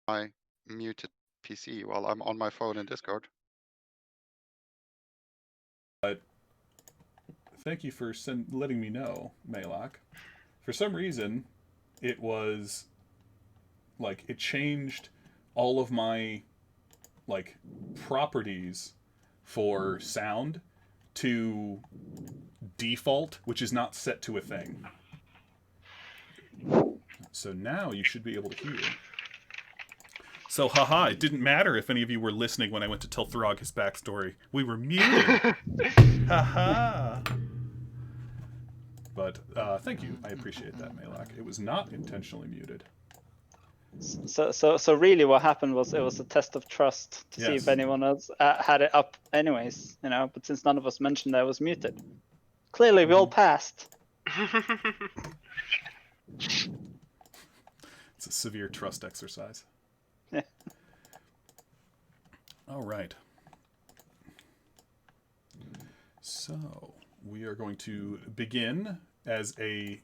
my muted PC while I'm on my phone in Discord. But thank you for letting me know, Malak. For some reason, it was like it changed all of my like properties for sound to default, which is not set to a thing. So now you should be able to hear. So, haha, it didn't matter if any of you were listening when I went to tell Throg his backstory. We were muted. Haha. But thank you. I appreciate that, Malak. It was not intentionally muted. So really what happened was it was a test of trust to see if anyone else had it up anyways, you know, but since none of us mentioned that I was muted. Clearly we all passed. It's a severe trust exercise. Yeah. All right. So we are going to begin as a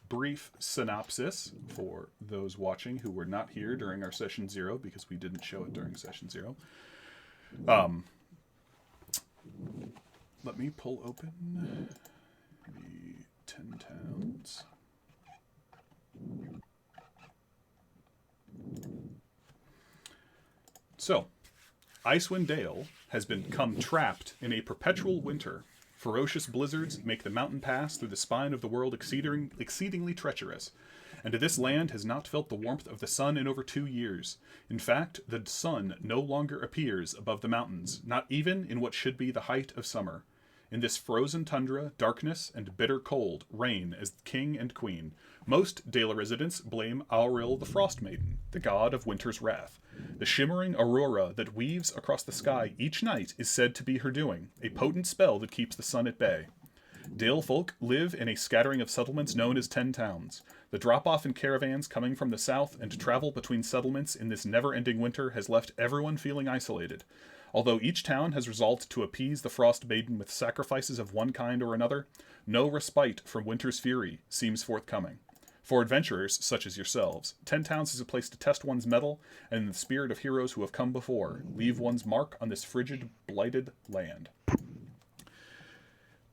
brief synopsis for those watching who were not here during our session 0 because we didn't show it during session 0. Let me pull open the 10 Towns. So, Icewind Dale has become trapped in a perpetual winter. Ferocious blizzards make the mountain pass through the spine of the world exceedingly treacherous, and this land has not felt the warmth of the sun in over 2 years. In fact, the sun no longer appears above the mountains, not even in what should be the height of summer. In this frozen tundra, darkness and bitter cold reign as king and queen. Most Dale residents blame Auril the Frostmaiden, the god of winter's wrath. The shimmering aurora that weaves across the sky each night is said to be her doing, a potent spell that keeps the sun at bay. Dale folk live in a scattering of settlements known as 10 Towns. The drop-off in caravans coming from the south and travel between settlements in this never-ending winter has left everyone feeling isolated. Although each town has resolved to appease the Frostmaiden with sacrifices of one kind or another, no respite from winter's fury seems forthcoming. For adventurers such as yourselves, 10 Towns is a place to test one's mettle and in the spirit of heroes who have come before, leave one's mark on this frigid, blighted land.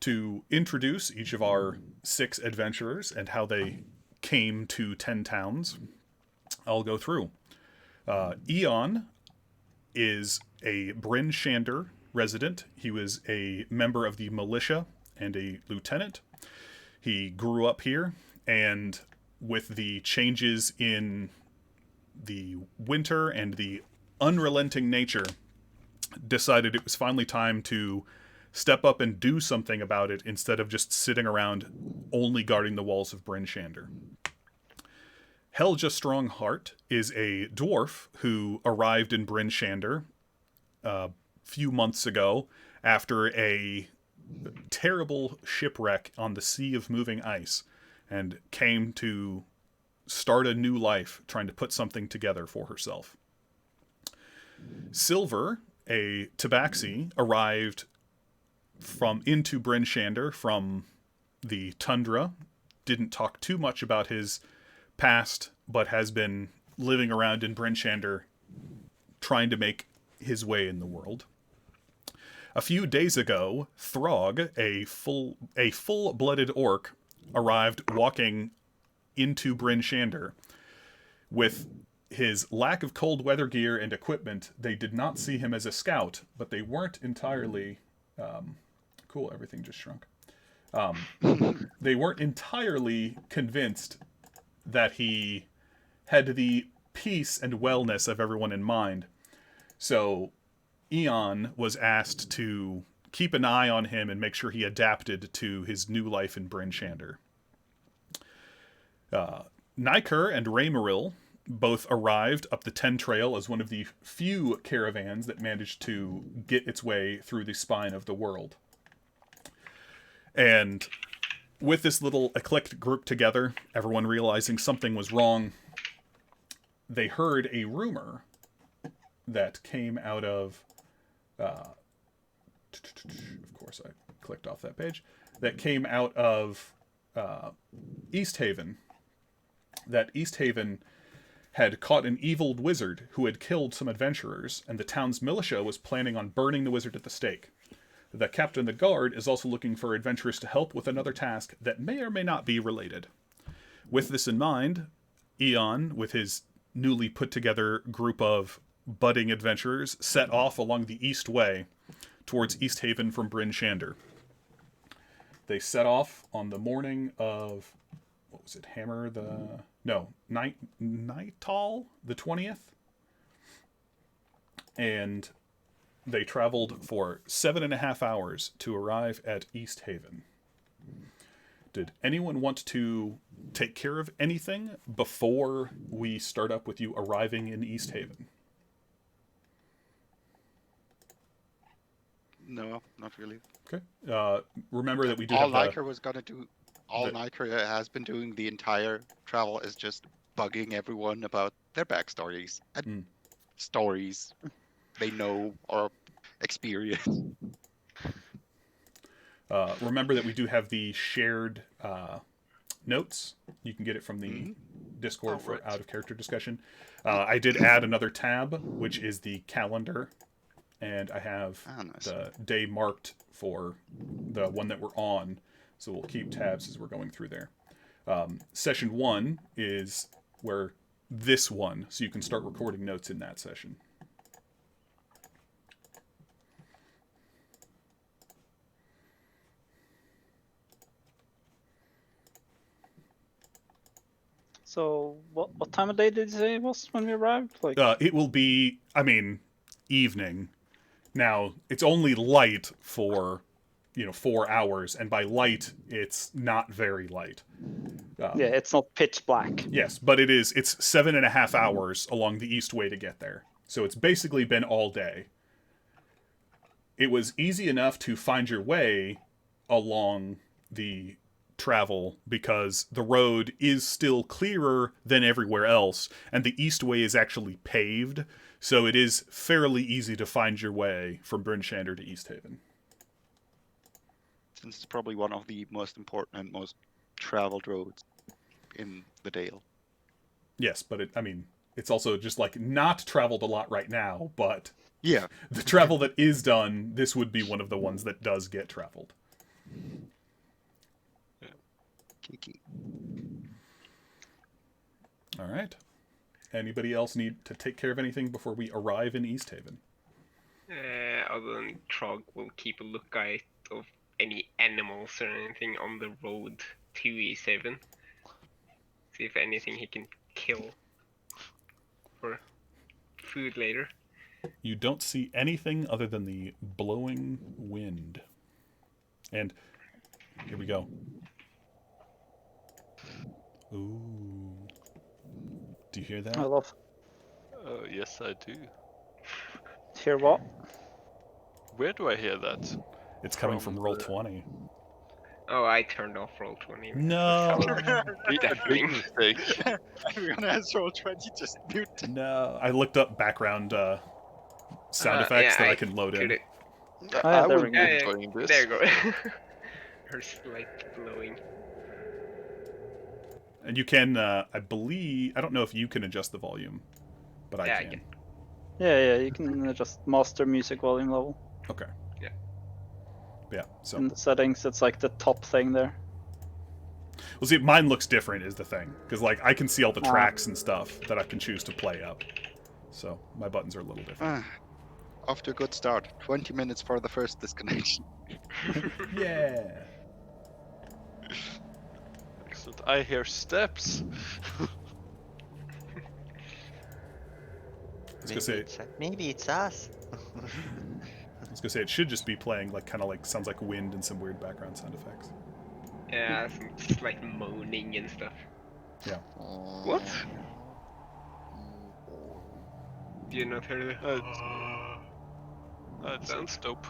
To introduce each of our 6 adventurers and how they came to 10 Towns, I'll go through. Eon is a Bryn Shander resident. He was a member of the militia and a lieutenant. He grew up here, and with the changes in the winter and the unrelenting nature, decided it was finally time to step up and do something about it instead of just sitting around only guarding the walls of Bryn Shander. Helja Strongheart is a dwarf who arrived in Bryn Shander a few months ago after a terrible shipwreck on the Sea of Moving Ice, and came to start a new life, trying to put something together for herself. Silver, a tabaxi, arrived into Bryn Shander from the tundra. Didn't talk too much about his past, but has been living around in Bryn Shander, trying to make his way in the world. A few days ago, Throg, a full-blooded orc, arrived walking into Bryn Shander. With his lack of cold weather gear and equipment, they did not see him as a scout, but they weren't entirely... cool, everything just shrunk. They weren't entirely convinced that he had the peace and wellness of everyone in mind. So Eon was asked to keep an eye on him and make sure he adapted to his new life in Bryn Shander. Niker and Raymaril both arrived up the 10 Trail as one of the few caravans that managed to get its way through the spine of the world. And with this little eclectic group together, everyone realizing something was wrong, they heard a rumor that came out of... of course, I clicked off that page. That came out of East Haven. That East Haven had caught an evil wizard who had killed some adventurers, and the town's militia was planning on burning the wizard at the stake. The captain of the guard is also looking for adventurers to help with another task that may or may not be related. With this in mind, Eon, with his newly put together group of budding adventurers, set off along the East Way towards East Haven from Bryn Shander. They set off on the morning of, what was it, Nightal, the 20th? And they traveled for 7.5 hours to arrive at East Haven. Did anyone want to take care of anything before we start up with you arriving in East Haven? No, not really. Okay. Remember that we do all have Niker was gonna do. All Niker has been doing the entire travel is just bugging everyone about their backstories and stories they know or experience. Remember that we do have the shared notes. You can get it from the Discord for out of character discussion. I did add another tab, which is the calendar, and I have the day marked for the one that we're on, so we'll keep tabs as we're going through there. Session 1 is where this one, so you can start recording notes in that session. So what time of day did you say it was when we arrived? Like it will be, evening. Now, it's only light for, 4 hours, and by light, it's not very light. yeah, it's not pitch black. Yes, but it's 7.5 hours along the East Way to get there. So it's basically been all day. It was easy enough to find your way along the travel because the road is still clearer than everywhere else, and the East Way is actually paved, so it is fairly easy to find your way from Bryn Shander to East Haven. Since it's probably one of the most important and most traveled roads in the Dale. Yes, but it's also just not traveled a lot right now, but yeah, the travel that is done, this would be one of the ones that does get traveled. Kiki. All right. Anybody else need to take care of anything before we arrive in East Haven? Other than Trog will keep a lookout of any animals or anything on the road to East Haven. See if anything he can kill for food later. You don't see anything other than the blowing wind. And here we go. Ooh. Do you hear that? I love. Yes, I do. Hear what? Where do I hear that? It's coming from Roll20. Oh, I turned off Roll20. No. Big mistake. Everyone has Roll20, just mute. No. I looked up background sound effects that I can load in. I will there be we go. enjoying this. There you go. Her slight blowing. And you can, I don't know if you can adjust the volume, but I can. Yeah, you can adjust master music volume level. Okay. Yeah, so. In the settings, it's like the top thing there. Well, see, mine looks different is the thing. Because, I can see all the tracks and stuff that I can choose to play up. So, my buttons are a little different. Off to a good start. 20 minutes for the first disconnection. Yeah. Excellent. I hear steps. Maybe it's us. I was gonna say it should just be playing sounds like wind and some weird background sound effects. Yeah, some slight moaning and stuff. Yeah. What? Do you not hear that? That sounds dope.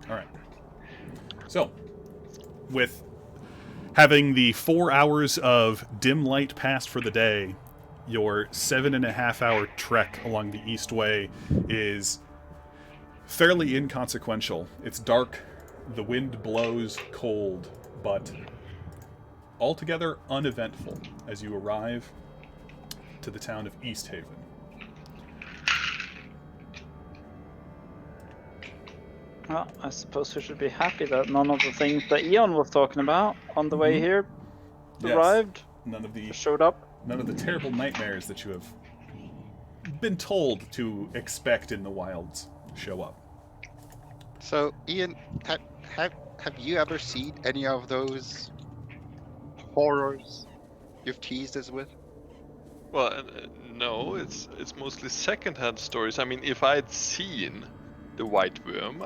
Alright. So, with having the 4 hours of dim light passed for the day, your 7.5 hour trek along the East Way is fairly inconsequential. It's dark, the wind blows cold, but altogether uneventful as you arrive to the town of East Haven. Well, I suppose we should be happy that none of the things that Eon was talking about on the way here arrived. None of the Showed up. None of the terrible nightmares that you have been told to expect in the wilds show up. So, Ian, have you ever seen any of those horrors you've teased us with? Well, no, it's mostly secondhand stories. I mean, if I'd seen the white worm,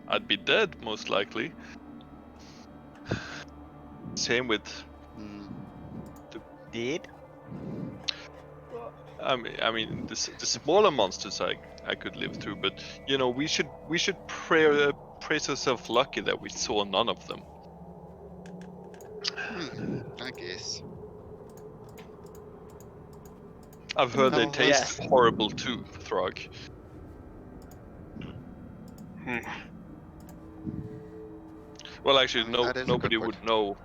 I'd be dead most likely. Same with Did? I mean, the smaller monsters I could live through, but you know, we should praise ourselves lucky that we saw none of them. I guess. I've heard they Oh, taste horrible too, Throg. Well, actually, That is a good nobody point. would know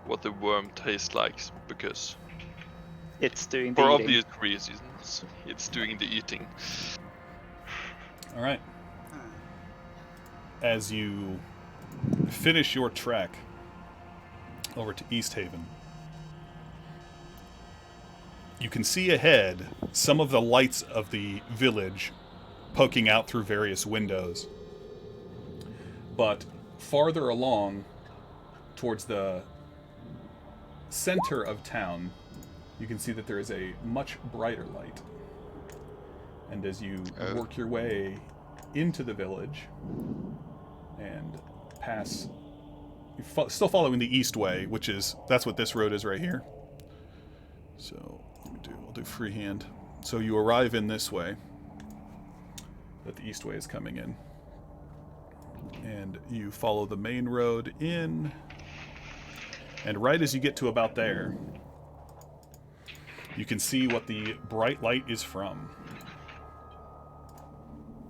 what the worm tastes like because, It's doing the for eating. obvious reasons, it's doing the eating. All right. As you finish your trek over to East Haven, you can see ahead some of the lights of the village poking out through various windows. But farther along, towards the center of town, you can see that there is a much brighter light. And as you work your way into the village and pass, you're still following the east way, that's what this road is right here. So I'll do freehand. So you arrive in this way, that the east way is coming in. And you follow the main road in, and right as you get to about there, you can see what the bright light is from.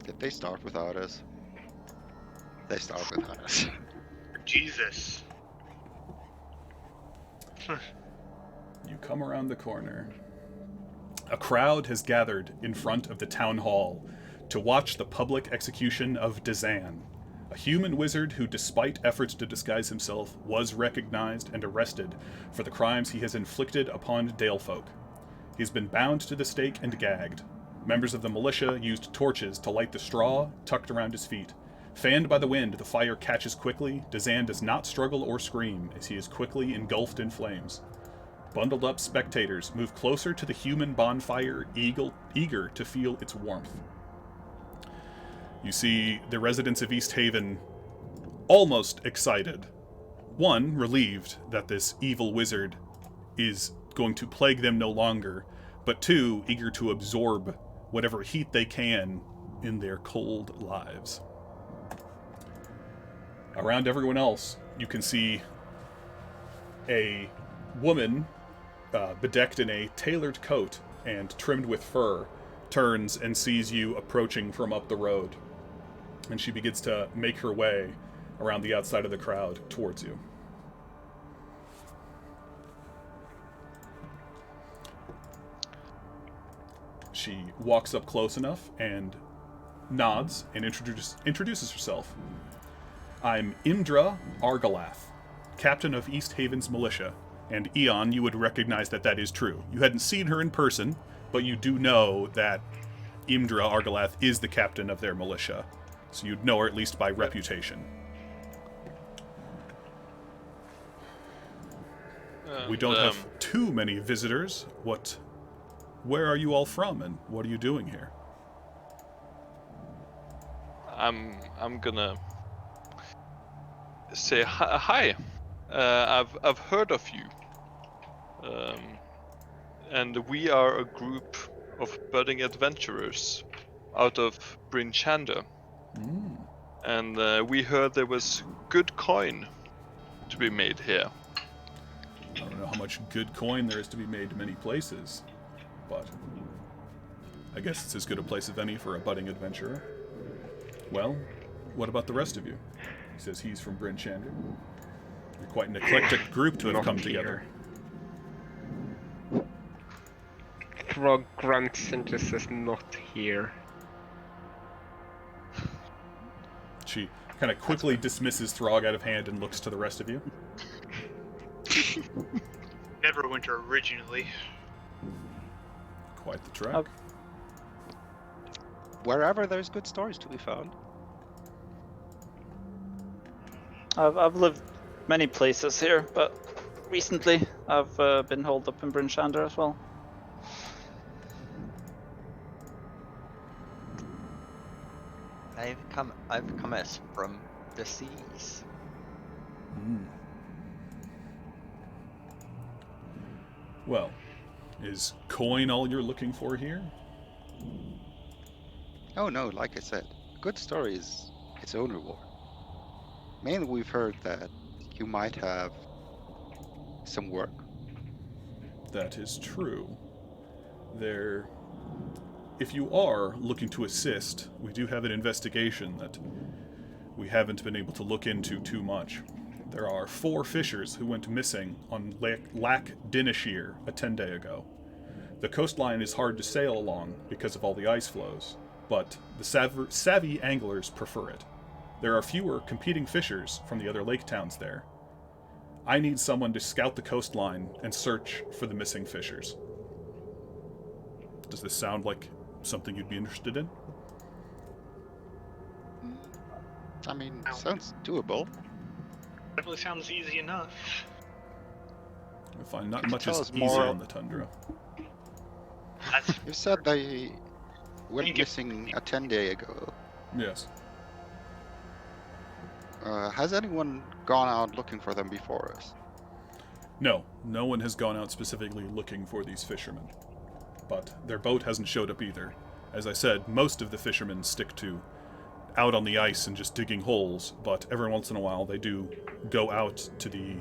Did they start without us? They start without us. Jesus. You come around the corner. A crowd has gathered in front of the town hall to watch the public execution of Dazan, a human wizard who, despite efforts to disguise himself, was recognized and arrested for the crimes he has inflicted upon Dalefolk. He's been bound to the stake and gagged. Members of the militia used torches to light the straw tucked around his feet. Fanned by the wind, the fire catches quickly. Dazan does not struggle or scream as he is quickly engulfed in flames. Bundled up spectators move closer to the human bonfire, eager to feel its warmth. You see the residents of East Haven almost excited. One, relieved that this evil wizard is going to plague them no longer, but two, eager to absorb whatever heat they can in their cold lives. Around everyone else, you can see a woman bedecked in a tailored coat and trimmed with fur turns and sees you approaching from up the road. And she begins to make her way around the outside of the crowd towards you. She walks up close enough and nods and introduces herself. I'm Imdra Argalath, captain of East Haven's militia. And Eon, you would recognize that is true. You hadn't seen her in person, but you do know that Imdra Argalath is the captain of their militia. So you'd know her at least by reputation. We don't have too many visitors. Where are you all from, and what are you doing here? I'm gonna say hi. I've heard of you, and we are a group of budding adventurers out of Bryn Shander. And we heard there was good coin to be made here. I don't know how much good coin there is to be made in many places, but I guess it's as good a place as any for a budding adventurer. Well, what about the rest of you? He says he's from Bryn Shander. You're quite an eclectic group to have come together. Throg grunts and just says not here. She kind of quickly dismisses Throg out of hand and looks to the rest of you. Neverwinter originally. Quite the trek. Okay. Wherever there's good stories to be found. I've lived many places here, but recently I've been holed up in Bryn Shander as well. I've come as from the seas. Well, is coin all you're looking for here? Oh no, like I said, a good story is its own reward. Mainly we've heard that you might have some work. That is true. If you are looking to assist, we do have an investigation that we haven't been able to look into too much. There are 4 fishers who went missing on Lac Dinishir a 10-day ago. The coastline is hard to sail along because of all the ice flows, but the savvy anglers prefer it. There are fewer competing fishers from the other lake towns there. I need someone to scout the coastline and search for the missing fishers. Does this sound like something you'd be interested in? I mean, sounds doable. Definitely sounds easy enough. I find not Could you much tell is us easy more? on the tundra. That's You said they went You get- missing a 10-day ago. Yes. Has anyone gone out looking for them before us? No one has gone out specifically looking for these fishermen. But their boat hasn't showed up either. As I said, most of the fishermen stick to out on the ice and just digging holes, but every once in a while they do go out to the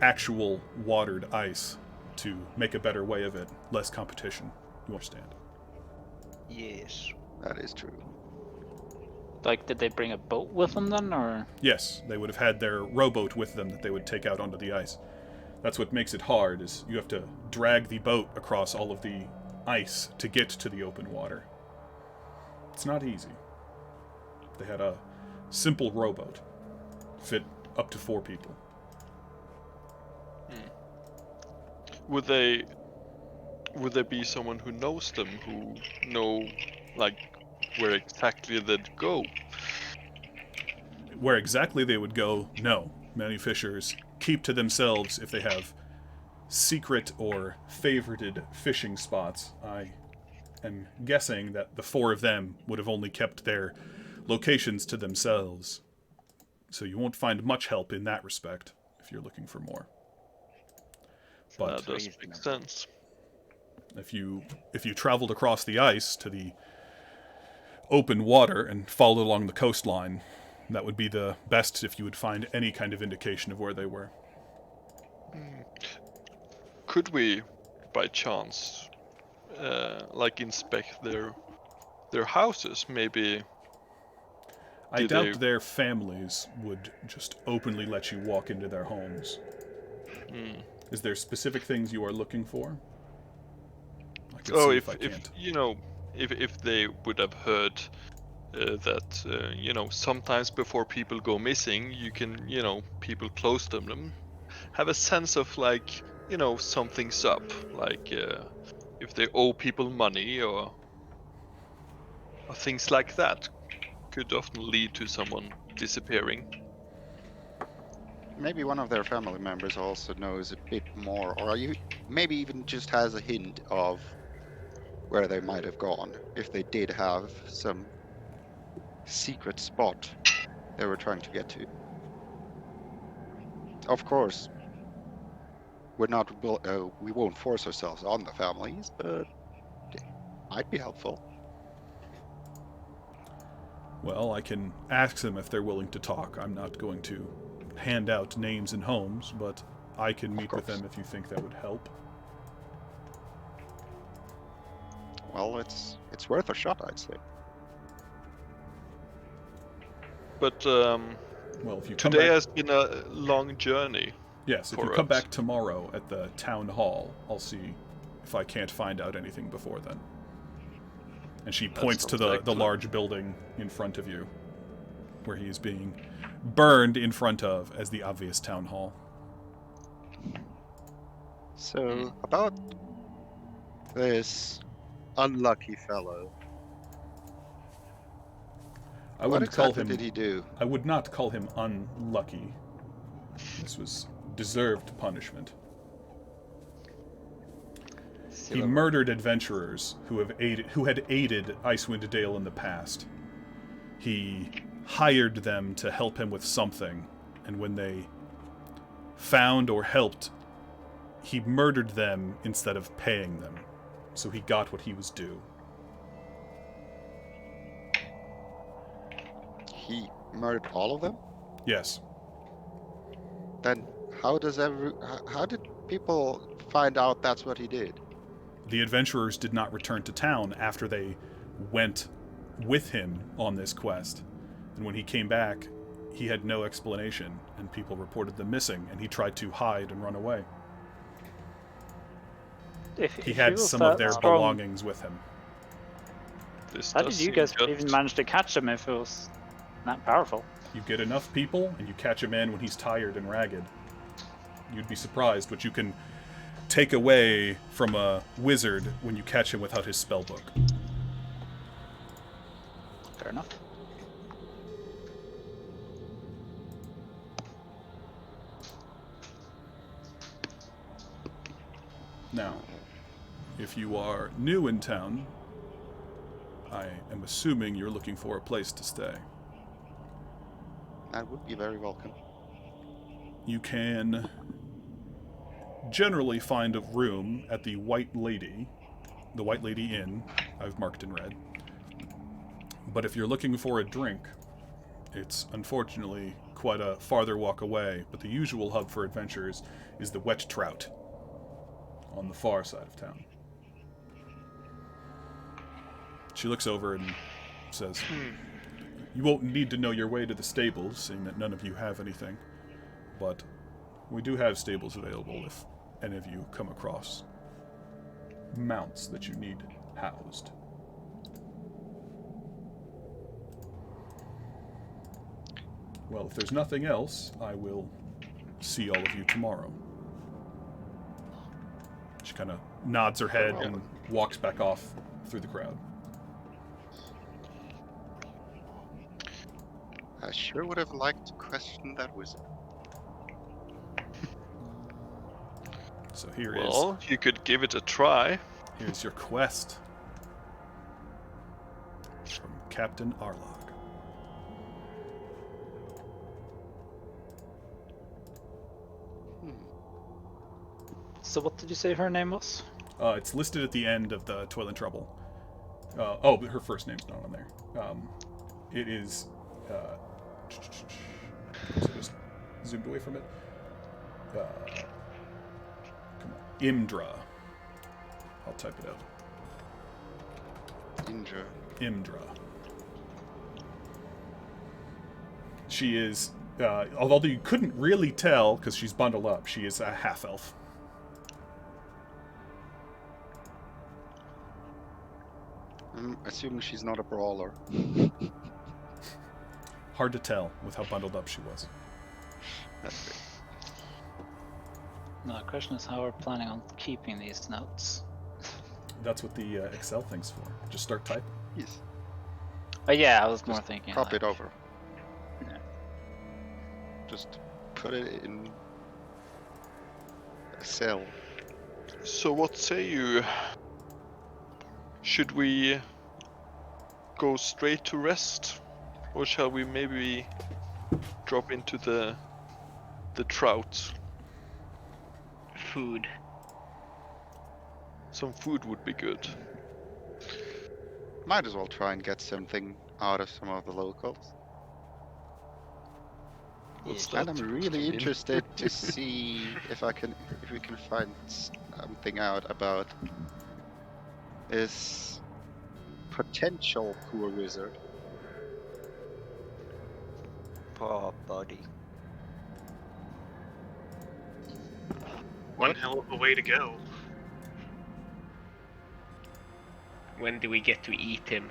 actual watered ice to make a better way of it, less competition. You understand? Yes. That is true. Like, did they bring a boat with them then, or? Yes, they would have had their rowboat with them that they would take out onto the ice. That's what makes it hard, is you have to drag the boat across all of the ice to get to the open water. It's not easy. They had a simple rowboat. Fit up to 4 people. Would there be someone who knows them, who know, like, where exactly they'd go? Where exactly they would go, no. Many fishers keep to themselves if they have secret or favorited fishing spots. I am guessing that the 4 of them would have only kept their locations to themselves. So you won't find much help in that respect if you're looking for more. But That does make sense. if you traveled across the ice to the open water and followed along the coastline, that would be the best if you would find any kind of indication of where they were. Could we, by chance, like inspect their houses? Maybe. I Do doubt they- their families would just openly let you walk into their homes. Is there specific things you are looking for? I can Oh, see if I can't. you know, if they would have heard that sometimes before people go missing, you can people close to them have a sense of like something's up, like if they owe people money or things like that, could often lead to someone disappearing. Maybe one of their family members also knows a bit more, or maybe even just has a hint of where they might have gone, if they did have some secret spot they were trying to get to. Of course, we won't force ourselves on the families, but it might be helpful. Well, I can ask them if they're willing to talk. I'm not going to hand out names and homes, but I can meet with them if you think that would help. Well, it's worth a shot, I'd say. But Well, if you come today back, has been a long journey. yes, if you for come us. back tomorrow at the town hall, I'll see if I can't find out anything before then. And she points to sounds the excellent. large building in front of you, where he is being burned in front of as the obvious town hall. So, about this unlucky fellow, I what wouldn't call exactly him. did he do? I would not call him unlucky. This was deserved punishment. He murdered adventurers who had aided Icewind Dale in the past. He hired them to help him with something, and when they found or helped, he murdered them instead of paying them. So he got what he was due. He murdered all of them? Yes. Then how did people find out that's what he did? The adventurers did not return to town after they went with him on this quest. And when he came back, he had no explanation, and people reported them missing, and he tried to hide and run away. He had some of their belongings with him. This How does did you seem guys just- even manage to catch him if it was that powerful? You get enough people, and you catch a man when he's tired and ragged. You'd be surprised what you can take away from a wizard when you catch him without his spellbook. Fair enough. Now, if you are new in town, I am assuming you're looking for a place to stay. That would be very welcome. You can generally find a room at the White Lady Inn, I've marked in red. But if you're looking for a drink, it's unfortunately quite a farther walk away, but the usual hub for adventurers is the Wet Trout on the far side of town. She looks over and says, "You won't need to know your way to the stables, seeing that none of you have anything. But we do have stables available if any of you come across mounts that you need housed." Well, if there's nothing else, I will see all of you tomorrow. She kind of nods her head and walks back off through the crowd. I sure would have liked to question that wizard. So here Well, you could give it a try. here's your quest from Captain Arlog. So what did you say her name was? It's listed at the end of the Toil and Trouble. But her first name's not on there. It is. So just zoomed away from it. Come on, Imdra. I'll type it out. Imdra. She is, although you couldn't really tell because she's bundled up, she is a half-elf. I'm assuming she's not a brawler. Hard to tell with how bundled up she was. That's great. No, the question is how we're planning on keeping these notes. That's what the Excel thing's for. Just start typing. Yes. Oh yeah, I was more Just thinking. copy like, it over. Yeah. Just put it in a cell. So what say you? Should we go straight to rest? Or shall we maybe drop into the trout? Food. Some food would be good. Might as well try and get something out of some of the locals. What's Yeah. And that? I'm really interested to see if we can find something out about this potential poor wizard. Poor body. One hell of a way to go. when do we get to eat him?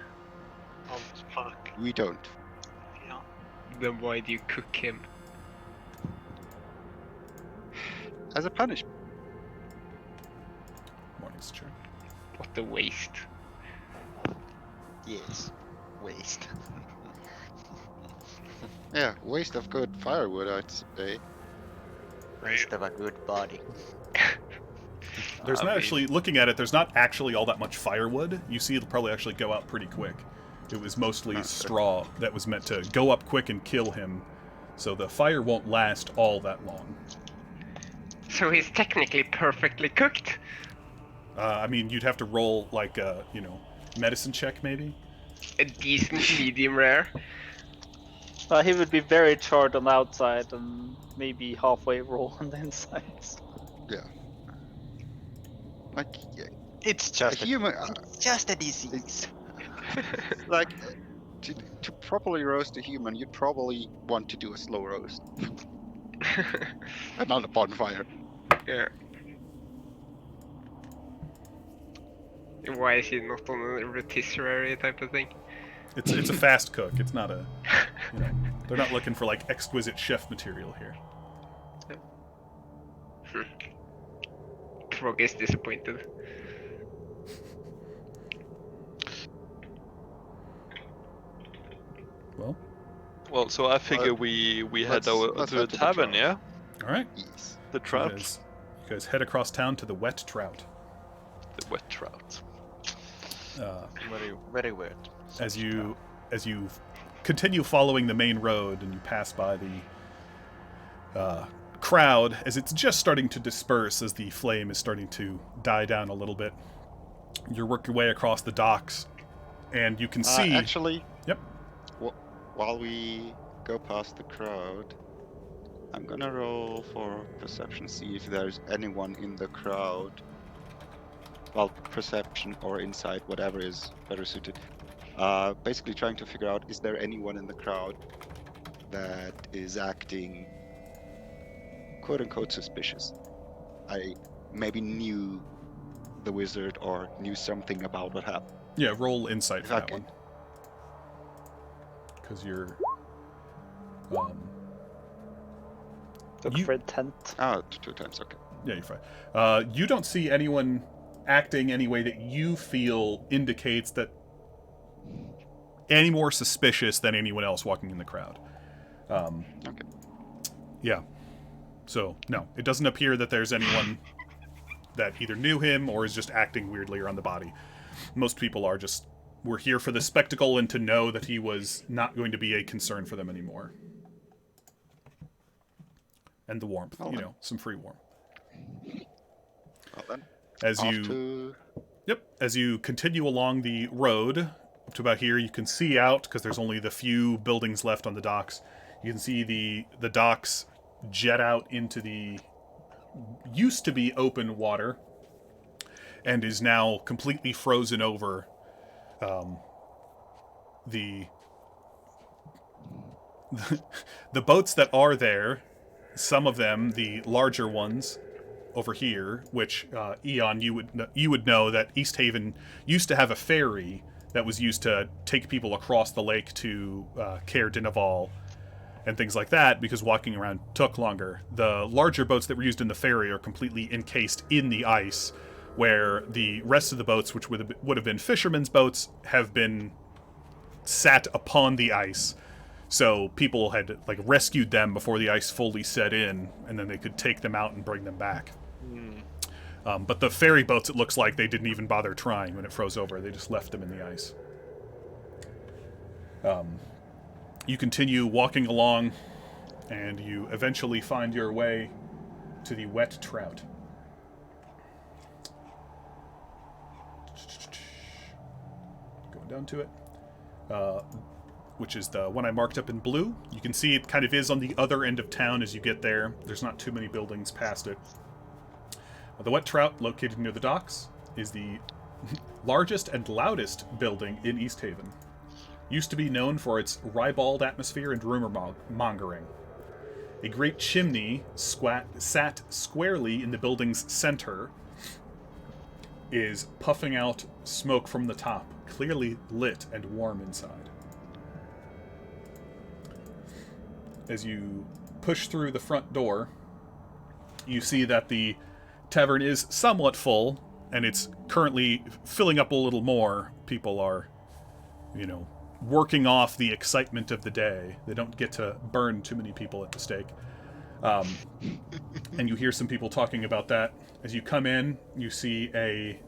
Oh fuck. We don't. Yeah. Then why do you cook him? As a punishment. Morning's turn. What a waste. Yes. Waste. Yeah, waste of good firewood, I'd say. Waste of a good body. There's not actually, looking at it, there's not actually all that much firewood. You see it'll probably actually go out pretty quick. It was mostly straw that was meant to go up quick and kill him, so the fire won't last all that long. So he's technically perfectly cooked? I mean, you'd have to roll, like, a, medicine check, maybe? A decent medium rare? He would be very charred on the outside and maybe halfway raw on the inside. Yeah. Like, yeah, It's a just human. it's just a disease. Like, to properly roast a human, you'd probably want to do a slow roast, and not a bonfire. Yeah. Why is he not on a rotisserie type of thing? It's a fast cook. It's not a, they're not looking for, like, exquisite chef material here. Frog is disappointed. Well, so I figure we head over let's to the head to the tavern, yeah? trout. All right. Yes. The You trout. guys head across town to the Wet Trout. The wet trout. Very, very weird. As you continue following the main road and you pass by the crowd as it's just starting to disperse, as the flame is starting to die down a little bit, you work your way across the docks and you can see Actually, Yep. While we go past the crowd, I'm gonna roll for perception, see if there's anyone in the crowd. Well, perception or insight, whatever is better suited. Basically trying to figure out, is there anyone in the crowd that is acting quote-unquote suspicious? I maybe knew the wizard or knew something about what happened. Yeah, roll insight for that Okay. one. Because you're Look You- for intent. Ah, 2 times, okay. yeah, you're fine. You don't see anyone acting any way that you feel indicates that any more suspicious than anyone else walking in the crowd. Okay. Yeah. So, no, it doesn't appear that there's anyone that either knew him or is just acting weirdly around the body. Most people are just, we're here for the spectacle and to know that he was not going to be a concern for them anymore. And the warmth, Well then. some free warmth. Well then, As off you to... Yep. As you continue along the road up to about here, you can see out, because there's only the few buildings left on the docks, you can see the docks jet out into the used to be open water and is now completely frozen over. The boats that are there, some of them, the larger ones, over here, which Eon, you would know that East Haven used to have a ferry that was used to take people across the lake to Caer Dineval and things like that, because walking around took longer. The larger boats that were used in the ferry are completely encased in the ice, where the rest of the boats, which would have been fishermen's boats, have been sat upon the ice. So people had rescued them before the ice fully set in, and then they could take them out and bring them back. But the ferry boats, it looks like they didn't even bother trying when it froze over. They just left them in the ice. You continue walking along, and you eventually find your way to the Wet Trout. Going down to it. Which is the one I marked up in blue. You can see it kind of is on the other end of town as you get there. There's not too many buildings past it. The Wet Trout, located near the docks, is the largest and loudest building in East Haven. Used to be known for its ribald atmosphere and rumor mongering. A great chimney sat squarely in the building's center, is puffing out smoke from the top, clearly lit and warm inside. As you push through the front door, you see that the tavern is somewhat full, and it's currently filling up a little more. People are, working off the excitement of the day. They don't get to burn too many people at the stake. And you hear some people talking about that. As you come in, you see a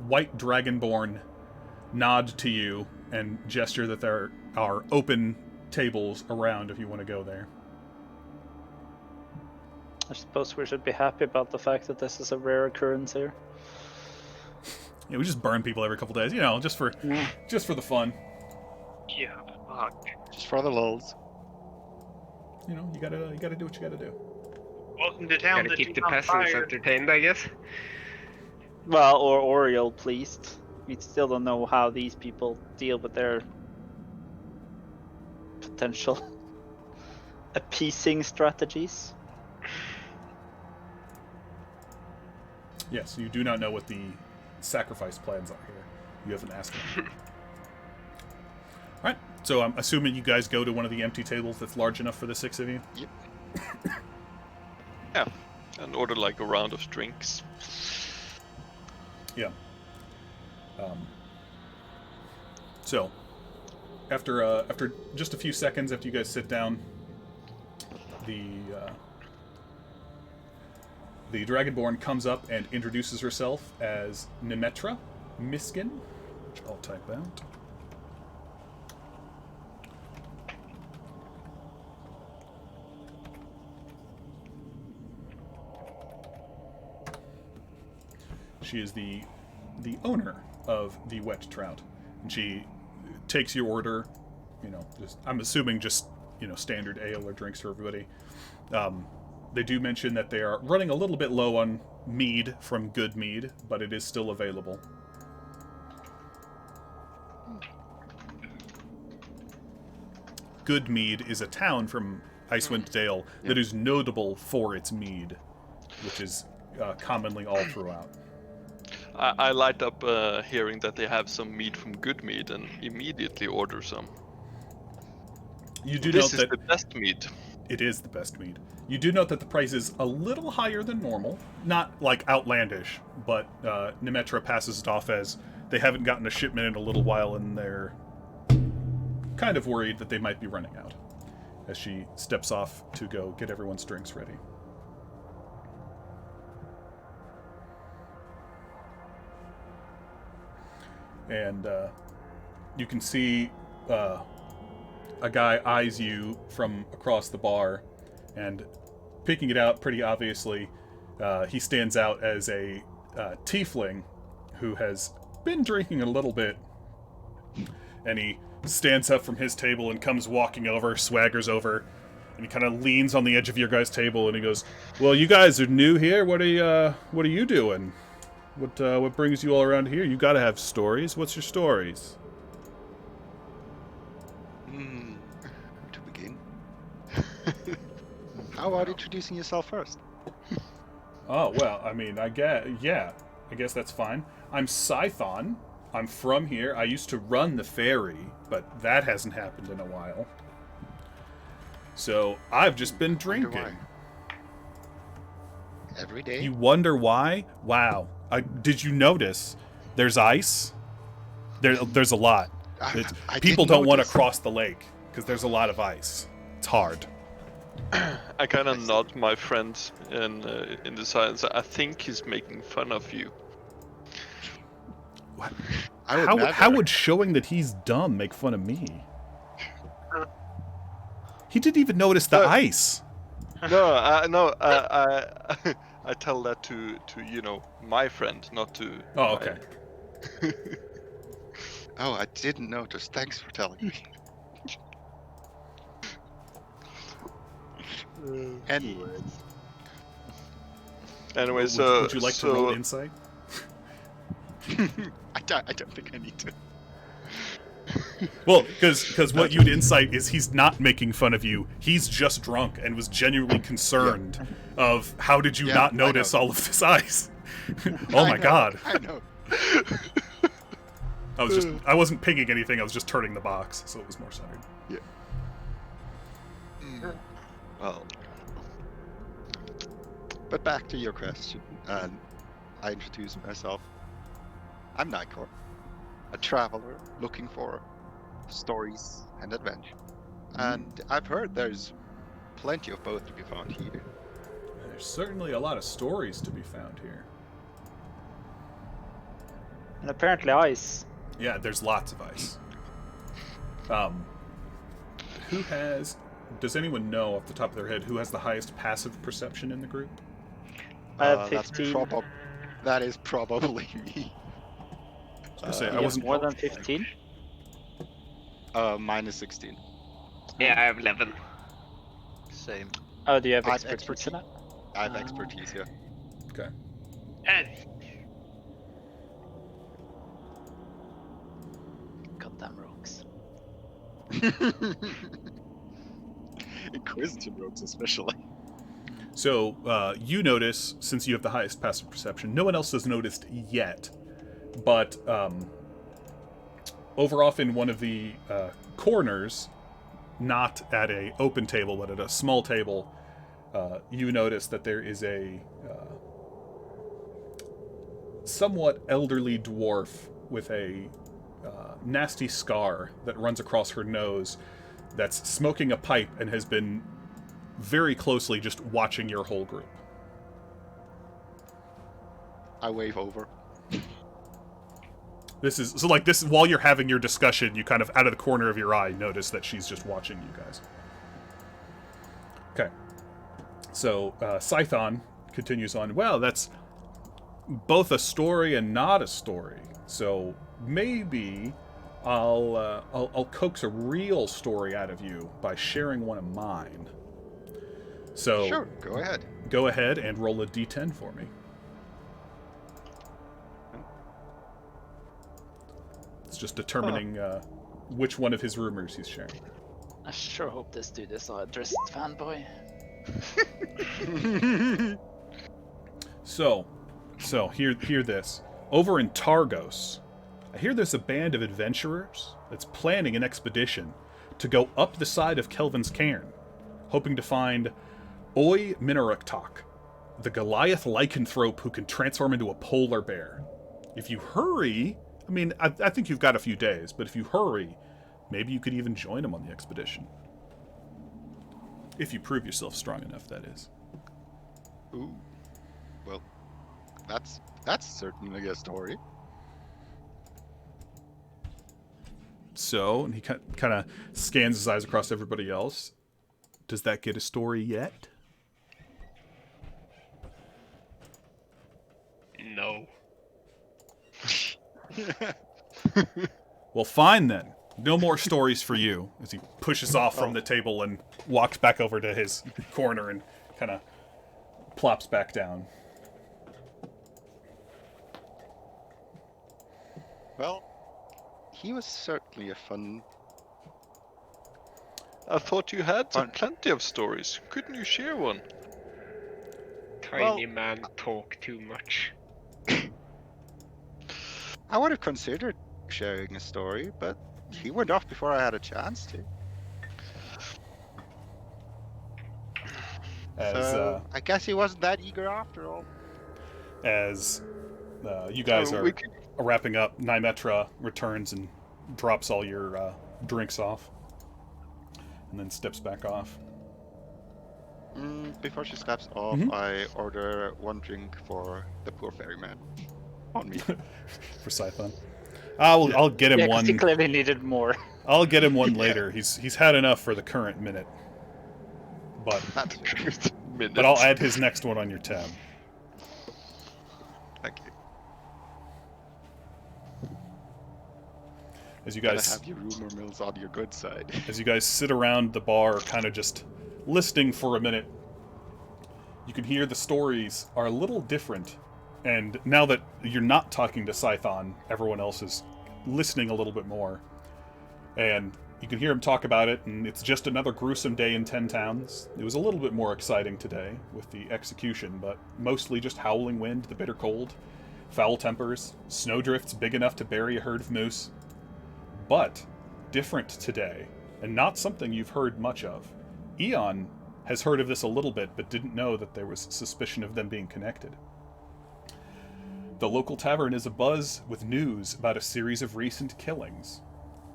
white dragonborn nod to you and gesture that there are open tables around if you want to go there. I suppose we should be happy about the fact that this is a rare occurrence here. Yeah, we just burn people every couple days, just for the fun. Yeah, fuck. Just for the lulz. You gotta do what you gotta do. Welcome to town. Gotta keep the peasants entertained, I guess. Well, or Oriel pleased. We still don't know how these people deal with their potential appeasing strategies. Yes, you do not know what the sacrifice plans are here. You haven't asked them. Alright, so I'm assuming you guys go to one of the empty tables that's large enough for the 6 of you? Yep. Yeah, and order like a round of drinks. Yeah. So, after just a few seconds after you guys sit down, the Dragonborn comes up and introduces herself as Nemetra Miskin, which I'll type out. She is the owner of the Wet Trout, and she takes your order. I'm assuming just standard ale or drinks for everybody. They do mention that they are running a little bit low on mead from Good Mead, but it is still available. Good Mead is a town from Icewind Dale that is notable for its mead, which is commonly all throughout. I light up hearing that they have some mead from Good Mead and immediately order some. You do This note is that the best mead. it is the best mead. You do note that the price is a little higher than normal. Not like outlandish, but Nemetra passes it off as they haven't gotten a shipment in a little while and they're kind of worried that they might be running out, as she steps off to go get everyone's drinks ready. And you can see a guy eyes you from across the bar, and picking it out pretty obviously, he stands out as a tiefling who has been drinking a little bit, and he stands up from his table and comes walking over, swaggers over, and he kind of leans on the edge of your guys' table, and he goes, "Well, you guys are new here. What are you doing? What brings you all around here? You gotta have stories. What's your stories?" To begin. How about introducing yourself first? Oh, well, I mean, I guess that's fine. I'm Scython. I'm from here. I used to run the ferry, but that hasn't happened in a while. So, I've just been drinking. Why. Every day? You wonder why? Wow. Did you notice there's ice? There's a lot. I People didn't don't want to notice. cross the lake because there's a lot of ice. It's hard. I kind of nod my friend in the silence. I think he's making fun of you. What? I would never. How would showing that he's dumb make fun of me? He didn't even notice the ice. No, I tell that to my friend, not to. Oh, okay. Oh, I didn't notice. Thanks for telling me. And Anyway, Would you like to roll insight? I don't think I need to. Well, because what you'd insight is he's not making fun of you. He's just drunk and was genuinely concerned of how did you not notice all of this ice? Oh my god. I know. I wasn't pinging anything, I was just turning the box, so it was more centered. Yeah. Well, But back to your question, and I introduce myself. I'm Nightcore, a traveler looking for stories and adventure. And I've heard there's plenty of both to be found here. There's certainly a lot of stories to be found here. And apparently ice. Yeah, there's lots of ice. Does anyone know off the top of their head who has the highest passive perception in the group? I have That's 15. that is probably me. I was gonna say, I You have wasn't. more than 15? Minus 16. Yeah, I have 11. same. Oh, do you have I have expertise in it? I have expertise, yeah. Okay. And Goddamn rogues. Inquisitive rogues especially. So, you notice, since you have the highest passive perception, no one else has noticed yet, but over off in one of the corners, not at a open table, but at a small table, you notice that there is a somewhat elderly dwarf with a nasty scar that runs across her nose that's smoking a pipe and has been very closely just watching your whole group. I wave over. This is while you're having your discussion, you kind of out of the corner of your eye notice that she's just watching you guys. Okay. So Scython continues on. Well, that's both a story and not a story. So maybe I'll coax a real story out of you by sharing one of mine. So Sure, go ahead. Go ahead and roll a d10 for me. It's just determining which one of his rumors he's sharing. I sure hope this dude is a dressed fanboy. So hear this. Over in Targos, I hear there's a band of adventurers that's planning an expedition to go up the side of Kelvin's Cairn, hoping to find Oi Minaruktok, the Goliath lycanthrope who can transform into a polar bear. If you hurry, I mean, I think you've got a few days, but if you hurry, maybe you could even join him on the expedition. If you prove yourself strong enough, that is. Ooh. Well, that's certainly a story. So, and he kind of scans his eyes across everybody else. Does that get a story yet? No. Well, fine then. No more stories for you. As he pushes off from the table and walks back over to his corner and kind of plops back down. Well, he was certainly a fun. I thought you had plenty of stories. Couldn't you share one? Tiny man talk too much. I would have considered sharing a story, but he went off before I had a chance to. So I guess he wasn't that eager after all. As you guys are wrapping up, Nymetra returns and drops all your drinks off, and then steps back off. Before she steps off, I order one drink for the poor ferryman. On me. For Scython. I'll get him one. He clearly needed more. I'll get him one later. He's had enough for the current minute. But I'll add his next one on your tab. Thank you. As you guys have your rumor mills on your good side. As you guys sit around the bar, kind of just listening for a minute, you can hear the stories are a little different. And now that you're not talking to Scython, everyone else is listening a little bit more. And you can hear him talk about it, and it's just another gruesome day in 10 towns. It was a little bit more exciting today with the execution, but mostly just howling wind, the bitter cold, foul tempers, snowdrifts big enough to bury a herd of moose. But different today, and not something you've heard much of. Eon has heard of this a little bit, but didn't know that there was suspicion of them being connected. The local tavern is abuzz with news about a series of recent killings.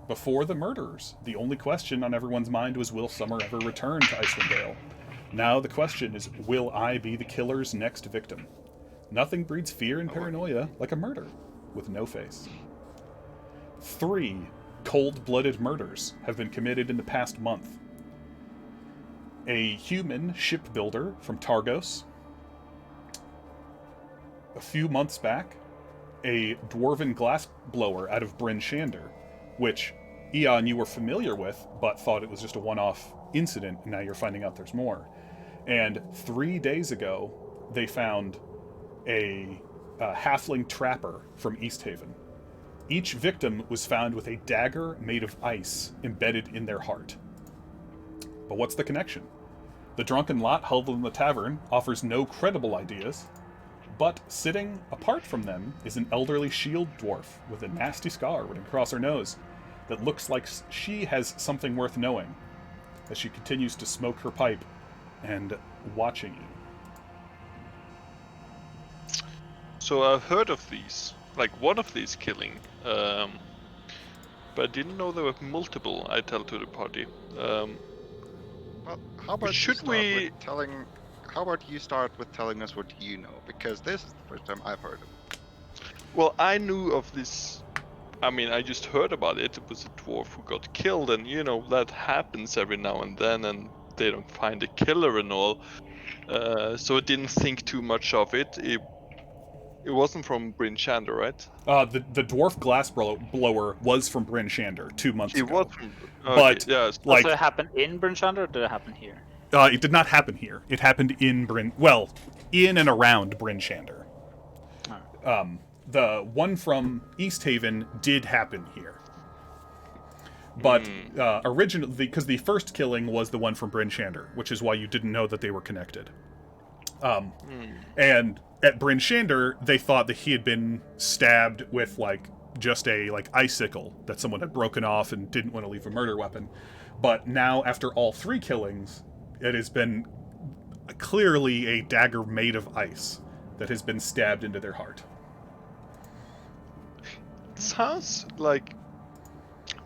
Before the murders, the only question on everyone's mind was, will Summer ever return to Icewind Dale? Now the question is, will I be the killer's next victim? Nothing breeds fear and paranoia like a murder with no face. 3 cold-blooded murders have been committed in the past month. A human shipbuilder from Targos. A few months back, a dwarven glassblower out of Bryn Shander, which, Eon, you were familiar with, but thought it was just a one-off incident, and now you're finding out there's more. And 3 days ago, they found a halfling trapper from East Haven. Each victim was found with a dagger made of ice embedded in their heart. But what's the connection? The drunken lot huddled in the tavern offers no credible ideas, but sitting apart from them is an elderly shield dwarf with a nasty scar running across her nose that looks like she has something worth knowing as she continues to smoke her pipe and watching you. So I've heard of these, like one of these killing, but I didn't know there were multiple. I tell to the party. Well, how about should we? How about you start with telling us what you know? Because this is the first time I've heard of it. Well, I knew of this. I mean, I just heard about it. It was a dwarf who got killed, and you know that happens every now and then, and they don't find a killer and all. So I didn't think too much of it. It wasn't from Bryn Shander, right? The dwarf glass blower was from Bryn Shander 2 months ago. It was from, but yeah, like, so it happened in Bryn Shander, or did it happen here? It did not happen here. It happened in in and around Bryn Shander. The one from East Haven did happen here. But originally, because the first killing was the one from Bryn Shander, which is why you didn't know that they were connected. And at Bryn Shander, they thought that he had been stabbed with just a icicle that someone had broken off and didn't want to leave a murder weapon. But now, after all 3 killings, it has been clearly a dagger made of ice that has been stabbed into their heart. It sounds like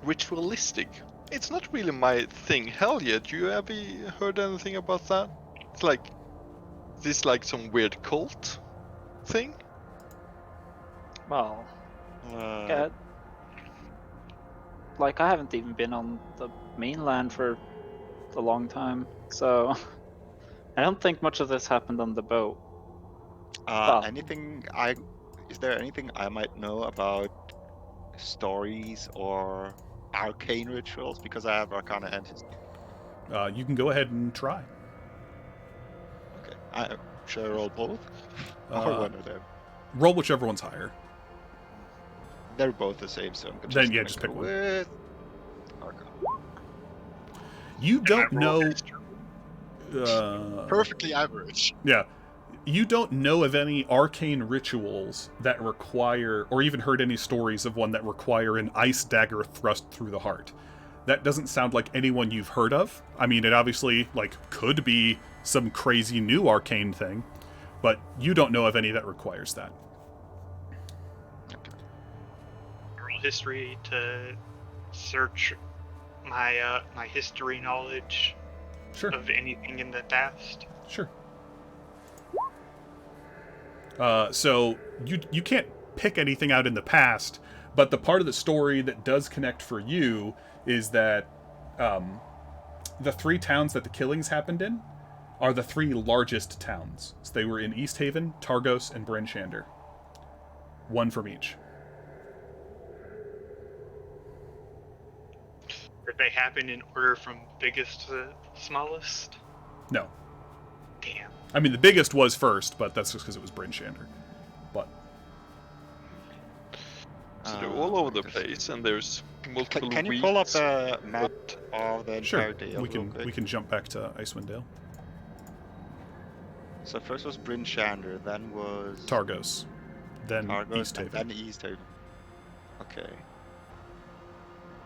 ritualistic. It's not really my thing. Hell yeah, do you ever heard anything about that? It's like, is this like some weird cult thing? Well, yeah, I haven't even been on the mainland for a long time, so I don't think much of this happened on the boat. Is there anything I might know about stories or arcane rituals? Because I have Arcana and History. You can go ahead and try. Okay. Should I roll both? Or one of them? Roll whichever one's higher. They're both the same, so I'm just pick one. With Arcana. You don't know. Perfectly average. Yeah. You don't know of any arcane rituals that require, or even heard any stories of one that require an ice dagger thrust through the heart. That doesn't sound like anyone you've heard of. I mean, it obviously, could be some crazy new arcane thing, but you don't know of any that requires that. Roll history to search my my history knowledge Sure. of anything in the past. Sure. So you can't pick anything out in the past, but the part of the story that does connect for you is that the 3 towns that the killings happened in are the 3 largest towns. So they were in East Haven, Targos, and Bryn Shander. 1 from each. Did they happen in order from biggest to smallest? No. Damn. I mean, the biggest was first, but that's just because it was Bryn Shander. But So they're all over the place, and there's multiple Can you weeks. pull up the map of the Sure, entire deal? we real can quick? we can jump back to Icewind Dale. So first was Bryn Shander, then was Targos, then Targos, East and Haven. then East Haven. Okay.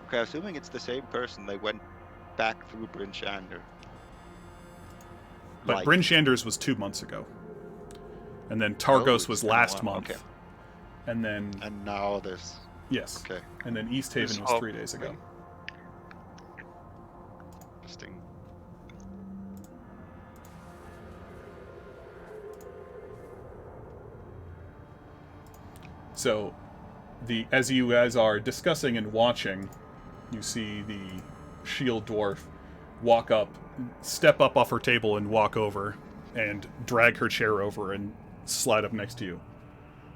Okay, assuming it's the same person, they went back through Bryn Shander. But Bryn Shanders was 2 months ago. And then Targos it's was been a last while, month. okay. And then And now this. yes. Okay, And then East Haven was 3 days ago. interesting. So as you guys are discussing and watching, you see the shield dwarf walk up, step up off her table and walk over and drag her chair over and slide up next to you.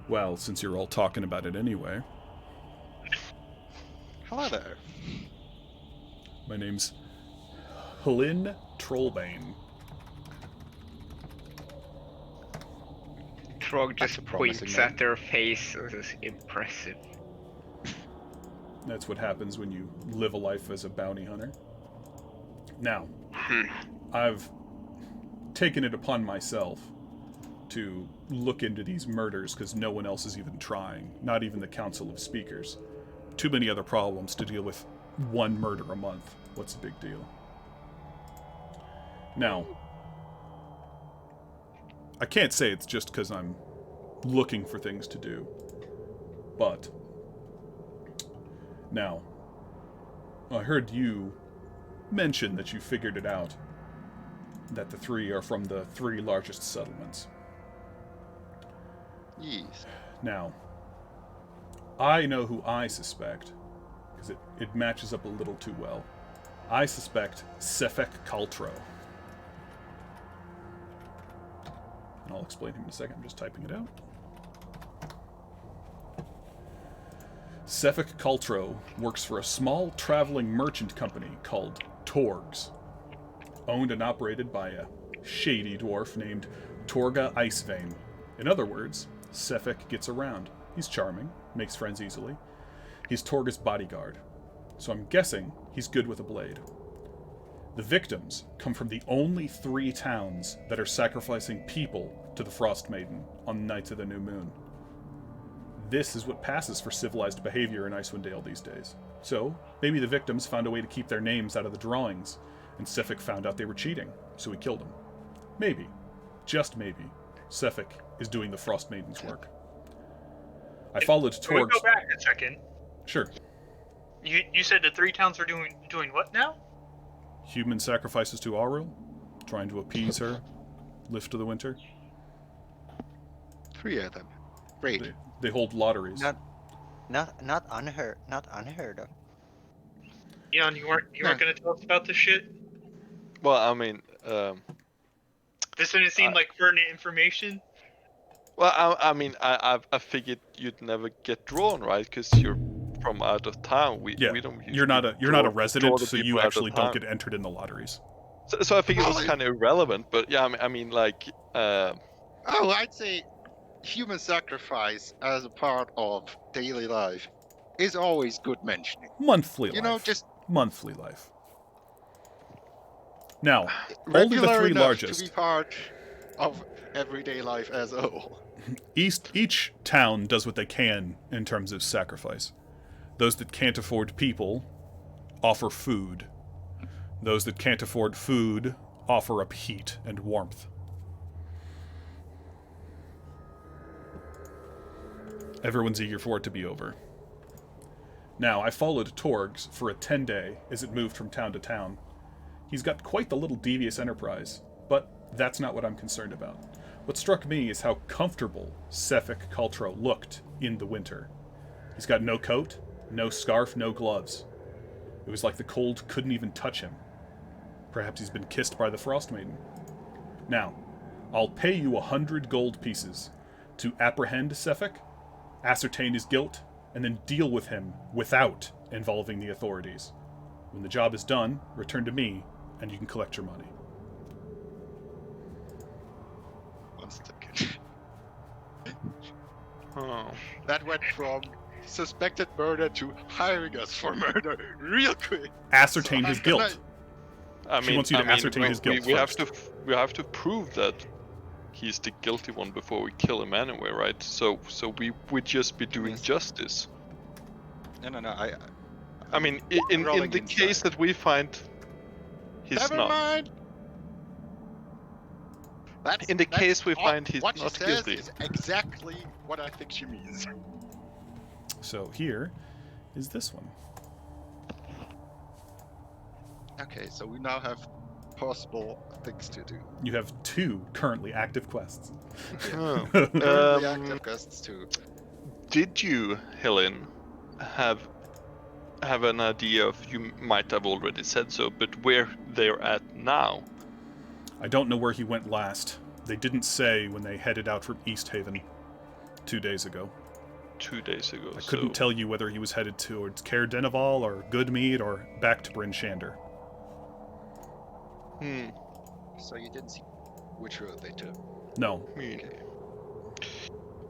Well, since you're all talking about it anyway. Hello there. My name's Hlyn Trollbane. Trog That's just a promising points name. at their face and says, impressive. That's what happens when you live a life as a bounty hunter. Now, I've taken it upon myself to look into these murders because no one else is even trying, not even the Council of Speakers. Too many other problems to deal with one murder a month. What's the big deal? Now, I can't say it's just because I'm looking for things to do, but now, I heard you mention that you figured it out, that the 3 are from the 3 largest settlements. Yes. Now, I know who I suspect, because it matches up a little too well. I suspect Sefek Kaltro. And I'll explain him in a second, I'm just typing it out. Sefek Kaltro works for a small traveling merchant company called Torgs, owned and operated by a shady dwarf named Torga Icevein. In other words, Sefek gets around. He's charming, makes friends easily. He's Torga's bodyguard, so I'm guessing he's good with a blade. The victims come from the only 3 towns that are sacrificing people to the Frostmaiden on the nights of the new moon. This is what passes for civilized behavior in Icewind Dale these days. So, maybe the victims found a way to keep their names out of the drawings, and Sefek found out they were cheating, so he killed them. Maybe, just maybe, Sefek is doing the Frostmaiden's work. I followed Can we Torgs... go back a second? Sure. You said the 3 towns are doing what now? Human sacrifices to Auril, trying to appease her, lift to the winter. 3 of them. Great. They hold lotteries. Not unheard of. Eon, you weren't gonna tell us about this shit? Well, I mean, This didn't seem like pertinent information. well, I mean, I figured you'd never get drawn, right? Because you're from out of town. We don't. You're not a draw resident, the so people you out of actually don't town. get entered in the lotteries. So I figured it was kind of irrelevant, but yeah, I mean, like, Oh, I'd say human sacrifice as a part of daily life is always good mentioning. Monthly life. You know, just monthly life. Now, only regular the 3 enough largest. to be part of everyday life as a whole. Each town does what they can in terms of sacrifice. Those that can't afford people offer food. Those that can't afford food offer up heat and warmth. Everyone's eager for it to be over. Now, I followed Torgs for a 10-day as it moved from town to town. He's got quite the little devious enterprise, but that's not what I'm concerned about. What struck me is how comfortable Sefek Kaltro looked in the winter. He's got no coat, no scarf, no gloves. It was like the cold couldn't even touch him. Perhaps he's been kissed by the Frostmaiden. Now, I'll pay you 100 gold pieces to apprehend Sefek, ascertain his guilt, and then deal with him without involving the authorities. When the job is done, return to me, and you can collect your money. 1 second. oh, That went from suspected murder to hiring us for murder real quick. Ascertain So his I'm gonna- guilt. I She mean, wants you to ascertain his guilt we have first. we have to prove that he's the guilty one before we kill him anyway, right? So we would just be doing Yes. justice. No. I mean, in rolling the case inside. that we find he's Never not. mind. In the case we find he's what not she says guilty. is exactly what I think she means. So here is this one. Okay, so we now have possible things to do. You have 2 currently active quests. Oh. Currently active quests too. Did you, Helen, have an idea of, you might have already said so, but where they're at now? I don't know where he went last. They didn't say when they headed out from East Haven 2 days ago. 2 days ago. I couldn't tell you whether he was headed towards Caer Denival or Goodmead or back to Bryn Shander. So you didn't see which road they took. No. We'll Do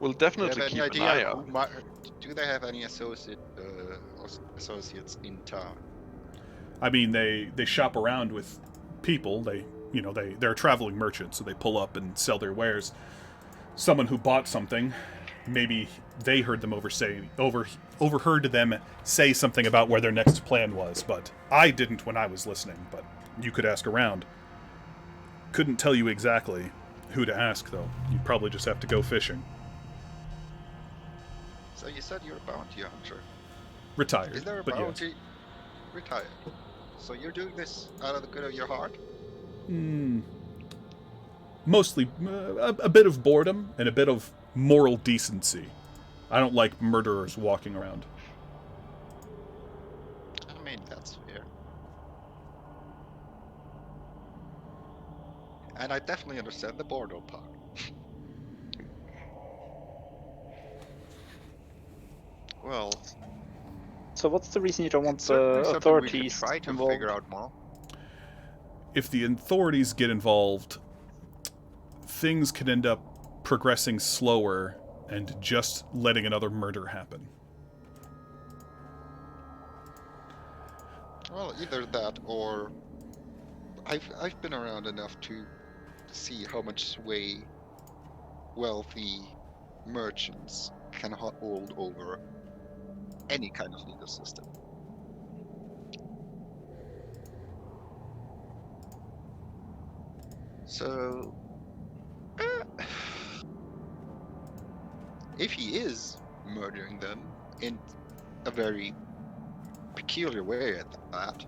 you have definitely any keep an idea eye who out. do they have any associates in town? I mean, they shop around with people. They're a traveling merchant, so they pull up and sell their wares. Someone who bought something, maybe they heard them overheard them say something about where their next plan was, but I didn't when I was listening, but you could ask around. Couldn't tell you exactly who to ask, though. You'd probably just have to go fishing. So you said you're a bounty hunter. Retired, Is there a but yes. bounty? Retired. So you're doing this out of the good of your heart? Mostly a bit of boredom and a bit of moral decency. I don't like murderers walking around. I mean, that's fair. And I definitely understand the boredom part. Well, So what's the reason you don't want it's the certainly something we could authorities try to involved? figure out more. If the authorities get involved, things could end up progressing slower and just letting another murder happen. Well, either that or I've been around enough to see how much sway wealthy merchants can hold over any kind of legal system. So, if he is murdering them in a very peculiar way at that,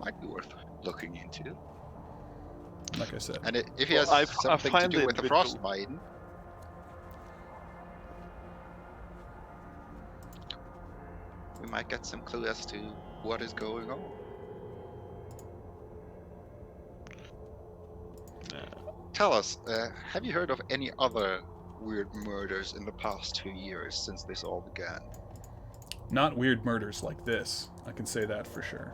might be worth looking into. Like I said. And if he Well, has I something to find do the with the individual- Frostmaiden, we might get some clue as to what is going on. Tell us, have you heard of any other weird murders in the past 2 years since this all began? Not weird murders like this. I can say that for sure.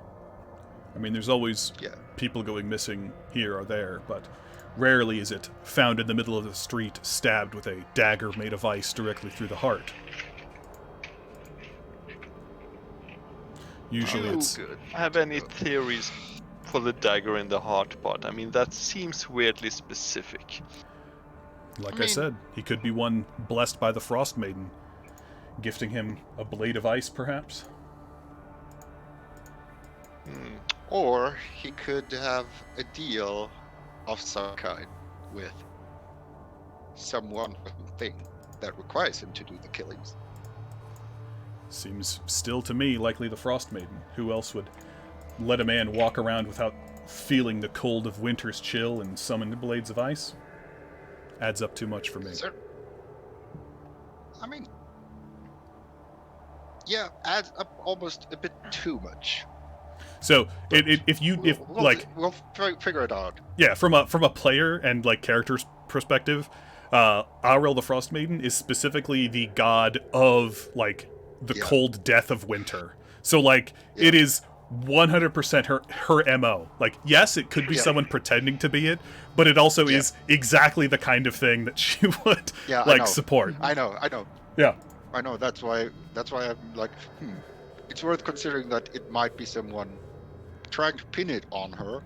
I mean, there's always Yeah. people going missing here or there, but rarely is it found in the middle of the street, stabbed with a dagger made of ice directly through the heart. Usually it's... good. Have any theories for the dagger in the heart part? I mean, that seems weirdly specific. Like I I mean- said, he could be one blessed by the Frostmaiden, gifting him a blade of ice, perhaps? Or he could have a deal of some kind with someone or thing that requires him to do the killings. Seems still to me likely the Frostmaiden. Who else would let a man walk around without feeling the cold of winter's chill and summon the blades of ice? Adds up too much for me. Sir, I mean, yeah, adds up almost a bit too much. So, We'll figure it out. yeah, from a player and like character's perspective, Aurel the Frostmaiden is specifically the god of like the Yeah. cold death of winter. So like Yeah. it is 100% her MO. Like, yes, it could be Yeah. someone pretending to be it, but it also Yeah. is exactly the kind of thing that she would Yeah, I like know. support. I know. Yeah. I know. That's why I'm like, it's worth considering that it might be someone trying to pin it on her,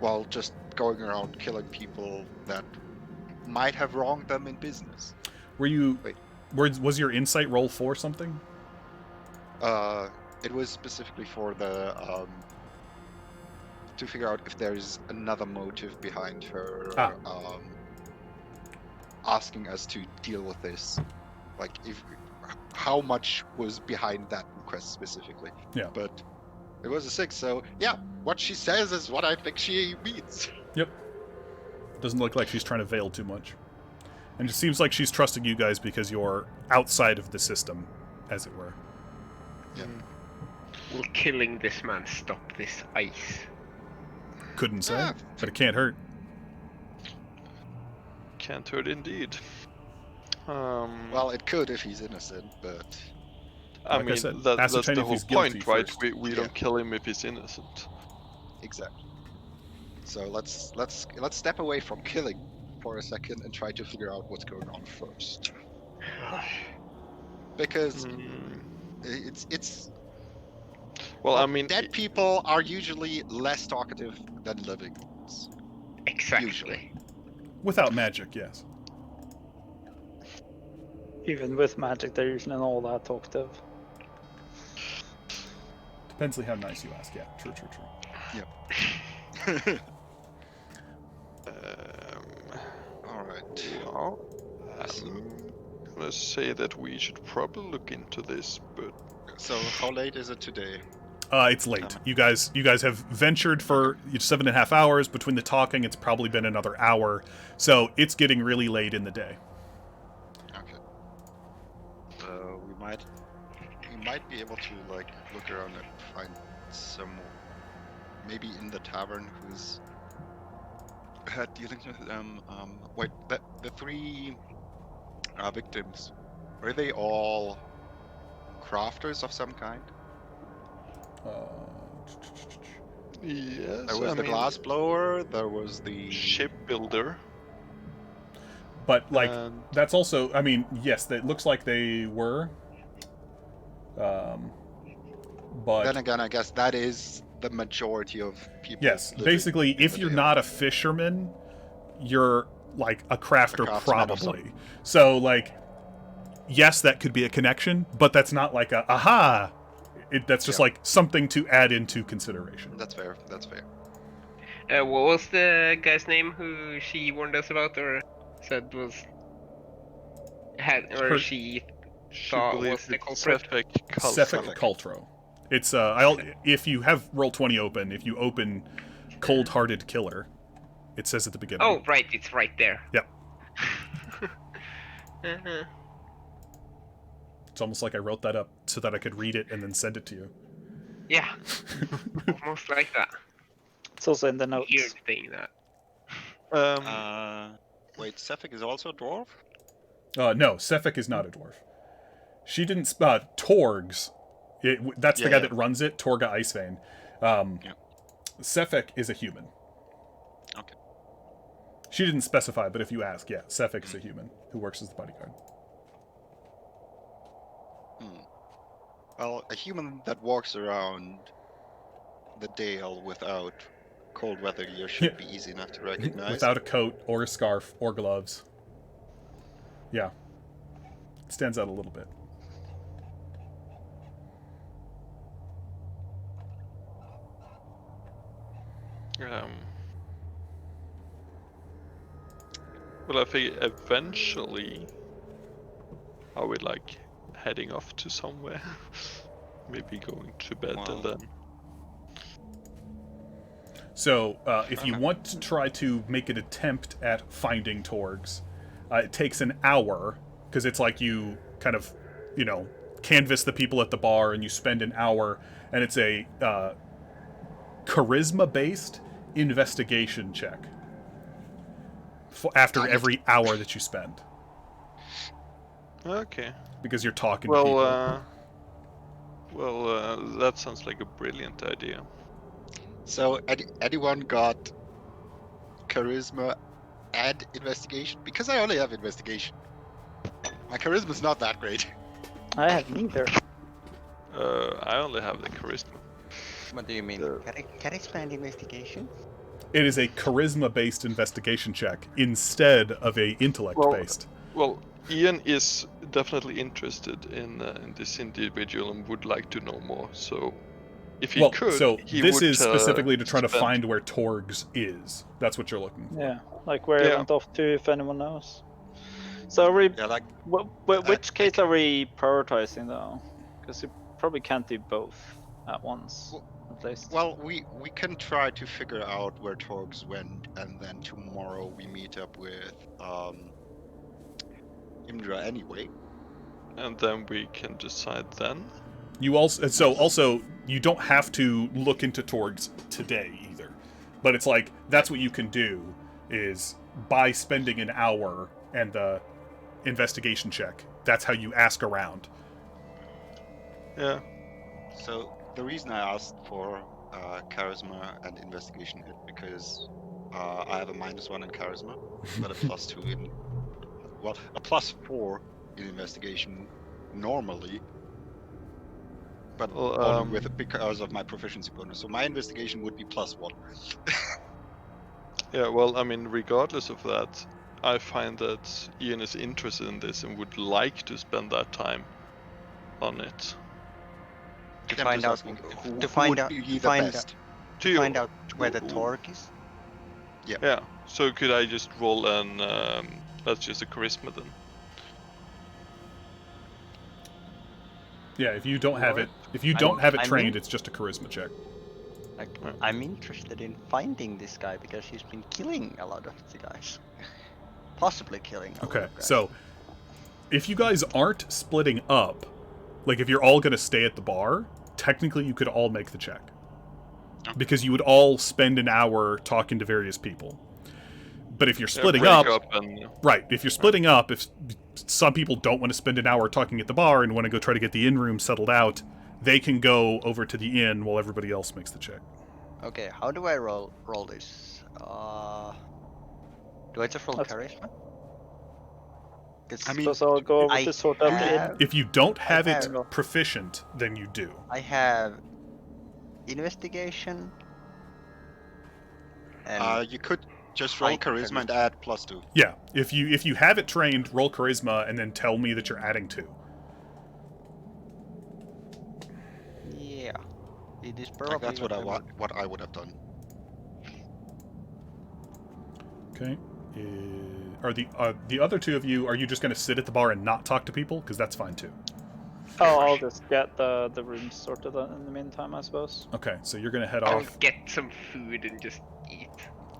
while just going around killing people that might have wronged them in business. Were you? Wait. Was your insight roll for something? It was specifically for the to figure out if there is another motive behind her asking us to deal with this. Like, how much was behind that request specifically? Yeah. But it was a 6, so yeah, what she says is what I think she means. Yep. Doesn't look like she's trying to veil too much. And it seems like she's trusting you guys because you're outside of the system, as it were. Yeah. Will killing this man stop this ice? Couldn't say, Yeah. but it can't hurt. Can't hurt indeed. Well, it could if he's innocent, but I like I mean, said, that's ascertain the if whole he's guilty point, right? first. We Yeah. don't kill him if he's innocent. exactly. So let's step away from killing for a second and try to figure out what's going on first. Because it's Well, I mean, dead people are usually less talkative than living ones. Exactly. Usually. Without magic, yes. Even with magic, they're usually not all that talkative. Depends on how nice you ask. Yeah, true. All right. well, I'm gonna say that we should probably look into this, but So how late is it today? It's late. You guys have ventured for 7.5 hours. Between the talking, it's probably been another hour. So it's getting really late in the day. Okay. So we might be able to like look around and find someone, maybe in the tavern, who's dealing with them. Wait, the 3 victims, were they all crafters of some kind? yes, There was I the mean, glass blower. There was the shipbuilder. But like And- that's also, I mean, yes, it looks like they were. But Then again, I guess that is the majority of people. yes, living basically, in if the you're Dale. not a fisherman, you're like a crafter, craftsman or probably. something. So like, yes, that could be a connection, but that's not like a aha. That's just Yeah. like something to add into consideration. That's fair. That's fair. What was the guy's name who she warned us about, or said was Her- she She thought believes was the it's culprit? Sefik Cultro. It's if you have Roll20 open, if you open Cold-Hearted Killer, it says at the beginning. Oh, right, it's right there. Yep. Uh-huh. It's almost like I wrote that up so that I could read it and then send it to you. Yeah, almost like that. It's also in the notes. Weird thing that. Wait, Sefik is also a dwarf? No, Sefik is not a dwarf. She didn't. Torgs. That's the Yeah, guy yeah. that runs it, Torga Icevein. Yeah. Sefik is a human. Okay. She didn't specify, but if you ask, yeah, Sefik is a human who works as the bodyguard. Well, a human that walks around the Dale without cold weather gear should be easy enough to recognize. Without a coat or a scarf or gloves. Yeah. It stands out a little bit. Well, I think eventually, are we like heading off to somewhere? Maybe going to bed and then. So, if you want to try to make an attempt at finding Torgs, it takes an hour, because it's like you kind of, canvass the people at the bar and you spend an hour, and it's a charisma-based investigation check after every hour that you spend, Okay. because you're talking to people. That sounds like a brilliant idea. So anyone got charisma and investigation? Because I only have investigation. My charisma's not that great. I have neither. I only have the charisma. What do you mean? Charisma and investigation? It is a charisma-based investigation check instead of a intellect-based. Well, Ian is definitely interested in this individual and would like to know more. So, if he could, so he this would, is specifically to try to spend- find where Torgs is. That's what you're looking for. Yeah, like where it went off to, if anyone knows. So are we? Yeah, like Which case are we prioritizing though? Because you probably can't do both at once, at least. well, we can try to figure out where Torgs went, and then tomorrow we meet up with Imdra anyway. and then we can decide then. You also you don't have to look into Torgs today either, but it's like that's what you can do is by spending an hour and the investigation check. That's how you ask around. Yeah. So the reason I asked for charisma and investigation is because I have a -1 in charisma, but a +2 in, well, a +4 in investigation normally, but only with because of my proficiency bonus. So my investigation would be +1. Yeah, well, I mean, regardless of that, I find that Ian is interested in this and would like to spend that time on it. To I'm find just out asking who to find would out be to the find best. to find out where the Torg is. Yeah. So could I just roll an that's just a charisma then? Yeah, if you don't have it, trained, it's just a charisma check. Like, I'm interested in finding this guy because he's been killing a lot of the guys. Possibly killing a lot Okay, of guys. so if you guys aren't splitting up, like if you're all going to stay at the bar, technically you could all make the check. Because you would all spend an hour talking to various people. But if you're splitting up right, if you're splitting up, if some people don't want to spend an hour talking at the bar and want to go try to get the inn room settled out, they can go over to the inn while everybody else makes the check. Okay, how do I roll this? Do I just roll charisma? I mean, so I'll go over to sort out the inn. If you don't have it proficient, then you do. I have investigation. And you could just roll charisma and add +2. Yeah, if you have it trained, roll charisma and then tell me that you're adding 2. Yeah, it is Like probably that's what I would have done. Okay. Are the other 2 of you? Are you just going to sit at the bar and not talk to people? Because that's fine too. Oh, I'll just get the rooms sorted in the meantime, I suppose. Okay, so you're going to head I'll off. get some food and just eat.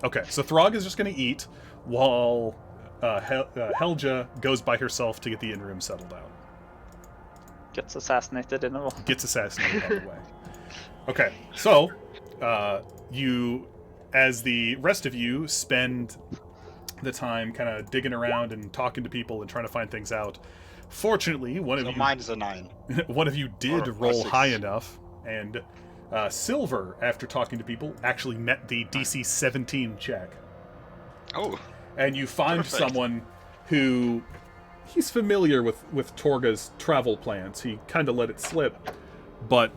Okay, so Throg is just going to eat while Helja goes by herself to get the inn room settled out. Gets assassinated in a while. Gets assassinated on the way. Okay, so you, as the rest of you spend the time kind of digging around and talking to people and trying to find things out. Fortunately, one of you. Mine is a 9. One of you did Or roll 6. high enough, and Silver, after talking to people, actually met the DC 17 check. Oh. And you find Perfect. someone who he's familiar with Torga's travel plans. He kind of let it slip, but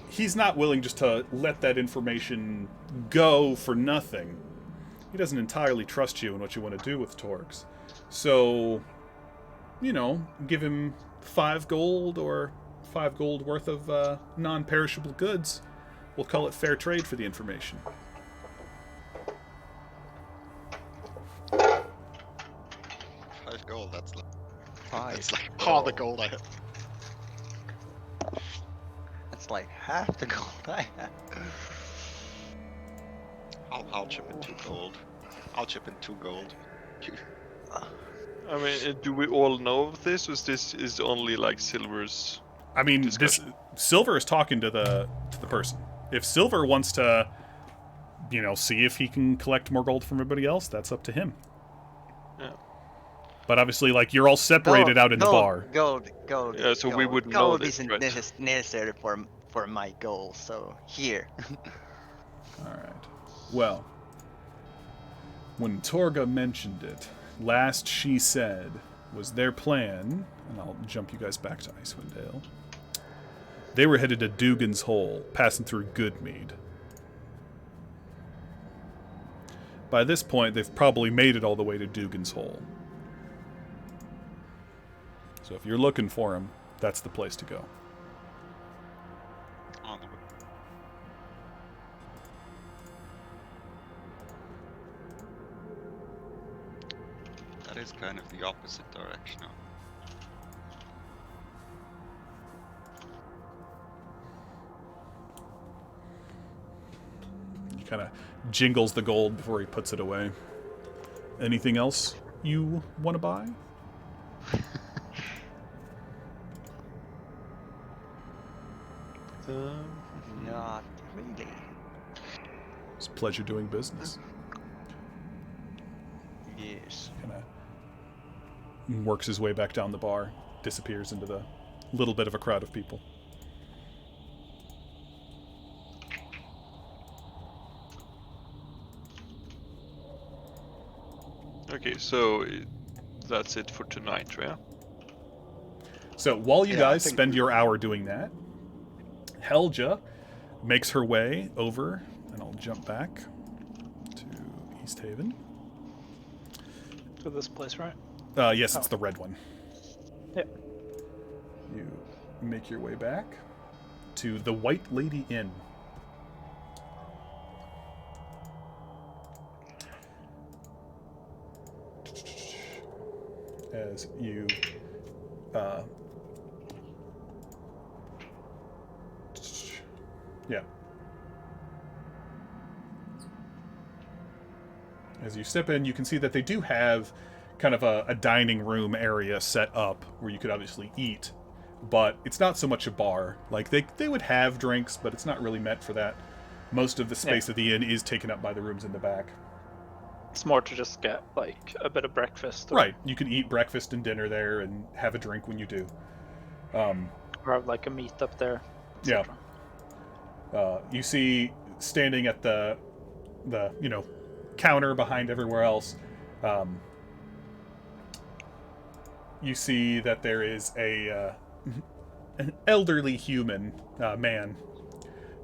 he's not willing just to let that information go for nothing. He doesn't entirely trust you and what you want to do with Torgs. So, give him 5 gold or 5 gold worth of non-perishable goods. We'll call it fair trade for the information. 5 gold, that's like all the gold I have. That's like half the gold I have. I'll chip in 2 gold. I'll chip in 2 gold. I mean, do we all know of this, or this is only like Silver's? I mean, Silver is talking to the person. If Silver wants to, see if he can collect more gold from everybody else, that's up to him. Yeah. But obviously, like, you're all separated out in the bar. Gold. Yeah, so we gold. wouldn't know Gold this, isn't right? necessary for my goal. So here. All right. Well, when Torga mentioned it, last she said was their plan, and I'll jump you guys back to Icewind Dale. They were headed to Dugan's Hole, passing through Goodmead. By this point, they've probably made it all the way to Dugan's Hole. So if you're looking for him, that's the place to go. On the way. That is kind of the opposite direction. He kind of jingles the gold before he puts it away. Anything else you want to buy? Not really. It's a pleasure doing business. Yes. Kind of works his way back down the bar, disappears into the little bit of a crowd of people. Okay, so that's it for tonight, yeah? So while you Yeah, I guys think- spend your hour doing that, Helja makes her way over, and I'll jump back to East Haven. To this place, right? Yes, it's the red one. Yep. You make your way back to the White Lady Inn. As you yeah. As you step in, you can see that they do have kind of a dining room area set up where you could obviously eat, but it's not so much a bar. Like, they would have drinks, but it's not really meant for that. Most of the space of the inn is taken up by the rooms in the back. It's more to just get like a bit of breakfast. Or, Right. You can eat breakfast and dinner there and have a drink when you do. Or have like a meet up there. Yeah. etc. You see standing at the counter behind everywhere else, you see that there is an elderly human man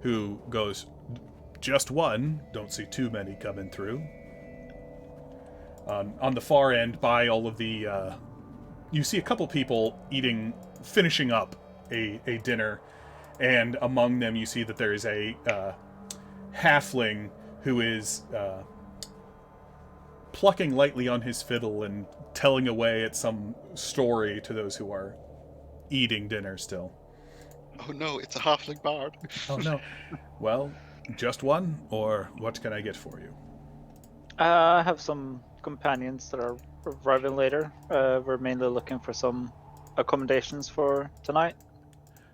who goes, "Just one, don't see too many coming through." On the far end, by all of the, you see a couple people finishing up a dinner, and among them you see that there is a halfling who is plucking lightly on his fiddle and telling away at some story to those who are eating dinner still. Oh no, it's a halfling bard. Oh no. Well, just one, or what can I get for you? I have some companions that are arriving later. We're mainly looking for some accommodations for tonight.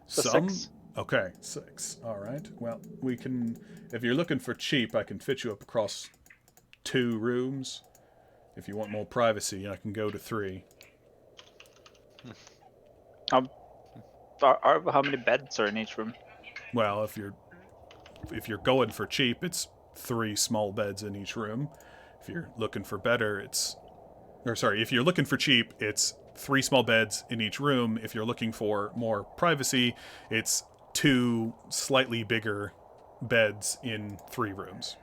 Some? 6. Okay, 6. All right. Well, we can. If you're looking for cheap, I can fit you up across 2 rooms. If you want more privacy, I can go to 3. How many beds are in each room? Well, if you're going for cheap, it's 3 small beds in each room. If you're looking for better, if you're looking for cheap, it's 3 small beds in each room. If you're looking for more privacy, it's 2 slightly bigger beds in 3 rooms.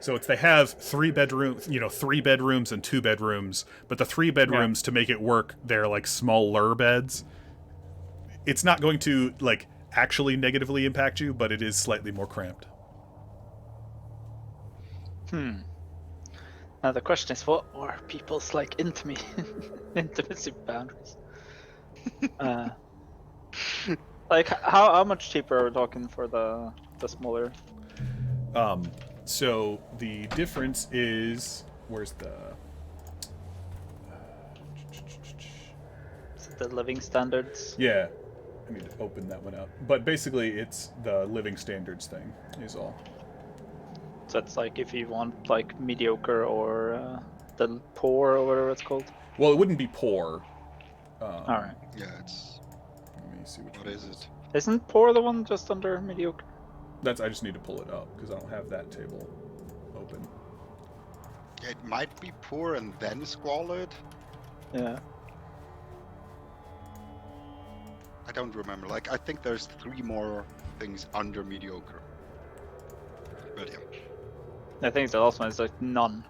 So they have 3 bedrooms, 3 bedrooms and 2 bedrooms, but the 3 bedrooms, to make it work, they're like smaller beds. It's not going to like actually negatively impact you, but it is slightly more cramped. Now the question is, what are people's like intimacy boundaries? Like how much cheaper are we talking for the smaller? So the difference is, where's the? Is it the living standards? Yeah, I need to open that one up. But basically, it's the living standards thing is all. So it's like if you want like mediocre or the poor or whatever it's called. Well, it wouldn't be poor. All right. Yeah, it's Let me see what is it? Isn't poor the one just under mediocre? That's. I just need to pull it up because I don't have that table open. It might be poor and then squalid. Yeah. I don't remember. Like, I think there's 3 more things under mediocre. But yeah. I think the last one is like none.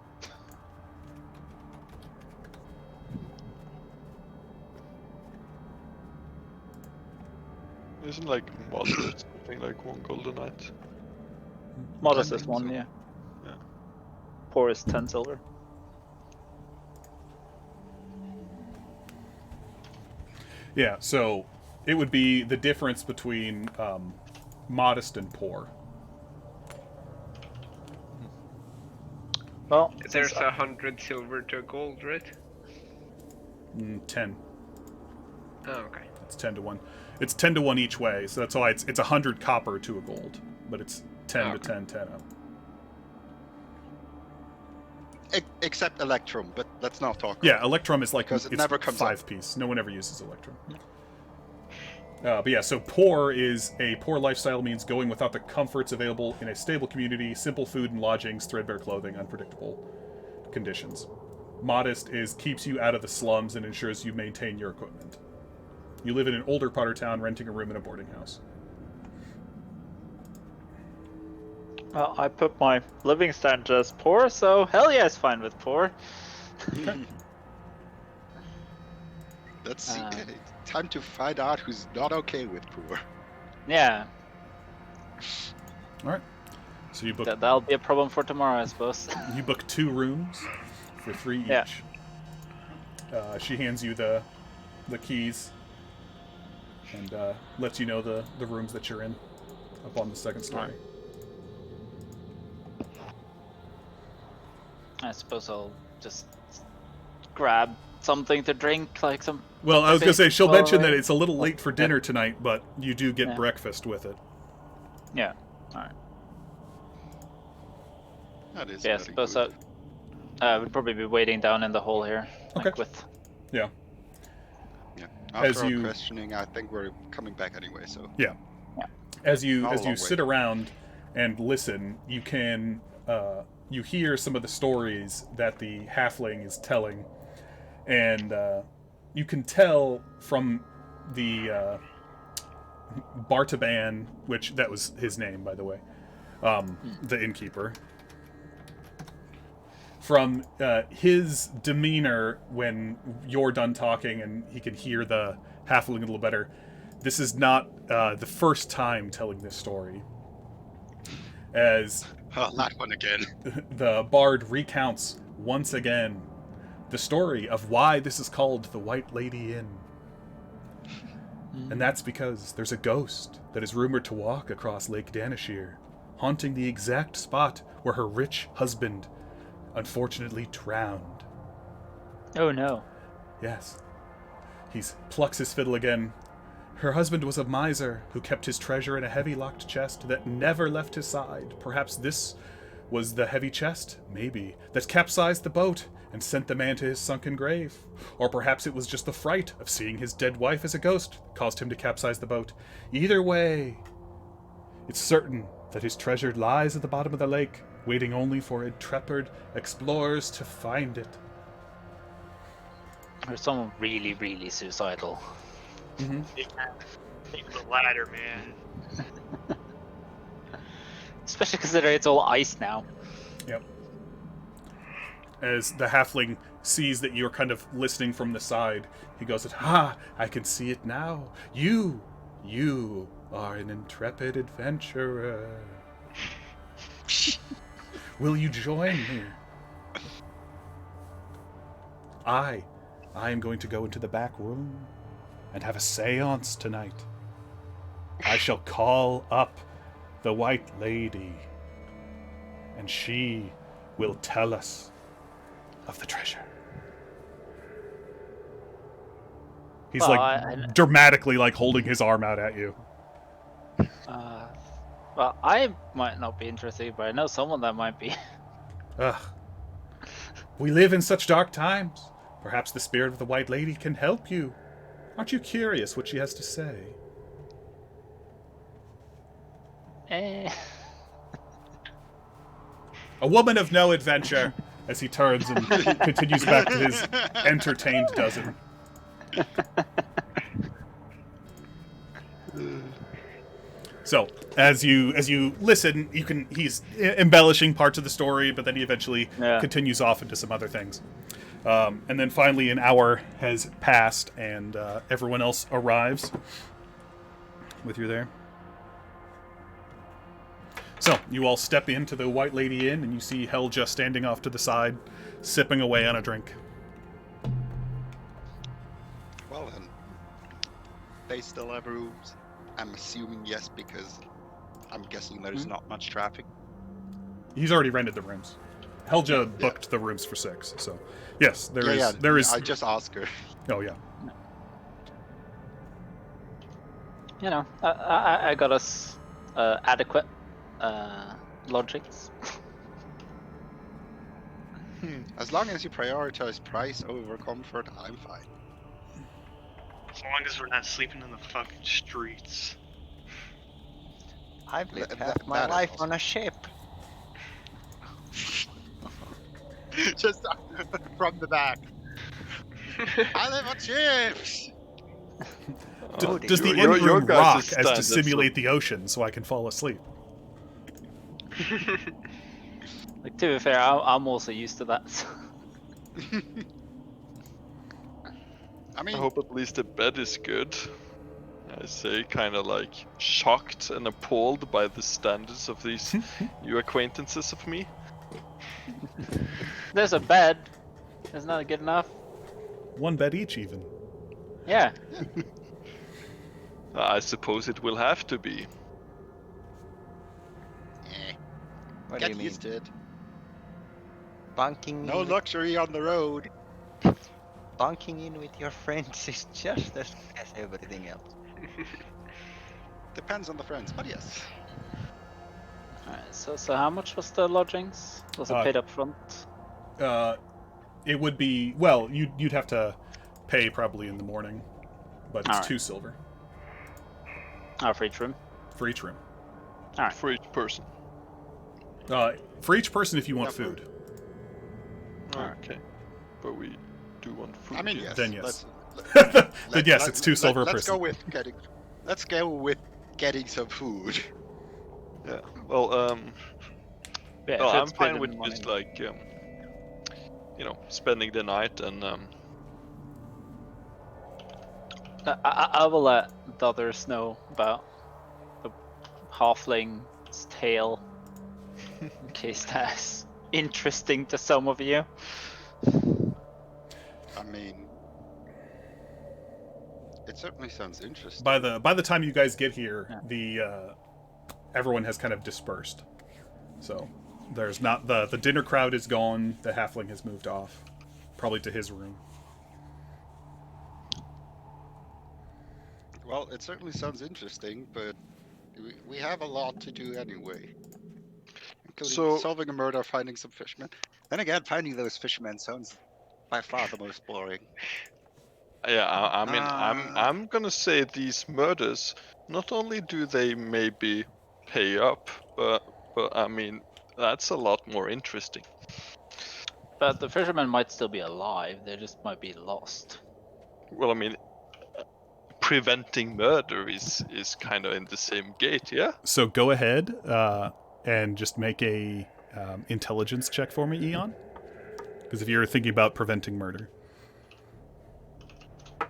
Isn't like moderate something like 1 golden knight? Modest I is think 1, so. yeah. Yeah. Poor is 10 silver. Yeah. So it would be the difference between modest and poor. Well, There's 100 silver to gold, right? 10. Oh, okay. It's 10 to 1. It's 10 to 1 each way, so that's why it's 100 copper to a gold, but it's 10 to Okay. 10, 10 up. Except Electrum, but let's not talk Yeah, about Electrum is like Because it it's never comes up. 5 piece. No one ever uses Electrum. But yeah, so poor is a poor lifestyle means going without the comforts available in a stable community, simple food and lodgings, threadbare clothing, unpredictable conditions. Modest is keeps you out of the slums and ensures you maintain your equipment. You live in an older Potter town, renting a room in a boarding house. well, I put my living standard as poor, so hell yeah, it's fine with poor. it. Let's see. Um, Time to find out who's not okay with poor. Yeah, All right. So you book that'll be a problem for tomorrow, I suppose. you book 2 rooms for 3 each. Yeah. She hands you the keys and lets you know the rooms that you're in up on the second story. I suppose I'll just grab something to drink, like some. Well, I was going to say, she'll Well, mention that it's a little late for yeah. dinner tonight, but you do get Yeah. breakfast with it. Yeah. All right. That is Yeah, I very suppose good. I would probably be waiting down in the hall here, like Okay. with. Yeah. Yeah. as After you- our questioning, I think we're coming back anyway. So As you Not a as you long sit way. around and listen, you can you hear some of the stories that the halfling is telling, and you can tell from the Bartaban, which that was his name, by the way, the innkeeper. From his demeanor when you're done talking and he can hear the halfling a little better, this is not the first time telling this story. As oh, that one again. the bard recounts once again the story of why this is called the White Lady Inn. And that's because there's a ghost that is rumored to walk across Lake Danishir, haunting the exact spot where her rich husband unfortunately drowned. Oh no. Yes. He plucks his fiddle again. Her husband was a miser who kept his treasure in a heavy locked chest that never left his side. Perhaps this was the heavy chest, maybe, that capsized the boat and sent the man to his sunken grave. Or perhaps it was just the fright of seeing his dead wife as a ghost that caused him to capsize the boat. Either way, it's certain that his treasure lies at the bottom of the lake, waiting only for intrepid explorers to find it. Or someone really, really suicidal. Take the ladder, man. Especially considering it's all ice now. Yep. As the halfling sees that you're kind of listening from the side, he goes, "Ha! I can see it now. You are an intrepid adventurer. Will you join me? I am going to go into the back room and have a seance tonight. I shall call up the White Lady, and she will tell us of the treasure." He's Well, like dramatically like holding his arm out at you. Well, I might not be interested, but I know someone that might be. Ugh. We live in such dark times. Perhaps the spirit of the White Lady can help you. Aren't you curious what she has to say? Eh. A woman of no adventure, as he turns and continues back to his entertained dozen. So, as you listen, he's embellishing parts of the story, but then he eventually continues off into some other things. And then finally an hour has passed, and everyone else arrives. With you there. So, you all step into the White Lady Inn, and you see Helja standing off to the side, sipping away on a drink. Well then, they still have rooms. I'm assuming yes, because I'm guessing there's not much traffic. He's already rented the rooms. Helja booked the rooms for 6, so yes, there is. I just asked her. Oh yeah. You know, I got us adequate lodgings. As long as you prioritize price over comfort, I'm fine. As long as we're not sleeping in the fucking streets. I've lived That- half that- my that is life awesome. on a ship. Just from the back. I live on ships! Does the your inn room guys' rock as to standards simulate the ocean so I can fall asleep? Like, to be fair, I'm also used to that. So. I mean, I hope at least the bed is good. I say, kind of like shocked and appalled by the standards of these new acquaintances of me. There's a bed. It's not good enough. 1 bed each, even. Yeah. I suppose it will have to be. What do get you mean? used to it. Bunking No in luxury on the road. bunking in with your friends is just as good as everything else. Depends on the friends, but yes. Alright, so how much was the lodgings? Was it paid up front? It would be, well, you'd have to pay probably in the morning, but it's Alright. 2 silver Oh, for each room? for each room. Alright. For each person. For each person if you want Yeah, for- food. Okay. But we do want food. I mean, yeah. yes. Then yes. Let's, Then yes, it's 2 silver per Let's person. go with getting. Let's go with getting some food. Yeah. Well, Yeah, well, if I'm it's paid fine in with the morning. just like, spending the night and I will let the others know about the halfling's tale, in case that's interesting to some of you. I mean, it certainly sounds interesting. By the time you guys get here, Yeah. the everyone has kind of dispersed. So there's not the dinner crowd is gone. The halfling has moved off, probably to his room. Well, it certainly sounds interesting, but we have a lot to do anyway. Including So- solving a murder, finding some fishermen. Then again, finding those fishermen sounds by far the most boring. yeah, I mean, Ah. I'm gonna say these murders. Not only do they maybe pay up, but I mean, that's a lot more interesting. But the fishermen might still be alive, they just might be lost. Well, I mean, preventing murder is kind of in the same gate, yeah. So go ahead and just make a intelligence check for me, Eon. Because if you're thinking about preventing murder.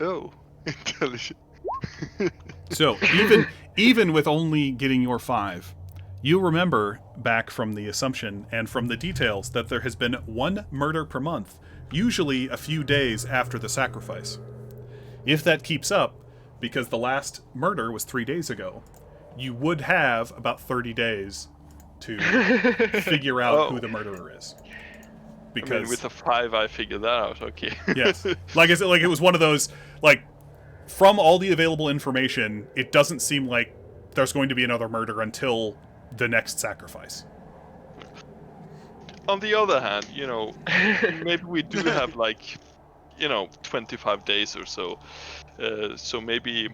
Oh, intelligent. So even with only getting your 5, you remember back from the assumption and from the details that there has been 1 murder per month, usually a few days after the sacrifice. If that keeps up, because the last murder was 3 days ago, you would have about 30 days to figure out who the murderer is. Because I mean, with a 5, I figured that out. Okay. yes, like I said, like it was one of those, like, from all the available information, it doesn't seem like there's going to be another murder until the next sacrifice. on the other hand, maybe we do have like, 25 days or so. So maybe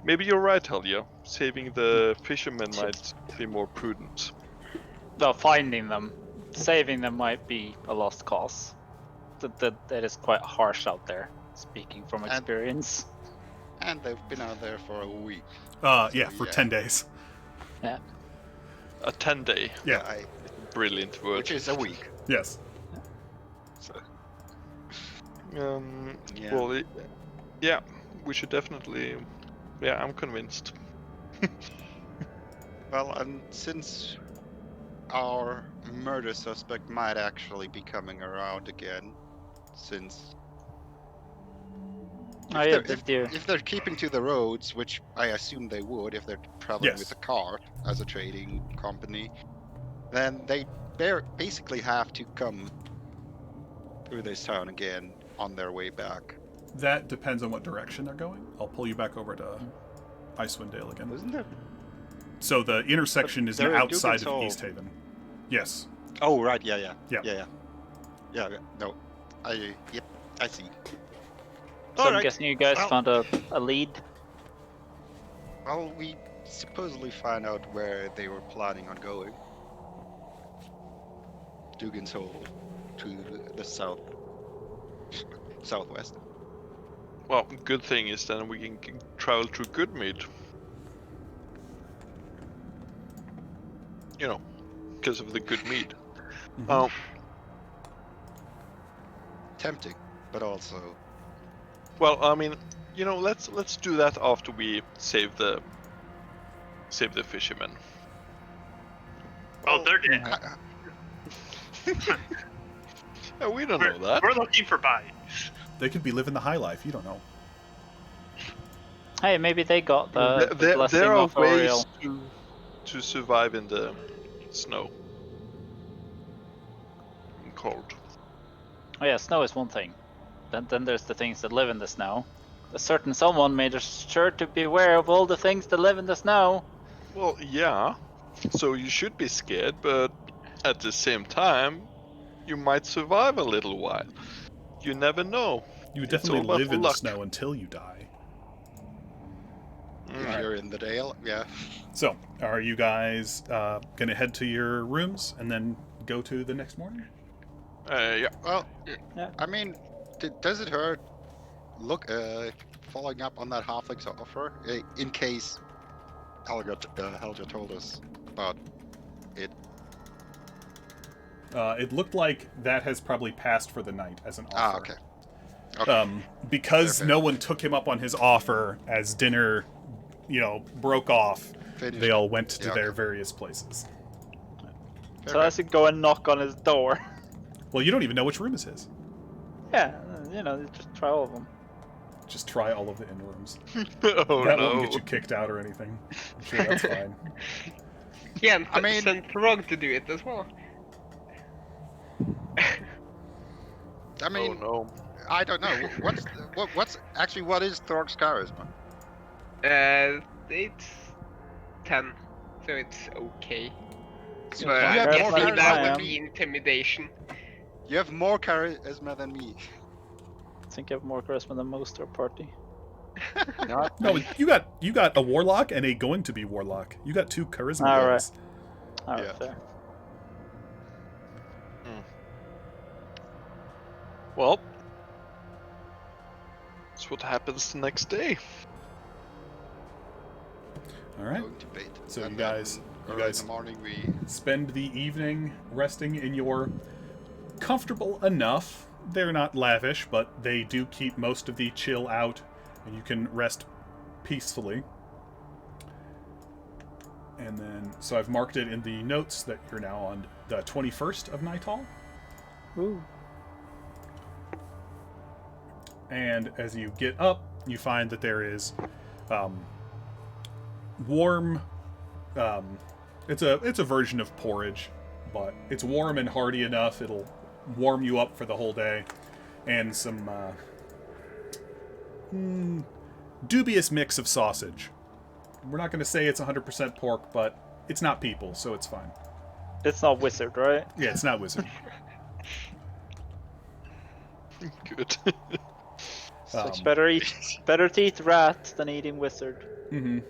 you're right, Helya. Saving the fishermen might be more prudent. Well, finding them, saving them might be a lost cause. That is quite harsh out there, speaking from And- experience. And they've been out there for a week. Yeah, for 10 days. Yeah. A 10-day. Yeah. Brilliant word. Which is a week. Yes. So, Yeah. Well, yeah, we should definitely. Yeah, I'm convinced. well, and since our murder suspect might actually be coming around again, since if they're keeping to the roads, which I assume they would if they're traveling with a cart as a trading company, then they basically have to come through this town again on their way back. That depends on what direction they're going. I'll pull you back over to Icewind Dale again. Wasn't there? So the intersection is they're outside of Dugan's East Haven. Yes. Oh, right, yeah. Yeah. No, I see. So I'm guessing you guys found a lead. Well, we supposedly found out where they were planning on going. Dugan's Hole to the southwest. Well, good thing is then we can travel through Goodmead. Because of the good meat. Tempting, but also. Well, I mean, let's do that after we save the fishermen. Oh, they're dead. Yeah, we don't know that. We're looking for bodies. They could be living the high life. You don't know. Hey, maybe they got the blessing there are of Oriel. ways to survive in the snow and cold. Oh yeah, snow is one thing. Then there's the things that live in the snow. A certain someone made sure to beware of all the things that live in the snow. Well, yeah. So you should be scared, but at the same time, you might survive a little while. You never know. You would It's definitely all about live in the luck. snow until you die. If you're in the Dale, yeah. So, are you guys going to head to your rooms and then go to the next morning? Yeah. Well, Yeah. I mean, does it hurt? Following up on that halfling's offer, in case Helga told us about it. It looked like that has probably passed for the night as an offer. Okay. Because Fair. no one took him up on his offer as dinner, broke off. Finished. They all went to Yeah, their okay. various places. So I should go and knock on his door. Well, you don't even know which room is his. Yeah, just try all of them. Just try all of the inn rooms. Oh That no. won't get you kicked out or anything. I'm sure that's fine. Yeah, and I mean- send Throg to do it as well. I mean, Oh no. I don't know. What is Thorg's charisma? It's 10, so it's okay. So But you I'm have more charisma guessing than that I would am. be intimidation. You have more charisma than me. I think you have more charisma than most of our party. No, you got a warlock and a going to be warlock. You got 2 charisma All right. guys. Alright, Yeah. fair. Well, that's what happens the next day. All right. Going to bed. So And you then guys early in the morning we. spend the evening resting in your comfortable enough. They're not lavish, but they do keep most of the chill out, and you can rest peacefully. And then, so I've marked it in the notes that you're now on the 21st of Nightall. Ooh. And as you get up, you find that there is warm. It's a version of porridge, but it's warm and hearty enough. It'll warm you up for the whole day, and some dubious mix of sausage. We're not going to say it's 100% pork, but it's not people, so it's fine. It's not wizard, right? Yeah, it's not wizard. Good. So better to eat rat than eating wizard. Mm-hmm.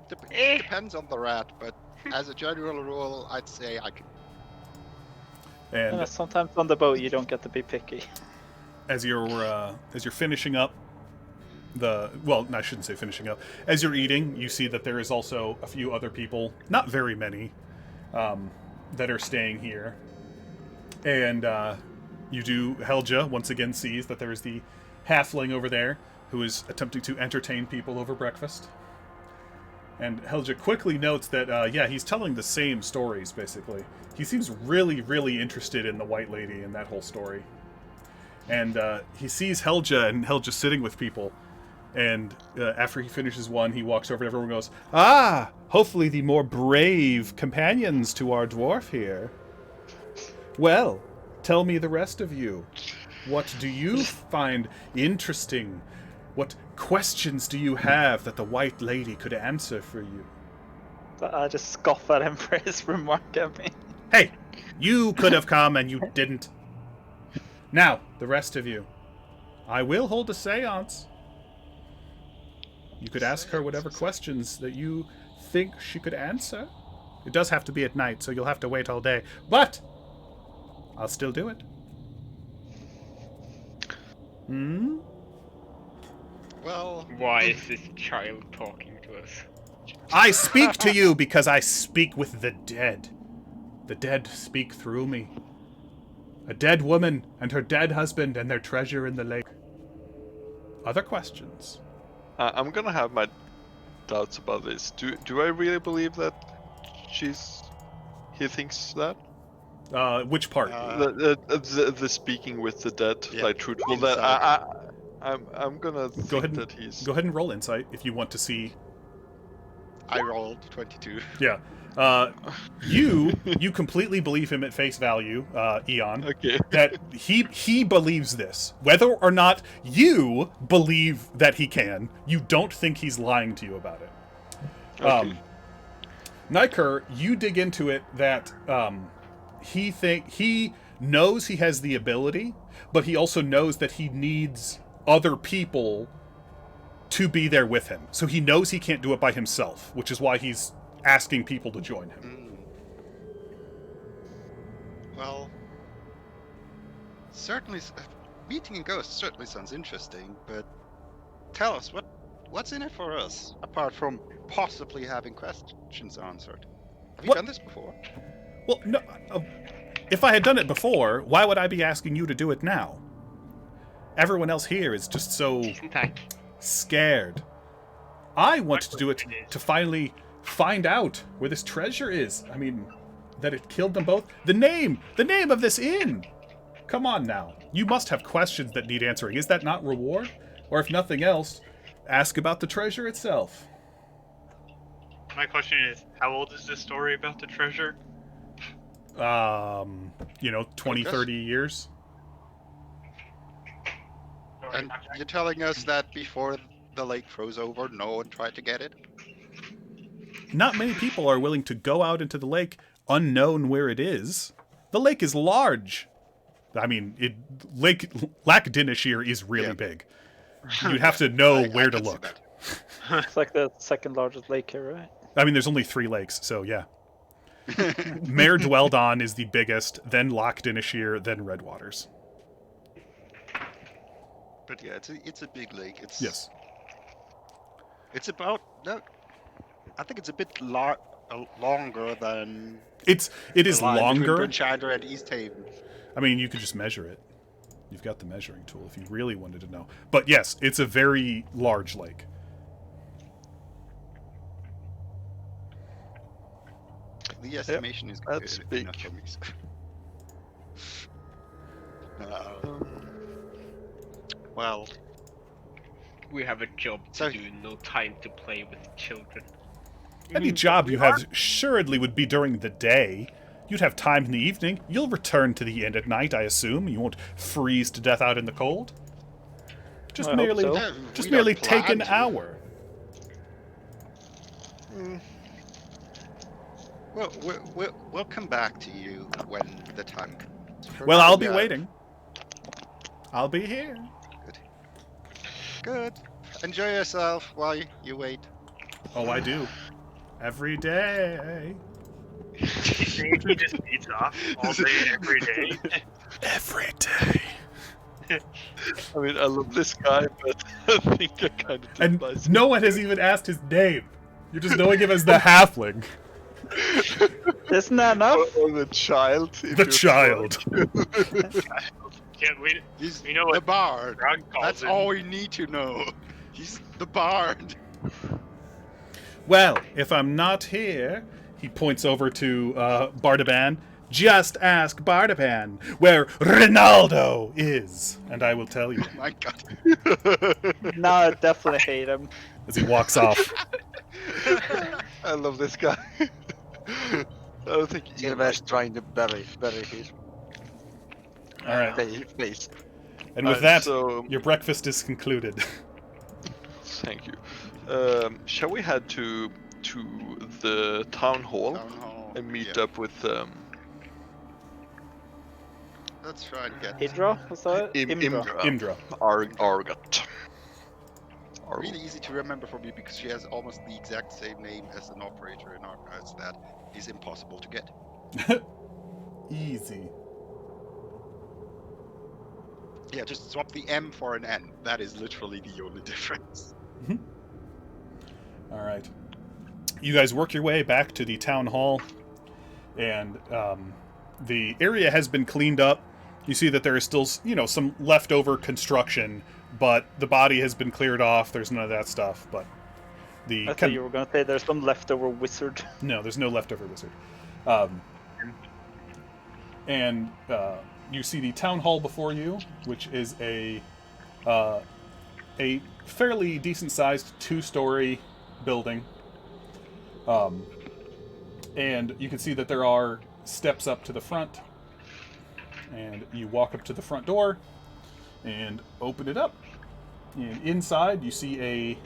Depends on the rat, but as a general rule, I'd say I could. And Sometimes on the boat you don't get to be picky. as you're finishing up I shouldn't say finishing up. As you're eating, you see that there is also a few other people, not very many, that are staying here. And Helja once again sees that there is the halfling over there who is attempting to entertain people over breakfast. And Helja quickly notes that, he's telling the same stories, basically. He seems really, really interested in the White Lady and that whole story. And he sees Helja, and Helja sitting with people. And after he finishes one, he walks over to everyone and goes, "Ah, hopefully the more brave companions to our dwarf here. Well, tell me the rest of you. What do you find interesting? What questions do you have that the White Lady could answer for you?" I just scoff at him for his remark at me. Hey, you could have come and you didn't. Now, the rest of you. I will hold a seance. You could ask her whatever questions that you think she could answer. It does have to be at night, so you'll have to wait all day. But I'll still do it. Hmm? Well, Why is this child talking to us? I speak to you because I speak with the dead. The dead speak through me. A dead woman and her dead husband and their treasure in the lake. Other questions? I'm gonna have my doubts about this. Do I really believe that he thinks that? Which part? The speaking with the dead, Yeah, like truthful. insight. That I'm gonna think Go ahead that he's. Go ahead and roll insight if you want to see. I rolled 22. Yeah. You completely believe him at face value, Eon. Okay. That he believes this. Whether or not you believe that he can, you don't think he's lying to you about it. Okay. Niker, you dig into it that he knows he has the ability, but he also knows that he needs other people to be there with him. So he knows he can't do it by himself, which is why he's asking people to join him. Well, certainly, meeting a ghost certainly sounds interesting, but tell us, what's in it for us, apart from possibly having questions answered? Have you What? done this before? Well, no. If I had done it before, why would I be asking you to do it now? Everyone else here is just so scared. I want to do it to finally find out where this treasure is. I mean, that it killed them both. The name of this inn. Come on now. You must have questions that need answering. Is that not reward? Or if nothing else, ask about the treasure itself. My question is, how old is this story about the treasure? 20, 30 years. And you're telling us that before the lake froze over, no one tried to get it? Not many people are willing to go out into the lake unknown where it is. The lake is large. I mean, Lake Dinashir is really big. You'd have to know where to look. It's like the second largest lake here, right? I mean, there's only 3 lakes, so yeah. Mare Dweldon is the biggest, then Loch Dinashir, then Redwaters. But yeah, it's a big lake. Yes. It's about I think it's a bit longer than It is longer. Bridgehander and East Haven. I mean, you could just measure it. You've got the measuring tool if you really wanted to know. But yes, it's a very large lake. The estimation is that's good big. enough for me. Well, We have a job to So- do, no time to play with children. Any job you have assuredly would be during the day. You'd have time in the evening. You'll return to the inn at night, I assume. You won't freeze to death out in the cold. Just I hope merely, so. Yeah, just we don't merely take an plan to. hour. We'll come back to you when the time comes. For Well, now, I'll we be are- waiting. I'll be here. Good. Enjoy yourself while you wait. Oh, I do. Every day. You think he just beats off all day, every day? Every day. I mean, I love this guy, but I think I kind of And despise no him. one has even asked his name. You're just knowing him as the halfling. Isn't that enough? Or the child. if The you're child. Yeah, He's we know the what bard. Grog calls That's him. all we need to know. He's the bard. Well, if I'm not here, he points over to Bardaban. Just ask Bardaban where Ronaldo is, and I will tell you. Oh my god. No, I definitely hate him. As he walks off. I love this guy. I don't think he Silver's trying to bury his All right. face. And with Alright, that, so- your breakfast is concluded. Thank you. Shall we head to the town hall Town hall. and meet Yeah. up with Let's try and get Hydra? Was that it? Imdra? Imdra. Argot. really easy to remember for me because she has almost the exact same name as an operator in Archives that is impossible to get. Easy. Yeah, just swap the M for an N. That is literally the only difference. All right. You guys work your way back to the town hall, and the area has been cleaned up. You see that there is still, some leftover construction, but the body has been cleared off. There's none of that stuff. But I thought you were gonna say there's some leftover wizard. No, there's no leftover wizard. And you see the town hall before you, which is a fairly decent-sized 2-story building. And you can see that there are steps up to the front. And you walk up to the front door and open it up. And inside, you see a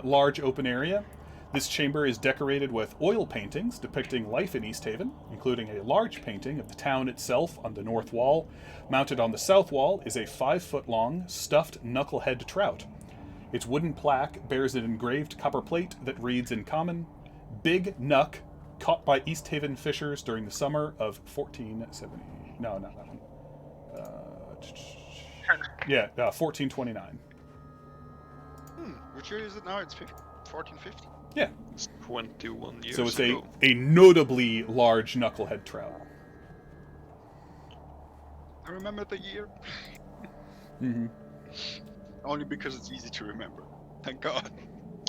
large open area. This chamber is decorated with oil paintings depicting life in East Haven, including a large painting of the town itself on the north wall. Mounted on the south wall is a 5-foot-long stuffed knucklehead trout. Its wooden plaque bears an engraved copper plate that reads in common, "Big Nuck, caught by East Haven fishers during the summer of 1470." No, not that one. 1429. Which year is it now? It's 1450. Yeah. 21 years So it's ago. a notably large knucklehead trout. I remember the year. Mm-hmm. Only because it's easy to remember. Thank God.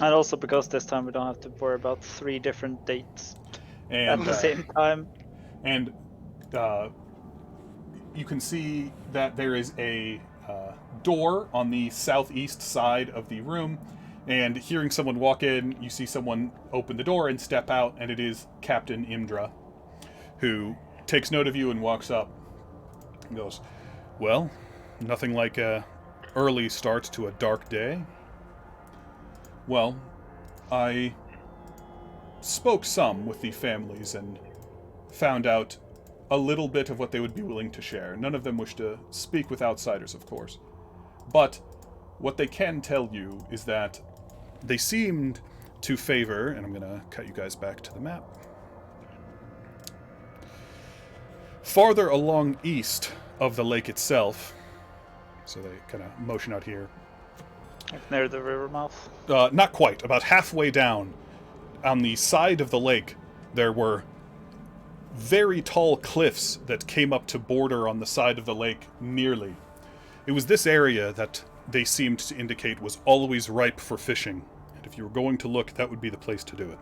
And also because this time we don't have to worry about 3 different dates at And the same time. and you can see that there is a door on the southeast side of the room. And hearing someone walk in, you see someone open the door and step out, and it is Captain Imdra, who takes note of you and walks up and goes, "Well, nothing like a early start to a dark day. Well, I spoke some with the families and found out a little bit of what they would be willing to share. None of them wish to speak with outsiders, of course. But what they can tell you is that they seemed to favor," and I'm going to cut you guys back to the map, "farther along east of the lake itself." So they kind of motion out here. Like near the river mouth. Not quite. About halfway down, on the side of the lake, there were very tall cliffs that came up to border on the side of the lake nearly. It was this area that they seemed to indicate was always ripe for fishing. And if you were going to look, that would be the place to do it.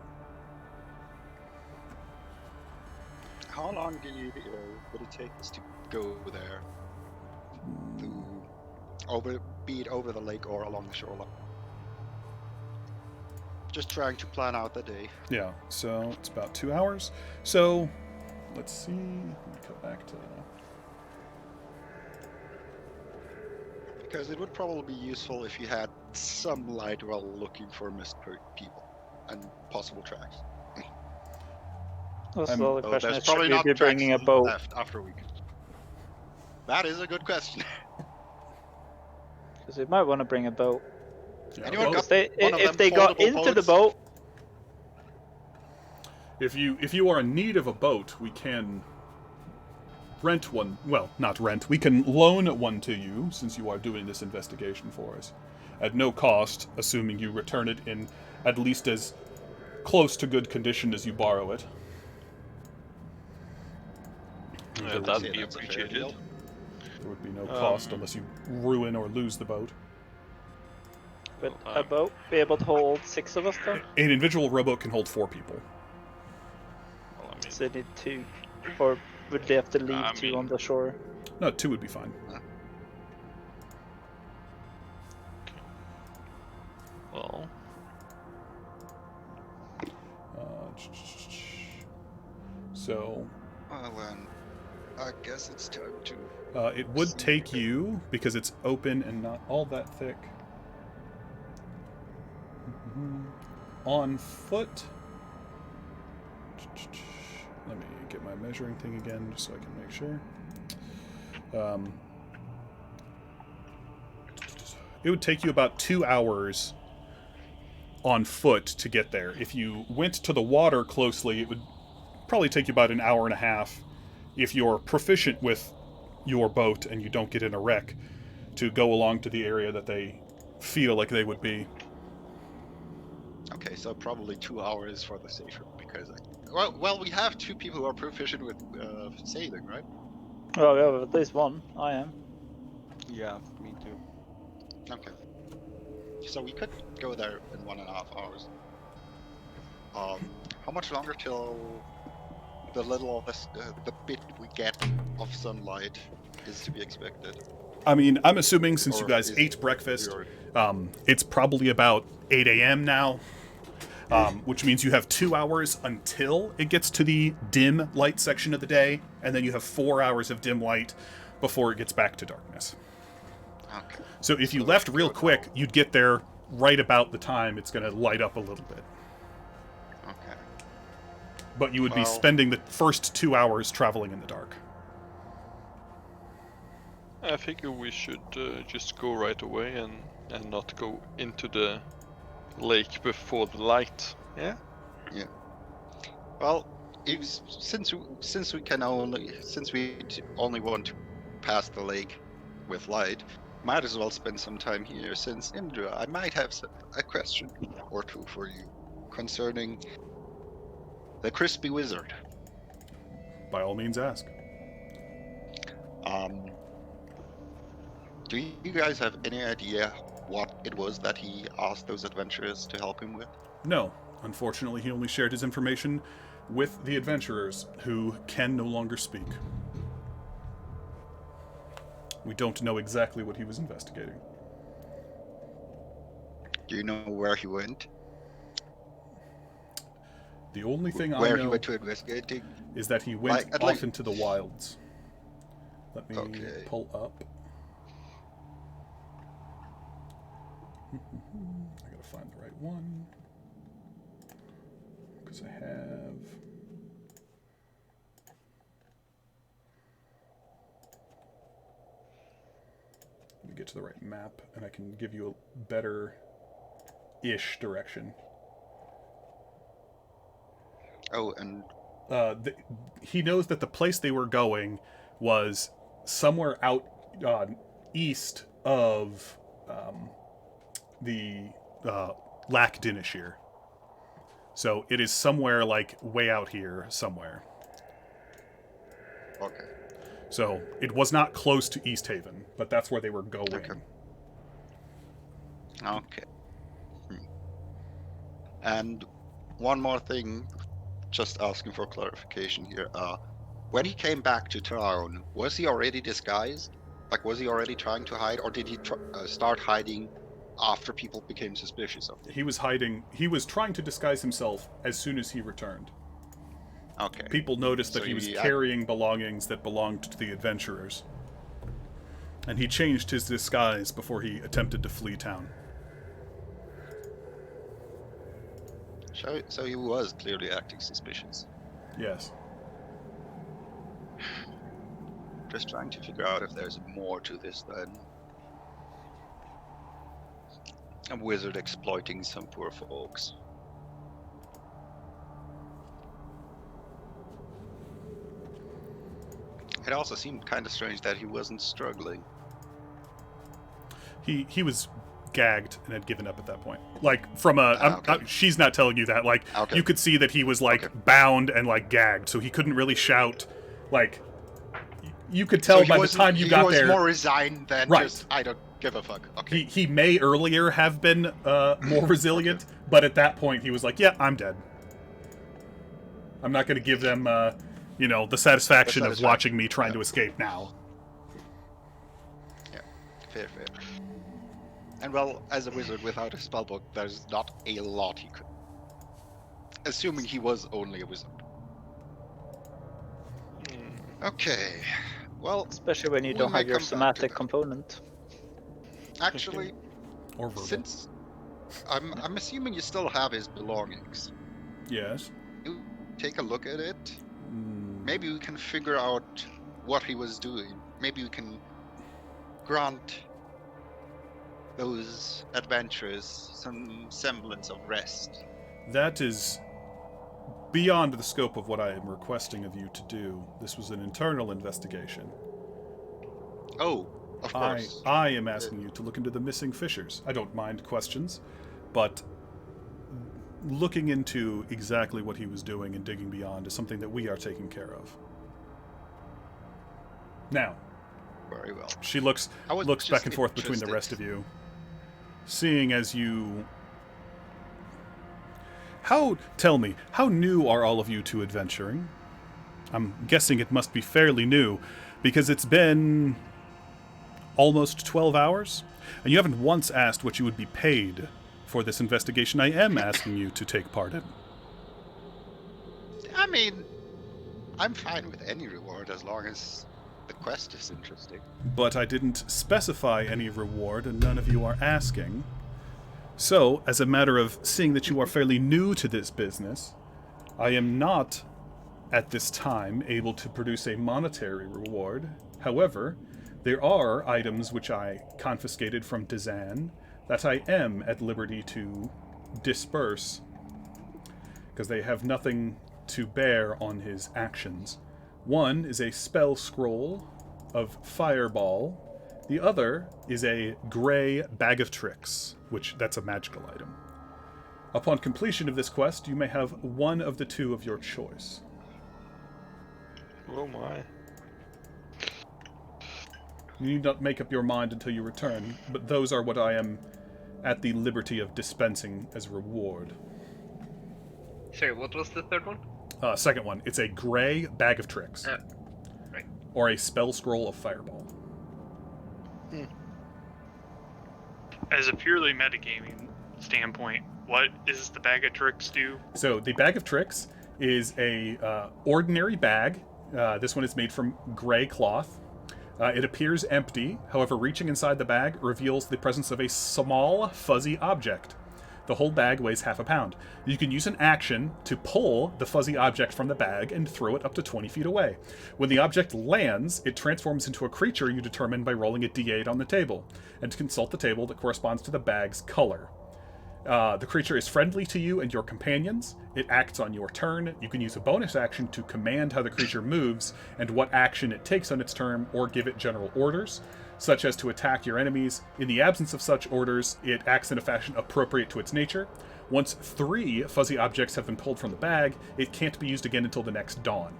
How long would it take us to go there? Be it over the lake or along the shoreline? Just trying to plan out the day. Yeah, so it's about 2 hours. So, let's see. Let me go back to... Because it would probably be useful if you had some light while looking for missed people and possible tracks. Also, I'm- the other So question there's is, probably should we not be bringing a Jackson boat? left after we. That is a good question. Because we might want to bring a boat. Yeah, Anyone boat- got If one of them they got foldable into the boats? boat, If you are in need of a boat, we can rent one. Well, not rent. We can loan one to you since you are doing this investigation for us, at no cost, assuming you return it in at least as close to good condition as you borrow it. That'd say be that's a fair appreciated. deal. There would be no cost Um, unless you ruin or lose the boat. would a boat be able to hold 6 of us though? An individual rowboat can hold 4 people. Well, I mean, So they need 2, or would they have to leave I 2 mean- on the shore? No, 2 would be fine. well, So Well then, I guess it's time to. it would take you, because it's open and not all that thick, on foot. Let me get my measuring thing again just so I can make sure. It would take you about 2 hours on foot to get there. If you went to the water closely, it would probably take you about an hour and a half, if you're proficient with your boat and you don't get in a wreck, to go along to the area that they feel like they would be. Okay, so probably 2 hours for the safe route because. Well, we have 2 people who are proficient with sailing, right? Oh yeah, at least one. I am. Yeah, me too. Okay. So we could go there in 1.5 hours. How much longer till the the bit we get of sunlight is to be expected? I mean, I'm assuming since you Or guys is ate breakfast, we it's probably about 8 a.m. now, which means you have 2 hours until it gets to the dim light section of the day, and then you have 4 hours of dim light before it gets back to darkness. Okay. So if you So left we real go quick, now. you'd get there right about the time it's going to light up a little bit. Okay. But you would be Well- spending the first 2 hours traveling in the dark. I figure we should just go right away and not go into the lake before the light. Yeah. Well, since we only want to pass the lake with light, might as well spend some time here. Since Indra, I might have a question or two for you concerning the crispy wizard. By all means, ask. Do you guys have any idea what it was that he asked those adventurers to help him with? No, unfortunately, he only shared his information with the adventurers, who can no longer speak. We don't know exactly what he was investigating. Do you know where he went? The only thing I Where he know went to investigating? is that he went Like, at off least- into the wilds. Let me Okay. pull up. I gotta find the right one. Because I have... Let me get to the right map, and I can give you a better-ish direction. Oh, and He knows that the place they were going was somewhere out east of the Lac Dinishir. So it is somewhere like way out here somewhere. okay. So it was not close to East Haven, but that's where they were going. Okay. And one more thing, just asking for clarification here. When he came back to town, was he already disguised? Like, was he already trying to hide, or did he start hiding after people became suspicious of him? He was hiding. He was trying to disguise himself as soon as he returned. Okay. People noticed that So he was he carrying belongings that belonged to the adventurers. And he changed his disguise before he attempted to flee town. So he was clearly acting suspicious. Yes. Just trying to figure out if there's more to this than a wizard exploiting some poor folks. It also seemed kind of strange that he wasn't struggling. He was gagged and had given up at that point. Like from a, okay. she's not telling you that. Like Okay. you could see that he was like Okay. bound and like gagged, so he couldn't really shout. Like you could tell So he by the wasn't- time you got he was there. more resigned than Right. just I don't give a fuck. Okay. He may earlier have been more resilient, but at that point he was like, "Yeah, I'm dead. I'm not going to give them, the satisfaction of watching me trying to escape now." Yeah, fair. And well, as a wizard without a spellbook, there's not a lot he could. Assuming he was only a wizard. Okay. Well, Especially when you we don't may have your come back to somatic that. component. Actually, Or verbal. since I'm assuming you still have his belongings, Yes. you take a look at it. Mm, Maybe we can figure out what he was doing. Maybe we can grant those adventurers some semblance of rest. that is beyond the scope of what I am requesting of you to do. This was an internal investigation. Oh, of course. I am asking you to look into the missing fishers. I don't mind questions, but looking into exactly what he was doing and digging beyond is something that we are taking care of. Now, Very well. she looks I was back just and forth between the interested. rest of you. Seeing as you... Tell me, how new are all of you to adventuring? I'm guessing it must be fairly new, because it's been almost 12 hours, and you haven't once asked what you would be paid for this investigation I am asking you to take part in. I mean, I'm fine with any reward as long as the quest is interesting. But I didn't specify any reward, and none of you are asking. So, as a matter of seeing that you are fairly new to this business, I am not, at this time, able to produce a monetary reward. However, there are items which I confiscated from Dizan that I am at liberty to disperse, because they have nothing to bear on his actions. One is a spell scroll of Fireball. The other is a gray bag of tricks, which that's a magical item. Upon completion of this quest, you may have one of the two of your choice. Oh my. You need not make up your mind until you return, but those are what I am at the liberty of dispensing as reward. Sorry, what was the third one? Second one, it's a gray bag of tricks. Right. Or a spell scroll of Fireball. As a purely metagaming standpoint, what does the bag of tricks do? So the bag of tricks is a ordinary bag. This one is made from gray cloth. It appears empty. However, reaching inside the bag reveals the presence of a small, fuzzy object. The whole bag weighs half a pound. You can use an action to pull the fuzzy object from the bag and throw it up to 20 feet away. When the object lands, it transforms into a creature you determine by rolling a d8 on the table, and to consult the table that corresponds to the bag's color. The creature is friendly to you and your companions. It acts on your turn. You can use a bonus action to command how the creature moves and what action it takes on its turn, or give it general orders, such as to attack your enemies. In the absence of such orders, it acts in a fashion appropriate to its nature. Once 3 fuzzy objects have been pulled from the bag, it can't be used again until the next dawn.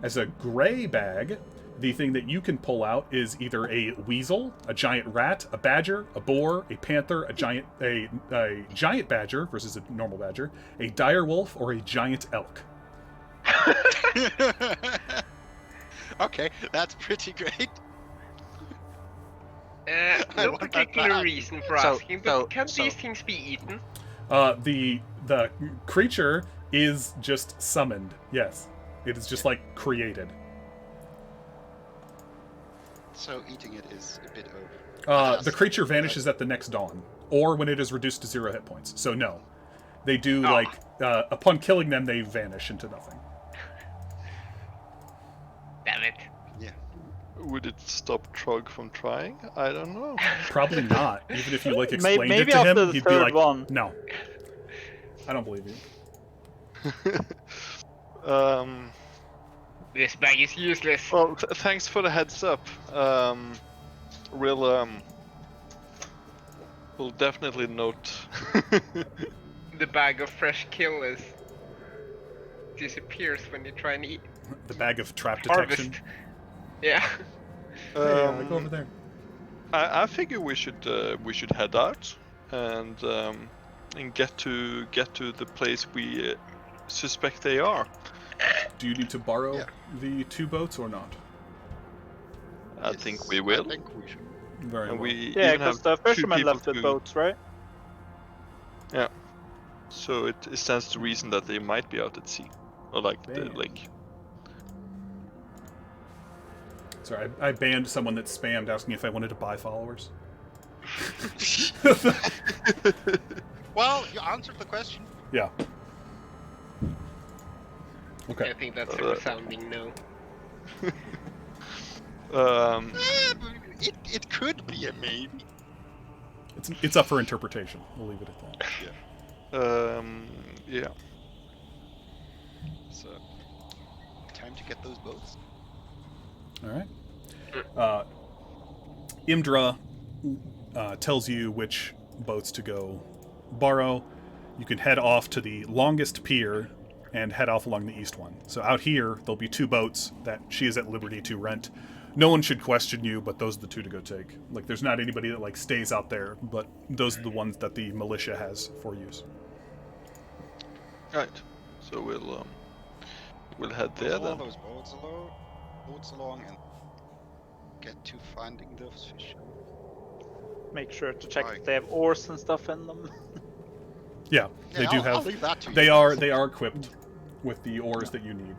As a gray bag, the thing that you can pull out is either a weasel, a giant rat, a badger, a boar, a panther, a giant badger versus a normal badger, a dire wolf, or a giant elk. Okay, that's pretty great. I No want that particular back. reason for So- asking, but so- can so- these things be eaten? The creature is just summoned. Yes, it is just like created. So eating it is a bit of... The creature vanishes at the next dawn, or when it is reduced to 0 hit points. So no, they do Ah. upon killing them, they vanish into nothing. would it stop Trog from trying? I don't know. Probably not. Even if you like explained Maybe it to after him, the he'd be third like, one. "No, I don't believe you." This bag is useless. Well, thanks for the heads up. We'll definitely note. The bag of fresh killers disappears when you try and eat. The bag of trap Harvest. detection. Yeah. Hey, go over there. I figure we should head out and get to the place we suspect they are. Do you need to borrow Yeah. the 2 boats or not? I think we will. I think we should. Very And well. we Yeah, even because have the 2 fishermen people left with to- boats, right? Yeah. So it stands to reason that they might be out at sea, or like the Bam. lake. Sorry, I banned someone that spammed asking if I wanted to buy followers. Well, you answered the question. Yeah. Okay. I think that's a resounding no. It could be a maybe. It's up for interpretation. We'll leave it at that. Yeah. So, time to get those boats. All right. Imdra tells you which boats to go borrow. You can head off to the longest pier and head off along the east one. So out here, there'll be 2 boats that she is at liberty to rent. No one should question you, but those are the 2 to go take. Like, there's not anybody that like stays out there, but those are the ones that the militia has for use. Right. So we'll head there All then. those boats along and get to finding those fish. Make sure to check Right. if they have oars and stuff in them. Yeah, they do I'll have. leave that to you. They are equipped with the oars that you need.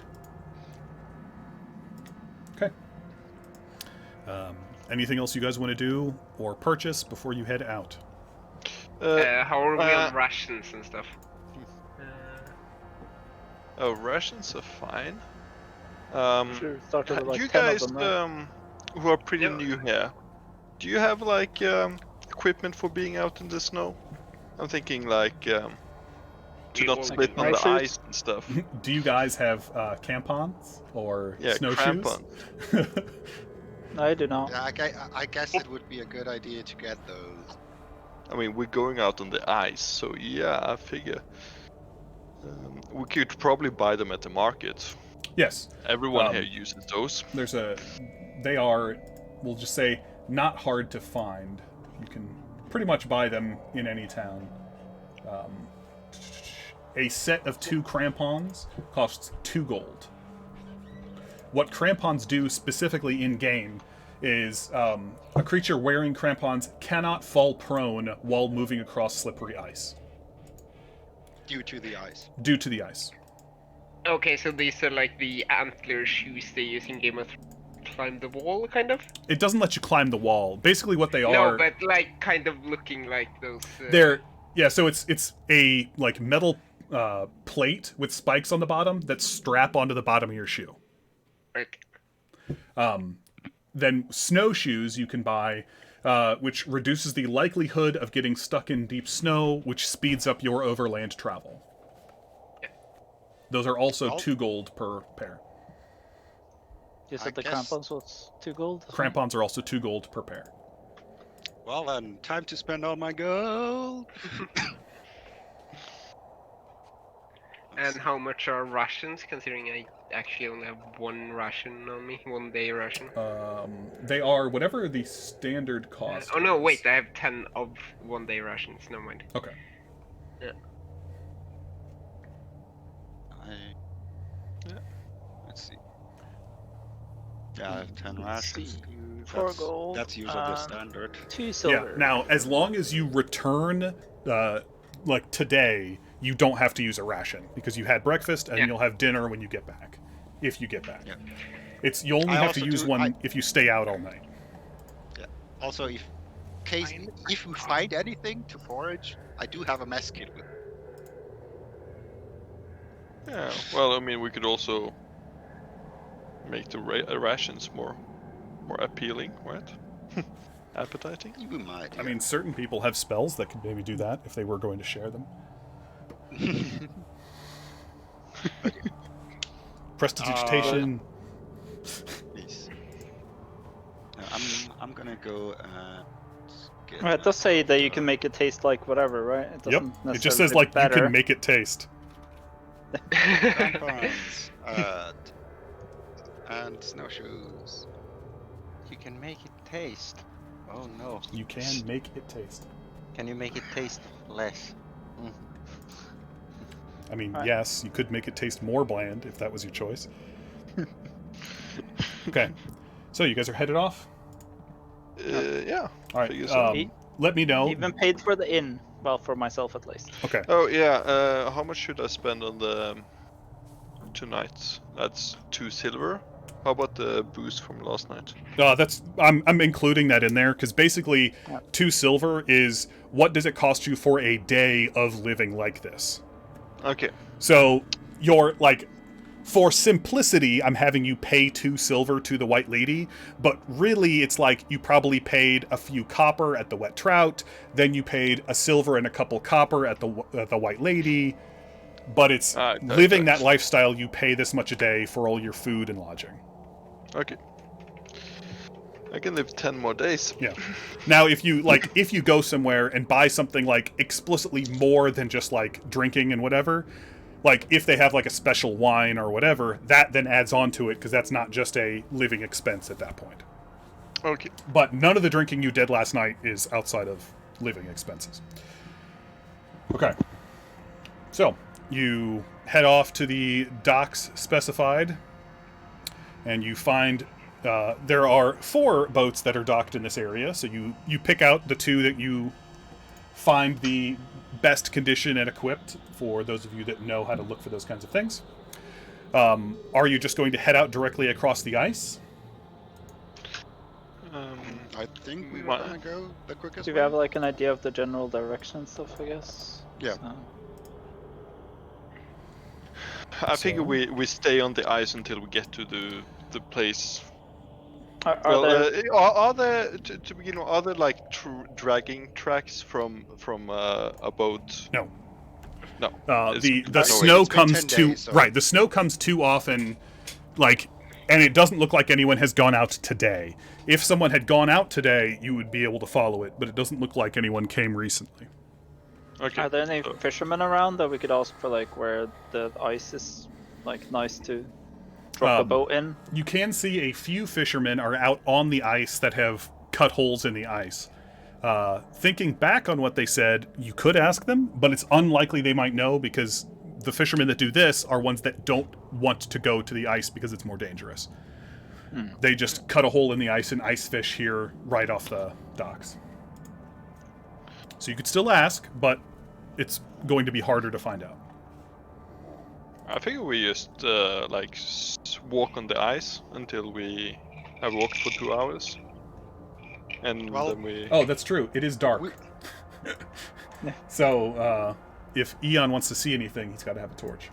Okay. Anything else you guys want to do or purchase before you head out? How are we on rations and stuff? Rations are fine. Sure, started with like you 10 guys of them, right? who are pretty Yeah. new here, do you have like equipment for being out in the snow? I'm thinking like to We not all slip do. on the Snowshoes? ice and stuff. Do you guys have crampons or Yeah, snowshoes? crampons. I do not. Yeah, I guess it would be a good idea to get those. I mean, we're going out on the ice, so yeah, I figure we could probably buy them at the market. Yes. Everyone here uses those. They are, we'll just say, not hard to find. You can pretty much buy them in any town. A set of 2 crampons costs 2 gold. What crampons do specifically in game is a creature wearing crampons cannot fall prone while moving across slippery ice Due to the ice. due to the ice. Okay, so these are like the antler shoes they use in Game of Thrones. Climb the wall, kind of? It doesn't let you climb the wall. Basically, what they are. No, but like kind of looking like those. So it's a like metal plate with spikes on the bottom that strap onto the bottom of your shoe. Right. Then snowshoes you can buy, which reduces the likelihood of getting stuck in deep snow, which speeds up your overland travel. Those are also 2 gold per pair. You said I the guess- crampons was 2 gold? Crampons are also 2 gold per pair. Well then, time to spend all my gold. And how much are rations, considering I actually only have 1 ration on me, 1 day ration? They are whatever the standard cost. Oh no, is. wait, I have 10 of 1 day rations, never mind. Okay. Let's see. Yeah, I have 10 rations. 4 gold. That's usually the standard. 2 silver. Yeah. Now, as long as you return, like today, you don't have to use a ration because you had breakfast and Yeah. you'll have dinner when you get back, if you get back. Yeah. It's you only I have to also use do- one if you stay out all night. Also, if we find anything to forage, I do have a mess kit with. Yeah. Well, I mean, we could also make the rations more more appealing, right? Appetizing. You might. I mean, certain people have spells that could maybe do that if they were going to share them. Okay. Prestidigitation. Yes. I'm gonna go. Get Right, it does say that you can make it taste like whatever, right? It Yep. doesn't It just necessarily says say like you better. can make it taste. crampons and snowshoes. You can make it taste. Oh no. You can make it taste. Can you make it taste less? I mean, Right. yes, you could make it taste more bland if that was your choice. Okay. So you guys are headed off? Yeah. All right. Figure so. Let me know. Even paid for the inn. Well, for myself at least. Okay. Oh yeah. How much should I spend on the 2 nights? That's 2 silver. How about the booze from last night? I'm including that in there because basically, 2 silver is what does it cost you for a day of living like this. Okay. So you're like, for simplicity, I'm having you pay 2 silver to the White Lady, but really it's like you probably paid a few copper at the Wet Trout, then you paid a silver and a couple copper at the White Lady, but it's living that lifestyle. You pay this much a day for all your food and lodging. Okay. I can live 10 more days. Yeah. Now, if you go somewhere and buy something like explicitly more than just like drinking and whatever, like if they have like a special wine or whatever, that then adds on to it because that's not just a living expense at that point. Okay. But none of the drinking you did last night is outside of living expenses. Okay. So you head off to the docks specified, and you find there are 4 boats that are docked in this area. So you pick out the 2 that you find the best condition and equipped for those of you that know how to look for those kinds of things. Are you just going to head out directly across the ice? I think we were gonna go the quickest Do way. we have like an idea of the general direction and stuff, I guess? Yeah. So. I figure we stay on the ice until we get to the place. Are there to begin with? Are there like dragging tracks from a boat? No. No. The snow it's been comes 10 too days, so- right. The snow comes too often, like, and it doesn't look like anyone has gone out today. If someone had gone out today, you would be able to follow it, but it doesn't look like anyone came recently. Okay. Are there any fishermen around that we could ask for, like where the ice is like nice to drop a boat in? You can see a few fishermen are out on the ice that have cut holes in the ice. Thinking back on what they said, you could ask them, but it's unlikely they might know because the fishermen that do this are ones that don't want to go to the ice because it's more dangerous. They just cut a hole in the ice and ice fish here right off the docks. So you could still ask, but it's going to be harder to find out. I figure we just walk on the ice until we have walked for 2 hours, and then we. Oh, that's true. It is dark. So if Eon wants to see anything, he's got to have a torch.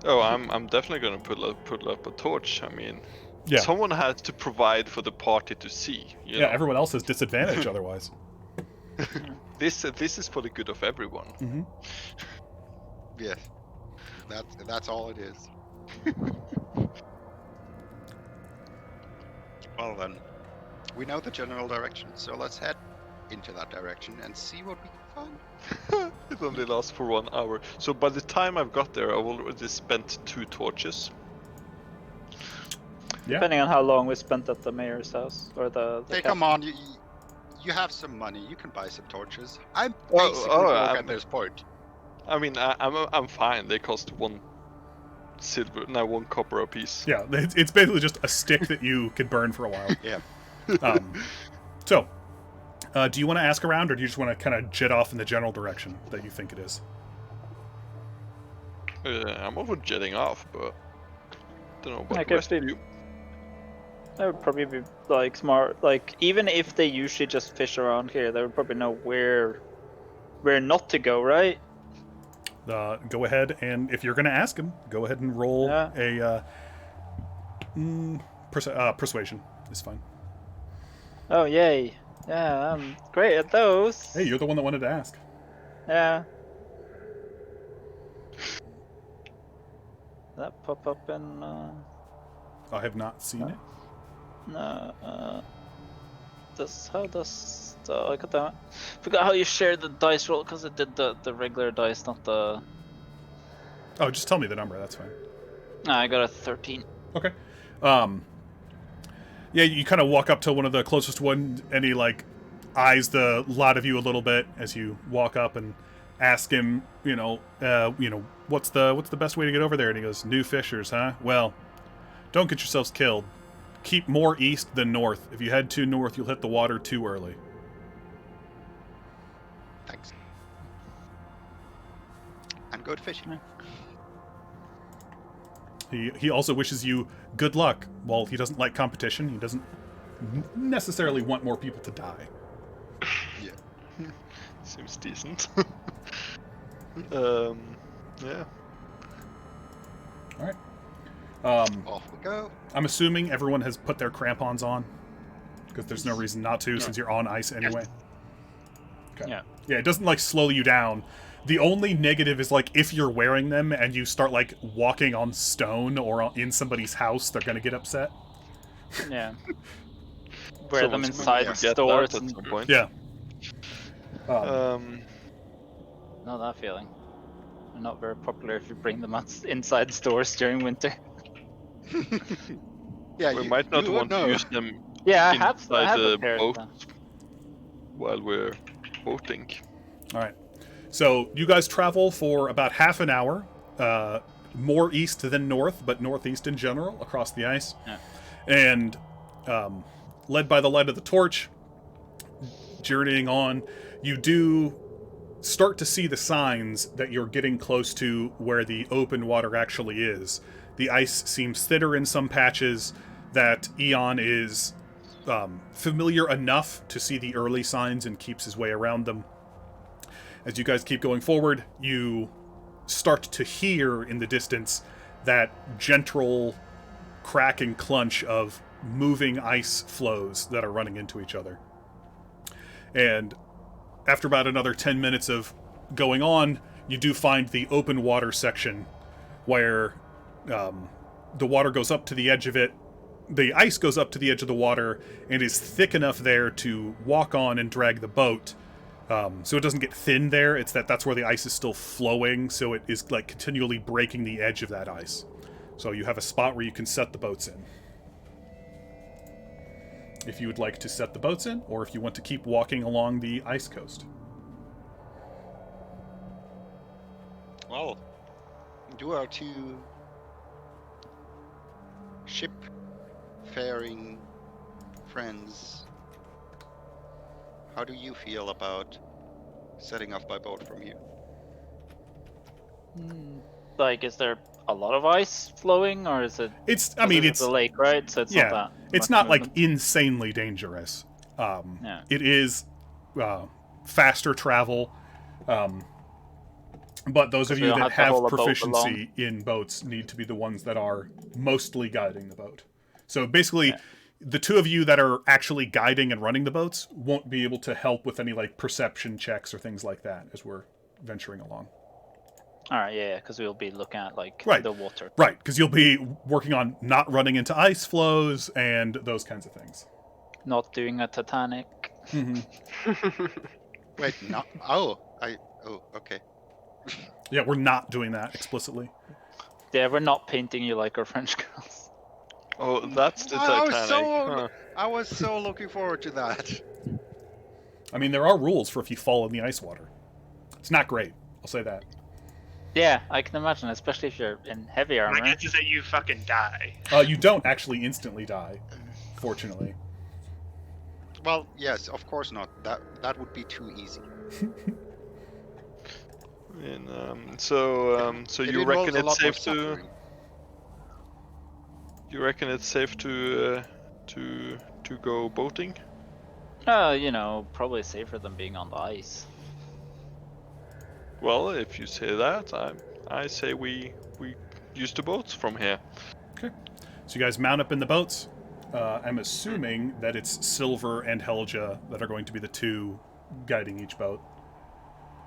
Oh, I'm definitely gonna put up a torch. I mean, Yeah. someone has to provide for the party to see. You know? Everyone else has disadvantage otherwise. This is for the good of everyone. Mm-hmm. Yes. That's all it is. Well then, we know the general direction, so let's head into that direction and see what we can find. It only lasts for 1 hour. So by the time I've got there, I've already spent 2 torches. Yeah. Depending on how long we spent at the mayor's house or the Hey, castle. come on, you have some money. You can buy some torches. I'm Oh, basically oh, broke I'm- at this point. I mean, I'm fine. They cost 1 silver, now 1 copper a piece. Yeah, it's basically just a stick that you can burn for a while. Yeah. So, do you want to ask around, or do you just want to kind of jet off in the general direction that you think it is? I'm over jetting off, but don't know what I the rest guess of you. That would probably be like smart. Like even if they usually just fish around here, they would probably know where not to go, right? Go ahead, and if you're going to ask him, go ahead and roll Yeah. a persuasion. It's fine. Oh, yay. Yeah, I'm great at those. Hey, you're the one that wanted to ask. Yeah. That pop up in I have not seen it. no how does I got that. Forgot how you shared the dice roll because it did the regular dice, not the. Oh, just tell me the number. That's fine. I got a 13. Okay. Yeah, you kind of walk up to one of the closest one, and he like eyes the lot of you a little bit as you walk up and ask him, what's the best way to get over there? And he goes, "New fishers, huh? Well, don't get yourselves killed. Keep more east than north. If you head too north, you'll hit the water too early." Thanks. And good fishing. He also wishes you good luck. While he doesn't like competition, he doesn't necessarily want more people to die. Yeah. Seems decent. Yeah. All right. Off we go. I'm assuming everyone has put their crampons on, because there's no reason not to, since you're on ice anyway. Okay. Yeah. Yeah, it doesn't like slow you down. The only negative is like if you're wearing them and you start like walking on stone or in somebody's house, they're gonna get upset. Yeah. Wear them Someone's inside gonna get stores. that at some point. Yeah. Know that feeling. They're not very popular if you bring them inside stores during winter. Yeah, we might not want to use them Yeah, I inside have the a pair boat of them. while we're boating. All right. So you guys travel for about half an hour, more east than north, but northeast in general, across the ice. Yeah. And led by the light of the torch, journeying on, you do start to see the signs that you're getting close to where the open water actually is. The ice seems thinner in some patches, that Eon is familiar enough to see the early signs and keeps his way around them. As you guys keep going forward, you start to hear in the distance that gentle crack and clunch of moving ice flows that are running into each other. And after about another 10 minutes of going on, you do find the open water section where the water goes up to the edge of it. The ice goes up to the edge of the water and is thick enough there to walk on and drag the boat. So it doesn't get thin there. It's that's where the ice is still flowing, so it is like continually breaking the edge of that ice. So you have a spot where you can set the boats in. If you would like to set the boats in, or if you want to keep walking along the ice coast. Well, do our two ship-faring friends, how do you feel about setting off by boat from here? Like, is there a lot of ice flowing, or is it? It's a lake, right? So it's not that. It's much not like movement. insanely dangerous. Yeah. It is faster travel. But those of we you don't that have to have haul a boat proficiency in boats need to be the ones that are mostly guiding the boat. So basically, the two of you that are actually guiding and running the boats won't be able to help with any like perception checks or things like that as we're venturing along. All right, yeah, because we'll be looking at like the water. Right, because you'll be working on not running into ice flows and those kinds of things. Not doing a Titanic. Mm-hmm. Wait, no. Oh, okay. Yeah, we're not doing that explicitly. Yeah, we're not painting you like our French girls. Oh, that's the Titanic. I was so looking forward to that. I mean, there are rules for if you fall in the ice water. It's not great, I'll say that. Yeah, I can imagine, especially if you're in heavy armor. My guess is that you fucking die. You don't actually instantly die, fortunately. Well, yes, of course not. That would be too easy. And so you reckon it's safe to? You reckon it's safe to go boating? Probably safer than being on the ice. Well, if you say that, I say we use the boats from here. Okay. So you guys mount up in the boats, I'm assuming that it's Silver and Helja that are going to be the two guiding each boat.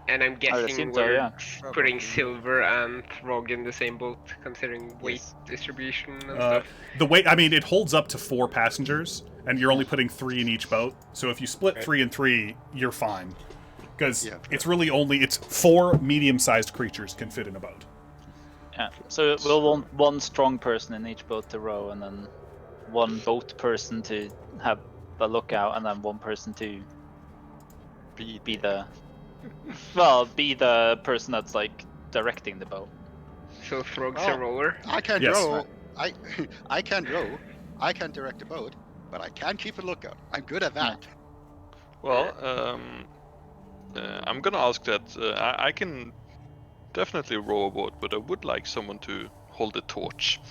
And I'm guessing assume so, we're yeah. putting Silver and Throg in the same boat, considering weight Yes. distribution and stuff. The weight, I mean, it holds up to 4 passengers, and you're only putting 3 in each boat. So if you split Right. 3 and 3, you're fine. Because Yeah. it's really it's 4 medium-sized creatures can fit in a boat. Yeah. So we'll want one strong person in each boat to row, and then one boat person to have the lookout, and then one person to be the person that's like directing the boat. So Throg's Oh. a rower. I can Yes. row. I can row. I can direct a boat, but I can keep a lookout. I'm good at that. Well, I'm gonna ask that. I can definitely row a boat, but I would like someone to hold the torch.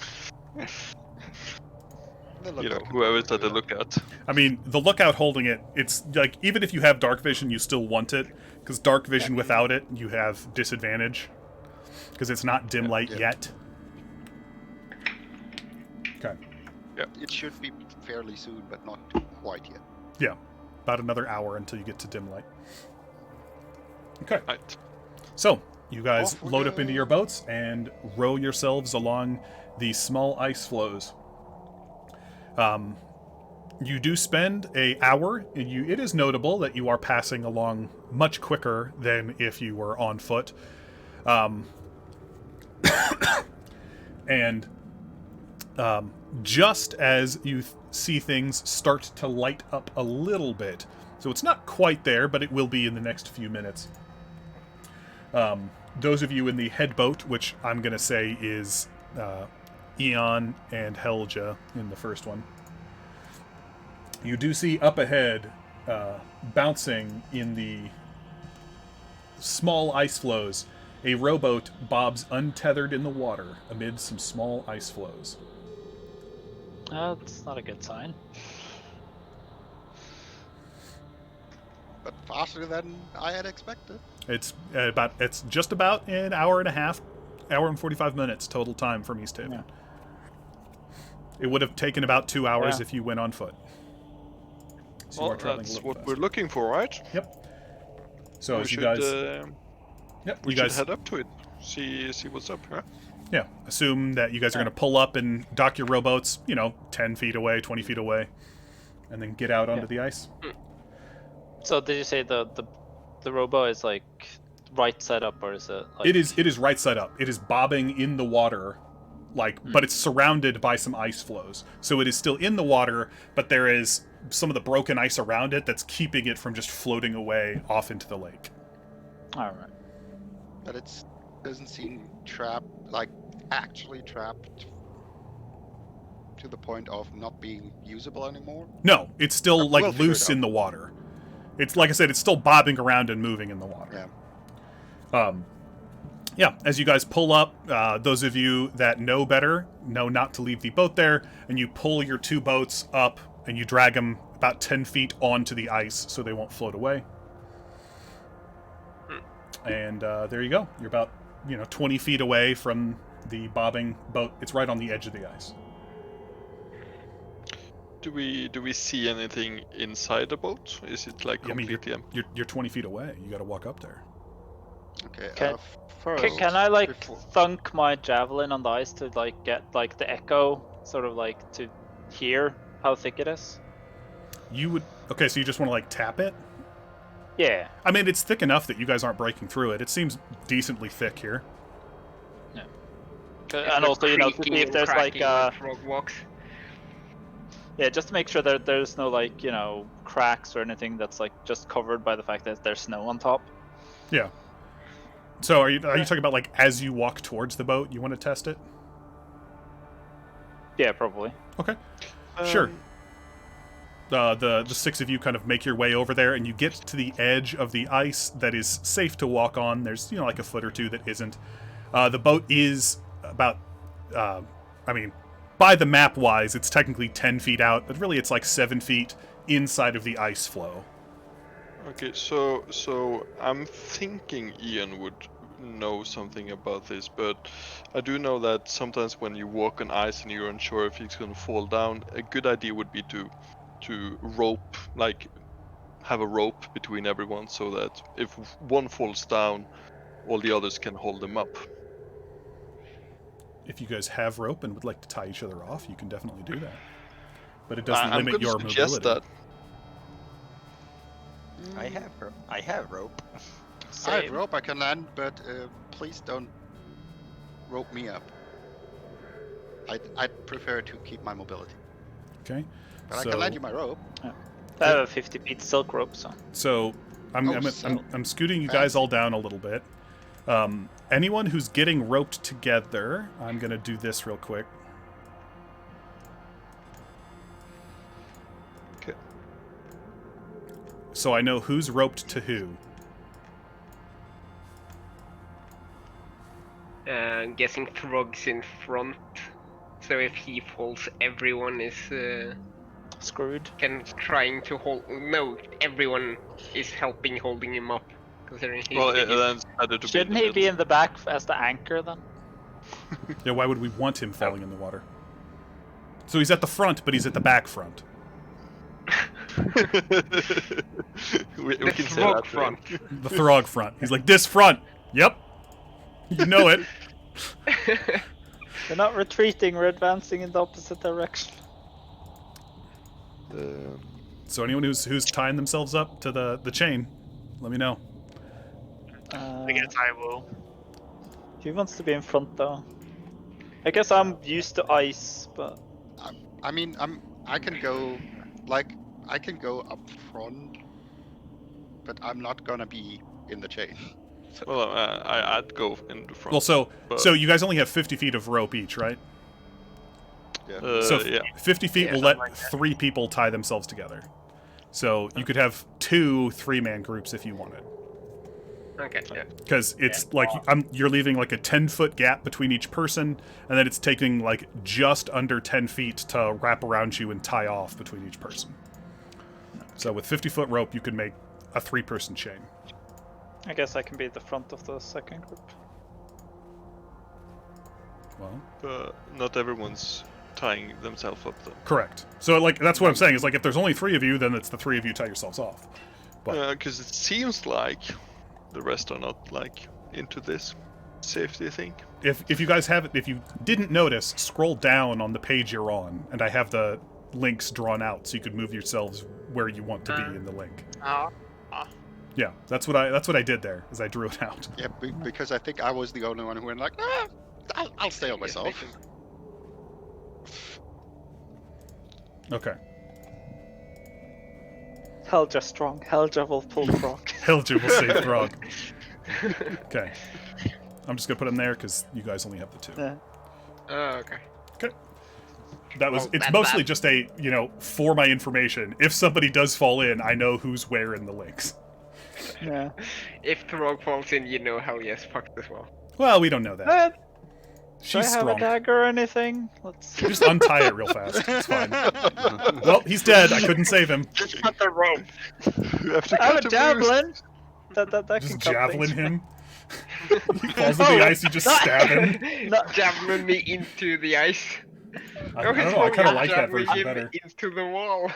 The You know, lookout can whoever's probably at the do that. lookout. I mean, the lookout holding it, it's like, even if you have dark vision, you still want it. Because dark vision without it, you have disadvantage. Because it's not dim light Yeah. yet. Okay. It should be fairly soon, but not quite yet. Yeah. About another hour until you get to dim light. Okay. Right. So, you guys Off we load up into go. your boats and row yourselves along the small ice floes. You do spend an hour, and it is notable that you are passing along much quicker than if you were on foot. And just as you see things start to light up a little bit, so it's not quite there, but it will be in the next few minutes. Those of you in the head boat, which I'm going to say is Eon and Helja in the first one, you do see up ahead, bouncing in the small ice floes, a rowboat bobs untethered in the water amid some small ice floes. That's not a good sign. But faster than I had expected. It's just about an hour and a half, hour and 45 minutes total time from East Haven. Yeah. It would have taken about 2 hours Yeah. if you went on foot. So you Well, are traveling a that's little what faster. we're looking for, right? Yep. So we as you should, guys, we you should guys, head up to it. See what's up, huh? yeah, assume that you guys are going to pull up and dock your rowboats, 10 feet away, 20 feet away, and then get out onto the ice. So did you say the rowboat is like right side up, or is it? Like... It is right side up. It is bobbing in the water, but it's surrounded by some ice floes. So it is still in the water, but there is some of the broken ice around it that's keeping it from just floating away off into the lake. All right. But it doesn't seem trapped, like actually trapped to the point of not being usable anymore. No, it's still We'll like figure it loose out. in the water. It's like I said, it's still bobbing around and moving in the water. Yeah. Yeah, as you guys pull up, those of you that know better know not to leave the boat there, and you pull your 2 boats up and you drag them about 10 feet onto the ice so they won't float away. And there you go. You're about 20 feet away from the bobbing boat. It's right on the edge of the ice. Do we see anything inside the boat? Is it like I mean, completely empty? you're 20 feet away. You got to walk up there. Okay. Can- First, Can I like before- thunk my javelin on the ice to like get like the echo, sort of like to hear how thick it is? You would okay. So you just want to like tap it? Yeah. I mean, it's thick enough that you guys aren't breaking through it. It seems decently thick here. And also, to see if there's like Frog walks. yeah, just to make sure that there's no like cracks or anything that's like just covered by the fact that there's snow on top. Yeah. So are you talking about like as you walk towards the boat, you want to test it? Yeah, probably. Okay. Sure. The 6 of you kind of make your way over there, and you get to the edge of the ice that is safe to walk on. There's like a foot or two that isn't. The boat is about, I mean, by the map wise, it's technically 10 feet out, but really it's like 7 feet inside of the ice flow. Okay, so I'm thinking Ian would know something about this, but I do know that sometimes when you walk on ice and you're unsure if it's going to fall down, a good idea would be to rope, like have a rope between everyone, so that if one falls down, all the others can hold them up. If you guys have rope and would like to tie each other off, you can definitely do that. But it does I'm limit going to your suggest mobility. that. I have rope. I have Same. rope I can lend, but please don't rope me up. I'd prefer to keep my mobility. Okay. But I can lend you my rope. I have a 50 feet silk rope, so. So I'm scooting you guys all down a little bit. Anyone who's getting roped together, I'm gonna do this real quick. Okay. So I know who's roped to who. Guessing Throg's in front. So if he falls, everyone is Screwed. trying to hold. No, everyone is helping holding him up. Considering he's Well, biggest. then it's better to Shouldn't be he in the be in the back as the anchor then? Yeah, why would we want him falling in the water? So he's at the front, but he's at the back front. we the can say Throg that. front. The Throg front. He's like, this front! Yep! You know it. We're not retreating, we're advancing in the opposite direction. So anyone who's tying themselves up to the chain, let me know. I guess I will. He wants to be in front though. I guess I'm used to ice, but I mean, I can go up front, but I'm not gonna be in the chain. Well, I'd go in the front. Well, so but, you guys only have 50 feet of rope each, right? Yeah. So yeah. 50 feet Yeah, will something let like that. 3 people tie themselves together. So you could have 2 3-man groups if you wanted. Okay, yeah. Because it's like you're leaving like a 10-foot gap between each person, and then it's taking like just under 10 feet to wrap around you and tie off between each person. So with 50-foot rope, you could make a 3-person chain. I guess I can be at the front of the second group. Well, Not everyone's tying themselves up though. correct. So like that's what I'm saying is like if there's only 3 of you, then it's the 3 of you tie yourselves off. But Because it seems like the rest are not like into this safety thing. if you guys haven't, if you didn't notice, scroll down on the page you're on, and I have the links drawn out so you could move yourselves where you want to be in the link. Yeah, that's what I did there, is I drew it out. Yeah, because I think I was the only one who went like, I'll stay on myself. Okay. Helja strong. Helja will pull frog. Helja will save Throg. Okay. I'm just gonna put him there because you guys only have the 2. Yeah. Okay. Okay. That was. Well, It's that- mostly that- just a for my information. If somebody does fall in, I know who's where in the links. Yeah. If Throg falls in, you know hell yes, fucked as well. Well, we don't know that. Do I She's have strong. a dagger or anything? Let's see. Just untie it real fast. It's fine. Well, he's dead. I couldn't save him. Just cut the rope. You have to I have cut a the javelin. That can Just cut javelin things. him. He falls in the ice. You just stab him. No. Javelin me into the ice. I don't know. I kind of like that Javelin version him better. into the wall.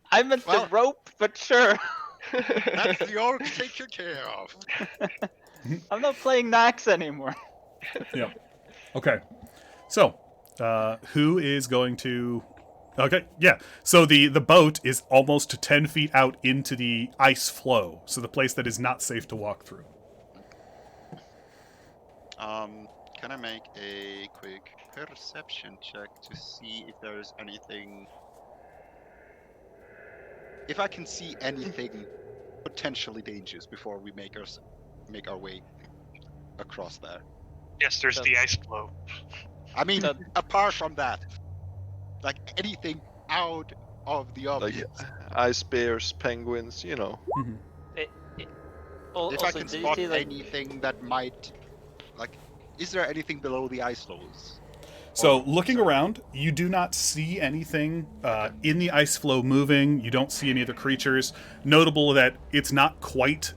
I meant the Well- rope, but sure. That's the orc taken care of. I'm not playing Nax anymore. Yeah. Okay. So, who is going to? Okay. Yeah. So the boat is almost 10 feet out into the ice flow, so the place that is not safe to walk through. Can I make a quick perception check to see if there's anything? If I can see anything potentially dangerous before we make our way across there. Yes, there's the ice floe. I mean, That- apart from that, like anything out of the Like obvious. ice bears, penguins, you know. If Also, I can do you spot see, like, anything that might, like, is there anything below the ice floes? So, looking around, you do not see anything in the ice flow moving. You don't see any other creatures. Notable that it's not quite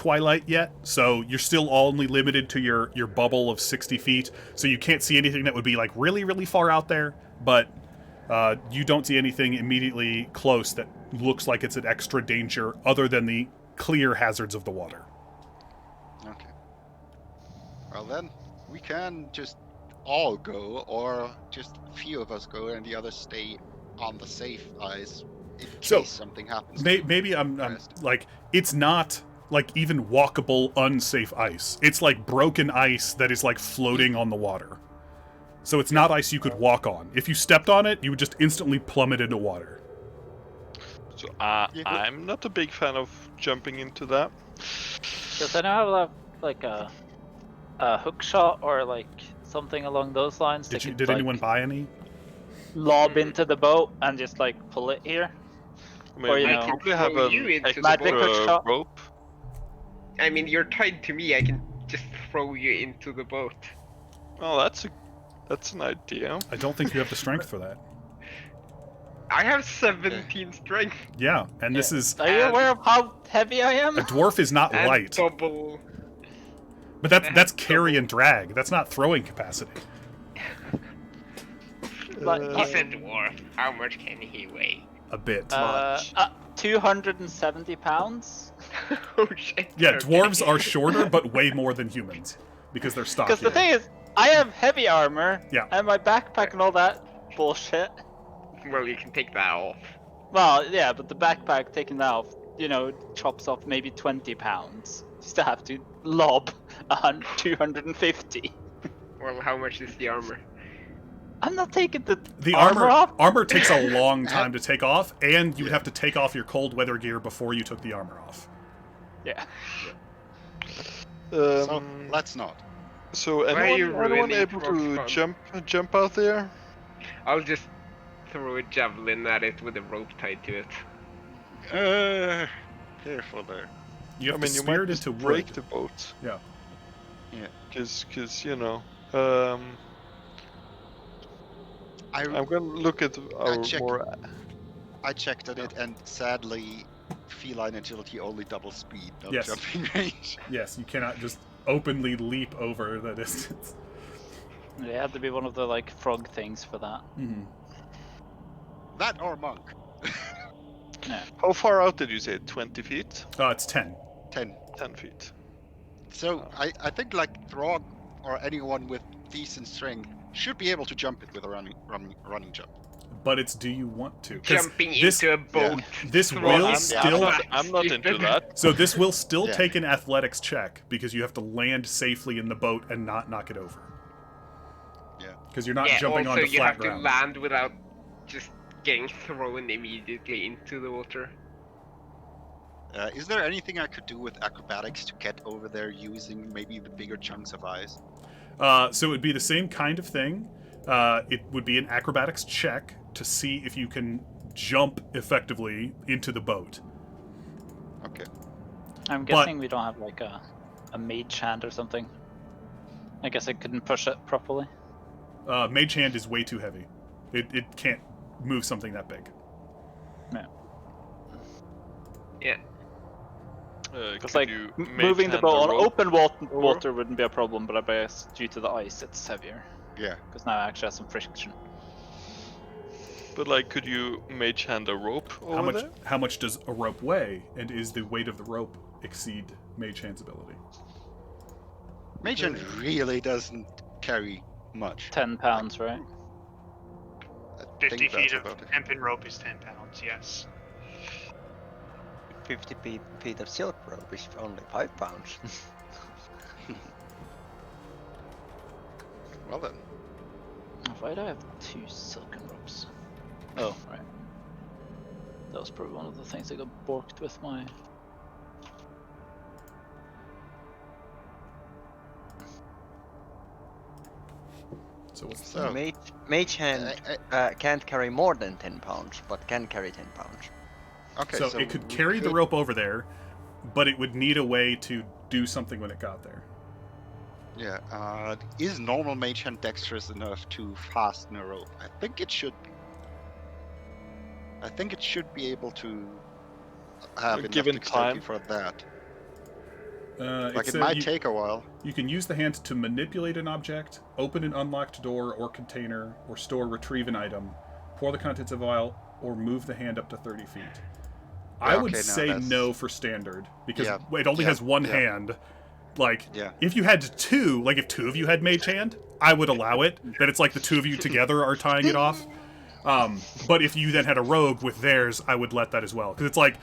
twilight yet, so you're still only limited to your bubble of 60 feet, so you can't see anything that would be like really, really far out there, but you don't see anything immediately close that looks like it's an extra danger other than the clear hazards of the water. Okay. Well then, we can just all go, or just a few of us go and the others stay on the safe ice in So, case something happens. Maybe I'm like, it's not like even walkable, unsafe ice. It's like broken ice that is like floating on the water. So it's not ice you could walk on. If you stepped on it, you would just instantly plummet into water. So I'm not a big fan of jumping into that. Does anyone have like a hook shot or like something along those lines? Did anyone buy any? Lob into the boat and just like pull it here? I mean, Or, you we know, probably have throw you into the magic boat. hook shot. rope. I mean, you're tied to me. I can just throw you into the boat. Well, that's an idea. I don't think you have the strength for that. I have 17 strength. Yeah, and this is... Are you aware of how heavy I am? A dwarf is not And light. double. But that's carry and drag. That's not throwing capacity. Like, He's a dwarf. How much can he weigh? A bit. 270 pounds? Oh shit. Yeah, okay. dwarves are shorter, but way more than humans. Because they're stocky. Because the thing is, I have heavy armor, Yeah. and my backpack and all that bullshit. Well, you can take that off. Well, yeah, but the backpack taking that off, you know, chops off maybe 20 pounds. You still have to lob 250. Well, how much is the armor? I'm not taking the armor off. Armor takes a long time to take off, and you would have to take off your cold weather gear before you took the armor off. Yeah. So let's not. So Why are you anyone ruining able to Frostmaiden? jump out there? I'll just throw a javelin at it with a rope tied to it. Careful there. You have I to mean, you spear might it just into break wood. the boat. Yeah. Yeah. Because you know, I I'm gonna look at our check- more. I checked on it, and sadly, feline agility only double speed, not Yes. jumping range. Yes, you cannot just openly leap over the distance. It had to be one of the like frog things for that. Mm-hmm. That or monk. How far out did you say? 20 feet? It's 10. 10. 10 feet. So I think like Throg or anyone with decent strength should be able to jump it with a running jump. But it's do you want to? 'Cause Jumping this, into a boat. This Throg, will I'm still... I'm not into that. So this will still Yeah. take an athletics check, because you have to land safely in the boat and not knock it over. Yeah. Because you're not Yeah, jumping also onto you flat have ground. to land without just getting thrown immediately into the water. Is there anything I could do with acrobatics to get over there using maybe the bigger chunks of ice? So it would be the same kind of thing. It would be an acrobatics check to see if you can jump effectively into the boat. Okay. I'm guessing we don't have like a mage hand or something. I guess I couldn't push it properly. Mage hand is way too heavy. It can't move something that big. Yeah. Because Could like you moving the mage-hand boat a on rope? open water wouldn't be a problem, but I guess due to the ice it's heavier. Yeah. Because now I actually have some friction. But like, could you mage hand a rope over there? How much does a rope weigh, and is the weight of the rope exceed Mage Hand's ability? Mage Hand really doesn't carry much. 10 pounds, right? I 50 think feet that's of about it. hempen rope is 10 pounds, yes. 50 feet of silk rope is only 5 pounds. Well then. Why do I have 2 silken ropes? Oh, right. That was probably one of the things I got borked with my... So what's So, Mage hand I- can't carry more than 10 pounds, but can carry 10 pounds. okay, so it could we carry the could- rope over there, but it would need a way to do something when it got there. Yeah, is normal Mage Hand dexterous enough to fasten a rope? I think it should be. I think it should be able to have enough Given dexterity time. for that. Like it said might take a while. You can use the hand to manipulate an object, open an unlocked door or container, or store, retrieve an item, pour the contents of a vial, or move the hand up to 30 feet. I would say no for standard, because it only has one hand. Like, if you had two, like if two of you had Mage Hand, I would allow it. That it's like the two of you together are tying it off. But if you then had a rogue with theirs, I would let that as well. Because it's like,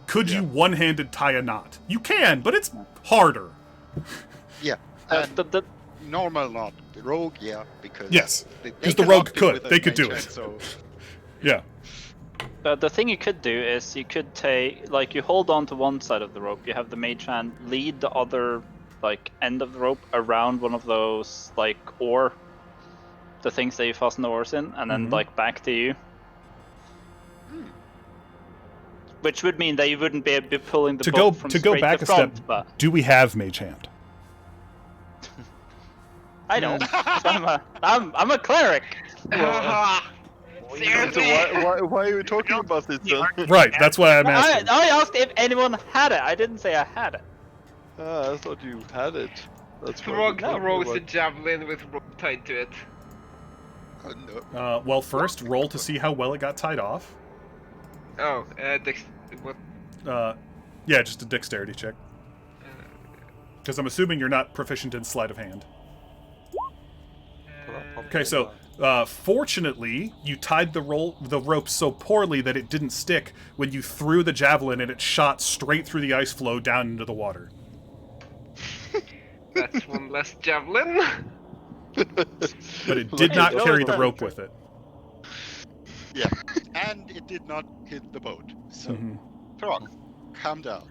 could you one-handed tie a knot? You can, but it's harder. Yeah. Normal knot. The rogue, because... Yes, because the rogue could. They could do it. So... Yeah. The thing you could do is you could take, like, you hold on to one side of the rope, you have the mage hand lead the other, like, end of the rope around one of those, like, the things that you fasten the oars in, and then, like, back to you. Which would mean that you wouldn't be pulling the boat from to go back to front, a step. but... Do we have Mage Hand? I don't. I'm a cleric. So why are you talking about this then? Right, that's why I'm asking. I asked if anyone had it. I didn't say I had it. I thought you had it. That's Rogue throws a javelin with rope tied to it. Oh, no. Well, first, roll to see how well it got tied off. Oh, what? Yeah, just a dexterity check. Because I'm assuming you're not proficient in sleight of hand. Okay, so fortunately, you tied the rope so poorly that it didn't stick when you threw the javelin and it shot straight through the ice floe down into the water. That's one less javelin. But it did not carry the rope with it. Yeah, and it did not hit the boat. So, Frog, calm down.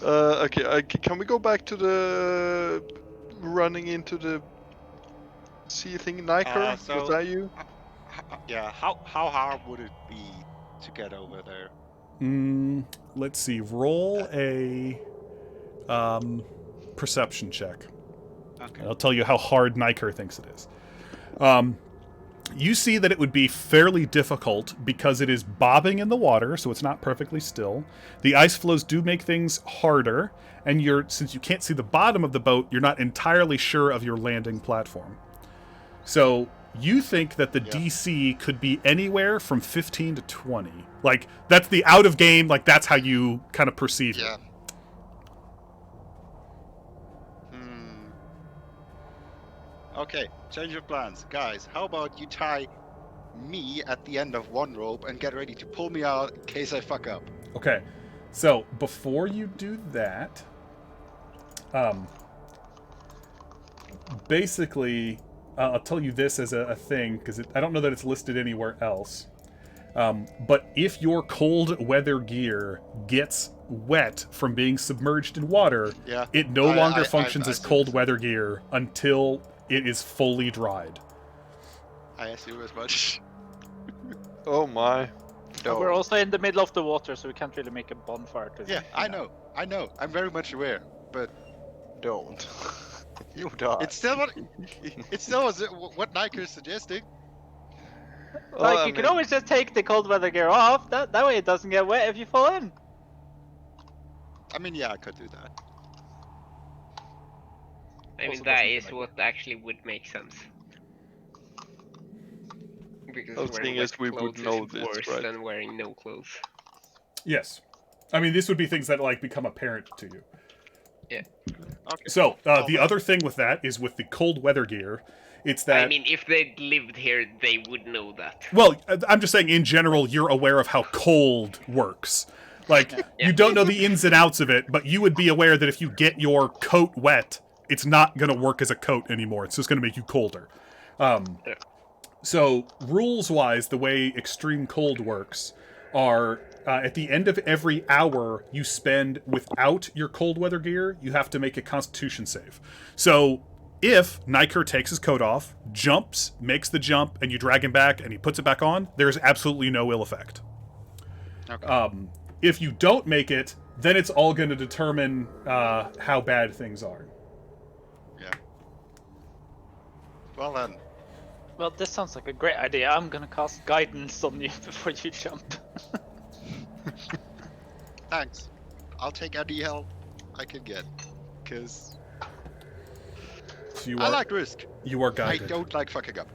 Okay, can we go back to the running into the sea thing, Niker? Was that you? How hard would it be to get over there? Let's see. Roll a perception check. Okay. I'll tell you how hard Niker thinks it is. You see that it would be fairly difficult because it is bobbing in the water, so it's not perfectly still. The ice floes do make things harder, and since you can't see the bottom of the boat, you're not entirely sure of your landing platform. So you think that the DC could be anywhere from 15 to 20. Like, that's the out of game, like, that's how you kind of perceive it. Okay, change of plans. Guys, how about you tie me at the end of one rope and get ready to pull me out in case I fuck up? Okay, so before you do that, basically, I'll tell you this as a thing, because I don't know that it's listed anywhere else. But if your cold weather gear gets wet from being submerged in water, it no longer functions as cold weather gear until it is fully dried. I assume as much. Oh my. No. We're also in the middle of the water, so we can't really make a bonfire. I know. I'm very much aware, but don't. You die. It's still what Niker is suggesting. Like, you can always just take the cold weather gear off. That way it doesn't get wet if you fall in. I mean, I could do that. I mean, that is what actually would make sense. Because the thing is, we would know this, worse right? than wearing no clothes. Yes. I mean, this would be things that, like, become apparent to you. Yeah. Okay. So, the other thing with that is with the cold weather gear, it's that... I mean, if they lived here, they would know that. Well, I'm just saying, in general, you're aware of how cold works. Like, you don't know the ins and outs of it, but you would be aware that if you get your coat wet, it's not going to work as a coat anymore. It's just going to make you colder. So, rules-wise, the way extreme cold works are... at the end of every hour you spend without your cold weather gear, you have to make a Constitution save. So, if Niker takes his coat off, jumps, makes the jump, and you drag him back, and he puts it back on, there's absolutely no ill effect. Okay. If you don't make it, then it's all going to determine how bad things are. Yeah. Well then. Well, this sounds like a great idea. I'm gonna cast guidance on you before you jump. Thanks. I'll take any help. I can get, because So I like risk. you are I guided. don't like fucking up.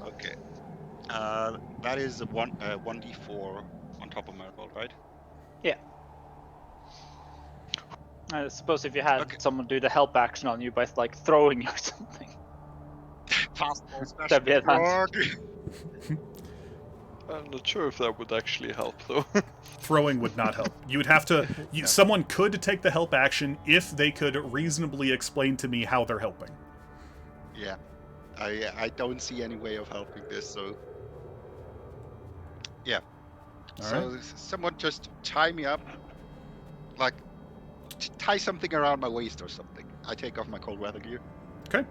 Okay. That is a 1d4 on top of my roll, right? I suppose if you had Okay. someone do the help action on you by like throwing you or something. Fastball special. That'd be advantage. I'm not sure if that would actually help, though. Throwing would not help. You would have to. Someone could take the help action if they could reasonably explain to me how they're helping. Yeah. I don't see any way of helping this, so. Yeah. All right. Someone just tie me up, like tie something around my waist or something. I take off my cold weather gear. Okay.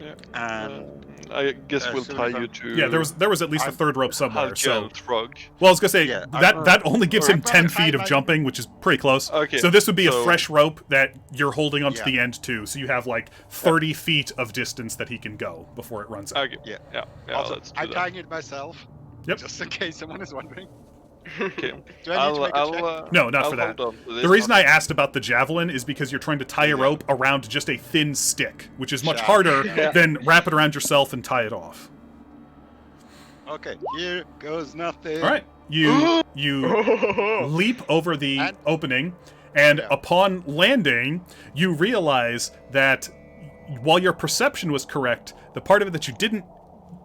Yeah. And I guess we'll soon tie as you I'm- to. Yeah, there was at least a third rope somewhere. Halcyon So, Thrug. well, I was gonna say Yeah, that only gives him I'm 10 gonna feet tie of my- jumping, which is pretty close. Okay, So this would be a so- fresh rope that you're holding onto Yeah. the end too. So you have like 30 feet of distance that he can go before it runs out. Okay. Yeah. Yeah. also, Let's do I'm that. tying it myself. Yep. Just in case someone is wondering. Okay. Do I need to make a check? No, not I'll for that. hold on to this. The reason I asked about the javelin is because you're trying to tie a Yeah. rope around just a thin stick, which is much Yeah. harder Yeah. than wrap it around yourself and tie it off. Okay, here goes nothing. All right, you leap over the And- opening, and Yeah. upon landing, you realize that while your perception was correct, the part of it that you didn't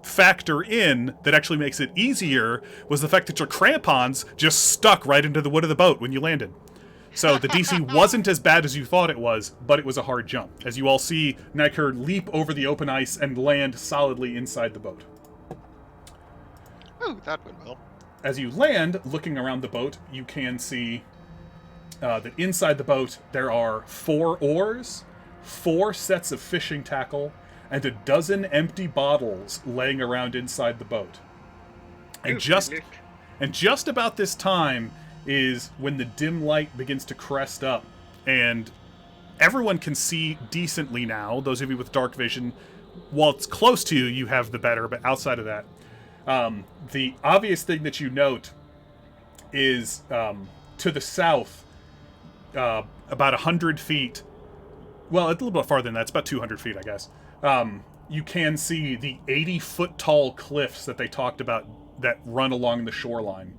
factor in that actually makes it easier was the fact that your crampons just stuck right into the wood of the boat when you landed. So the DC wasn't as bad as you thought it was, but it was a hard jump, as you all see Nyker leap over the open ice and land solidly inside the boat. Oh, that went well. As you land, looking around the boat, you can see that inside the boat there are 4 oars, 4 sets of fishing tackle, and a dozen empty bottles laying around inside the boat. And just about this time is when the dim light begins to crest up, and everyone can see decently now. Those of you with dark vision, while it's close to you, you have the better, but outside of that, the obvious thing that you note is to the south, about 100 feet. Well, a little bit farther than that. It's about 200 feet, I guess. You can see the 80-foot tall cliffs that they talked about that run along the shoreline.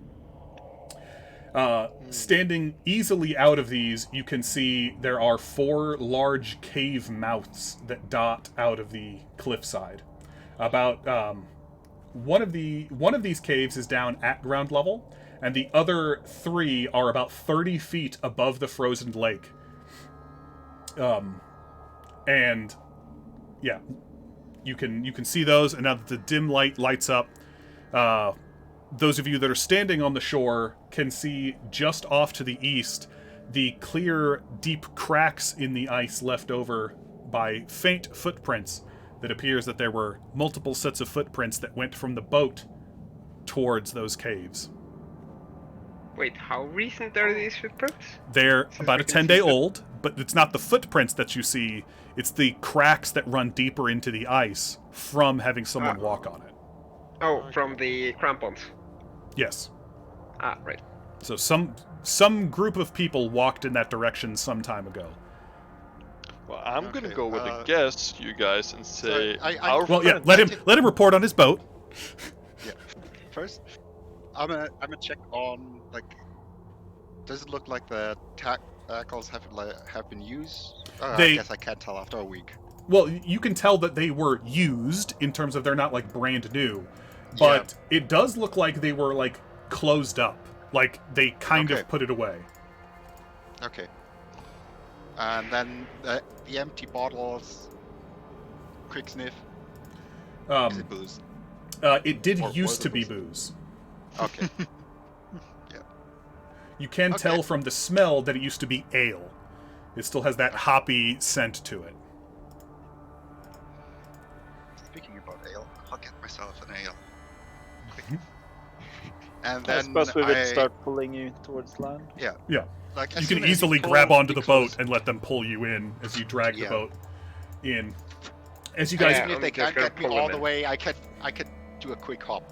Standing easily out of these, you can see there are 4 large cave mouths that dot out of the cliffside. About one of these caves is down at ground level, and the other 3 are about 30 feet above the frozen lake. And yeah, you can see those, and now that the dim light lights up, those of you that are standing on the shore can see just off to the east the clear, deep cracks in the ice left over by faint footprints. That appears that there were multiple sets of footprints that went from the boat towards those caves. Wait, how recent are these footprints? They're Since about we a can 10-day see them. old, but it's not the footprints that you see, it's the cracks that run deeper into the ice from having someone Ah. walk on it. Oh, from the crampons. Yes. Ah, right. So some group of people walked in that direction some time ago. Well, I'm gonna Okay, go with a guess, you guys, and say I- our Well, yeah, friend- let him report on his boat. Yeah. First, I'm gonna check on, like, does it look like the tackles have been used? I They- guess I can't tell after a week. Well, you can tell that they were used in terms of they're not like brand new, but it does look like they were like closed up, like they kind Okay. of put it away. Okay. And then the empty bottles. Quick sniff. Is it booze? It did Or used was to it be booze? booze. Okay. You can Okay. tell from the smell that it used to be ale. It still has that hoppy scent to it. Speaking about ale, I'll get myself an ale. Quick. And I then suppose we would start pulling you towards land. Like, You as can soon as easily pull, grab onto we the boat close. and let them pull you in as you drag the Yeah. boat in. As you guys, Even if I'm they just can't gonna get me pull all them the in. way, I could do a quick hop.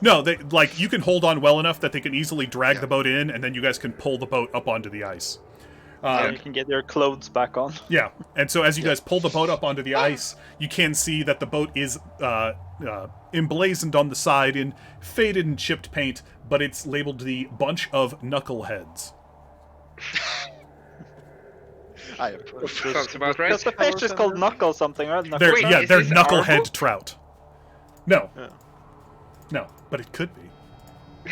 No, they like you can hold on well enough that they can easily drag Yeah. the boat in, and then you guys can pull the boat up onto the ice. So you can get your clothes back on. Yeah, and so as you Yeah. guys pull the boat up onto the ice, you can see that the boat is emblazoned on the side in faded and chipped paint, but it's labeled the Bunch of Knuckleheads. I approve. Sounds about right. Because the fish is called Knuckle something, right? Knuckle They're Wait, trout? yeah, is they're this knucklehead Argo? trout. No, Yeah. no, but it could be.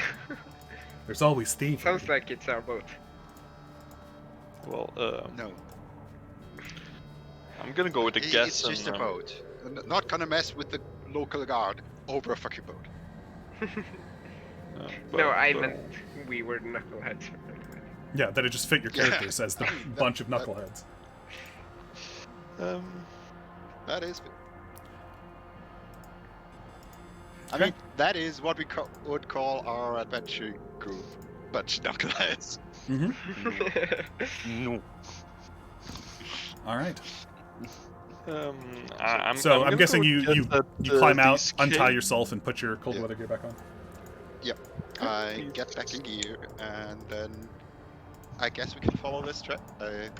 There's always thievery. Sounds like it's our boat. Well, No, I'm gonna go with a guess. it's just and, a boat. Not gonna mess with the local guard over a fucking boat. No, I meant we were knuckleheads. Yeah, that it just fit your Yeah. characters as the bunch of knuckleheads. That is. I Okay. mean, that is what we would call our adventure group, bunch of knuckleheads. Mm-hmm. No. All right. I'm So I'm gonna guessing go you with you that, you climb out, these untie cave- yourself, and put your cold Yeah. weather gear back on. I get back in gear, and then I guess we can follow this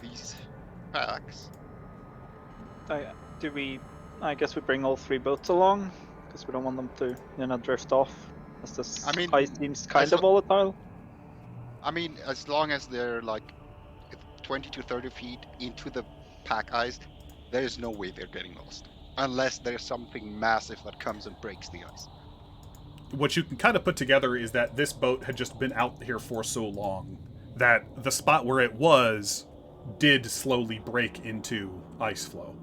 these packs. I guess we bring all 3 boats along, because we don't want them to, drift off. As this I mean, ice seems kind as of volatile. I mean, as long as they're like 20 to 30 feet into the pack ice, there's no way they're getting lost. Unless there's something massive that comes and breaks the ice. What you can kind of put together is that this boat had just been out here for so long that the spot where it was did slowly break into ice flow.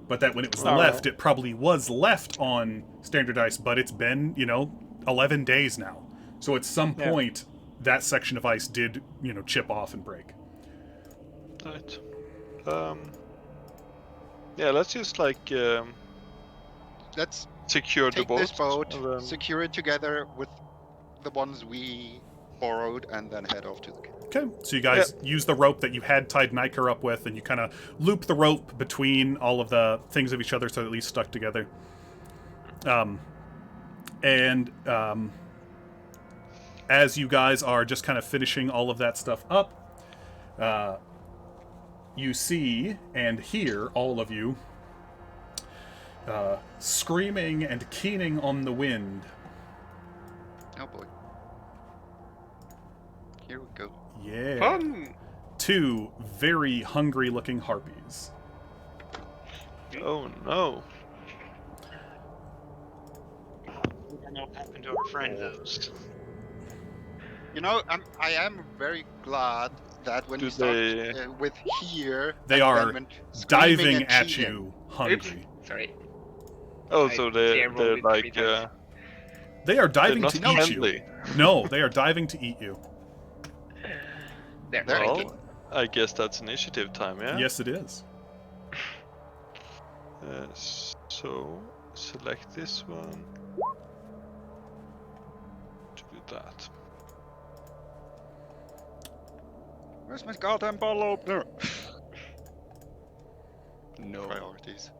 But that when it was left, it probably was left on standard ice, but it's been, 11 days now. So at some point, that section of ice did, chip off and break. Right. Yeah, let's just like Let's secure the take boat. this boat, and then- secure it together with the ones we borrowed, and then head off to the cave. Okay, so you guys use the rope that you had tied Niker up with, and you kind of loop the rope between all of the things of each other so at least stuck together. As you guys are just kind of finishing all of that stuff up, you see and hear all of you screaming and keening on the wind. Oh boy. Here we go. Yeah. Fun! 2 very hungry-looking harpies. Oh no. We don't know what happened to our friend Host. I am very glad that when Do you start they- with here, They and are then when screaming diving and at cheating- you, hungry. Sorry. Oh, I so dare roll they're it like 3 times. They are they're diving not to eat friendly. you. No, they are diving to eat you. There. They're Thank you. Well, I guess that's initiative time, yeah. Yes, it is. So select this one to do that. Where's my goddamn bottle opener? No. Priorities.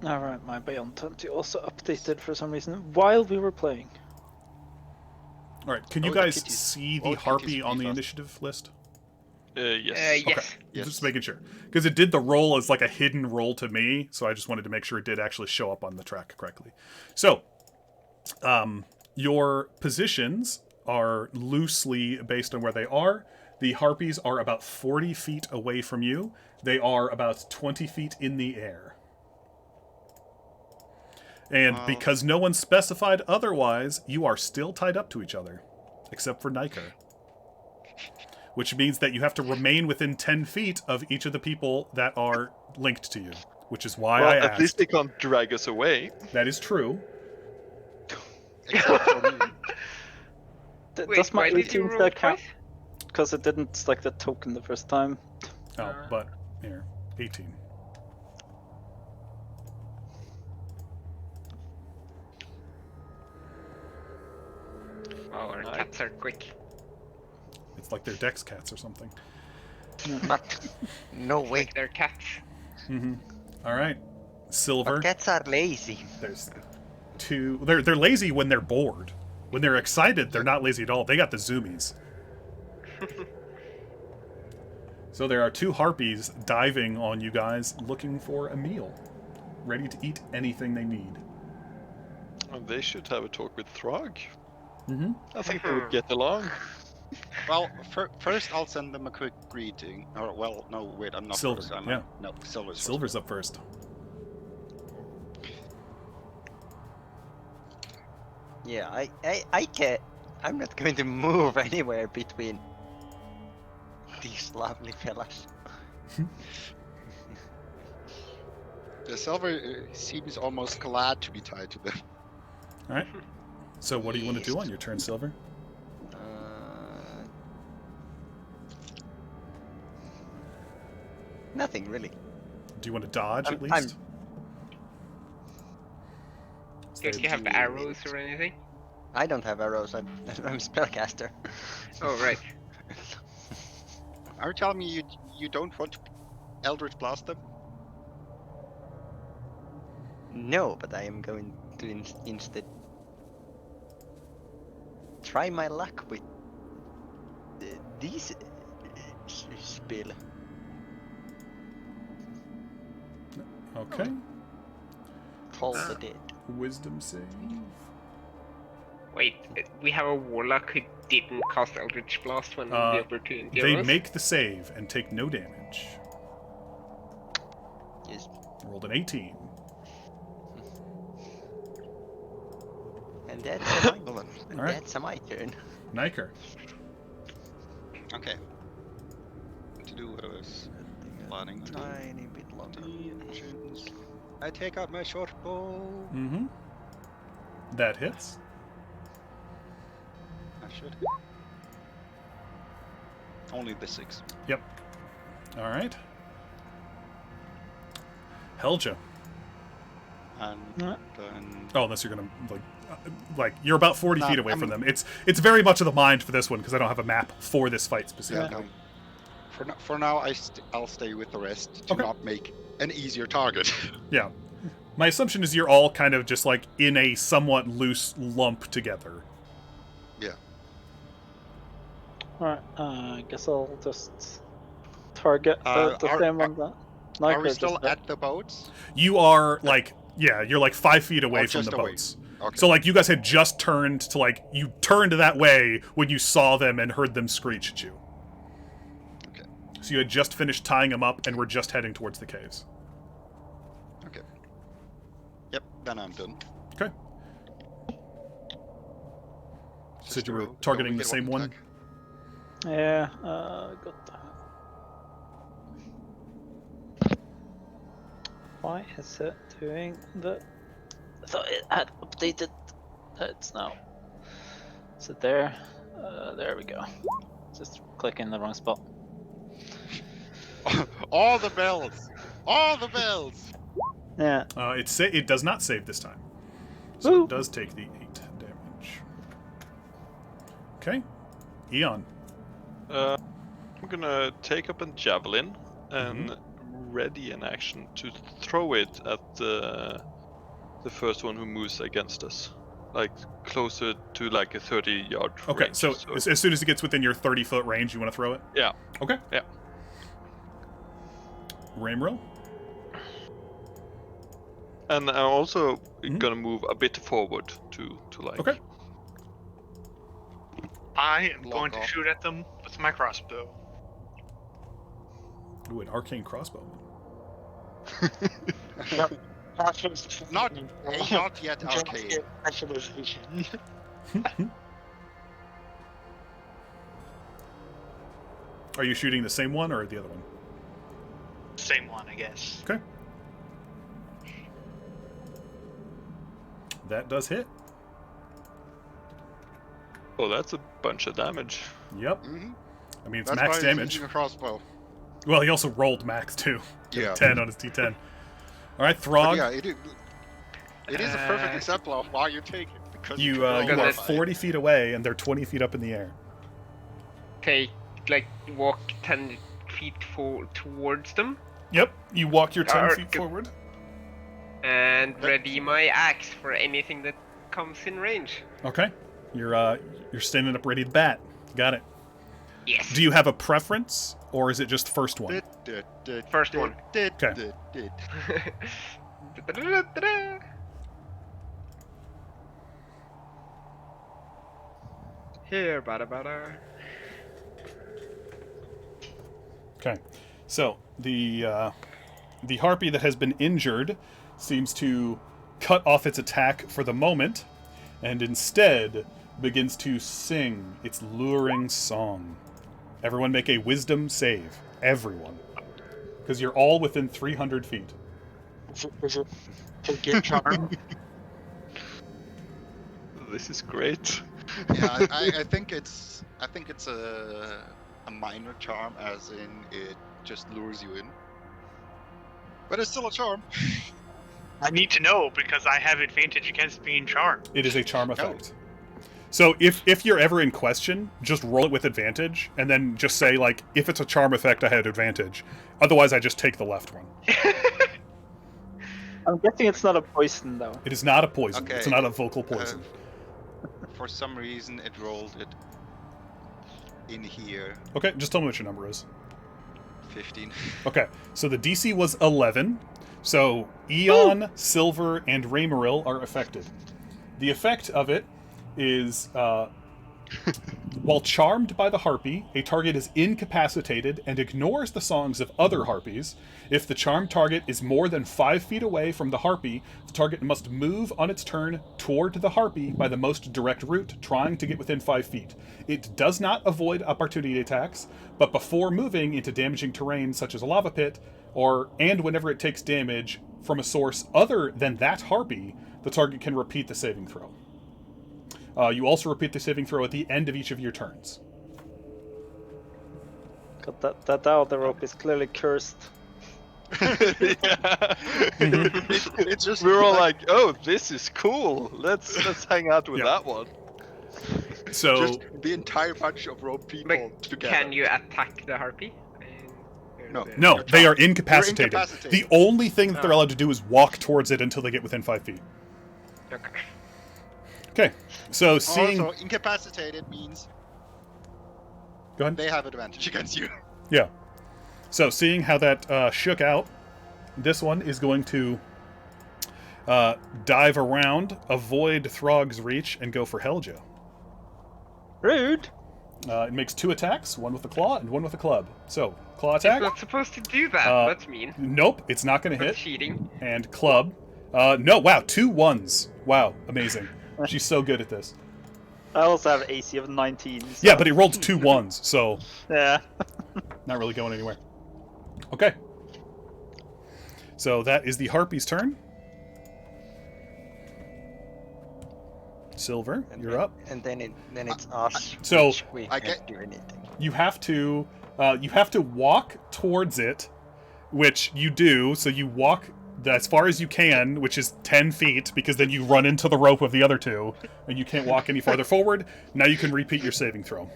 Alright, my Beyond 20 also updated for some reason while we were playing. All right, can you Oh, the guys kitties. see Oh, the the harpy kitties on the pretty fast. initiative list? Yes. Yes. Yes. Just making sure. Because it did the roll as like a hidden roll to me, so I just wanted to make sure it did actually show up on the track correctly. So, your positions are loosely based on where they are. The harpies are about 40 feet away from you. They are about 20 feet in the air. And because no one specified otherwise, you are still tied up to each other. Except for Niker. Which means that you have to remain within 10 feet of each of the people that are linked to you. Which is why Well, I at asked. least they can't drag us away. That is true. Except for me. Wait, Does my why did you 18 roll still count? twice? Because it didn't select the token the first time. Oh, but here, 18. Oh, our Nice. cats are quick. It's like they're Dex cats or something. But no way. Like they're cats. Mm-hmm. All right. Silver. But cats are lazy. There's 2. They're lazy when they're bored. When they're excited, they're not lazy at all. They got the zoomies. So there are 2 harpies diving on you guys, looking for a meal, ready to eat anything they need. And they should have a talk with Throg. Mm-hmm. I think they would get along. Well, first I'll send them a quick greeting. Or, well, no, wait, I'm not Silver, first. yeah. No, Silver's first. Silver's up first. Yeah, I can't. I'm not going to move anywhere between these lovely fellas. The Silver seems almost glad to be tied to them. All right. So what do you want to do on your turn, Silver? Nothing really. Do you want to dodge at least? I'm- Don't you have arrows or anything? I don't have arrows. I'm a spellcaster. Oh, right. Are you telling me you don't want to Eldritch Blast them? No, but I am going to instead try my luck with these spell. Okay. Call the dead. Wisdom save. Wait, we have a warlock who didn't cast Eldritch Blast when the opportunity They arose? make the save and take no damage. Yes. Rolled an 18. And that's my All right. That's my turn. Niker. Okay. What to do? I was planning to do Tiny bit longer. actions. I take out my short bow. Mm-hmm. That hits. I should. Only the 6. Yep. All right. Helja. And Yeah. then Oh, unless you're gonna like you're about 40 No, feet away I'm- from them. It's very much of the mind for this one because I don't have a map for this fight specifically. no. For now, I'll stay with the rest to Okay. not make an easier target. Yeah. My assumption is you're all kind of just like in a somewhat loose lump together. Yeah. Alright, I guess I'll just target Uh, the are- same one that Are we Niker still just did. at the boats? You are like you're like 5 feet away Oh, from just the away. boats. Okay. So like you guys had just turned to like you turned that way when you saw them and heard them screech at you. Okay. So you had just finished tying them up and were just heading towards the caves. Okay. Yep. Then I'm done. Okay. Just So you were go targeting the get same one? attack. Yeah, got that. Why is it doing the... I thought it had updated. It's now. Is it there? There we go. Just click in the wrong spot. All the bells! All the bells! Yeah. It does not save this time. So Woo. it does take the 8 damage. Okay. Eon. I'm gonna take up a javelin and ready an action to throw it at the first one who moves against us, like closer to like a 30-yard Okay, range. so as soon as it gets within your 30-foot range, you want to throw it? Yeah. Okay. Yeah. Ramrill? And I'm also Mhm. gonna move a bit forward to like. Okay. I am Lock going to off. shoot at them with my crossbow. Ooh, an arcane crossbow. Not yet arcade. Are you shooting the same one or the other one? Same one, I guess. Okay. That does hit. Oh, that's a bunch of damage. Yep. Mm-hmm. I mean, it's That's max why he's damage. using a crossbow. Well, he also rolled max too. Yeah. 10 on his D10. All right, But Throg. yeah, it is a perfect example of why you take it. Because You can roll you are high. 40 feet away, and they're 20 feet up in the air. Take, like, walk 10 feet towards them. Yep. You walk your 10 Arc. feet forward. And ready my axe for anything that comes in range. Okay. You're standing up ready to bat. Got it. Yes. Do you have a preference, or is it just first one? First one. Okay. Here, bada bada. Okay. So the harpy that has been injured seems to cut off its attack for the moment, and instead begins to sing its luring song. Everyone make a wisdom save. Everyone. Because you're all within 300 feet. Is it forget charm? This is great. Yeah, I think it's a minor charm, as in it just lures you in. But it's still a charm. I need to know because I have advantage against being charmed. It is a charm effect. So if you're ever in question, just roll it with advantage, and then just say, like, if it's a charm effect, I had advantage. Otherwise, I just take the left one. I'm guessing it's not a poison, though. It is not a poison. Okay. It's not a vocal poison. For some reason, it rolled it in here. Okay, just tell me what your number is. 15. Okay, so the DC was 11. So Eon, Silver, and Raymaril are affected. The effect of it is, while charmed by the harpy, a target is incapacitated and ignores the songs of other harpies. If the charmed target is more than 5 feet away from the harpy, the target must move on its turn toward the harpy by the most direct route, trying to get within 5 feet. It does not avoid opportunity attacks, but before moving into damaging terrain such as a lava pit, and whenever it takes damage from a source other than that harpy, the target can repeat the saving throw. You also repeat the saving throw at the end of each of your turns. God, that other rope is clearly cursed. It's just We're all like, oh, this is cool. Let's hang out with that one. So just the entire bunch of rope people But together. can you attack the harpy? no, they are You're incapacitated. incapacitated. The only thing that they're allowed to do is walk towards it until they get within 5 feet. Okay. Okay, so seeing... Also, incapacitated means Go ahead. they have advantage against you. Yeah. So seeing how that shook out, this one is going to dive around, avoid Throg's reach, and go for Helja. Rude! It makes 2 attacks, one with a claw and one with a club. So, claw It's attack. not supposed to do that. That's mean. Nope, it's not going to That's hit. cheating. And club. No, wow, 2 1s. Wow, amazing. She's so good at this. I also have AC of 19. So. Yeah, but he rolled 2 1s, so Yeah. not really going anywhere. Okay. So that is the Harpy's turn. Silver, you're up. And then it's us. So, which we I can't do anything. You have to walk towards it, which you do. So you walk as far as you can, which is 10 feet, because then you run into the rope of the other 2, and you can't walk any farther forward. Now you can repeat your saving throw.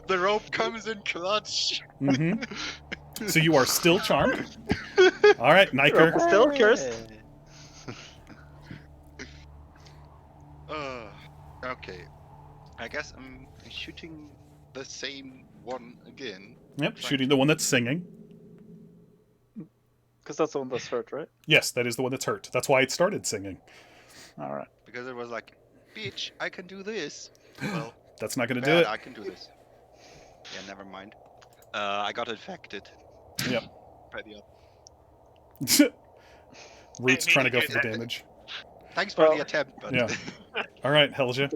The rope comes in clutch. Mm-hmm. So you are still charmed. All right, Niker. Still cursed. Okay. I guess I'm shooting the same one again. Yep, shooting the one that's singing. Because that's the one that's hurt, right? Yes, that is the one that's hurt. That's why it started singing. Alright. Because it was like, bitch, I can do this. Well, That's not going to do bad, it. I can do this. Yeah, never mind. I got infected. Yep. By the other. Root's trying to go for the damage. Thanks for Well, the attempt, but Yeah. All right, Helja.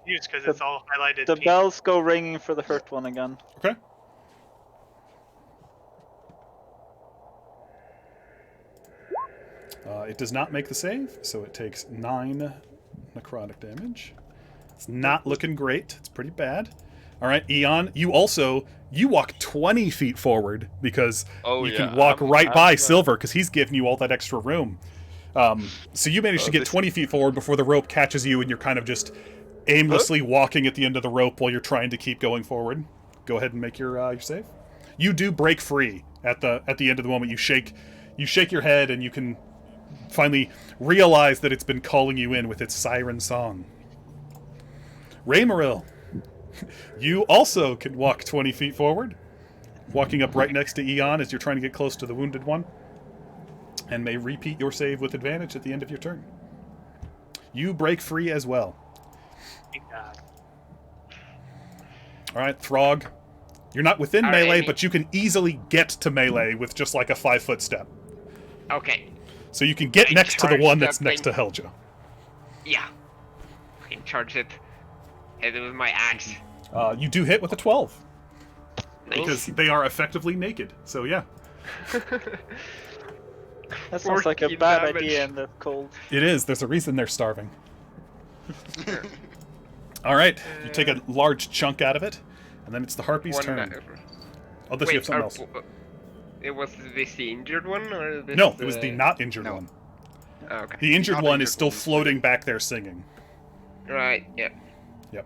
Use because it's all highlighted. The pink. bells go ringing for the hurt one again. Okay. It does not make the save, so it takes 9 necrotic damage. It's not looking great. It's pretty bad. All right, Eon, you walk 20 feet forward because you can walk right by Silver because he's giving you all that extra room. So you manage to get 20 feet forward before the rope catches you, and you're kind of just aimlessly walking at the end of the rope while you're trying to keep going forward. Go ahead and make your save. You do break free at the end of the moment. You shake You shake your head and you can finally realize that it's been calling you in with its siren song. Raymaril, you also can walk 20 feet forward, walking up right next to Eon as you're trying to get close to the wounded one, and may repeat your save with advantage at the end of your turn. You break free as well. Thank God. Alright, Throg. You're not within melee, Alrighty. but you can easily get to melee with just like a 5-foot step. Okay. So you can get I next to the charged one that's that next to thing. Helja. Yeah. Okay, charge it. Hit it with my axe. You do hit with a 12, Nice. because they are effectively naked. So yeah, That sounds like a 14 bad damage. idea in the cold. it is. There's a reason they're starving. Alright, you take a large chunk out of it, and then it's the Harpy's One turn. die- Oh, this you have something else. It was this the injured one, or this No, it was the not injured No. one. Oh, okay. The injured not one injured is still one is floating back there singing. Right. Yeah. Yep.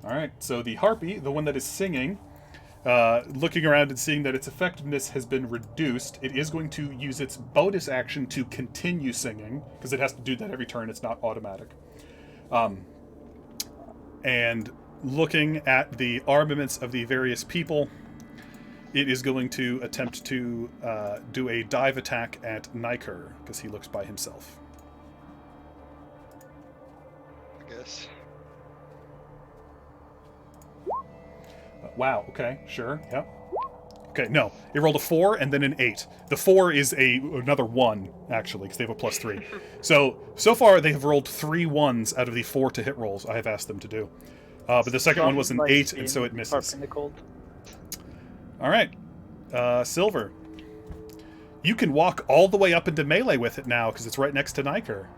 Alright, so the Harpy, the one that is singing, looking around and seeing that its effectiveness has been reduced, it is going to use its bonus action to continue singing, because it has to do that every turn, it's not automatic. And looking at the armaments of the various people, it is going to attempt to do a dive attack at Niker, because he looks by himself. I guess. Wow, okay, sure, yep. Okay, no, it rolled a 4 and then an 8. The 4 is another 1, actually, because they have a +3. So far they have rolled 3 1s out of the 4 to hit rolls I have asked them to do. But the second one was an Nice 8, being and so it harp misses. in the cold. Alright, Silver. You can walk all the way up into melee with it now, because it's right next to Niker.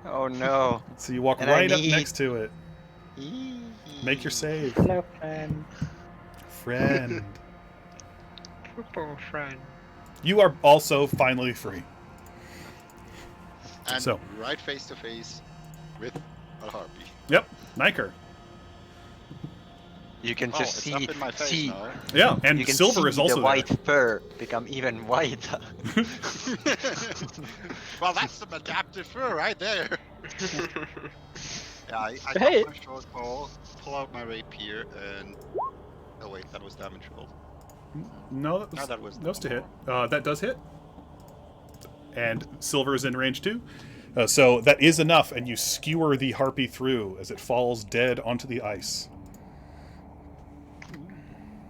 Oh no. So you walk And I right up need- next to it. Make your save. Hello, friend. Friend. Football friend. You are also finally free. And So. right face to face with a harpy. Yep, Niker. You can Oh, just it's up see, in my face see now. Yeah, and you can Silver see is also the there. white fur become even whiter. Well, that's some adaptive fur right there. Yeah, I Hey. got my short bow, pull out my rapier, and oh wait, that was damage roll. No, No, that was those to hit. That does hit. And Silver is in range too. So that is enough, and you skewer the harpy through as it falls dead onto the ice.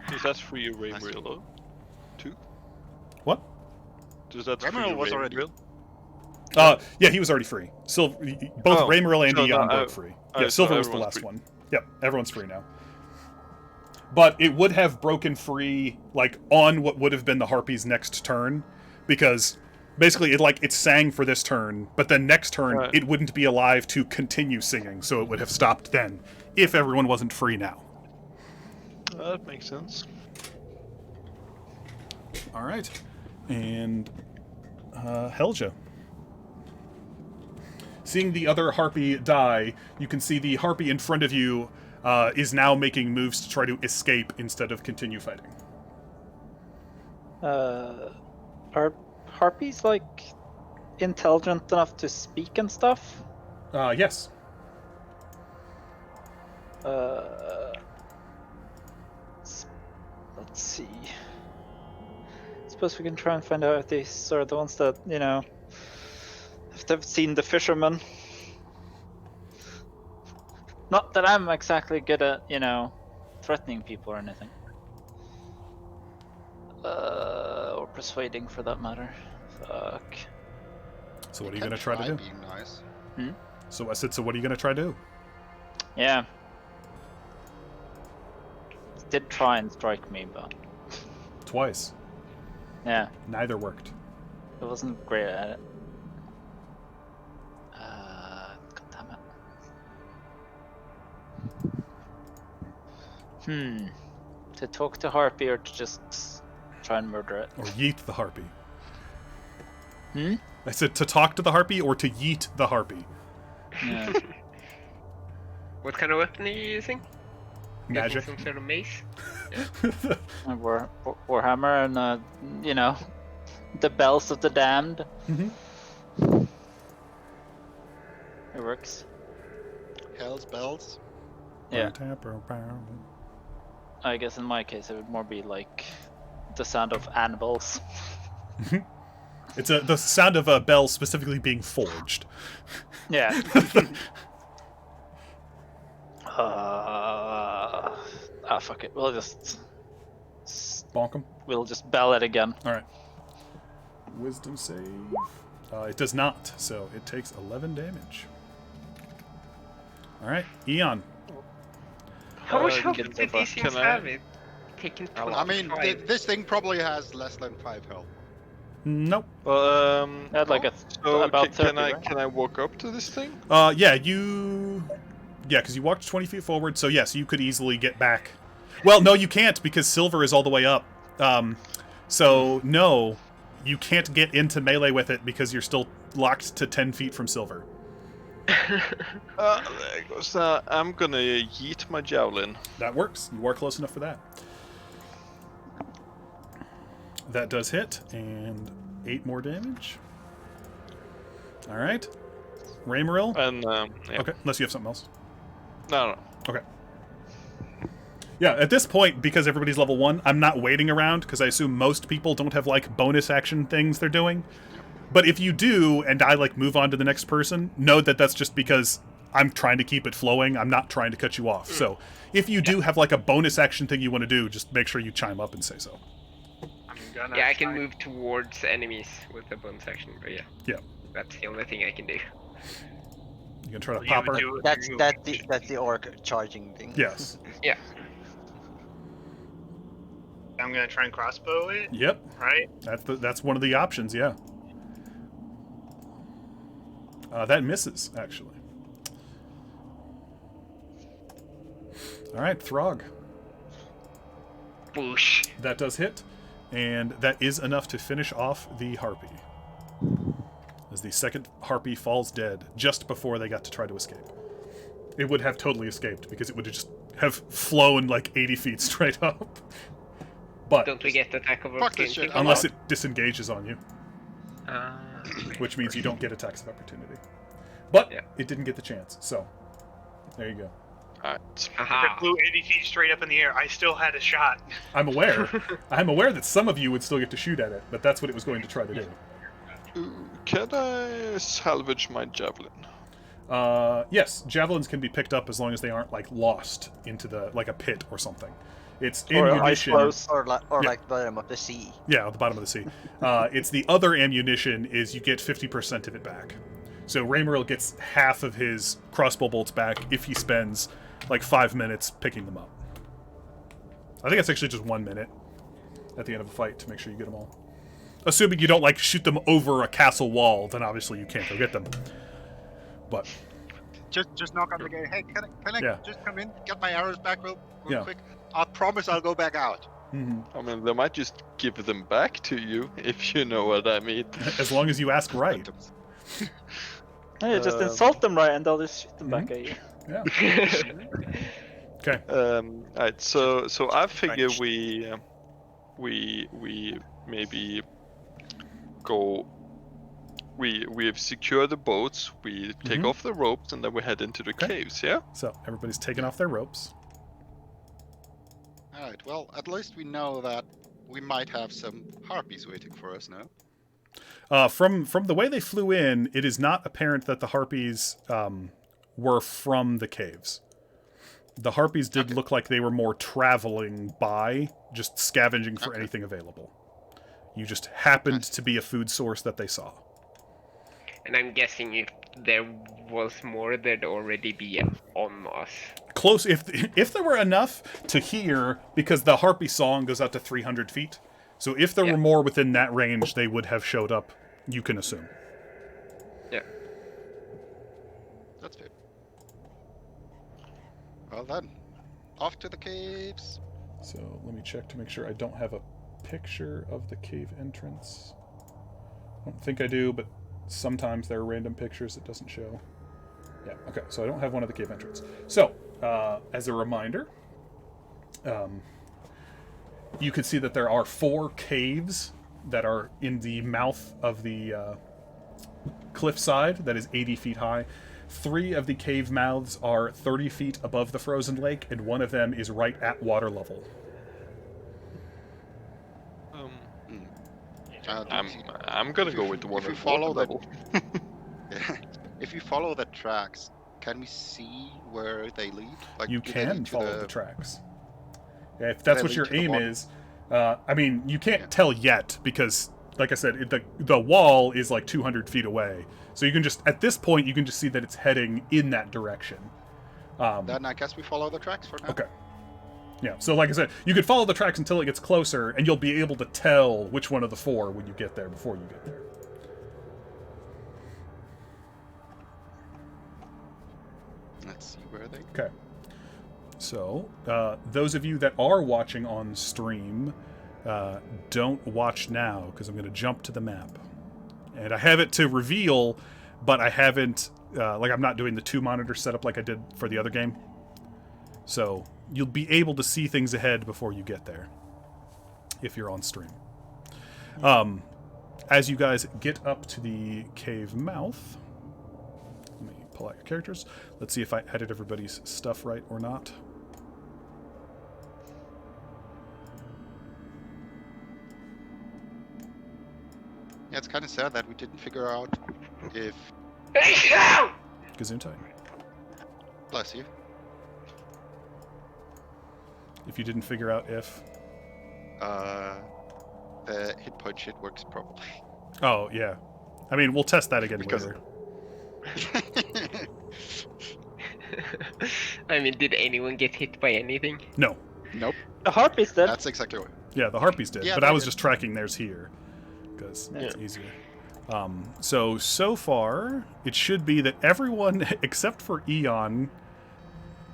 Does that free a Raymaril too? What? Does that free Raymaril a was already- Yeah, he was already free. Both Oh, Raymaril and so Eon no, broke free. Yeah, so Silver was the everyone's last free. one. Yep, everyone's free now. But it would have broken free, like, on what would have been the Harpy's next turn, because basically it sang for this turn, but then next turn Right. it wouldn't be alive to continue singing, so it would have stopped then, if everyone wasn't free now. That makes sense. Alright. And Helja. Seeing the other Harpy die, you can see the Harpy in front of you is now making moves to try to escape instead of continue fighting. Are harpies like intelligent enough to speak and stuff? Yes. Let's see. Suppose we can try and find out if these are the ones that, you know, if they've seen the fisherman. Not that I'm exactly good at, you know, threatening people or anything. Or persuading for that matter. Fuck. So what are you Can going to try to do? being nice. So I said, so what are you going to try to do? Yeah. Did try and strike me, but Twice. yeah, Neither worked. it wasn't great at it. God damn it. To talk to Harpy or to just try and murder it? Or yeet the Harpy. Hmm? I said to talk to the Harpy or to yeet the Harpy. Yeah. What kind of weapon are you using? Magic. Using some sort of mace? A Warhammer and, you know, The bells of the damned. Mm-hmm. It works. Hell's bells. Yeah. I guess in my case it would more be like the sound of anvils. It's the sound of a bell specifically being forged. Yeah. Fuck it. We'll just Bonk 'em. we'll just bell it again. All right. Wisdom save. It does not, so it takes 11 damage. All right, Eon. How much Uh, health can- did these things can I- have? It taken I mean, 25. this thing probably has less than 5 health. Nope. Well, Had like so about 30, can I right? can I walk up to this thing? Yeah, because you walked 20 feet forward, so yes, you could easily get back. Well, no, you can't because Silver is all the way up. So no, you can't get into melee with it because you're still locked to 10 feet from Silver. There goes that. I'm gonna yeet my javelin. That works. You are close enough for that. That does hit, and 8 more damage. All right. Raymaril? And yeah. Okay, unless you have something else. No. Okay. Yeah, at this point, because everybody's level 1, I'm not waiting around, because I assume most people don't have, like, bonus action things they're doing. But if you do, and I, like, move on to the next person, know that that's just because I'm trying to keep it flowing. I'm not trying to cut you off. So, if you do have, like, a bonus action thing you want to do, just make sure you chime up and say so. I'm gonna Yeah, I can try- move towards enemies with the bonus action, but yeah. Yeah. That's the only thing I can do. You can try to you pop her? do it That's through that's the orc charging thing. Yes. Yeah. I'm gonna try and crossbow it, Yep. right? That's one of the options, yeah. That misses, actually. All right, Throg. Boosh. That does hit, and that is enough to finish off the harpy. As the second harpy falls dead just before they got to try to escape. It would have totally escaped because it would have just have flown like 80 feet straight up. But Don't we get attack of Fuck this opportunity? shit, unless it disengages on you, Uh, which means you don't get attacks of opportunity. But Yeah. it didn't get the chance, so there you go. Alright. If Aha. it flew 80 feet straight up in the air, I still had a shot. I'm aware. I'm aware that some of you would still get to shoot at it, but that's what it was going to try to do. Can I salvage my javelin? Yes, javelins can be picked up as long as they aren't like lost into the like a pit or something. It's Or ice ammunition. flows. Or Yeah. like bottom of the sea. Yeah, at the bottom of the sea. It's the other ammunition is you get 50% of it back. So Raymaril gets half of his crossbow bolts back if he spends like 5 minutes picking them up. I think it's actually just 1 minute at the end of a fight to make sure you get them all. Assuming you don't like shoot them over a castle wall, then obviously you can't go get them. But Just knock on the gate. Hey, can I Yeah. just come in, get my arrows back real Yeah. quick? I promise I'll go back out. I mean, they might just give them back to you, if you know what I mean. as long as you ask right. Yeah, just insult them right and they'll just shoot them Mm-hmm. back at you. Yeah. Okay. Alright, so I figure we maybe go. We have secured the boats. We take off the ropes and then we head into the Okay. caves. Yeah. So everybody's taking off their ropes. All right. Well, at least we know that we might have some harpies waiting for us now. From the way they flew in, it is not apparent that the harpies were from the caves. The harpies did look like they were more traveling by, just scavenging for anything available. You just happened to be a food source that they saw. And I'm guessing if there was more, there'd already be on us. Close, if there were enough to hear, because the harpy song goes out to 300 feet. So if there were more within that range, they would have showed up, you can assume. Yeah. That's good. Well then, off to the caves. So let me check to make sure I don't have a picture of the cave entrance. I don't think I do, but sometimes there are random pictures it doesn't show. Yeah, okay, so I don't have one of the cave entrance. So, as a reminder, you can see that there are 4 caves that are in the mouth of the cliffside that is 80 feet high. 3 of the cave mouths are 30 feet above the frozen lake, and one of them is right at water level. I'm gonna go with the one at water level. If you follow the tracks, can we see where they lead? Like, You do they can lead to follow the tracks. Yeah, if that's they what lead your to the aim water? is. I mean, you can't tell yet because, like I said, the wall is like 200 feet away. So you can just, at this point, you can just see that it's heading in that direction. Then I guess we follow the tracks for now. Okay. Yeah, so like I said, you could follow the tracks until it gets closer, and you'll be able to tell which one of the 4 when you get there before you get there. Let's see where they. Okay. So, those of you that are watching on stream, don't watch now, because I'm going to jump to the map. And I have it to reveal, but I haven't, I'm not doing the 2 monitor setup like I did for the other game. So, you'll be able to see things ahead before you get there, if you're on stream. As you guys get up to the cave mouth, let me pull out your characters. Let's see if I added everybody's stuff right or not. Yeah, it's kind of sad that we didn't figure out if. Gesundheit. Bless you. If you didn't figure out if... The hit point shit works properly. Oh, yeah. I mean, we'll test that again Because- later. I mean, did anyone get hit by anything? No. Nope. The harpy's dead. That's exactly what. Yeah, the harpies did, Yeah, but they I was did. just tracking theirs here, because it's easier. So far, it should be that everyone, except for Eon,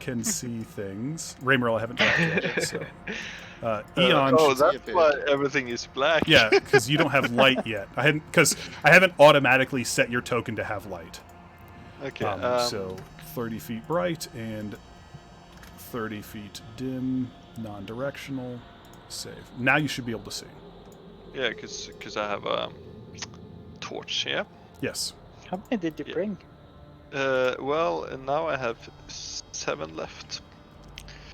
can see things. Raymerl, I haven't talked to yet, so... Eon Oh, should... that's why everything is black. Yeah, because you don't have light yet. I haven't automatically set your token to have light. Okay. So 30 feet bright and 30 feet dim, non-directional, save. Now you should be able to see. Yeah, because I have a torch. Yeah. Yes. How many did you Yeah. bring? Well, now I have 7 left.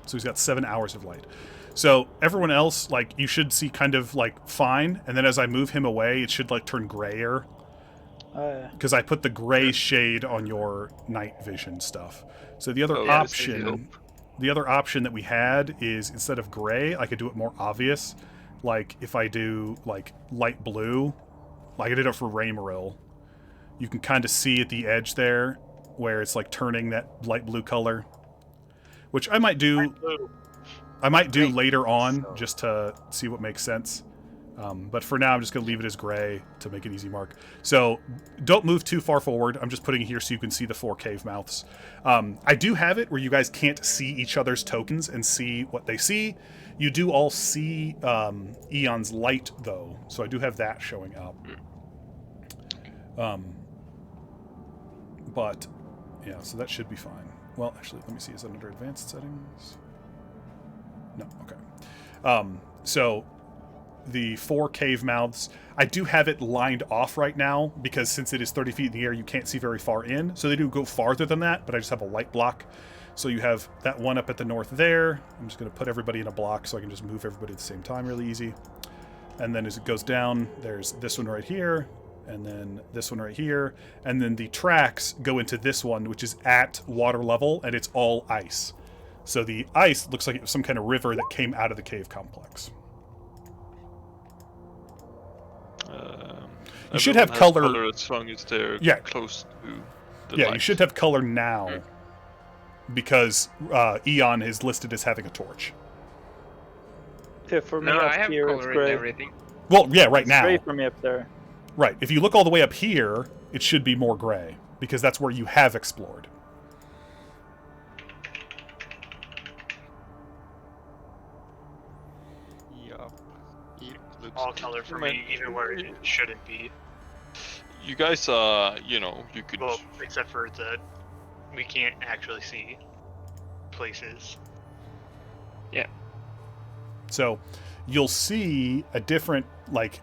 So he's got 7 hours of light. So everyone else, like, you should see kind of like fine, and then as I move him away, it should like turn grayer. Because I put the gray shade on your night vision stuff. So the other option, the other option that we had is instead of gray, I could do it more obvious. Like if I do like light blue, like I did it for Raymerl, you can kind of see at the edge there where it's like turning that light blue color, which I might do. I might do later on just to see what makes sense. But for now, I'm just going to leave it as gray to make it easy mark. So don't move too far forward. I'm just putting it here so you can see the 4 cave mouths. I do have it where you guys can't see each other's tokens and see what they see. You do all see Eon's light, though. So I do have that showing up. But, yeah, so that should be fine. Well, actually, let me see. Is that under advanced settings? No, okay. So the 4 cave mouths, I do have it lined off right now because since it is 30 feet in the air, you can't see very far in. So they do go farther than that, but I just have a light block. So you have that one up at the north there. I'm just going to put everybody in a block so I can just move everybody at the same time really easy. And then as it goes down, there's this one right here, and then this one right here. And then the tracks go into this one, which is at water level, and it's all ice. So the ice looks like it was some kind of river that came out of the cave complex. You should have everyone has color as long as they're close to the Yeah, light. you should have color now because Eon is listed as having a torch. Yeah, for me No, up I have here it's color in gray. everything. Well, yeah, right It's now. gray for me up there. Right. If you look all the way up here, it should be more gray because that's where you have explored. All color for me, even where it shouldn't be. You guys, you could. Well, except for that we can't actually see places. Yeah. So you'll see a different, like,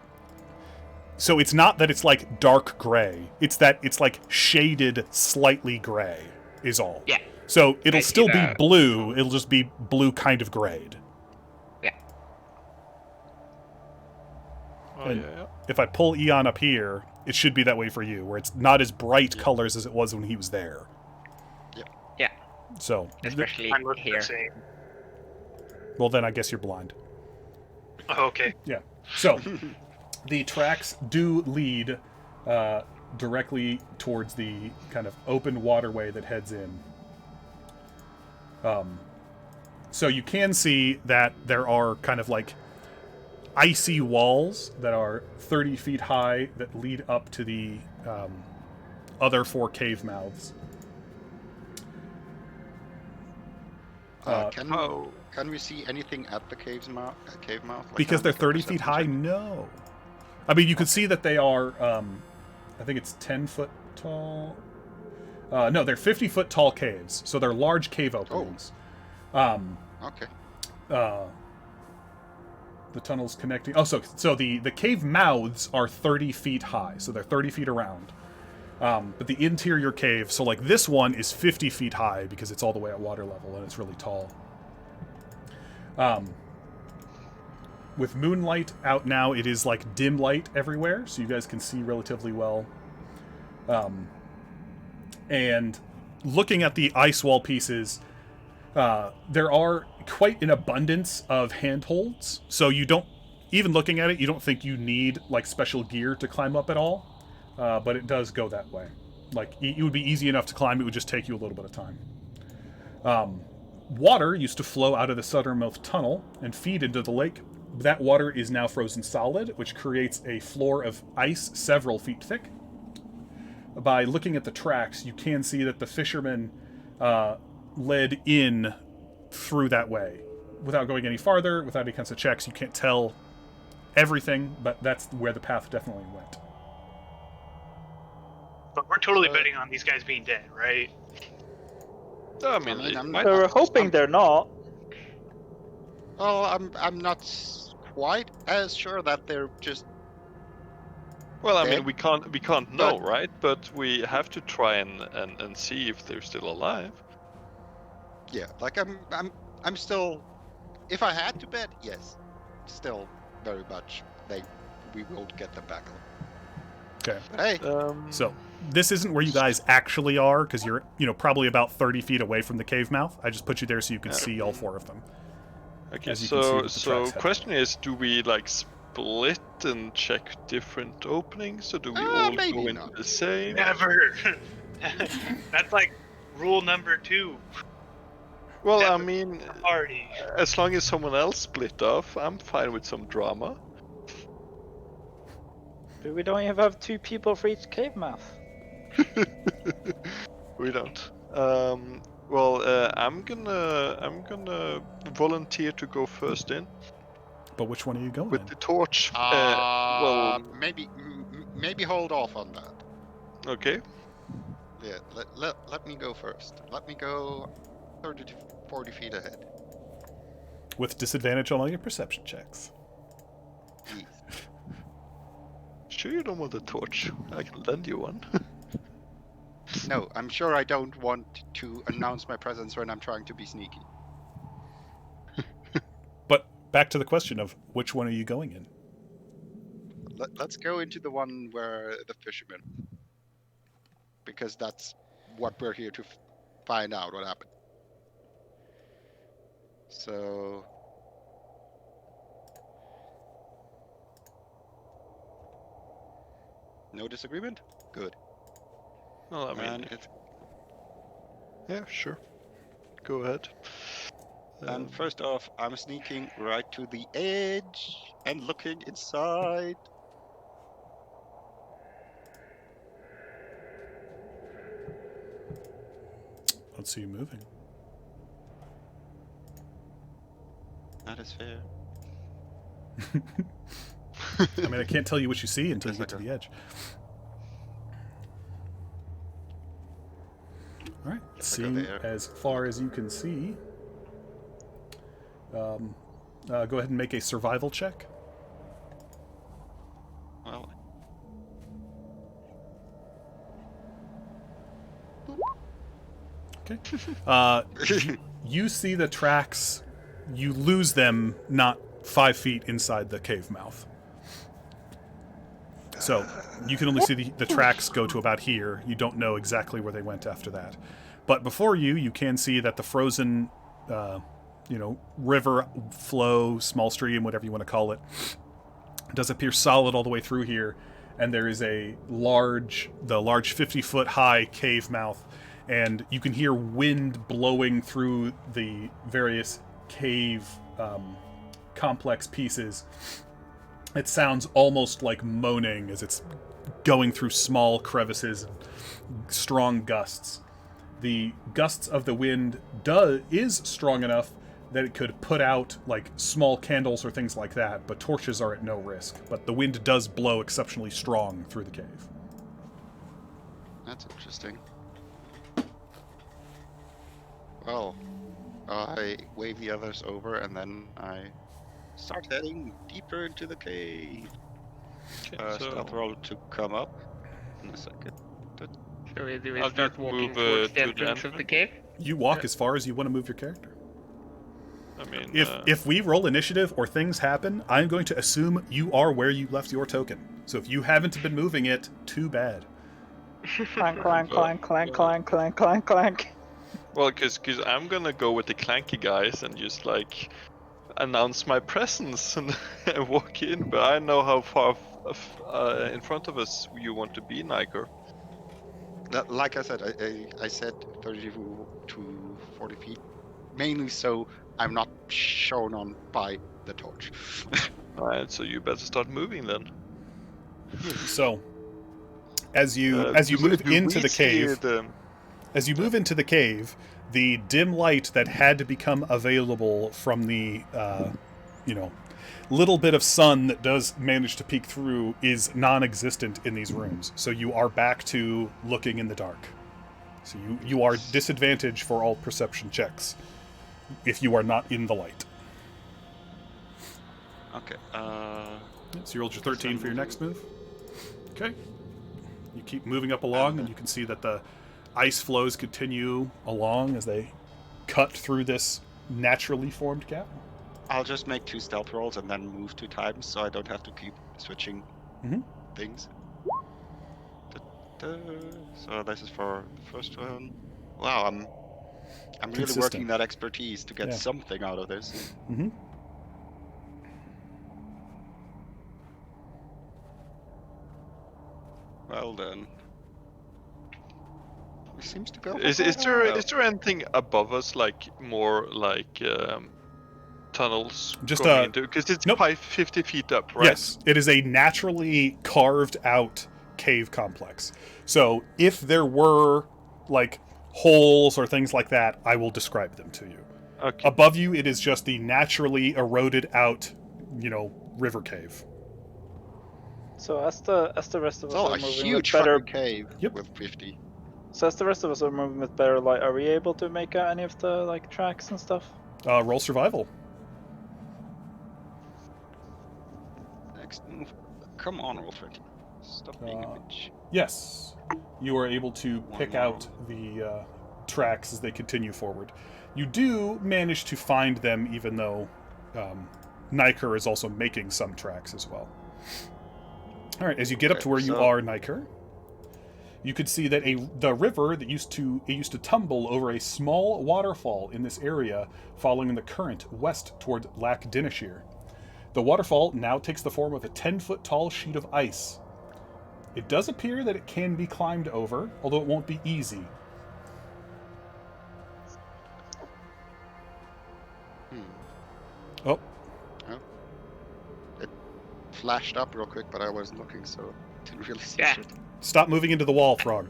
So it's not that it's like dark gray. It's that it's like shaded slightly gray is all. Yeah. So it'll I see still be that. blue. It'll just be blue kind of grayed. Yeah. Oh, And yeah. if I pull Eon up here, it should be that way for you, where it's not as bright colors as it was when he was there. Yeah. So, Especially I'm looking here. the same. well, then I guess you're blind. Oh, okay. Yeah. So, the tracks do lead directly towards the kind of open waterway that heads in. So you can see that there are kind of like icy walls that are 30 feet high that lead up to the other 4 cave mouths. Can we see anything at the cave mouth? Like, Because can they're we 30 perception feet high? check? No. I mean, you can see that they are, I think it's 10 foot tall. No, they're 50 foot tall caves. So they're large cave openings. Okay. The tunnels connecting. Oh, so the cave mouths are 30 feet high. So they're 30 feet around. But the interior cave, so like this one is 50 feet high because it's all the way at water level and it's really tall. With moonlight out now, it is like dim light everywhere, so you guys can see relatively well. And looking at the ice wall pieces, there are quite an abundance of handholds, so you don't, even looking at it, you don't think you need like special gear to climb up at all, but it does go that way. Like, it would be easy enough to climb, it would just take you a little bit of time. Water used to flow out of the southernmost tunnel and feed into the lake. That water is now frozen solid, which creates a floor of ice several feet thick. By looking at the tracks, you can see that the fishermen led in through that way. Without going any farther, without any kinds of checks, you can't tell everything, but that's where the path definitely went. But we're totally betting on these guys being dead, right? I mean, mean, it I'm might- So we're hoping they're not. Well, I'm not quite as sure that they're just. Well, I dead, mean, we can't know, but- right? But we have to try and see if they're still alive. Yeah, like I'm still. If I had to bet, yes, still very much we will get them back. Okay. But hey, So this isn't where you guys actually are, because you're, probably about 30 feet away from the cave mouth. I just put you there so you can see all 4 of them. Okay, As you can see with the so tracks heading. question is, do we like split and check different openings, or do we all maybe go into not. the same? Never. That's like rule number 2. Well, I Never. mean, Party. as long as someone else split off, I'm fine with some drama. But we don't even have 2 people for each cave mouth. We don't. Well, I'm gonna volunteer to go first in But which one are you going with in? the torch. Well, maybe hold off on that. okay. Yeah, let me go first. Let me go 30 to 40 feet ahead. With disadvantage on all your perception checks. Please. Sure, you don't want a torch. I can lend you one. No, I'm sure I don't want to announce my presence when I'm trying to be sneaky. But back to the question of which one are you going in? Let's go into the one where the fishermen, because that's what we're here to find out what happened. So. No disagreement? Good. Well, I mean, And it's yeah, sure. Go ahead. And first off, I'm sneaking right to the edge and looking inside. Let's see you moving. That is fair. I mean, I can't tell you what you see until you get to the edge. All right, Guess I go seeing there. as far as you can see, go ahead and make a survival check. Well, Okay. You see the tracks. You lose them not 5 feet inside the cave mouth. So you can only see the tracks go to about here. You don't know exactly where they went after that. But before you can see that the frozen, river flow, small stream, whatever you want to call it, does appear solid all the way through here. And there is the large 50-foot high cave mouth. And you can hear wind blowing through the various cave complex pieces. It sounds almost like moaning as it's going through small crevices and strong gusts. The gusts of the wind is strong enough that it could put out like small candles or things like that, but torches are at no risk. But the wind does blow exceptionally strong through the cave. That's interesting. Well, I wave the others over and then I start heading deeper into the cave. Stealth roll to come up in a second. So do we I'll start just walking move, towards the to the entrance of the cave? You walk as far as you want to move your character. I mean, If we roll initiative or things happen, I'm going to assume you are where you left your token. So if you haven't been moving it, too bad. Clank, clank, clank, clank, clank, clank, clank, clank. well, because I'm gonna go with the clanky guys and just like announce my presence and walk in. But I know how far in front of us you want to be, Niker. Like I said, I said 30 to 40 feet, mainly so I'm not shown on by the torch. Alright, so you better start moving then. So, as you move into the cave, the dim light that had to become available from the little bit of sun that does manage to peek through is non-existent in these rooms. So you are back to looking in the dark. So you are disadvantaged for all perception checks if you are not in the light. Okay. So you rolled your 13 for your next move. Okay. You keep moving up along, and you can see that the ice flows continue along as they cut through this naturally formed gap. I'll just make 2 stealth rolls and then move 2 times, so I don't have to keep switching things. So this is for the first one. Wow, I'm really Consistent. working that expertise to get something out of this. Mm-hmm. Well then. It seems to go. Is there anything above us, like more like tunnels Just going into? Because it's 50 feet up, right? Yes, it is a naturally carved out cave complex. So if there were like holes or things like that, I will describe them to you. Okay. Above you, it is just the naturally eroded out, river cave. So as the rest of us Oh, are a moving huge with better, fucking cave Yep. with 50. so as the rest of us are moving with better light, are we able to make out any of the like tracks and stuff? Roll survival. Next move. Come on, roll 20. Stop being a bitch. Yes, you are able to pick out the tracks as they continue forward. You do manage to find them, even though Niker is also making some tracks as well. All right, as you get up to where you are, Niker, you could see that the river that used to tumble over a small waterfall in this area, following the current west toward Lac Dinashir. The waterfall now takes the form of a 10-foot tall sheet of ice. It does appear that it can be climbed over, although it won't be easy. Oh. It flashed up real quick, but I wasn't looking, so didn't really see Yeah. shit. Stop moving into the wall, Frog,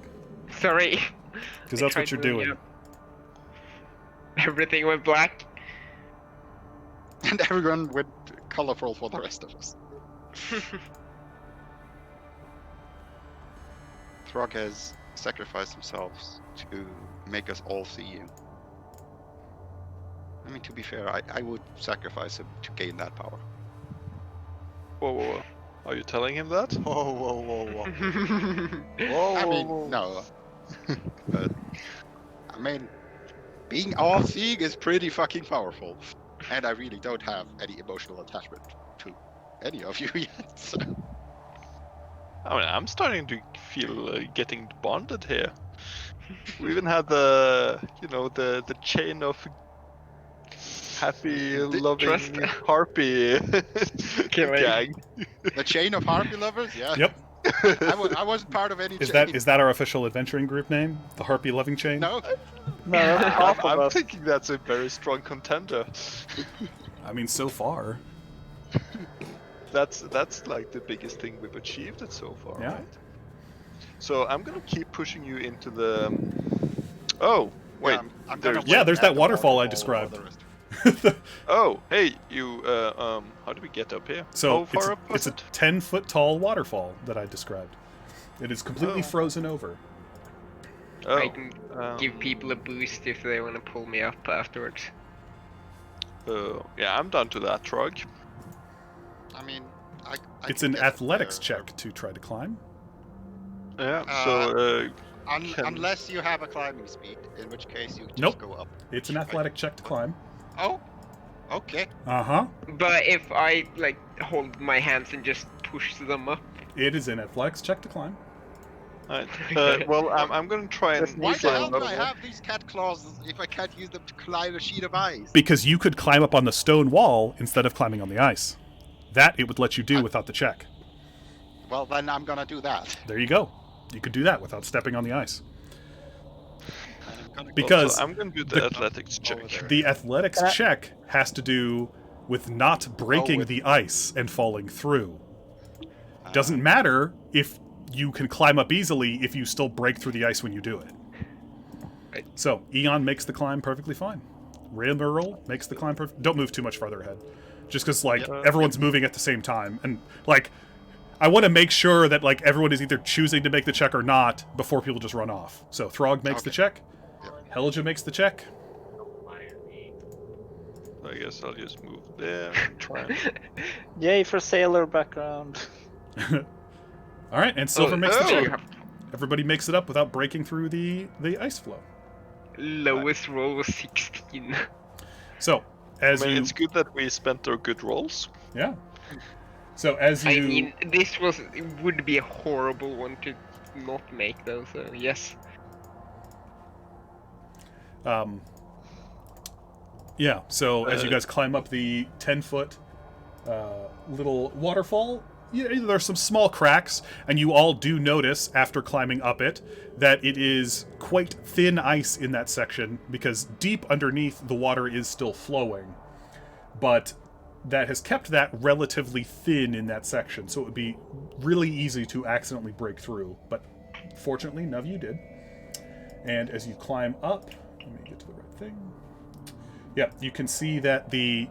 Sorry. because I that's what tried you're moving doing. up. Everything went black. And everyone went colorful for the rest of us. Throg has sacrificed themselves to make us all see you. I mean, to be fair, I would sacrifice him to gain that power. Whoa. Are you telling him that? Whoa. I mean, no. But, I mean, being all-seeing is pretty fucking powerful. And I really don't have any emotional attachment to any of you yet. So. I mean, I'm starting to feel getting bonded here. We even had the chain of happy, loving trust. harpy gang. The chain of harpy lovers? Yeah. Yep. I wasn't part of any Is chain. that our official adventuring group name? The Harpy Loving Chain? No. No, that's half of I'm us. thinking that's a very strong contender. I mean, so far. That's like the biggest thing we've achieved it so far, Yeah. right? So I'm gonna keep pushing you into the. Oh wait, Yeah, I'm gonna Yeah, wait there's at that the waterfall I for described. the rest. oh hey you how do we get up here? So How far up it's was a it? 10-foot tall waterfall that I described. It is completely frozen over. Oh, I can give people a boost if they want to pull me up afterwards. yeah, I'm down to that truck. I mean, I It's can an get up athletics there. check to try to climb. Yeah, so Unless you have a climbing speed, in which case you just Nope. go up. It's an athletic check to climb. Oh, okay. Uh-huh. But if I like hold my hands and just push them up, It is an athletics check to climb. Alright, well I'm gonna try and Just Why the hell climb do I up. have these cat claws if I can't use them to climb a sheet of ice? Because you could climb up on the stone wall instead of climbing on the ice. That it would let you do without the check. Well, then I'm gonna do that. There you go. You could do that without stepping on the ice. And I'm gonna go Because So I'm gonna do the the- athletics check. over there. the athletics Can I- check has to do with not breaking with- the ice and falling through. Uh, Doesn't matter if you can climb up easily if you still break through the ice when you do it. Right. So Eon makes the climb perfectly fine. Ramiral makes the climb perfect. Don't move too much farther ahead, just because like everyone's moving at the same time, and like I want to make sure that like everyone is either choosing to make the check or not before people just run off. So Throg makes the Okay. check. Yep. Helja makes the check. I guess I'll just move there. Try and... Yay for sailor background. All right, and Silver Oh, makes the oh. check. Everybody makes it up without breaking through the ice flow. lowest roll was 16. So as I mean, you it's good that we spent our good rolls. yeah. So as you I mean, this would be a horrible one to not make though. So yes. yeah, so as you guys climb up the 10-foot little waterfall, there's some small cracks, and you all do notice after climbing up it that it is quite thin ice in that section because deep underneath the water is still flowing. But that has kept that relatively thin in that section, so it would be really easy to accidentally break through. But fortunately, none of you did. And as you climb up, let me get to the right thing. Yeah, you can see that the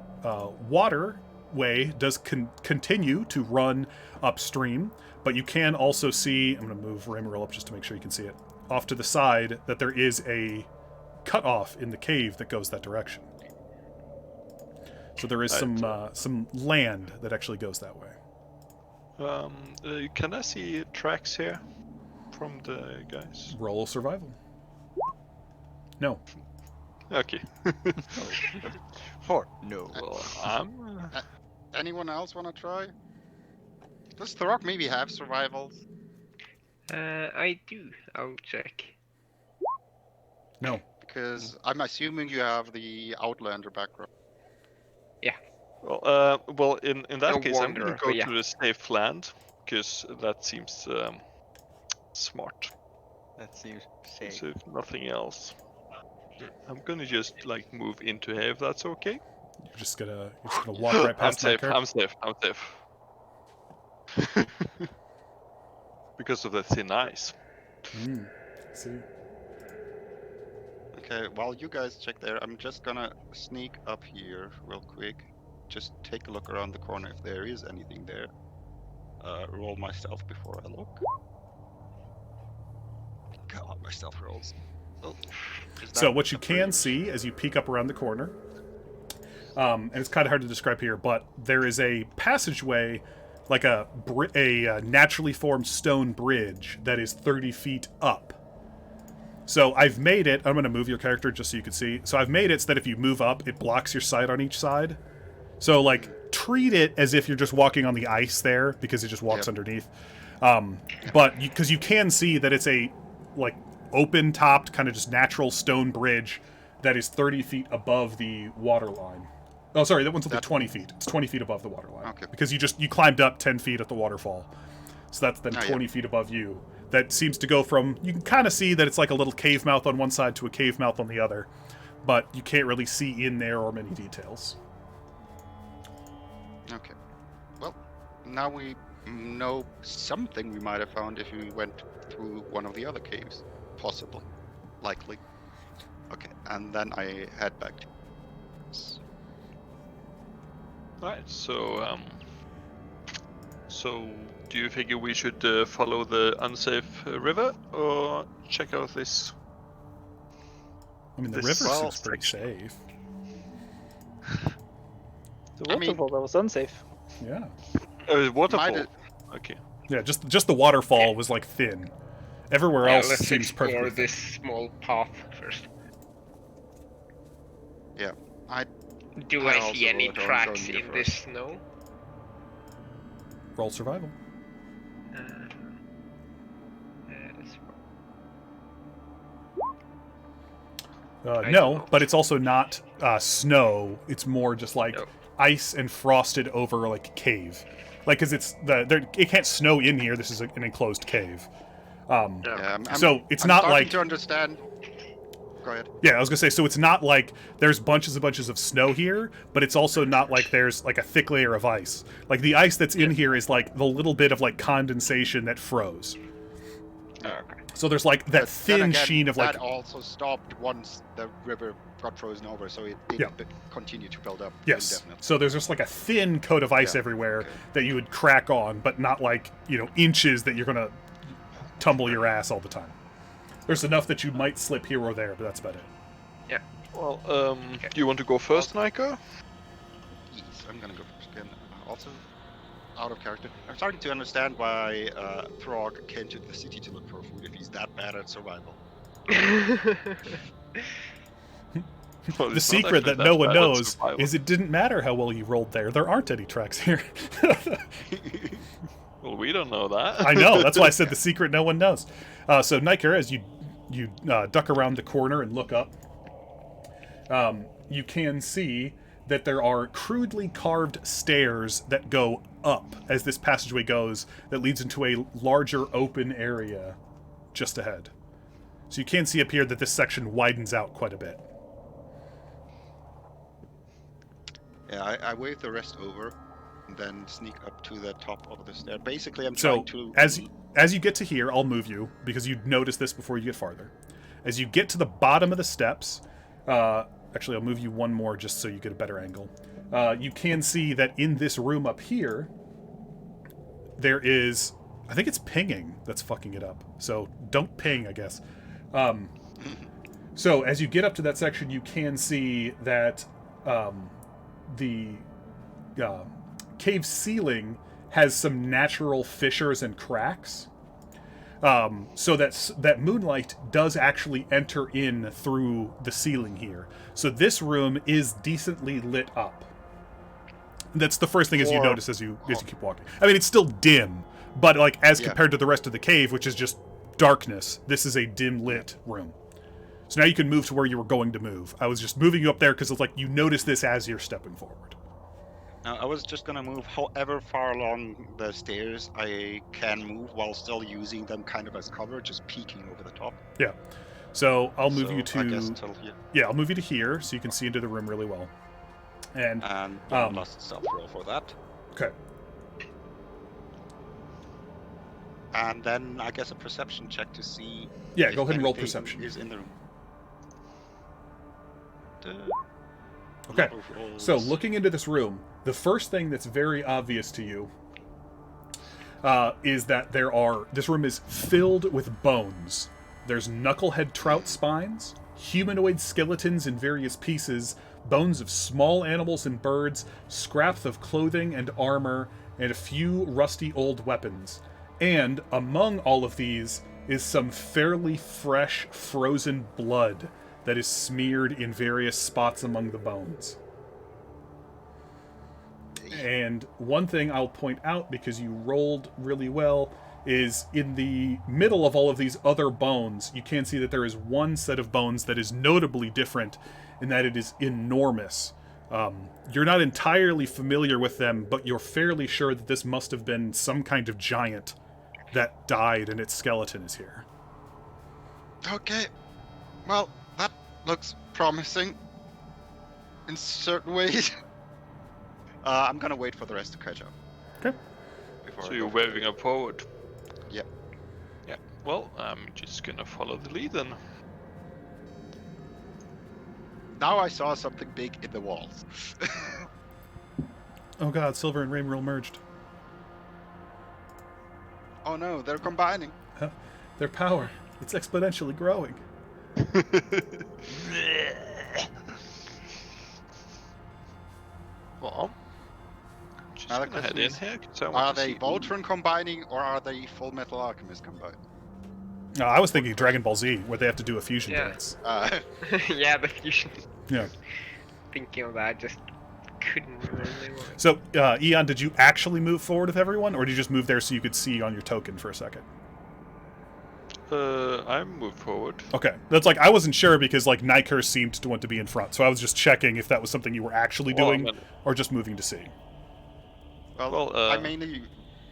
waterway does continue to run upstream, but you can also see, I'm going to move Ramiral up just to make sure you can see it, off to the side that there is a cutoff in the cave that goes that direction. So there is some land that actually goes that way. Can I see tracks here from the guys? Roll survival. No. Okay. For no. Well, I'm. Anyone else want to try? Does Thorok maybe have survivals? I do. I'll check. No. Because I'm assuming you have the Outlander background. Well, in that A case, I'm gonna wanderer, go yeah. to the safe land because that seems smart. That seems safe. So if nothing else, I'm gonna just like move into here if that's okay. You're just gonna walk right I'm past my safe. character. I'm safe. I'm safe. Because of the thin ice. See. Okay, while you guys check there, I'm just gonna sneak up here real quick. Just take a look around the corner if there is anything there. Roll my stealth before I look. God, my stealth rolls. Oh, is So that what you a can bridge? see as you peek up around the corner, and it's kind of hard to describe here, but there is a passageway, like a naturally formed stone bridge that is 30 feet up. So I've made it. I'm going to move your character just so you can see. So I've made it so that if you move up, it blocks your sight on each side. So like treat it as if you're just walking on the ice there because it just walks underneath. But because you can see that it's a like open topped kind of just natural stone bridge that is 30 feet above the water line. Oh, sorry, that one's only 20 feet. It's 20 feet above the water line. Okay. Because you climbed up 10 feet at the waterfall. So that's then 20 feet above you. That seems to go from, you can kind of see that it's like a little cave mouth on one side to a cave mouth on the other. But you can't really see in there or many details. Okay. Well, now we know something we might have found if we went through one of the other caves. Possibly. Likely. Okay, and then I head back to... Right. So do you figure we should follow the unsafe river or check out this? I mean, the This river well seems pretty safe. The waterfall that was unsafe. Yeah. Waterfall. Might Okay. Yeah, just the waterfall was like thin. Everywhere else let's seems explore perfectly this small path first. Yeah, Do I I also see any wrote on tracks showing you in first. this snow? roll survival. No, but it's also not snow. It's more just like ice and frosted over like cave, like because it can't snow in here. This is an enclosed cave. So it's I'm not starting like to understand. Go ahead. Yeah, I was gonna say, so it's not like there's bunches and bunches of snow here, but it's also not like there's like a thick layer of ice. Like the ice that's in here is like the little bit of like condensation that froze. Okay. So there's like that Then thin again, sheen of like that also stopped once the river got frozen over, so it didn't continue to build up. yes. Indefinitely. So there's just like a thin coat of ice everywhere that you would crack on, but not like, inches that you're gonna tumble your ass all the time. There's enough that you might slip here or there, but that's about it. Yeah. Well, do you want to go first, Nika? Yes, I'm gonna go first again. Also, out of character. I'm starting to understand why Throg came to the city to look for food if he's that bad at survival. Well, The it's not secret actually that no one bad at knows survival. is it didn't matter how well you rolled there. There aren't any tracks here. Well, we don't know that. I know. That's why I said the secret no one knows. So, Niker, as you duck around the corner and look up, you can see that there are crudely carved stairs that go up as this passageway goes that leads into a larger open area just ahead. So you can see up here that this section widens out quite a bit. Yeah, I wave the rest over, and then sneak up to the top of the stair. Basically, I'm So, trying to... as you get to here, I'll move you, because you'd notice this before you get farther. As you get to the bottom of the steps, actually, I'll move you one more just so you get a better angle. You can see that in this room up here, there is... I think it's pinging that's fucking it up. So, don't ping, I guess. So, as you get up to that section, you can see that the cave ceiling has some natural fissures and cracks. So that moonlight does actually enter in through the ceiling here. So this room is decently lit up. That's the first thing as you notice as you keep walking. I mean, it's still dim, but like as compared to the rest of the cave, which is just darkness, this is a dim lit room. So now you can move to where you were going to move. I was just moving you up there because it's like you notice this as you're stepping forward. I was just gonna move however far along the stairs I can move while still using them kind of as cover, just peeking over the top. Yeah. So I'll move you I guess to... until here. Yeah, I'll move you to here so you can see into the room really well. And one last stealth roll for that. okay. And then I guess a perception check to see. Yeah, if go ahead and roll anything perception. Is in the room. Okay. So looking into this room, the first thing that's very obvious to you is that this room is filled with bones. There's knucklehead trout spines, humanoid skeletons in various pieces, bones of small animals and birds, scraps of clothing and armor, and a few rusty old weapons. And among all of these is some fairly fresh, frozen blood that is smeared in various spots among the bones. And one thing I'll point out, because you rolled really well, is in the middle of all of these other bones, you can see that there is one set of bones that is notably different in that it is enormous. You're not entirely familiar with them, but you're fairly sure that this must have been some kind of giant that died and its skeleton is here. Okay. Well, that looks promising in certain ways. I'm gonna wait for the rest to catch up. Okay. So you're waving up forward? Yep. Yeah. Well, I'm just gonna follow the lead then. Now I saw something big in the walls. Oh god, Silver and Rime merged. Oh no, they're combining. Their power, it's exponentially growing. Well, just Now the gonna head question in is, here. 'Cause I Are want to they see. Voltron combining or are they Full Metal Alchemist combining? No, I was thinking Dragon Ball Z, where they have to do a fusion Yeah. dance. Yeah, the fusion. Yeah. Thinking of that, just couldn't remember. So, Eon, did you actually move forward with everyone, or did you just move there so you could see on your token for a second? I moved forward. Okay, that's like, I wasn't sure because like Niker seemed to want to be in front, so I was just checking if that was something you were actually doing, Well, or just moving to see. Well, Well, I mainly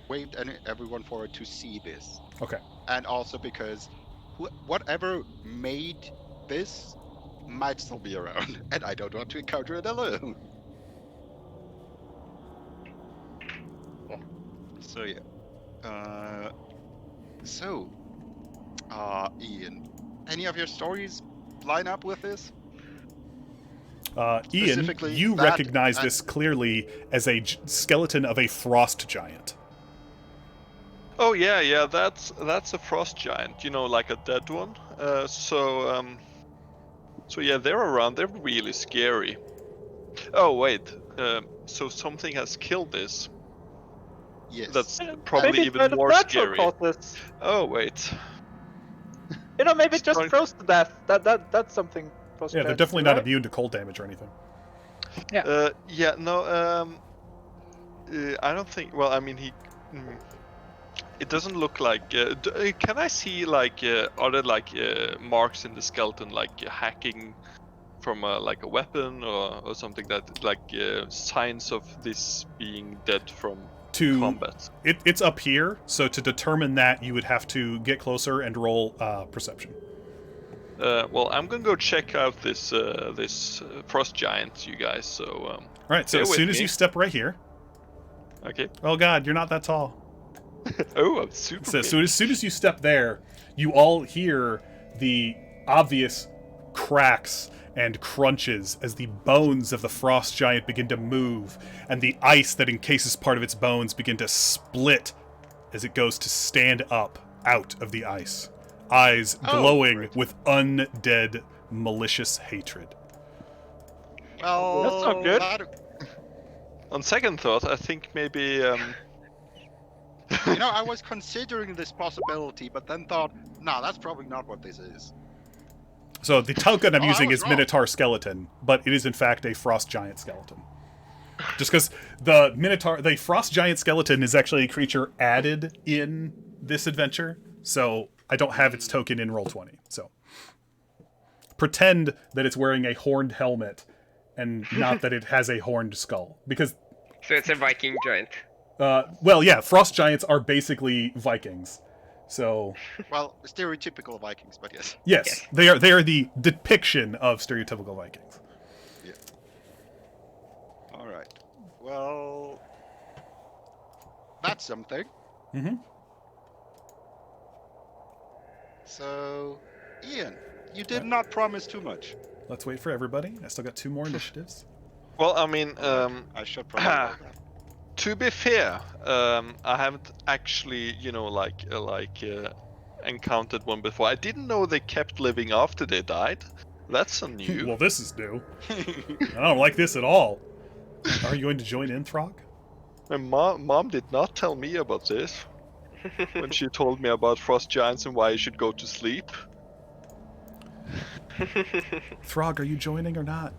waved everyone forward to see this. Okay. And also because whatever made this might still be around, and I don't want to encounter it alone. So yeah. Ian, any of your stories line up with this? Ian, Specifically you that- recognize this clearly as a skeleton of a frost giant. Oh yeah, that's a frost giant. You know, like a dead one. So yeah, they're around. They're really scary. Oh wait, so something has killed this. Yes. That's probably maybe even more natural scary. causes. Oh wait. Maybe it just Strong- froze to death. That's something. Frost Yeah, they're giants definitely do, not right? immune to cold damage or anything. Yeah, no. I don't think. Well, I mean, it doesn't look like. Can I see like other like marks in the skeleton, like hacking from like a weapon or something that like signs of this being dead from combat? It's up here, so to determine that, you would have to get closer and roll perception. Well, I'm gonna go check out this frost giant, you guys. So. All right. So bear as with soon as me. you step right here. Okay. Oh God, you're not that tall. Oh, I'm super. So big. as soon as you step there, you all hear the obvious cracks and crunches as the bones of the frost giant begin to move, and the ice that encases part of its bones begin to split as it goes to stand up out of the ice, eyes glowing great. with undead, malicious hatred. Well, That's not good. On second thought, I think maybe. I was considering this possibility, but then thought, nah, that's probably not what this is. So the token I'm I using was is wrong. Minotaur skeleton, but it is in fact a frost giant skeleton. Just because the frost giant skeleton is actually a creature added in this adventure, so I don't have its token in Roll20. So pretend that it's wearing a horned helmet and not that it has a horned skull, because So it's a Viking giant. well, yeah, frost giants are basically Vikings. So Well, stereotypical Vikings, but yes. yes, they are the depiction of stereotypical Vikings. Yeah. All right. Well, that's something. Mm-hmm. So, Ian, you did not promise too much. Let's wait for everybody. I still got 2 more initiatives. Well, I mean, I should probably know that. to be fair, I haven't actually, encountered one before. I didn't know they kept living after they died. That's a new. Well, this is new. I don't like this at all. Are you going to join in, Throg? My mom did not tell me about this. when she told me about frost giants and why I should go to sleep. Throg, are you joining or not?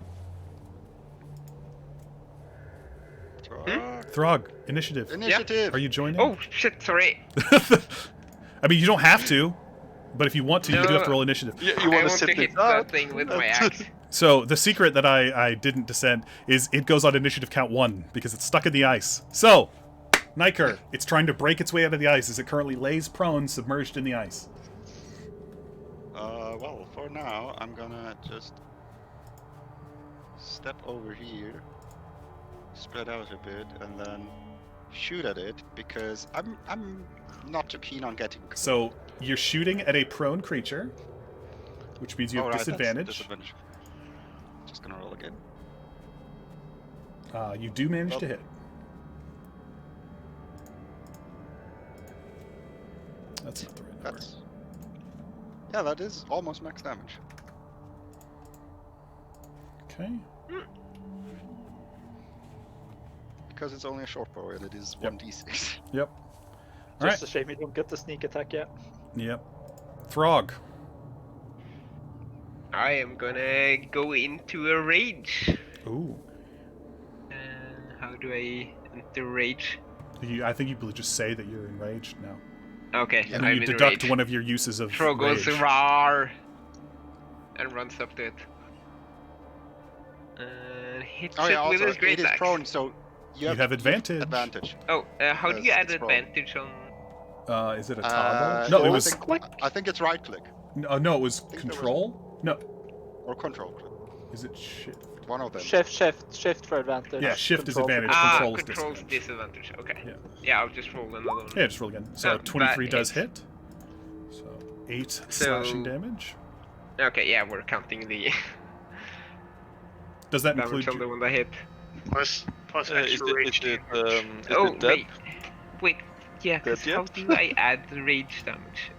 Throg, initiative. Initiative. Are you joining? Oh shit! Sorry. I mean, you don't have to, but if you want to, you do have to roll initiative. You I want to want sit to this hit out? that thing with my axe. So the secret that I didn't descend is it goes on initiative count 1 because it's stuck in the ice. So, Niker, it's trying to break its way out of the ice as it currently lays prone, submerged in the ice. Well, for now, I'm gonna just step over here, spread out a bit, and then shoot at it because I'm not too keen on getting. So you're shooting at a prone creature, which means you have Alright, that's disadvantage. disadvantage. Just gonna roll again. You do manage to hit. That's not the right number. Yeah, that is almost max damage. Okay. Because it's only a short bow and it is Yep. 1d6. Yep. Just a shame you don't get the sneak attack yet. Yep. Throg. I am gonna go into a rage. Ooh. How do I enter rage? I think you just say that you're enraged now. Okay, And then I'm you in deduct rage. one of your uses of Throg goes rage. roar and runs up to it. Hits Oh yeah, it with also his great it is axe. prone, so you have advantage. Advantage. Oh, how do you Because add it's prone. advantage on? Is it a toggle? No, it was. I think it's right click No, it was think there was- control. No, or control click. is it shift? One of them. Shift for advantage. Yeah, shift is Control for advantage. Ah, Control is controls disadvantage. disadvantage. Okay. Yeah. Yeah, I'll just roll another one. Yeah, just roll again. So Oh, 23 that does hits. hit. So 8 slashing damage. Okay, yeah, we're counting the Does that damage include? on the one that hit. Plus Is extra rage it damage. dead? Wait, yeah, 'cause Dead how yet? do I add the rage damage?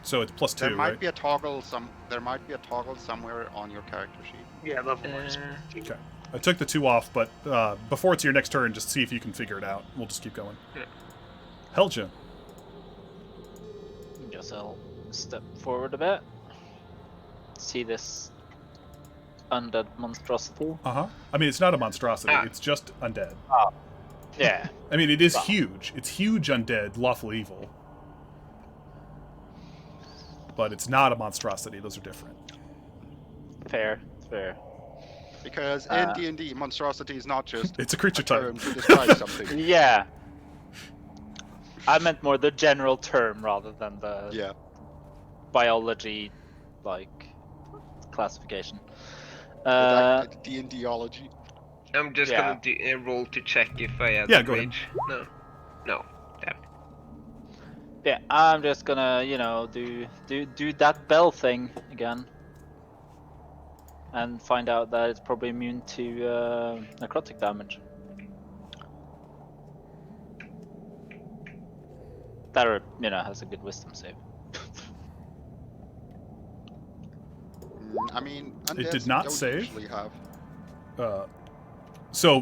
So it's plus 2, There might right? be a toggle There might be a toggle somewhere on your character sheet. Yeah, level 1 is Uh, plus 2. Okay. I took the 2 off, but before it's your next turn, just see if you can figure it out. We'll just keep going. Yeah. Helja. Guess I'll step forward a bit. See this undead monstrosity. I mean, it's not a monstrosity. Ah. It's just undead. Yeah. I mean, it is Wow. huge. It's huge undead, lawful evil. But it's not a monstrosity. Those are different. Fair. Because in D&D, monstrosity is not just It's a creature a term type. to describe something. Yeah. I meant more the general term rather than the Yeah. biology, classification. Like D&D-ology. I'm just Yeah. gonna do a roll to check if I add Yeah, the go ahead. rage. No. Damn. Yeah, I'm just gonna, do that bell thing again, and find out that it's probably immune to necrotic damage. That has a good wisdom save. I mean, It undeads did not don't save. usually have. So,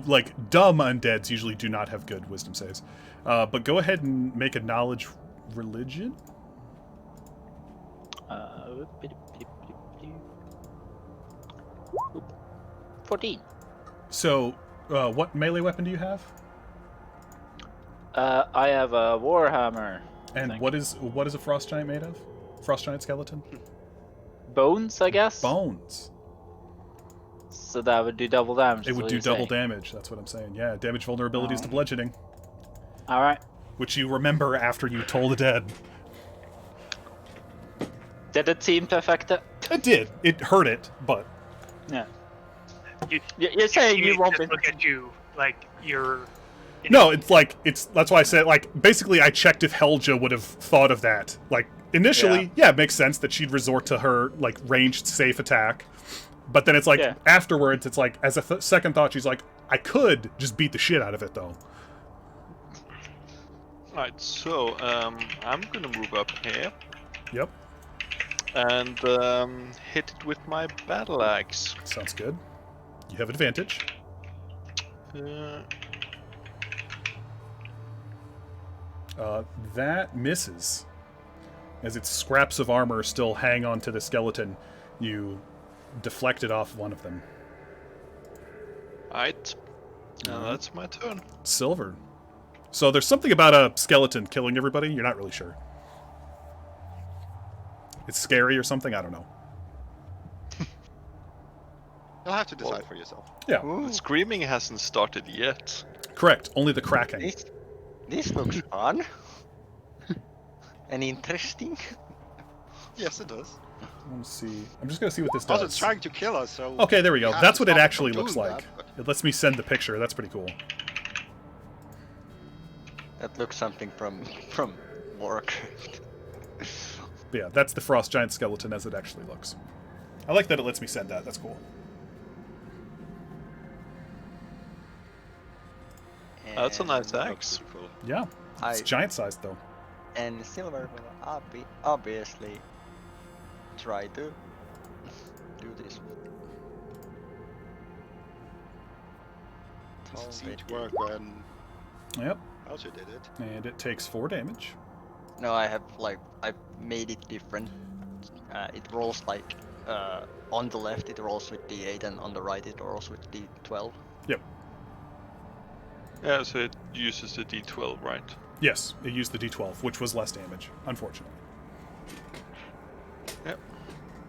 dumb undeads usually do not have good wisdom saves. But go ahead and make a knowledge religion. 14. So, what melee weapon do you have? I have a warhammer. I And think. what is a frost giant made of? Frost giant skeleton? Bones, I guess. Bones. So that would do double damage. It is would what do you're double saying. damage. That's what I'm saying. Yeah, damage vulnerabilities to bludgeoning, All right. which you remember after you toll the dead. Did it seem to affect it? It did. It hurt it, but Yeah. You, You're saying you won't be. just look at you like you're. no, it's that's why I said basically I checked if Helja would have thought of that. Initially, yeah, it makes sense that she'd resort to her ranged safe attack. But then it's Yeah. afterwards, it's as a second thought, she's like, I could just beat the shit out of it though. Alright, so I'm gonna move up here Yep, and hit it with my battle axe. sounds good. You have advantage. That misses. As its scraps of armor still hang onto the skeleton, you deflect it off one of them. Alright. Now that's my turn. Silver. So there's something about a skeleton killing everybody. You're not really sure. It's scary or something. I don't know. You'll have to decide for yourself. Yeah, The screaming hasn't started yet. correct. Only the cracking. This looks fun. And interesting. Yes, it does. Let's see. I'm just gonna see what this Also, does. it's trying to kill us, so... Okay, there we we go. have That's to what it stop it actually from looks doing like. that, It lets me send the picture. That's pretty cool. That looks something from Warcraft. But yeah, that's the frost giant skeleton as it actually looks. I like that it lets me send that. That's cool. That's a nice And- axe. Pretty cool. Yeah, it's I- giant sized though. And Silver will obviously try to do this. This seemed to work when Yep, Alger did it. and it takes 4 damage. No, I made it different. It rolls like on the left it rolls with D8 and on the right it rolls with D12. Yep. Yeah, so it uses the D12, right? Yes, it used the D12, which was less damage, unfortunately.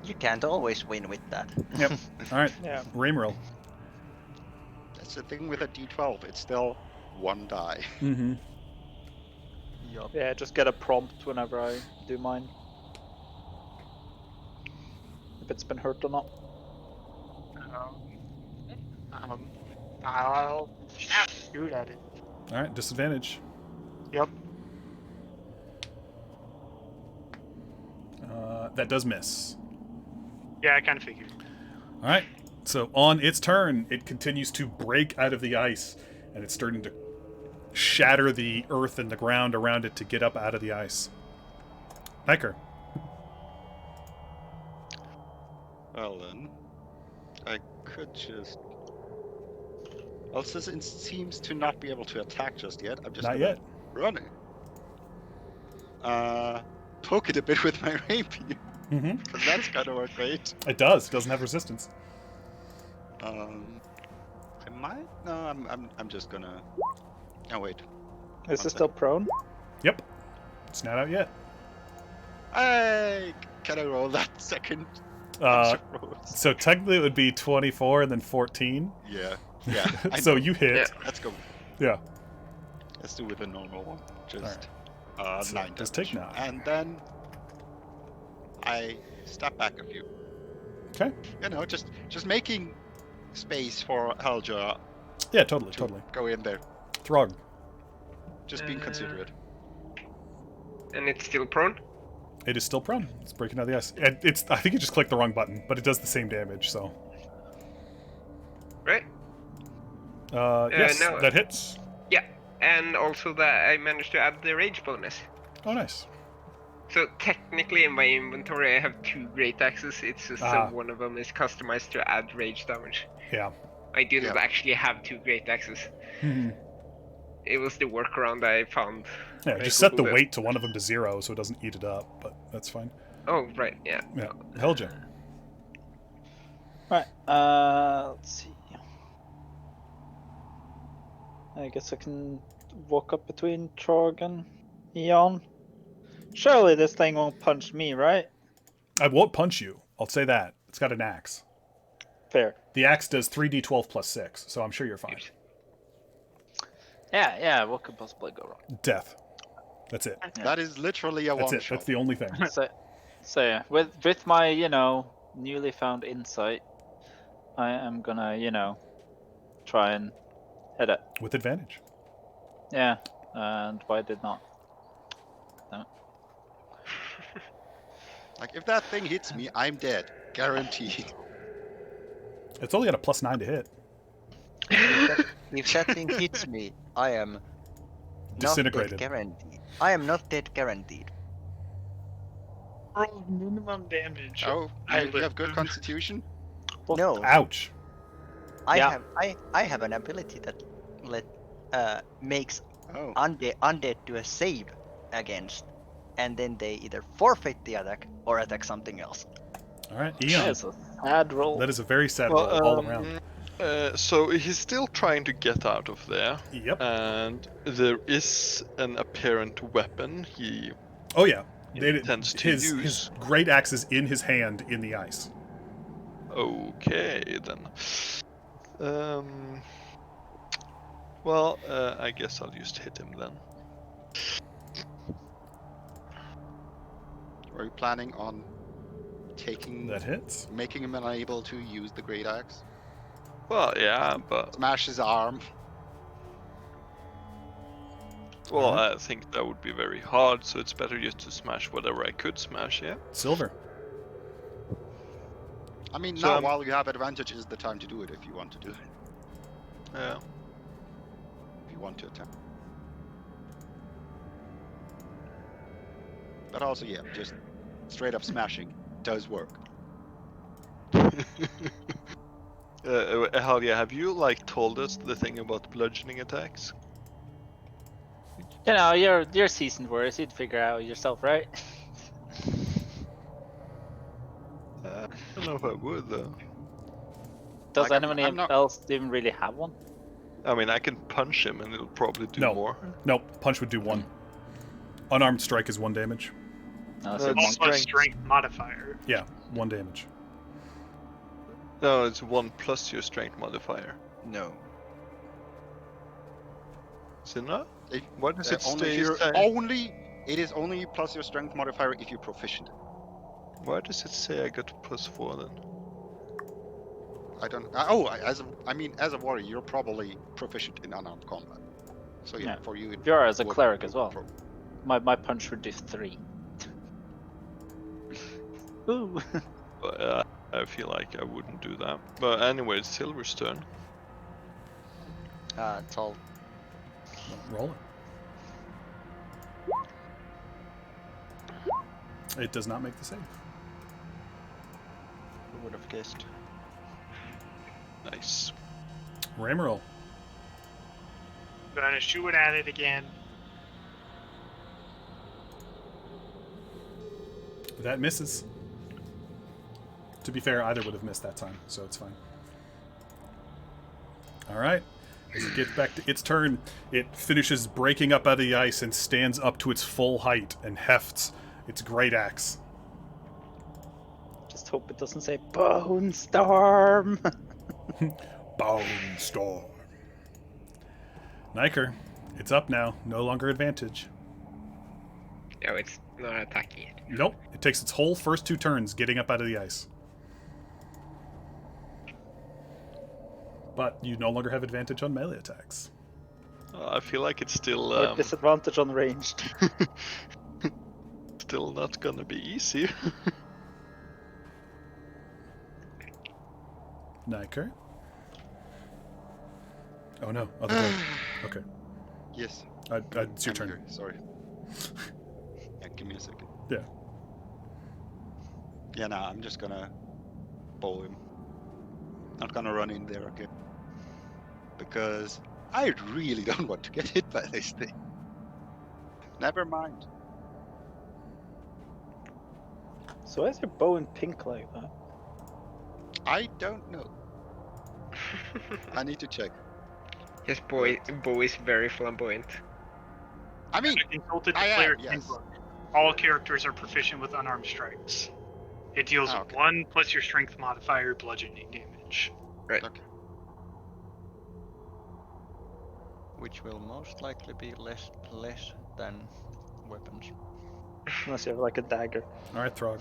You can't always win with that. Yep. All right. Yeah. Rime. That's the thing with a D12. It's still 1 die. Mm-hmm. Yup. Yeah, just get a prompt whenever I do mine. If it's been hurt or not. I'll shoot at it. All right. Disadvantage. Yep. That does miss. Yeah, I kind of figured. All right. So on its turn, it continues to break out of the ice, and it's starting to shatter the earth and the ground around it to get up out of the ice. Hiker. Well then, I could just... Well, since it seems to not be able to attack just yet, I'm just Not gonna yet. run it. Poke it a bit with my rapier, Mm-hmm. because that's kind of work great. It does. It doesn't have resistance. I might... No, I'm just gonna... Oh, wait. Is it still prone? Yep. It's not out yet. Hey! Can I roll that second? Uh, bunch of rolls? so technically it would be 24 and then 14. Yeah. Yeah. I So know. you hit. Yeah. Let's go. Yeah. Let's do with the normal one. Just So 9 just damage. take 9. And then I step back a few. Okay. You know, just making space for Helja Yeah, totally, to totally. go in there. Throg. Just being considerate. And it's still prone? It is still prone. It's breaking out of the ice. It's. I think you just clicked the wrong button, but it does the same damage. So. Right? Yes, no. that hits. Yeah. And also that I managed to add the rage bonus. Oh, nice. So technically in my inventory I have 2 great axes, it's just Ah. one of them is customized to add rage damage. Yeah. I do not Yeah. actually have 2 great axes. Mhm. It was the workaround I found. Yeah. I Just set the googled it. weight to one of them to 0 so it doesn't eat it up, but that's fine. Oh, right, yeah. Yeah. Helja. Right, let's see. I guess I can walk up between Trog and Eon. Surely this thing won't punch me, right? I won't punch you. I'll say that. It's got an axe. Fair. The axe does 3d12 plus 6, so I'm sure you're fine. Yeah, what could possibly go wrong? Death. That's it. That is literally a That's one it. shot. That's the only thing. So yeah, with my, newly found insight, I am gonna, try and hit it. With advantage. Yeah, and why did not? Like, if that thing hits me, I'm dead. Guaranteed. It's only got a plus 9 to hit. If that thing hits me, I am not Disintegrated. dead guaranteed. I am not dead guaranteed. Roll minimum damage. Oh, I you have live. good constitution? No, Ouch. Yeah. I have an ability that makes Oh. undead do a save against, and then they either forfeit the attack or attack something else. All right, Eon. That's a sad roll. That is a very sad roll all around. So he's still trying to get out of there. Yep. And there is an apparent weapon he Oh yeah. intends to use. His great axe is in his hand in the ice. Okay, then. Well, I guess I'll just hit him then. Are you planning on taking That hits. making him unable to use the great axe? Well, yeah, but Smash his arm. well, I think that would be very hard. So it's better just to smash whatever I could smash. Yeah. Silver. I mean, So, now while you have advantage is the time to do it if you want to do it. Yeah. If you want to attempt. But also, yeah, just straight up smashing does work. Halya, have you like told us the thing about bludgeoning attacks? You know, you're seasoned warriors. You'd figure out yourself, right? I don't know if I would though. Does Like, anyone I'm not- else even really have one? I mean, I can punch him and it'll probably do No. more. Nope. Punch would do 1. Unarmed strike is 1 damage. No, That's so It's Also a strength. strength modifier. Yeah, 1 damage. No, it's 1 plus your strength modifier. No. Is it not? If- Why does it only if stay? you're it is only plus your strength modifier if you're proficient. Why does it say I got +4 then? I don't. As a warrior, you're probably proficient in unarmed combat. So yeah, Yeah. for you. you are as a would- cleric as well. pro- My punch would do 3. Ooh. But I feel like I wouldn't do that. But anyway, it's Silver's turn. It's all Roll it. It does not make the save. who would have guessed. Nice. Ramroll. Gonna shoot at it again. That misses. To be fair, either would have missed that time, so it's fine. Alright. As it gets back to its turn, it finishes breaking up out of the ice and stands up to its full height and hefts its great axe. Just hope it doesn't say Bone Storm. Bone Storm. Niker, it's up now. No longer advantage. No, it's not attacking it. Nope. It takes its whole first 2 turns getting up out of the ice. But you no longer have advantage on melee attacks. I feel like it's still Or disadvantage on ranged. still not gonna be easy. Niker. Oh no, other way. Okay. Yes. It's your I'm turn. here, sorry. Yeah, give me a second. Yeah. Yeah, nah, I'm just gonna bowl him. Not gonna run in there again. Because I really don't want to get hit by this thing. Never mind. So why is your bow in pink like that? I don't know. I need to check. His bow is very flamboyant. I mean, I consulted the I am, player yes. handbook. All characters are proficient with unarmed strikes. It deals Ah, with okay. 1 plus your strength modifier bludgeoning damage. Right. okay. Which will most likely be less than weapons. Unless you have like a dagger. Alright, Throg.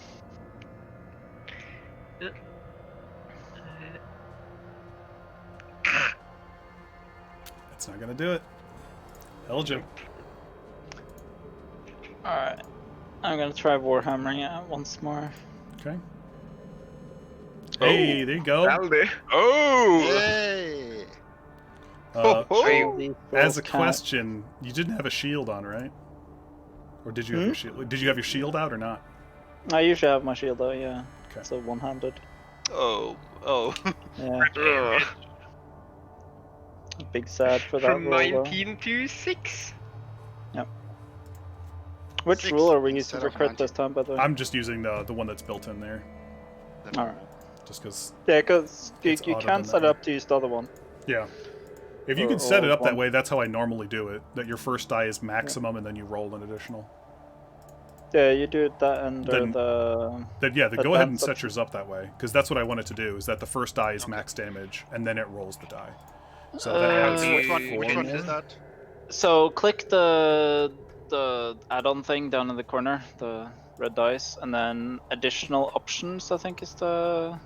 That's not gonna do it. Belgium. Alright. I'm gonna try Warhammering it once more. Okay. Hey, there you go. Aldi. Oh! Yay! As a question, you didn't have a shield on, right? Or did you have your shield? Did you have your shield out or not? I usually have my shield out, yeah. Okay. So one-handed. Oh. Yeah. Ugh. Big sad for that From roll, though. 19 to 6. Which 6 rule are we instead using for of crit 19. this time, by the way? I'm just using the one that's built in there, Then- Alright. just because. Yeah, because you It's auto can set deny. up to use the other one. Yeah. If you Or- can set it or up that one. way, that's how I normally do it. That your first die is maximum, and then you roll an additional. Yeah, you do that under Then- the... Then yeah, go ahead and Advanced set option. yours up that way, because that's what I want it to do. Is that the first die is Okay. max damage, and then it rolls the die. So Uh, that How adds do Which you- one? Which one four. is that? So click the add-on thing down in the corner, the red dice, and then additional options, I think is the...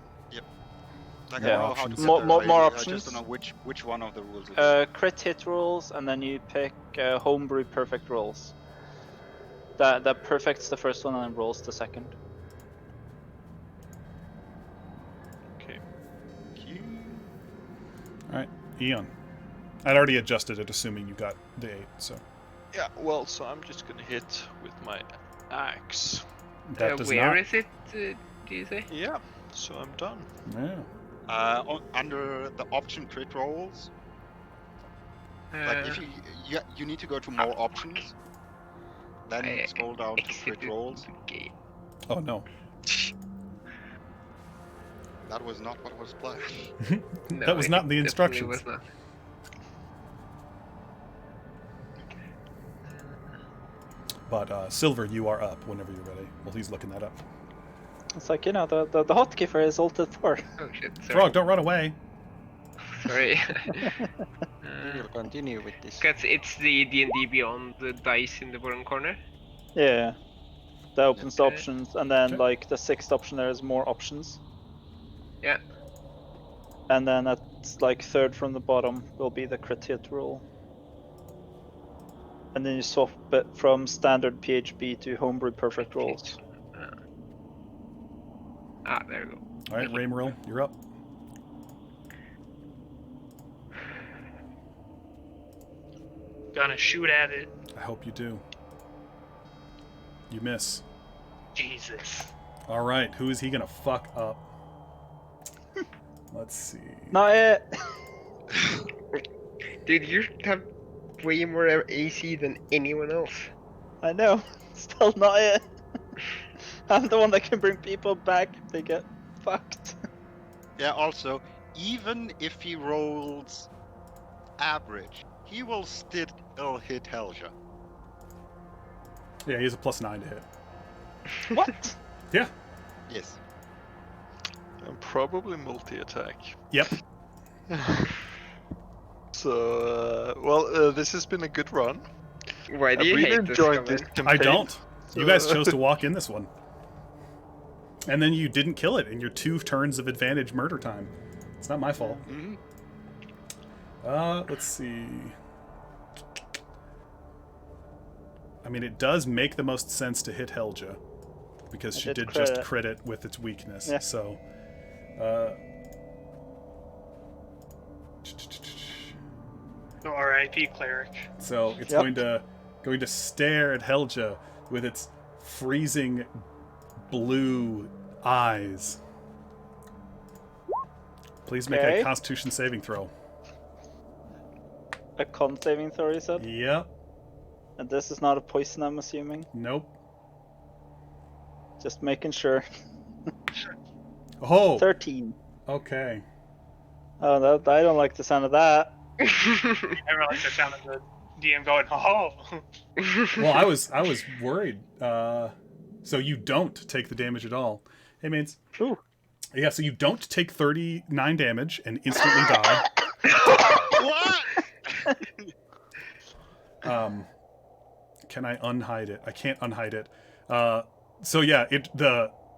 Like Yeah. I know how to Options. get More- there. more- more I options. just don't know which one of the rules it is. crit hit rolls, and then you pick homebrew perfect rolls. That perfects the first one and then rolls the second. Okay. All right, Eon. I'd already adjusted it, assuming you got the 8. So Yeah, well, so I'm just gonna hit with my axe. that does where not. is it? Do you say? Yeah, so I'm done. Yeah. Under the option crit rolls, like if you need to go to more options, then I scroll down to crit exited rolls. the game. Oh no. That was not what was planned. No, That was it not in the definitely instructions. was not. But Silver, you are up whenever you're ready. Well, he's looking that up. It's like, the hotkey for his ulted 4. Oh shit, sorry. Frog, don't run away. Sorry. We will continue with this. Cause it's the D&D Beyond the dice in the bottom corner. Yeah. That opens the Okay. options, and then Okay. like the 6th option there is more options. Yeah. And then at like 3rd from the bottom will be the crit hit rule. And then you swap it from standard PHP to homebrew perfect rolls. There we go. All right, Raymeril, you're up. Gonna shoot at it. I hope you do. You miss. Jesus. All right, who is he gonna fuck up? Let's see. Not it! Dude, you have way more AC than anyone else. I know. Still not it. I'm the one that can bring people back if they get fucked. Yeah. Also, even if he rolls average, he will still hit Helja. Yeah, he has a +9 to hit. What? Yeah. Yes. And probably multi-attack. Yep. So, well, this has been a good run. Why do you really hate this enjoyed this comment? campaign. I don't. You guys chose to walk in this one. And then you didn't kill it in your 2 turns of advantage murder time. It's not my fault. Mm-hmm. Let's see. I mean, it does make the most sense to hit Helja. Because I she did did crit just it. crit it with its weakness. Yeah. So, No R.I.P. cleric. so it's Yep. going to stare at Helja with its freezing blue eyes. Please make Okay. a Constitution saving throw. A con saving throw, you said? Yep. And this is not a poison, I'm assuming? Nope. Just making sure. Oh. 13. Okay. Oh, that, I don't like the sound of that. I never like the sound of the DM going, oh. Well, I was worried. So you don't take the damage at all. Hey, mates. Ooh. Yeah, so you don't take 39 damage and instantly die. What? Can I unhide it? I can't unhide it. So yeah,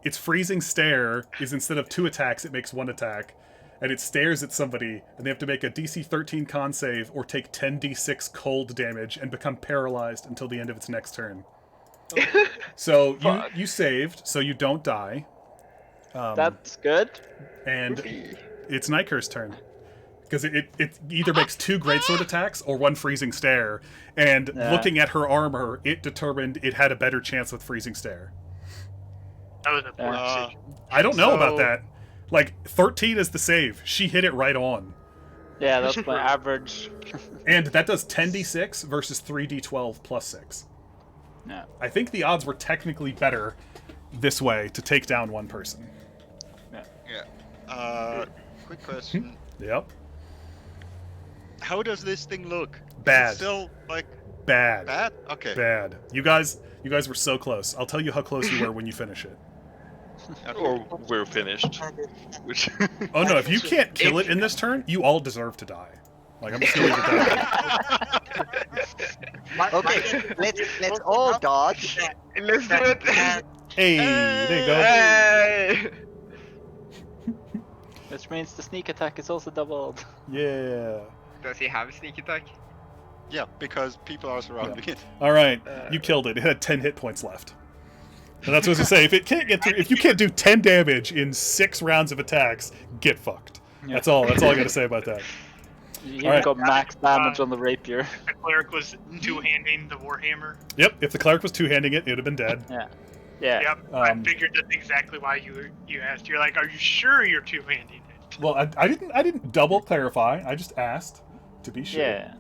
its freezing stare is instead of 2 attacks, it makes 1 attack, and it stares at somebody, and they have to make a DC 13 con save or take 10d6 cold damage and become paralyzed until the end of its next turn. So you saved, so you don't die. That's good. And it's Nightcure's turn. Because it either makes 2 greatsword attacks or 1 freezing stare. And Yeah. looking at her armor, it determined it had a better chance with freezing stare. That was an important Uh, decision. I don't know about So- that. Like, 13 is the save. She hit it right on. Yeah, that's my average. And that does 10d6 versus 3d12 plus 6. Yeah. I think the odds were technically better this way to take down one person. Quick question. Yep. How does this thing look? Is Bad. it still like Bad. bad? Okay. Bad. You guys were so close. I'll tell you how close you were when you finish it. Or we're finished. Which Oh no, if you can't kill it in this turn, you all deserve to die. Like, I'm just gonna leave it that way. Okay, let's all dodge. Let's do it. Hey, there you go. Hey! Which means the sneak attack is also doubled. Yeah. Does he have a sneak attack? Yeah, because people are surrounding it. All right, you killed it. It had 10 hit points left. And that's what I was gonna say. If it can't get through, if you can't do 10 damage in 6 rounds of attacks, get fucked. Yeah. That's all I gotta say about that. You Alright. got max damage on the rapier. The cleric was two-handing the warhammer. Yep. If the cleric was two-handing it, it would have been dead. Yeah. Yeah. Yep, I figured that's exactly why you asked. You're like, are you sure you're two-handing it? Well, I didn't double clarify. I just asked to be sure. Yeah.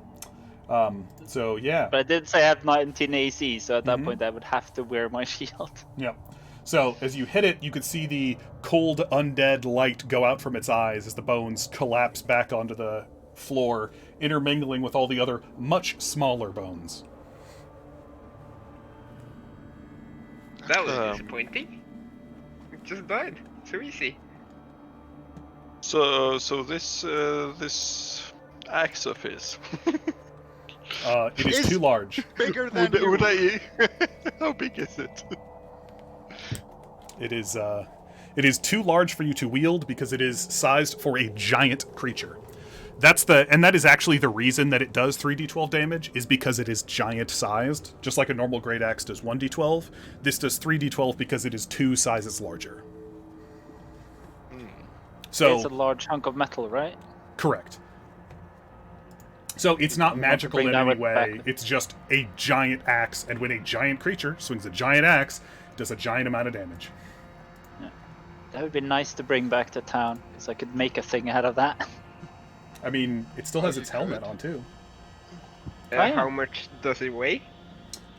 So yeah. But I did say I have 19 AC, so at that Mhm. point I would have to wear my shield. Yep. So as you hit it, you could see the cold undead light go out from its eyes as the bones collapse back onto the floor, intermingling with all the other much smaller bones. That was disappointing. It just died. So easy. so this axe of his. It is It's too large. Bigger than would you. how big is it? It is too large for you to wield because it is sized for a giant creature. That is actually the reason that it does 3d12 damage, is because it is giant sized. Just like a normal great axe does 1d12, this does 3d12 because it is 2 sizes larger. So It's a large hunk of metal, right? correct. So it's not want to magical bring in that any one way. back. It's just a giant axe, and when a giant creature swings a giant axe, it does a giant amount of damage. That would be nice to bring back to town, because I could make a thing out of that. I mean, it still has its helmet on too. yeah. How much does it weigh?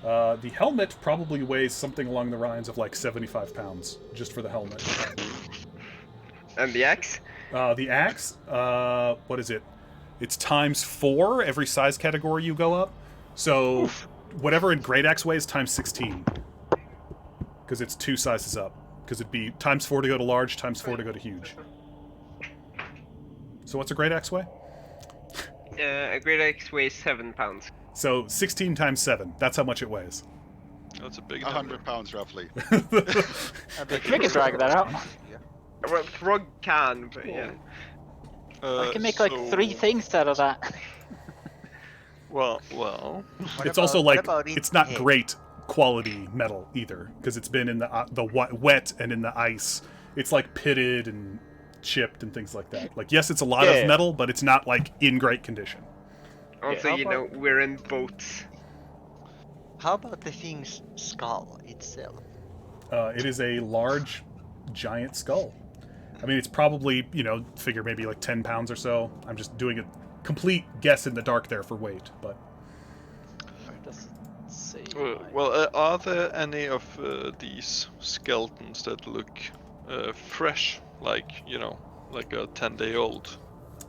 The helmet probably weighs something along the lines of like 75 pounds, just for the helmet. And the axe? The axe, what is it? It's times 4 every size category you go up. So whatever in great axe weighs times 16. Because it's 2 sizes up. Because it'd be times 4 to go to large, times 4 to go to huge. So what's a great axe weigh? A great axe weighs 7 pounds. So 16 times 7. That's how much it weighs. That's a big number. 100 pounds roughly. We can drag that out. Well, Throg can, but yeah. I can make like 3 things out of that. Well. It's also like, about it's not head? great quality metal either. Because it's been in the wet and in the ice. It's like pitted and chipped and things like that. Like, yes, it's a lot of metal, but it's not like in great condition. Also, how you know, we're in boats. How about the thing's skull itself? It is a large, giant skull. I mean, it's probably, figure maybe like 10 pounds or so. I'm just doing a complete guess in the dark there for weight, but... Doesn't say. Well, are there any of these skeletons that look fresh, like like a 10-day-old?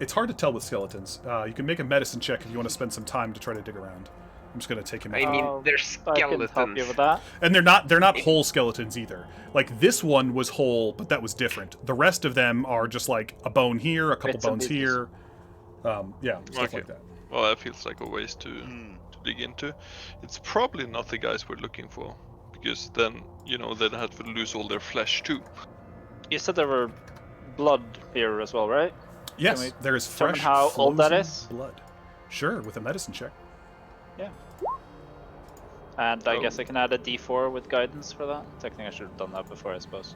It's hard to tell with skeletons. You can make a medicine check if you want to spend some time to try to dig around. I'm just going to take him out. I mean, they're I can help you skeletons. with that. And they're not whole skeletons either. Like, this one was whole, but that was different. The rest of them are just like a bone here, a couple Bits and bones pieces. here. Stuff Okay. like that. Well, that feels like a ways to dig into. It's probably not the guys we're looking for, because then they'd have to lose all their flesh too. You said there were blood here as well, right? Yes, we there is determine fresh how old that frozen is? blood. Sure, with a medicine check. Yeah. And I Oh. guess I can add a D4 with guidance for that. Technically, I should have done that before, I suppose.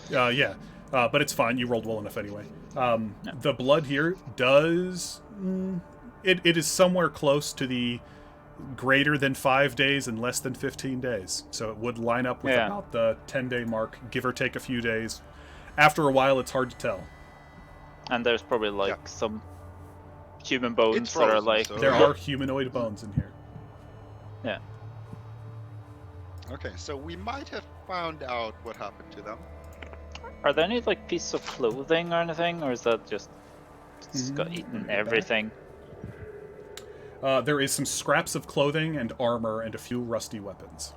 Yeah, but it's fine. You rolled well enough anyway. The blood here does... It is somewhere close to the greater than 5 days and less than 15 days. So it would line up with Yeah. about the 10-day mark, give or take a few days. After a while, it's hard to tell. And there's probably like Yeah. some human bones It's that are frozen, like... so- There are humanoid bones in here. Yeah. Okay, so we might have found out what happened to them. Are there any like pieces of clothing or anything, or is that just got Let me eaten get back. everything? There is some scraps of clothing and armor and a few rusty weapons.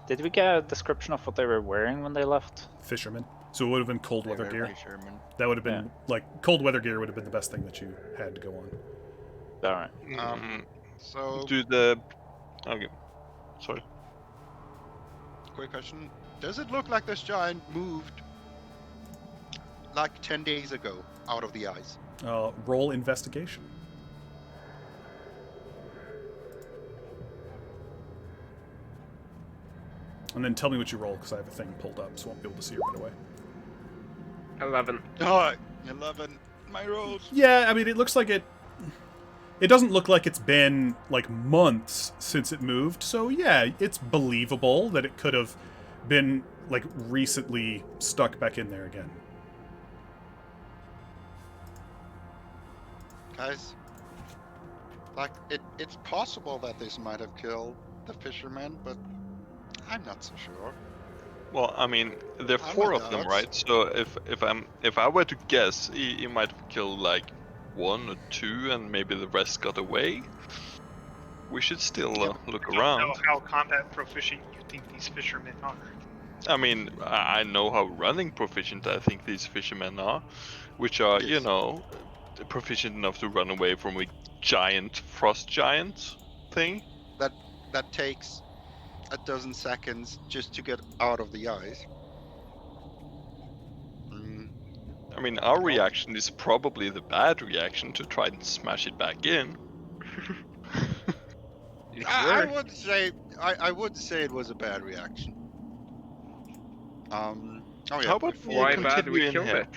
Did we get a description of what they were wearing when they left? Fishermen. So it would have been cold weather gear. Fishermen. That would have been like cold weather gear would have been the best thing that you had to go on. All right. So, Do the. Okay. Sorry. quick question. Does it look like this giant moved like 10 days ago out of the ice? Roll investigation. And then tell me what you roll, because I have a thing pulled up, so I won't be able to see it right away. 11. Oh, 11. My rolls. Yeah, I mean, it looks like it... It doesn't look like it's been, like, months since it moved, so yeah, it's believable that it could have been, like, recently stuck back in there again. Guys, like, it's possible that this might have killed the fisherman, but I'm not so sure. Well, I mean, there are I'm 4 not of them, dogs. right? So if I were to guess, he might have killed like 1 or 2, and maybe the rest got away. We should still look I don't know around. how combat proficient you think these fishermen are. I mean, I know how running proficient I think these fishermen are, which are, you Yes. know, proficient enough to run away from a giant frost giant thing. That takes a dozen seconds just to get out of the ice. I mean, our reaction is probably the bad reaction to try and smash it back in. I would say it was a bad reaction. Oh yeah. How about before Why we bad continue we in killed here?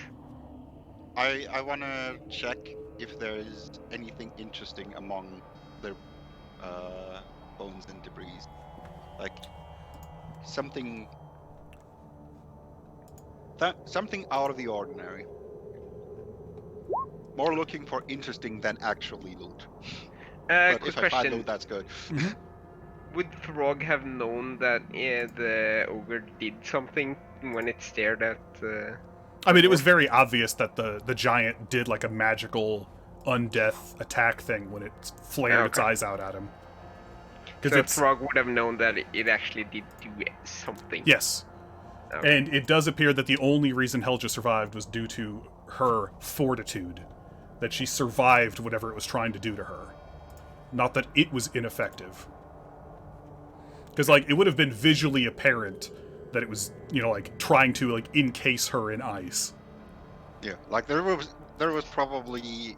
it? I wanna check if there is anything interesting among their bones and debris, like something something out of the ordinary. More looking for interesting than actually loot. But Quick if I find question. loot, that's good. Would Throg have known that the ogre did something when it stared at... I mean, it was very obvious that the giant did, like, a magical undeath attack thing when it flared its Okay. eyes out at him. So Throg would have known that it actually did do something. Yes. Okay. And it does appear that the only reason Helga survived was due to her fortitude. That she survived whatever it was trying to do to her. Not that it was ineffective. Because, like, it would have been visually apparent that it was, you know, like, trying to, like, encase her in ice. Yeah, like there was probably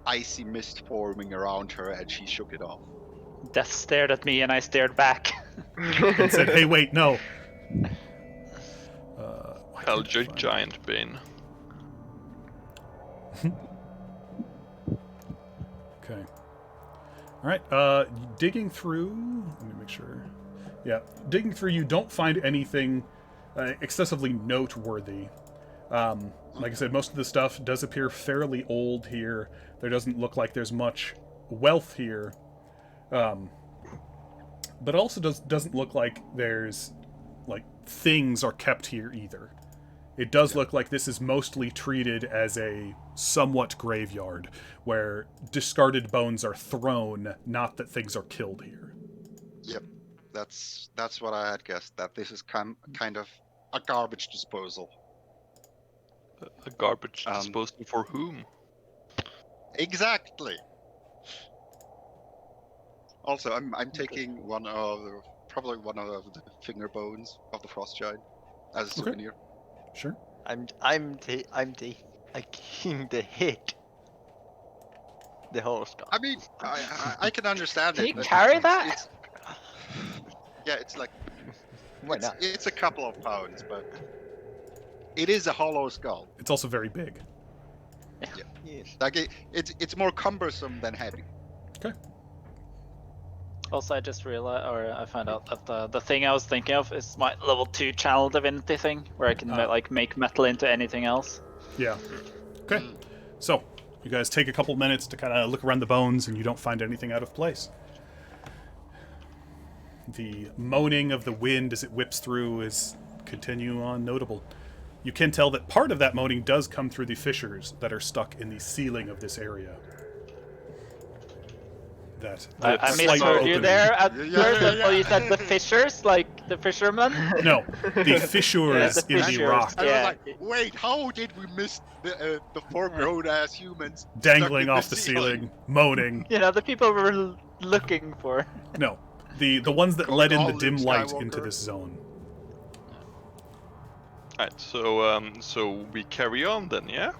icy mist forming around her, and she shook it off. Death stared at me and I stared back. And said, hey, wait, no. Why can't I Helga find- Giant Bane. Okay. Alright, digging through... Let me make sure. Yeah, digging through, you don't find anything excessively noteworthy. Like I said, most of the stuff does appear fairly old here. There doesn't look like there's much wealth here. But also doesn't look like there's, like, things are kept here either. It does look like this is mostly treated as a somewhat graveyard, where discarded bones are thrown, not that things are killed here. Yep, that's what I had guessed. That this is kind of a garbage disposal. A garbage Um, disposal for whom? Exactly. Also, I'm taking probably one of the finger bones of the frost giant as a souvenir. Sure. I'm taking the hit. The whole skull. I mean, I can understand Can it. you but carry it's- that? it's- yeah, it's like Why not? it's a couple of pounds, but it is a hollow skull. It's also very big. Yes. Like it's more cumbersome than heavy. Okay. Also, I just realized, or I found out that the thing I was thinking of is my level 2 channel divinity thing, where I can like make metal into anything else. Yeah. Okay. So, You guys take a couple minutes to kind of look around the bones, and you don't find anything out of place. The moaning of the wind as it whips through is continue on notable. You can tell that part of that moaning does come through the fissures that are stuck in the ceiling of this area. I slight misheard you opening. there at Yeah, first. yeah, I thought yeah. you said the fishers, like the fishermen. No, the fissures the in the fissures, rock, I was Yeah. like, wait, how did we miss the four grown-ass humans dangling stuck in off the ceiling, moaning. You know, the people we were looking for. No, the ones that Going let in all the dim Luke light Skywalker. into this zone. Alright, so we carry on then, yeah?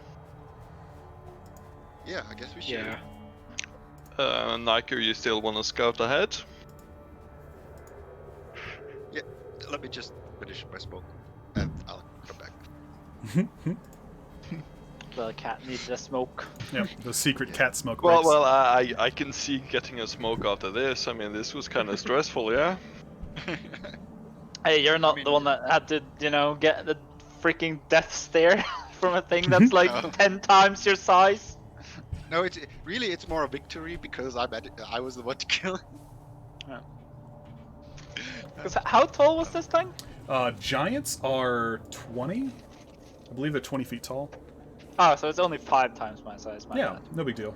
Yeah, I guess we should. Yeah. Niker, you still want to scout ahead? Let me just finish my smoke, and I'll come back. The cat needs a smoke. Yeah, the secret cat smoke Well, breaks. I can see getting a smoke after this. I mean, this was kind of stressful, yeah? Hey, you're not mean- the one that had to, get the freaking death stare from a thing that's like No. 10 times your size. No, it's more a victory because I was the one to kill him. 'Cause how tall was this thing? Giants are 20. I believe they're 20 feet tall. Oh, so it's only 5 times my size. My Yeah, no big deal.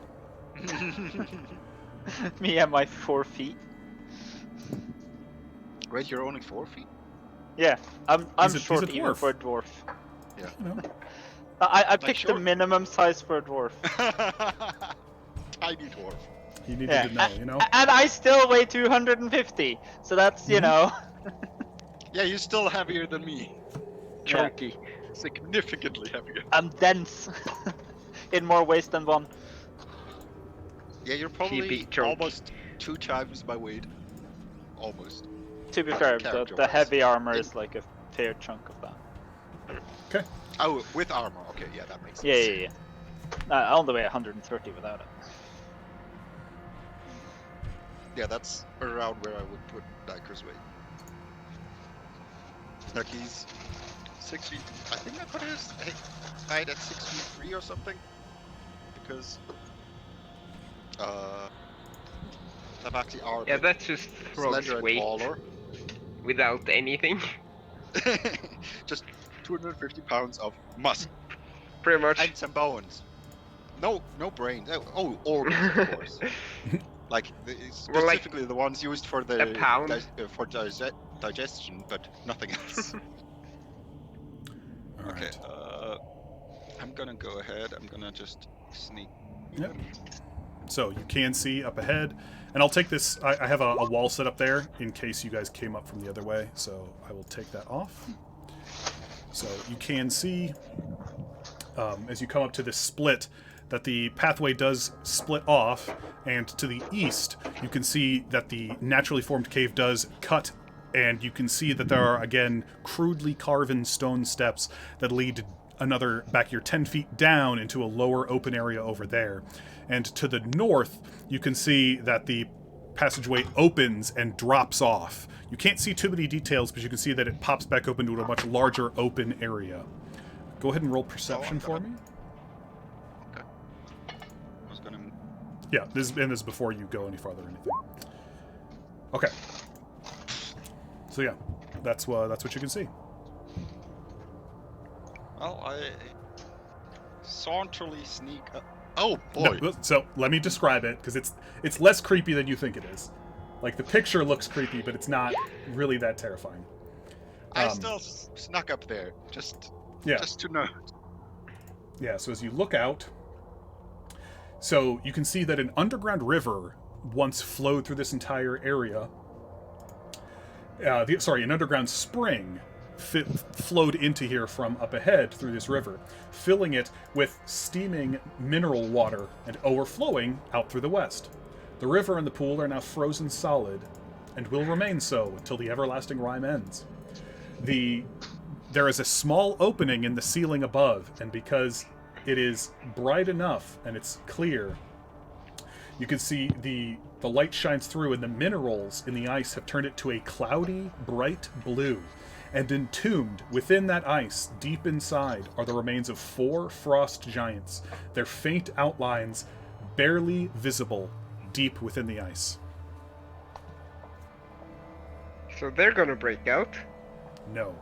bad. Me and my 4 feet. Wait, you're only 4 feet? Yeah, I'm He's a short even dwarf. for a dwarf. You know, I picked the short? minimum size for a dwarf. Tiny dwarf. you needed Yeah, to know, you know? And I still weigh 250, so that's, Yeah, you're still heavier than me. Yeah. Chunky. Significantly heavier. I'm dense. In more ways than one. Yeah, you're probably big chunk. almost 2 times my weight. Almost. To be fair, the Character-wise. heavy armor is like a fair chunk of that. Okay. Oh, with armor. Okay, yeah, that makes sense. Yeah. I only weigh 130 without it. Yeah, that's around where I would put Niker's weight. Like he's 6 feet. I think I put his height at 6 feet 3 or something. Because I've actually are a Yeah, bit that's just Throg's slender and weight taller. without anything. Just 250 pounds of muscle Pretty much. and some bones. No brains. Oh, organs, of course. Like Well, like, specifically the ones used for the a pound. digestion, but nothing else. All Okay. right. I'm gonna go ahead. I'm gonna just sneak. Yep. So you can see up ahead, and I'll take this. I have a wall set up there in case you guys came up from the other way, so I will take that off. So you can see as you come up to this split that the pathway does split off, and to the east you can see that the naturally formed cave does cut, and you can see that there are again crudely carven stone steps that lead another back here 10 feet down into a lower open area over there. And to the north you can see that the passageway opens and drops off. You can't see too many details, but you can see that it pops back open to a much larger open area. Go ahead and roll perception for me. Okay. I was gonna. Yeah, this is before you go any farther or anything. Okay. So yeah, that's what you can see. Well, I saunterly sneak up. Oh boy. No, so let me describe it, because it's less creepy than you think it is. Like, the picture looks creepy, but it's not really that terrifying. I still snuck up there, just to know. Yeah, so as you look out, so you can see that an underground river once flowed through this entire area. An underground spring flowed into here from up ahead through this river, filling it with steaming mineral water and overflowing out through the west. The river and the pool are now frozen solid, and will remain so until the everlasting rime ends. There is a small opening in the ceiling above, and because it is bright enough and it's clear, you can see the light shines through, and the minerals in the ice have turned it to a cloudy, bright blue. And entombed within that ice, deep inside, are the remains of 4 frost giants, their faint outlines barely visible deep within the ice. So they're gonna break out. No.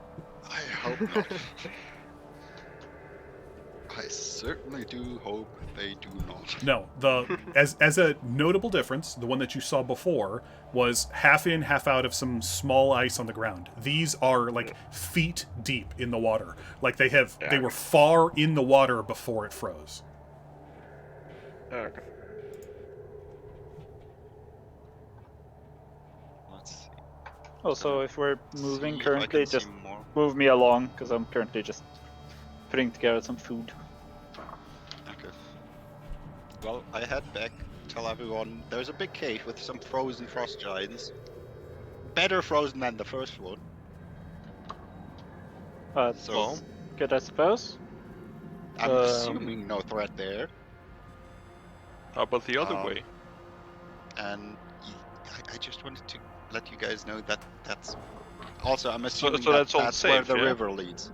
I hope not. I certainly do hope they do not. No, as a notable difference, the one that you saw before was half in, half out of some small ice on the ground. These are like feet deep in the water. Like they were far in the water before it froze. Okay. Let's see. Also, if we're moving See if I currently, can see just more. move me along, because I'm currently just putting together some food. Okay. Well, I head back, tell everyone there's a big cave with some frozen frost giants. Better frozen than the first one. That's So good, I suppose. I'm assuming no threat there. How about the other Um, way? And I just wanted to let you guys know that that's also I'm So assuming that's all that's where safe, the yeah? river leads.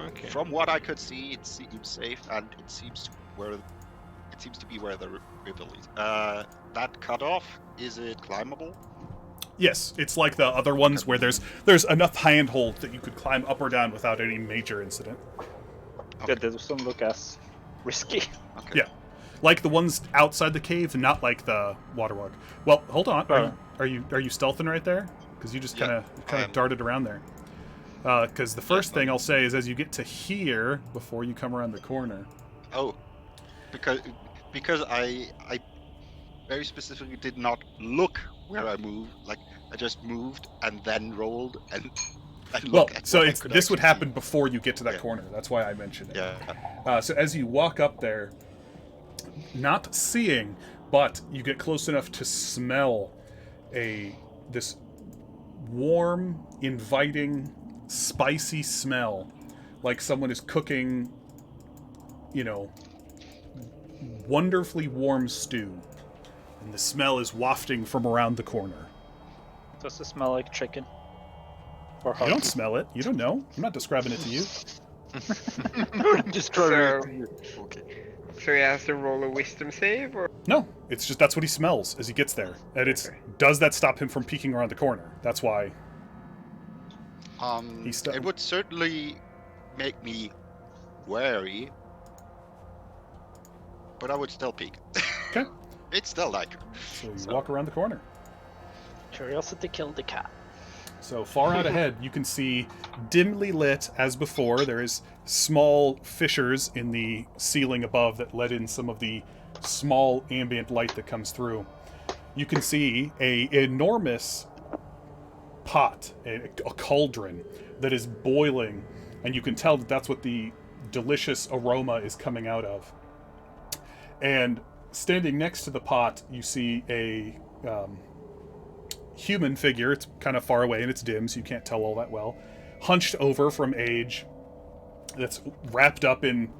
Okay. From what I could see, it seems safe, and it seems to be where the river leads. That cutoff, is it climbable? Yes, it's like the other ones where there's enough handhold that you could climb up or down without any major incident. Okay. That doesn't look as risky. Okay. Yeah, like the ones outside the cave, not like the waterwalk. Well, hold on. Are you stealthing right there? Because you just kind of darted around there. Because the first thing I'll say is, as you get to here, before you come around the corner. Oh, because I very specifically did not look where I moved. Like I just moved and then rolled and Well, looked at so what I it's could this would actually happen see. before you get to that Yeah. corner. That's why I mentioned it. Yeah. So as you walk up there, not seeing, but you get close enough to smell this warm, inviting, spicy smell, like someone is cooking, wonderfully warm stew, and the smell is wafting from around the corner. Does it smell like chicken? Or You don't hockey? smell it. You don't know. I'm not describing it to you. Okay. So he has to roll a wisdom save, or No, it's just that's what he smells as he gets there, and does that stop him from peeking around the corner? That's why. It would certainly make me wary, but I would still peek. Okay. It's still like So you walk around the corner. Curiosity killed the cat. So far out ahead, you can see, dimly lit as before, there is small fissures in the ceiling above that let in some of the small ambient light that comes through. You can see an enormous pot, a cauldron that is boiling, and you can tell that that's what the delicious aroma is coming out of. And standing next to the pot, you see a human figure. It's kind of far away and it's dim, so you can't tell all that well. Hunched over from age, that's wrapped up in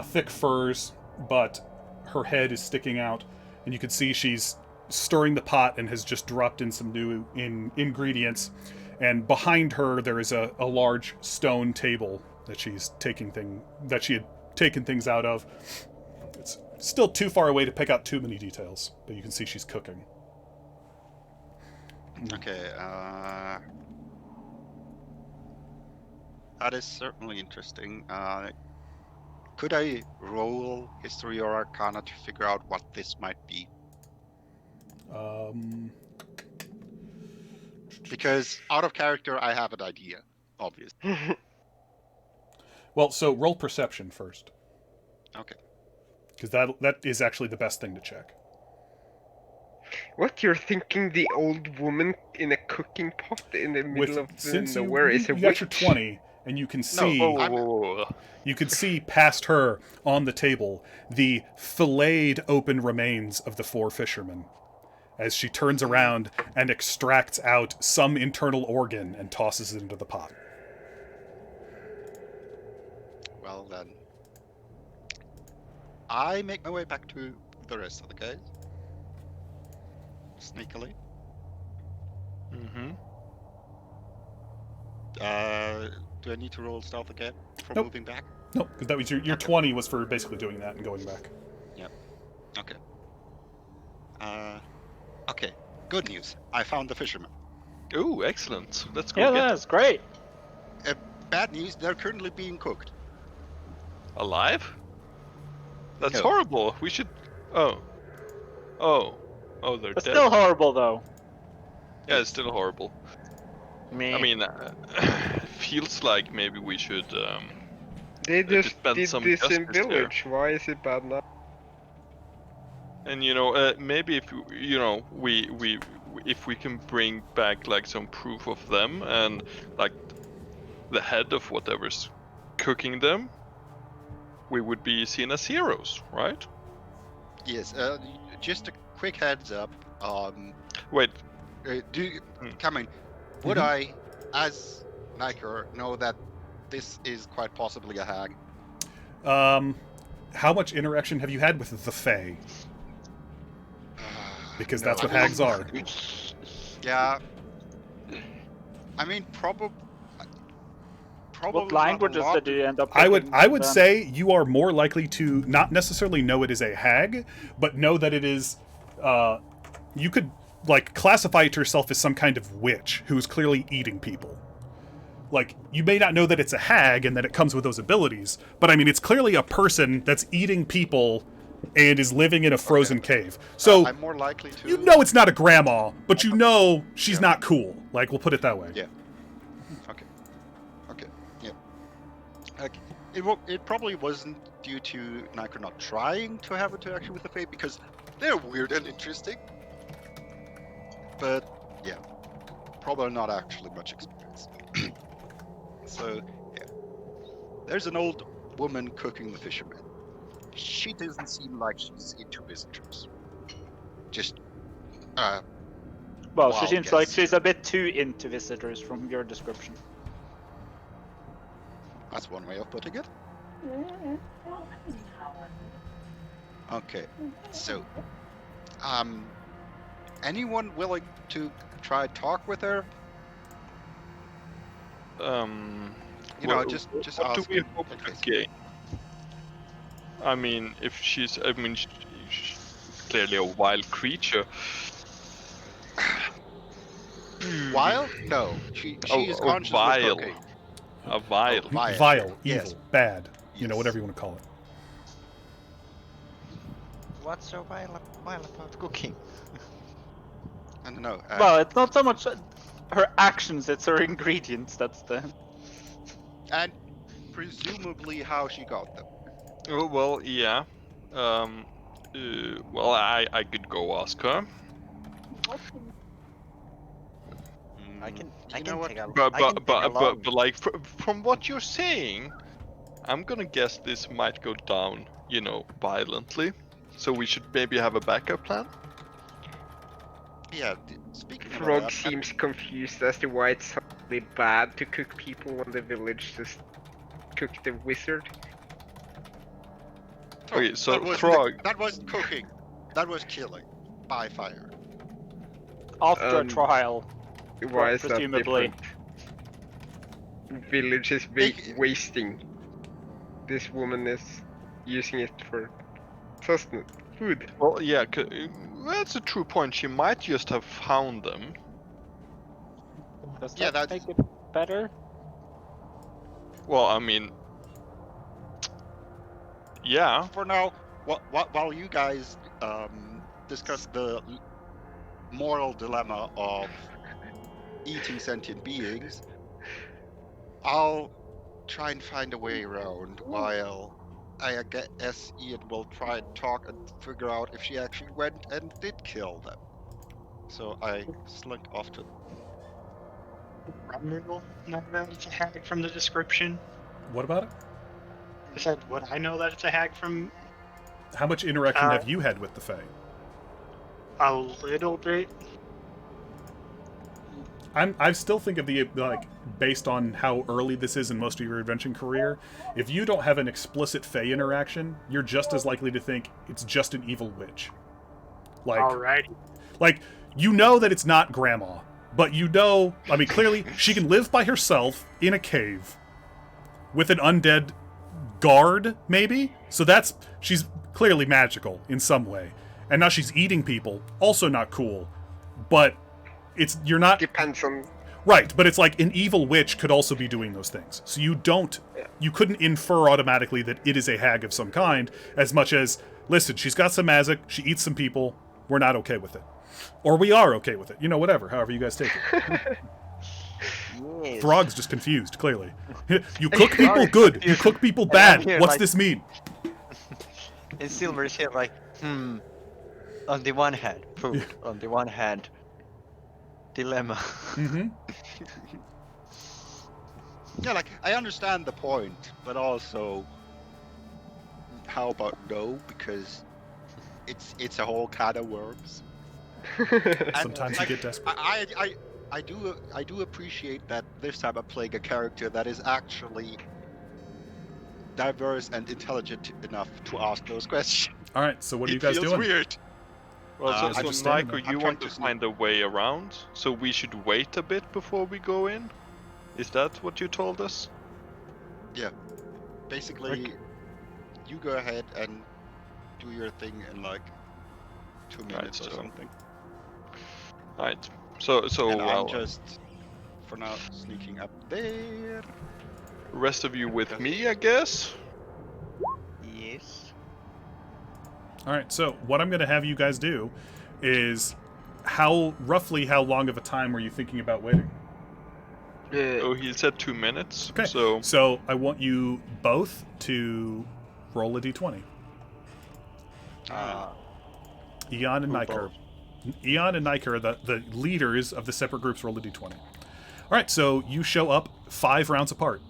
thick furs, but her head is sticking out, and you can see she's stirring the pot and has just dropped in some new ingredients. And behind her, there is a large stone table that she had taken things out of. It's still too far away to pick out too many details, but you can see she's cooking. okay. That is certainly interesting. Could I roll history or arcana to figure out what this might be? Because out of character, I have an idea, obviously. Well, so roll perception first, Okay. because that is actually the best thing to check. what? You're thinking the old woman in a cooking pot in the middle of Since nowhere is a you got witch? your 20, and you can see Oh, you can see past her on the table the filleted open remains of the 4 fishermen, as she turns around and extracts out some internal organ and tosses it into the pot. Well then, I make my way back to the rest of the guys. Sneakily. Mm-hmm. Do I need to roll stealth again for Nope. moving back? No, because that was your 20 was for basically doing that and going back. Okay. Okay. Good news. I found the fisherman. Ooh, excellent. Let's go Yeah, get that's great. Bad news. They're currently being cooked. alive. That's No. horrible. We should. Oh, they're It's dead. still horrible though. Yeah, it's still horrible. Me. I mean, feels like maybe we should. They just dispense did some this in justice there. village. Why is it bad now? And maybe if we if we can bring back like some proof of them and like the head of whatever's cooking them, we would be seen as heroes, right? Yes. Just a quick heads up. Wait, Cameron, would I, as Niker, know that this is quite possibly a hag? How much interaction have you had with the Fae? Because that's what hags are. Yeah. I mean, probably. What languages did you end up? I would picking then? say you are more likely to not necessarily know it is a hag, but know that it is. You could like classify it to yourself as some kind of witch who is clearly eating people. Like, you may not know that it's a hag and that it comes with those abilities, but I mean, it's clearly a person that's eating people and is living in a frozen cave. So I'm more likely to. you know it's not a grandma, but you know she's not cool. Like, we'll put it that way. Yeah. Okay. Yeah. Like, it probably wasn't due to Niker not trying to have interaction with the Fae, because they're weird and interesting. But yeah, probably not actually much experience. So yeah, there's an old woman cooking the fisherman. She doesn't seem like she's into visitors. Just Well, she wild seems like guess. she's a bit too into visitors from your description. That's one way of putting it. Okay, so anyone willing to try talk with her? Just what ask. do we hope to gain? I mean, if she's clearly a wild creature. Wild? No, she is conscious with vile. cocaine. A vile. Vile, Yes. evil, bad. You know, Yes. whatever you want to call it. What's so vile about cooking? I don't know. Well, it's not so much her actions; it's her ingredients. That's the. And presumably how she got them. Oh, well, yeah. Well, I could go ask her. I can You know what? take a But like from what you're saying, I'm gonna guess this might go down, violently. So we should maybe have a backup plan. Yeah, speaking of Frog that, seems confused as to why it's suddenly bad to cook people when the village just cooked the wizard. Okay, so that was Frog. that was cooking. That was killing by fire. After a trial, Why is that presumably. different? Village is wasting. This woman is using it for sustenance, food. Well, yeah, that's a true point. She might just have found them. Does Yeah, that that's- make it better? Well, I mean, yeah. For now, while you guys discuss the moral dilemma of eating sentient beings, I'll try and find a way around while I guess Ian will try and talk and figure out if she actually went and did kill them. So I slunk off to Rumble, not that it's a hag from the description. What about it? I said, would I know that it's a hag from How much interaction have you had with the Fae? a little bit? I still think of the, like, based on how early this is in most of your adventuring career, if you don't have an explicit Fae interaction, you're just as likely to think it's just an evil witch. Like, Alrighty. like, you know that it's not grandma, But you know, I mean, clearly she can live by herself in a cave with an undead guard, maybe? So she's clearly magical in some way. And now she's eating people, also not cool. But you're not... Depends on... Right, but it's like an evil witch could also be doing those things. So you couldn't infer automatically that it is a hag of some kind, as much as, listen, she's got some magic, she eats some people, we're not okay with it. Or we are okay with it. You know, whatever, however you guys take it. Yes. Frog's just confused, clearly. You cook people good, you cook people bad. here, What's like- this mean? And Silver's here like, on the one hand, food. On the one hand, dilemma. Mm-hmm. Yeah, like, I understand the point, but also, how about no? Because it's a whole can of worms. And, Sometimes you get desperate. I do appreciate that this time I'm playing a character that is actually diverse and intelligent enough to ask those questions. All right, so what are you guys It feels doing? weird. Well, I'm so just Nico, standing there. you I'm want trying to to find a way around, so we should wait a bit before we go in? Is that what you told us? Basically, you go ahead and do your thing in like 2 minutes or so- something. Right. So And well, I'm just, for now, sneaking up there. rest of you with me, I guess? Yes. All right, so what I'm going to have you guys do is roughly how long of a time were you thinking about waiting? Oh, he said 2 minutes. Okay. So I want you both to roll a d20. Eon and Who Niker. Eon and Niker are the leaders of the separate groups. Roll a d20. All right, so you show up 5 rounds apart.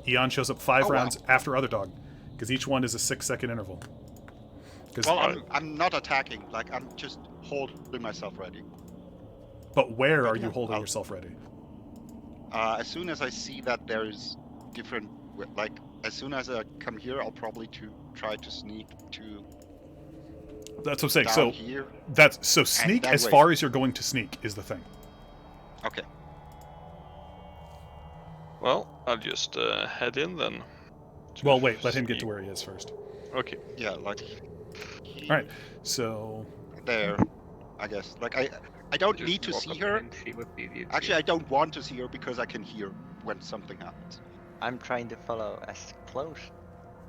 Eon shows up 5 rounds after Other Dog, because each one is a 6-second interval. Well, I'm not attacking. Like, I'm just holding myself ready. But where are yeah, you holding I'll- yourself ready? As soon as I see that there's different, like, as soon as I come here, I'll probably try to sneak to That's what I'm saying. down So here. sneak that as way. far as you're going to sneak is the thing. Okay. Well, I'll just head in then. Well, wait, let him get to sneak. where he is first. Okay. Yeah, like. All right, so There, I guess. Like, I don't Just need to walk see up her. and see what the idiot Actually, I don't want to see her because I can hear when something happens. I'm trying to follow as close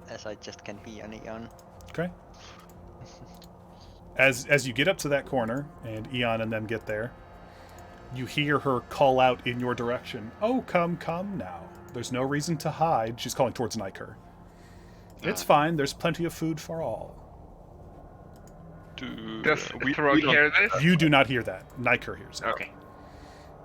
as I just can be on Eon. okay. As you get up to that corner and Eon and them get there, you hear her call out in your direction. Oh, come now. There's no reason to hide. She's calling towards Niker. It's fine. There's plenty of food for all. Does we Throg don't- hear this? You do not hear that. Niker hears it. Okay.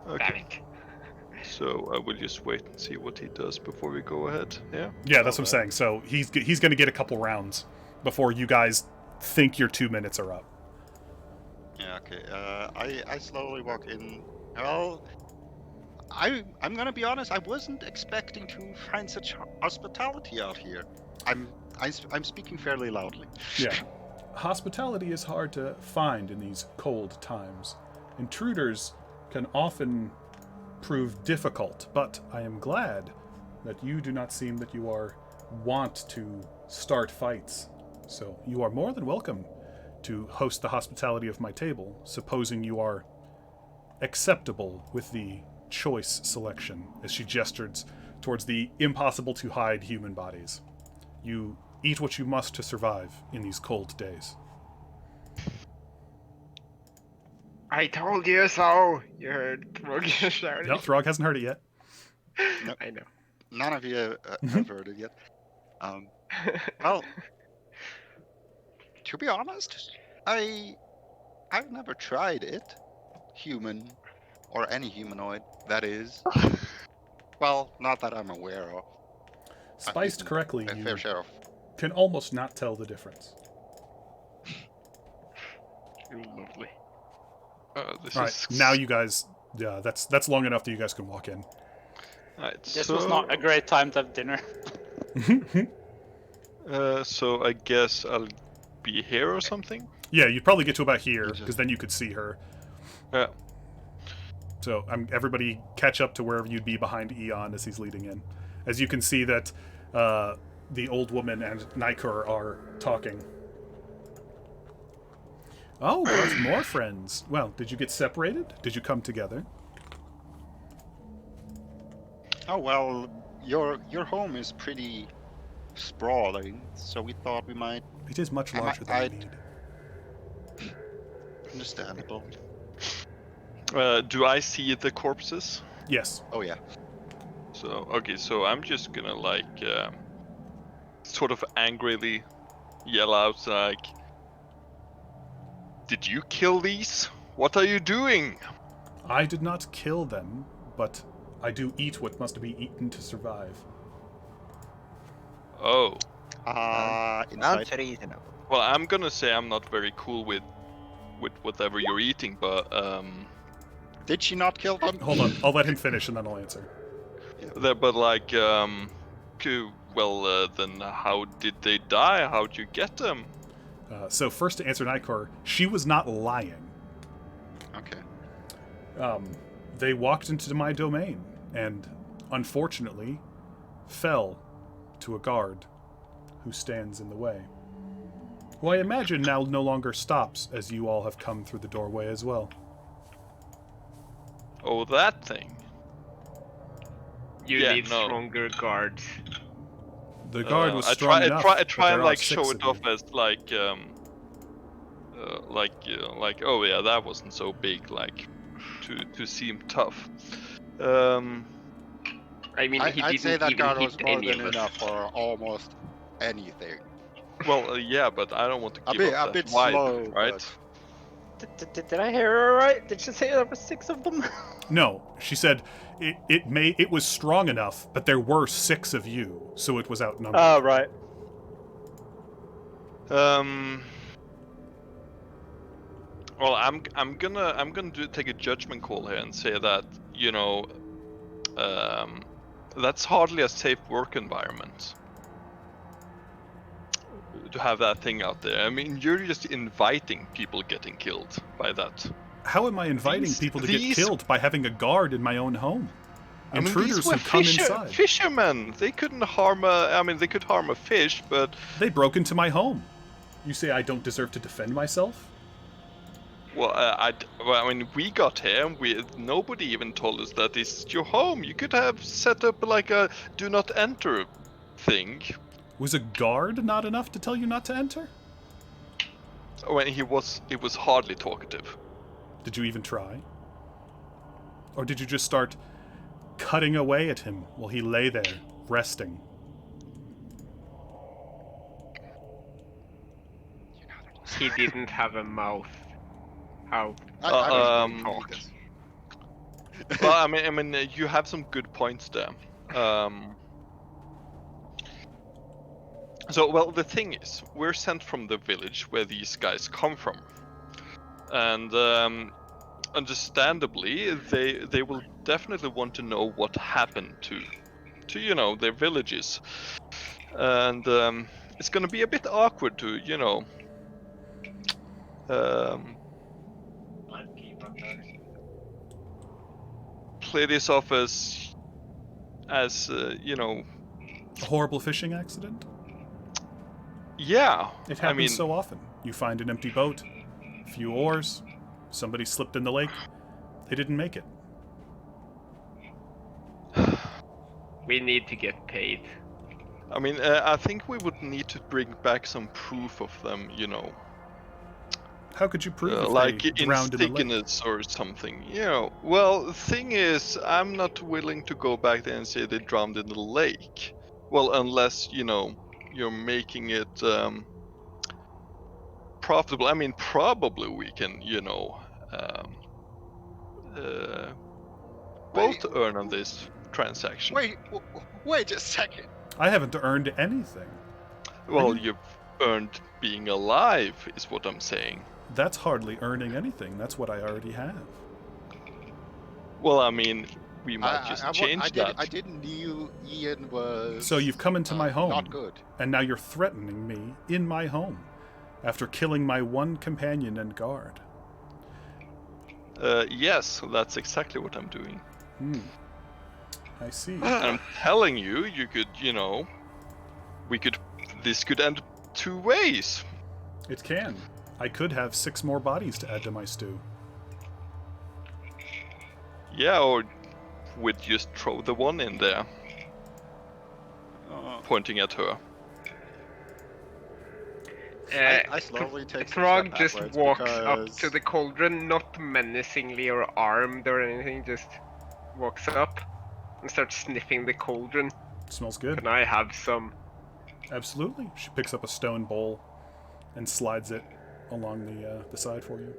Damn Okay. it. So I will just wait and see what he does before we go ahead. Yeah. Yeah, that's what I'm saying. So he's going to get a couple rounds before you guys think your 2 minutes are up. Yeah, okay. I slowly walk in. Well, I'm gonna be honest. I wasn't expecting to find such hospitality out here. I'm speaking fairly loudly. Yeah. Hospitality is hard to find in these cold times. Intruders can often prove difficult, but I am glad that you do not seem that you are want to start fights. So you are more than welcome to host the hospitality of my table, supposing you are acceptable with the choice selection, as she gestures towards the impossible to hide human bodies. You eat what you must to survive in these cold days. I told you so! You heard Throg shouting. No, Throg hasn't heard it yet. I know. None of you have heard it yet. Well, to be honest, I've never tried it. Human, or any humanoid, that is. Well, not that I'm aware of. Spiced correctly, A you fair share of. can almost not tell the difference. Lovely. This All right, is now you guys, yeah, that's long enough that you guys can walk in. Right, This was not a great time to have dinner. So I guess I'll be here or something. Yeah, you'd probably get to about here, You just- because then you could see her. Yeah. So everybody catch up to wherever you'd be behind Eon as he's leading in. As you can see that the old woman and Nikor are talking. Oh, brought more friends. Well, did you get separated? Did you come together? Oh well, your home is pretty sprawling, so we thought we might. It is much larger than I need. Understandable. Do I see the corpses? Yes. Oh yeah. So okay, so I'm just gonna like sort of angrily yell out like, "Did you kill these? What are you doing?" I did not kill them, but I do eat what must be eaten to survive. Oh. Inside. Sounds reasonable. Well, I'm gonna say I'm not very cool with whatever you're eating, but Did she not kill them? Hold on, I'll let him finish and then I'll answer. but like then how did they die? How'd you get them? So first to answer Nikor, she was not lying. Okay. They walked into my domain and, unfortunately, fell to a guard who stands in the way. Who I imagine now no longer stops as you all have come through the doorway as well. Oh, that thing. You need stronger guards. The guard was strong enough. I try and like 6 show of it off you. as like oh yeah, that wasn't so big, like to seem tough. I mean, he I'd didn't say that even guard hit was more any than of us. enough for almost anything. Well, yeah, but I don't want to give A up bit that vibe, slow, right? Did I hear her right? Did she say there were 6 of them? No, she said it was strong enough, but there were 6 of you, so it was outnumbered. Oh, right. Well, I'm gonna take a judgment call here and say that that's hardly a safe work environment to have that thing out there. I mean, you're just inviting people getting killed by that. How am I inviting people to get killed by having a guard in my own home? Intruders who come inside. Fishermen. They couldn't harm they could harm a fish, but they broke into my home. You say I don't deserve to defend myself? Well, I mean, we got here and nobody even told us that this is your home. You could have set up like a do not enter thing. Was a guard not enough to tell you not to enter? When he was hardly talkative. Did you even try? Or did you just start cutting away at him while he lay there, resting? He didn't have a mouth. How? I don't talk. Well, I mean, you have some good points there. So, well, the thing is, we're sent from the village where these guys come from, and understandably, they will definitely want to know what happened to their villages, and it's going to be a bit awkward to play this off as a horrible fishing accident? Yeah. It happens so often. You find an empty boat, a few oars, somebody slipped in the lake, they didn't make it. We need to get paid. I mean, I think we would need to bring back some proof of them, How could you prove if like they drowned in the lake? instinctness or something, Well, the thing is, I'm not willing to go back there and say they drowned in the lake. Well, unless, you're making it profitable. I mean, probably we can, both earn on this transaction. Wait a second. I haven't earned anything. Well, you've earned being alive, is what I'm saying. That's hardly earning anything. That's what I already have. Well, I mean, we might just change that. I didn't know Ian was. So you've come into my home, Not good. and now you're threatening me in my home after killing my one companion and guard. Yes, that's exactly what I'm doing. I see. And I'm telling you, you could, this could end 2 ways. It can. I could have 6 more bodies to add to my stew. Yeah, or we'd just throw the one in there, pointing at her. I slowly take some Throg step just backwards walks up because... to the cauldron, not menacingly or armed or anything, just walks up and starts sniffing the cauldron. Smells good. Can I have some? Absolutely. She picks up a stone bowl and slides it along the side for you.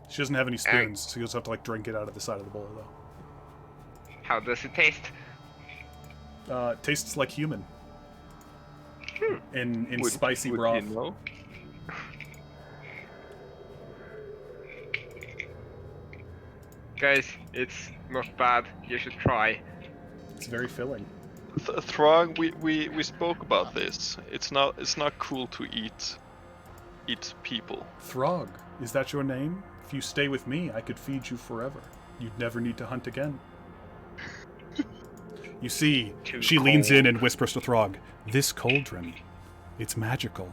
She doesn't have any spoons, so you'll just have to drink it out of the side of the bowl, though. How does it taste? It tastes like human. In spicy would broth. You know? Guys, it's not bad. You should try. It's very filling. Throg, we spoke about this. It's not cool to eat people. Throg, is that your name? If you stay with me, I could feed you forever. You'd never need to hunt again. You see, she leans in and whispers to Throg, "This cauldron, it's magical.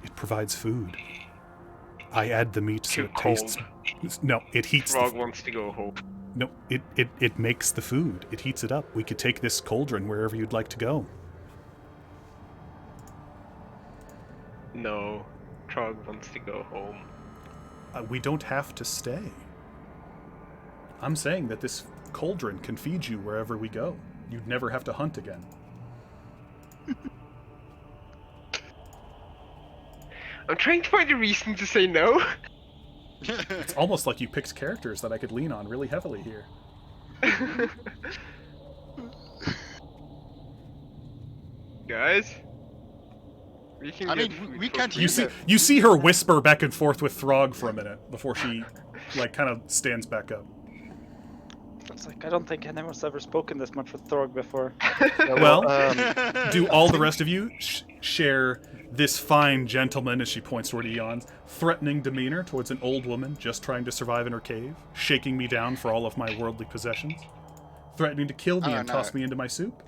It provides food. I add the meat so it tastes... No, it heats Throg wants to go home. No, it makes the food. It heats it up. We could take this cauldron wherever you'd like to go." No, Throg wants to go home. We don't have to stay. I'm saying that this cauldron can feed you wherever we go. You'd never have to hunt again. I'm trying to find a reason to say no. It's almost like you picked characters that I could lean on really heavily here. Guys, we can. I get mean, food we for can't free. use You see her whisper back and forth with Throg for a minute before she, kind of stands back up. It's like, I don't think anyone's ever spoken this much with Throg before. Well, do all the rest of you share this fine gentleman, as she points toward Eon's, threatening demeanor towards an old woman just trying to survive in her cave, shaking me down for all of my worldly possessions, threatening to kill me and toss me into my soup?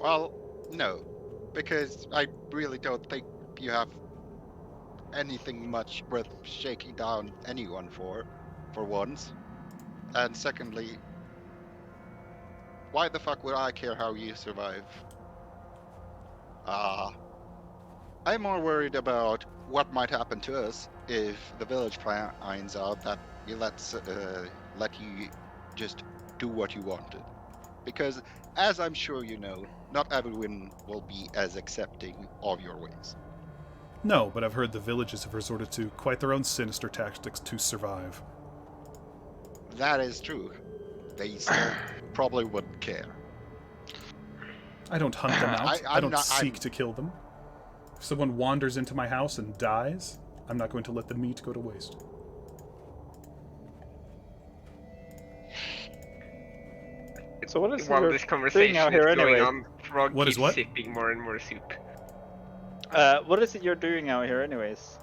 Well, no, because I really don't think you have anything much worth shaking down anyone for once. And secondly, why the fuck would I care how you survive? I'm more worried about what might happen to us if the village finds out that we let you just do what you wanted. Because, as I'm sure you know, not everyone will be as accepting of your ways. No, but I've heard the villages have resorted to quite their own sinister tactics to survive. That is true. They still probably wouldn't care. I don't hunt them out. I don't seek I'm- to kill them. If someone wanders into my house and dies, I'm not going to let the meat go to waste. So what is While your this thing conversation out is here going anyway? on, Frog What is keeps what? sipping more and more soup. What is it you're doing out here anyways?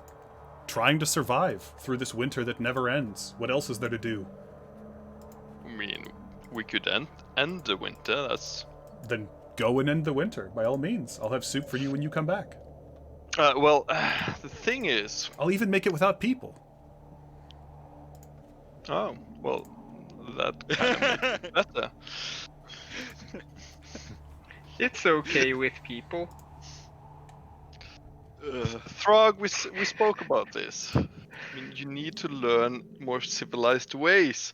Trying to survive through this winter that never ends. What else is there to do? I mean, we could end the winter. That's Then go and end the winter, by all means. I'll have soup for you when you come back. well. The thing is, I'll even make it without people. oh well, that kind of makes it better. It's okay with people. Throg, we spoke about this. I mean, you need to learn more civilized ways.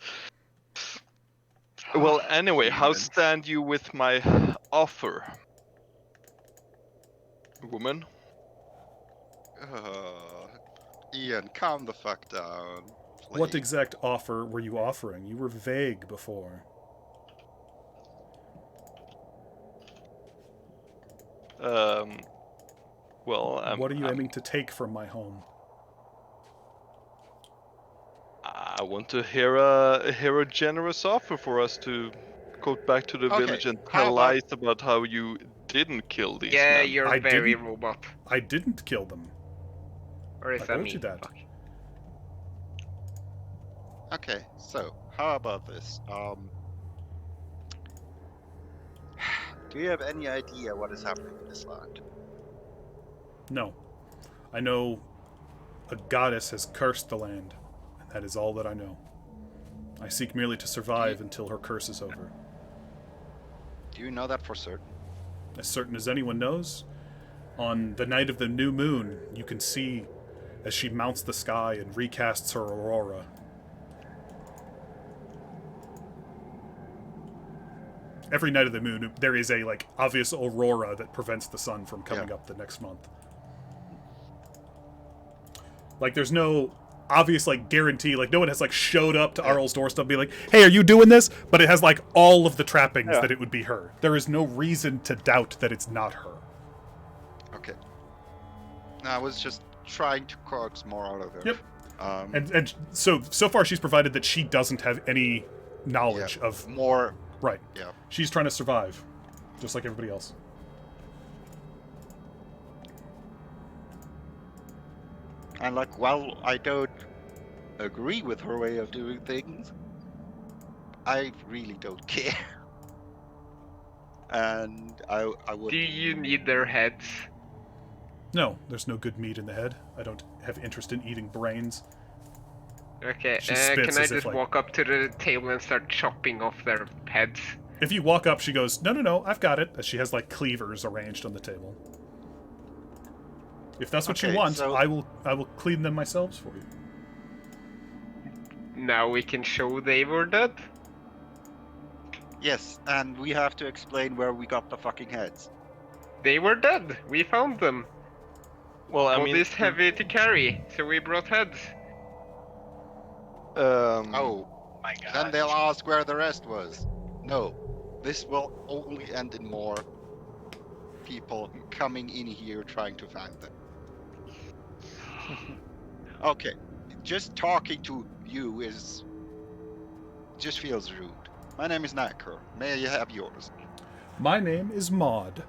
Well, anyway, how stand you with my offer, woman? Ian, calm the fuck down. What please. exact offer were you offering? You were vague before. Well, What are you aiming to take from my home? I want to hear a generous offer for us to go back to the Okay, village and how tell about- lies about how you didn't kill these Yeah, men. you're I very didn't- robot. I didn't kill them. Or is I that told me? you that. Fuck. Okay, so how about this? Do you have any idea what is happening in this land? No. I know a goddess has cursed the land, and that is all that I know. I seek merely to survive until her curse is over. Do you know that for certain? As certain as anyone knows, on the night of the new moon, you can see as she mounts the sky and recasts her aurora. Every night of the moon, there is a obvious aurora that prevents the sun from coming up the next month. There's no obvious guarantee. No one has showed up to Arl's doorstep and be like, "Hey, are you doing this?" But it has all of the trappings that it would be her. There is no reason to doubt that it's not her. Okay. No, I was just trying to coax more out of her. Yep. And so far she's provided that she doesn't have any knowledge of more. Right. Yeah. She's trying to survive, just like everybody else. And while I don't agree with her way of doing things, I really don't care. And I would. Do you need their heads? No, there's no good meat in the head. I don't have interest in eating brains. Okay, She spits can I as if, just walk up to the table and start chopping off their heads? If you walk up, she goes, No, I've got it. As she has cleavers arranged on the table. If that's what you want, so- I will clean them myself for you. Now we can show they were dead? Yes, and we have to explain where we got the fucking heads. They were dead. We found them. Well, I mean, Bodies heavy to carry, so we brought heads. Oh, My God. then they'll ask where the rest was. No, this will only end in more people coming in here trying to find them. Okay, just talking to you just feels rude. My name is Nacker. May I have yours? My name is Maud.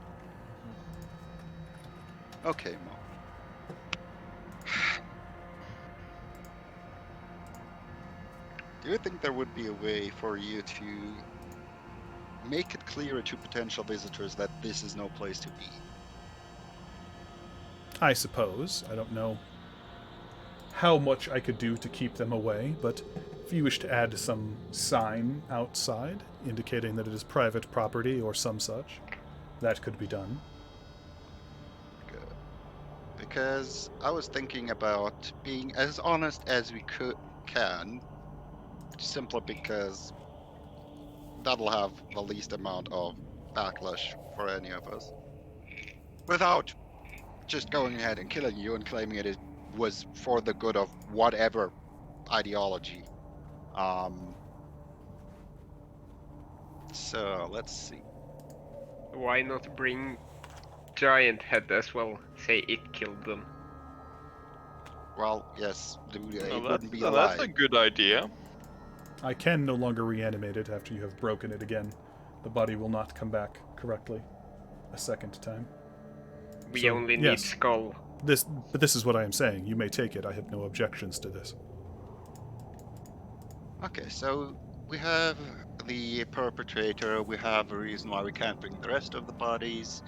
Okay, Mom. Do you think there would be a way for you to make it clearer to potential visitors that this is no place to be? I suppose. I don't know how much I could do to keep them away, but if you wish to add some sign outside indicating that it is private property or some such, that could be done. Good. Because I was thinking about being as honest as we can, simply because that'll have the least amount of backlash for any of us. Without just going ahead and killing you and claiming it was for the good of whatever ideology. So let's see. Why not bring giant head as well? Say it killed them. Well, yes, it well, wouldn't be that's alive. a good idea. I can no longer reanimate it after you have broken it again. The body will not come back correctly a second time. We So, only need yes. skull. But this is what I am saying. You may take it. I have no objections to this. Okay, so we have the perpetrator, we have a reason why we can't bring the rest of the bodies.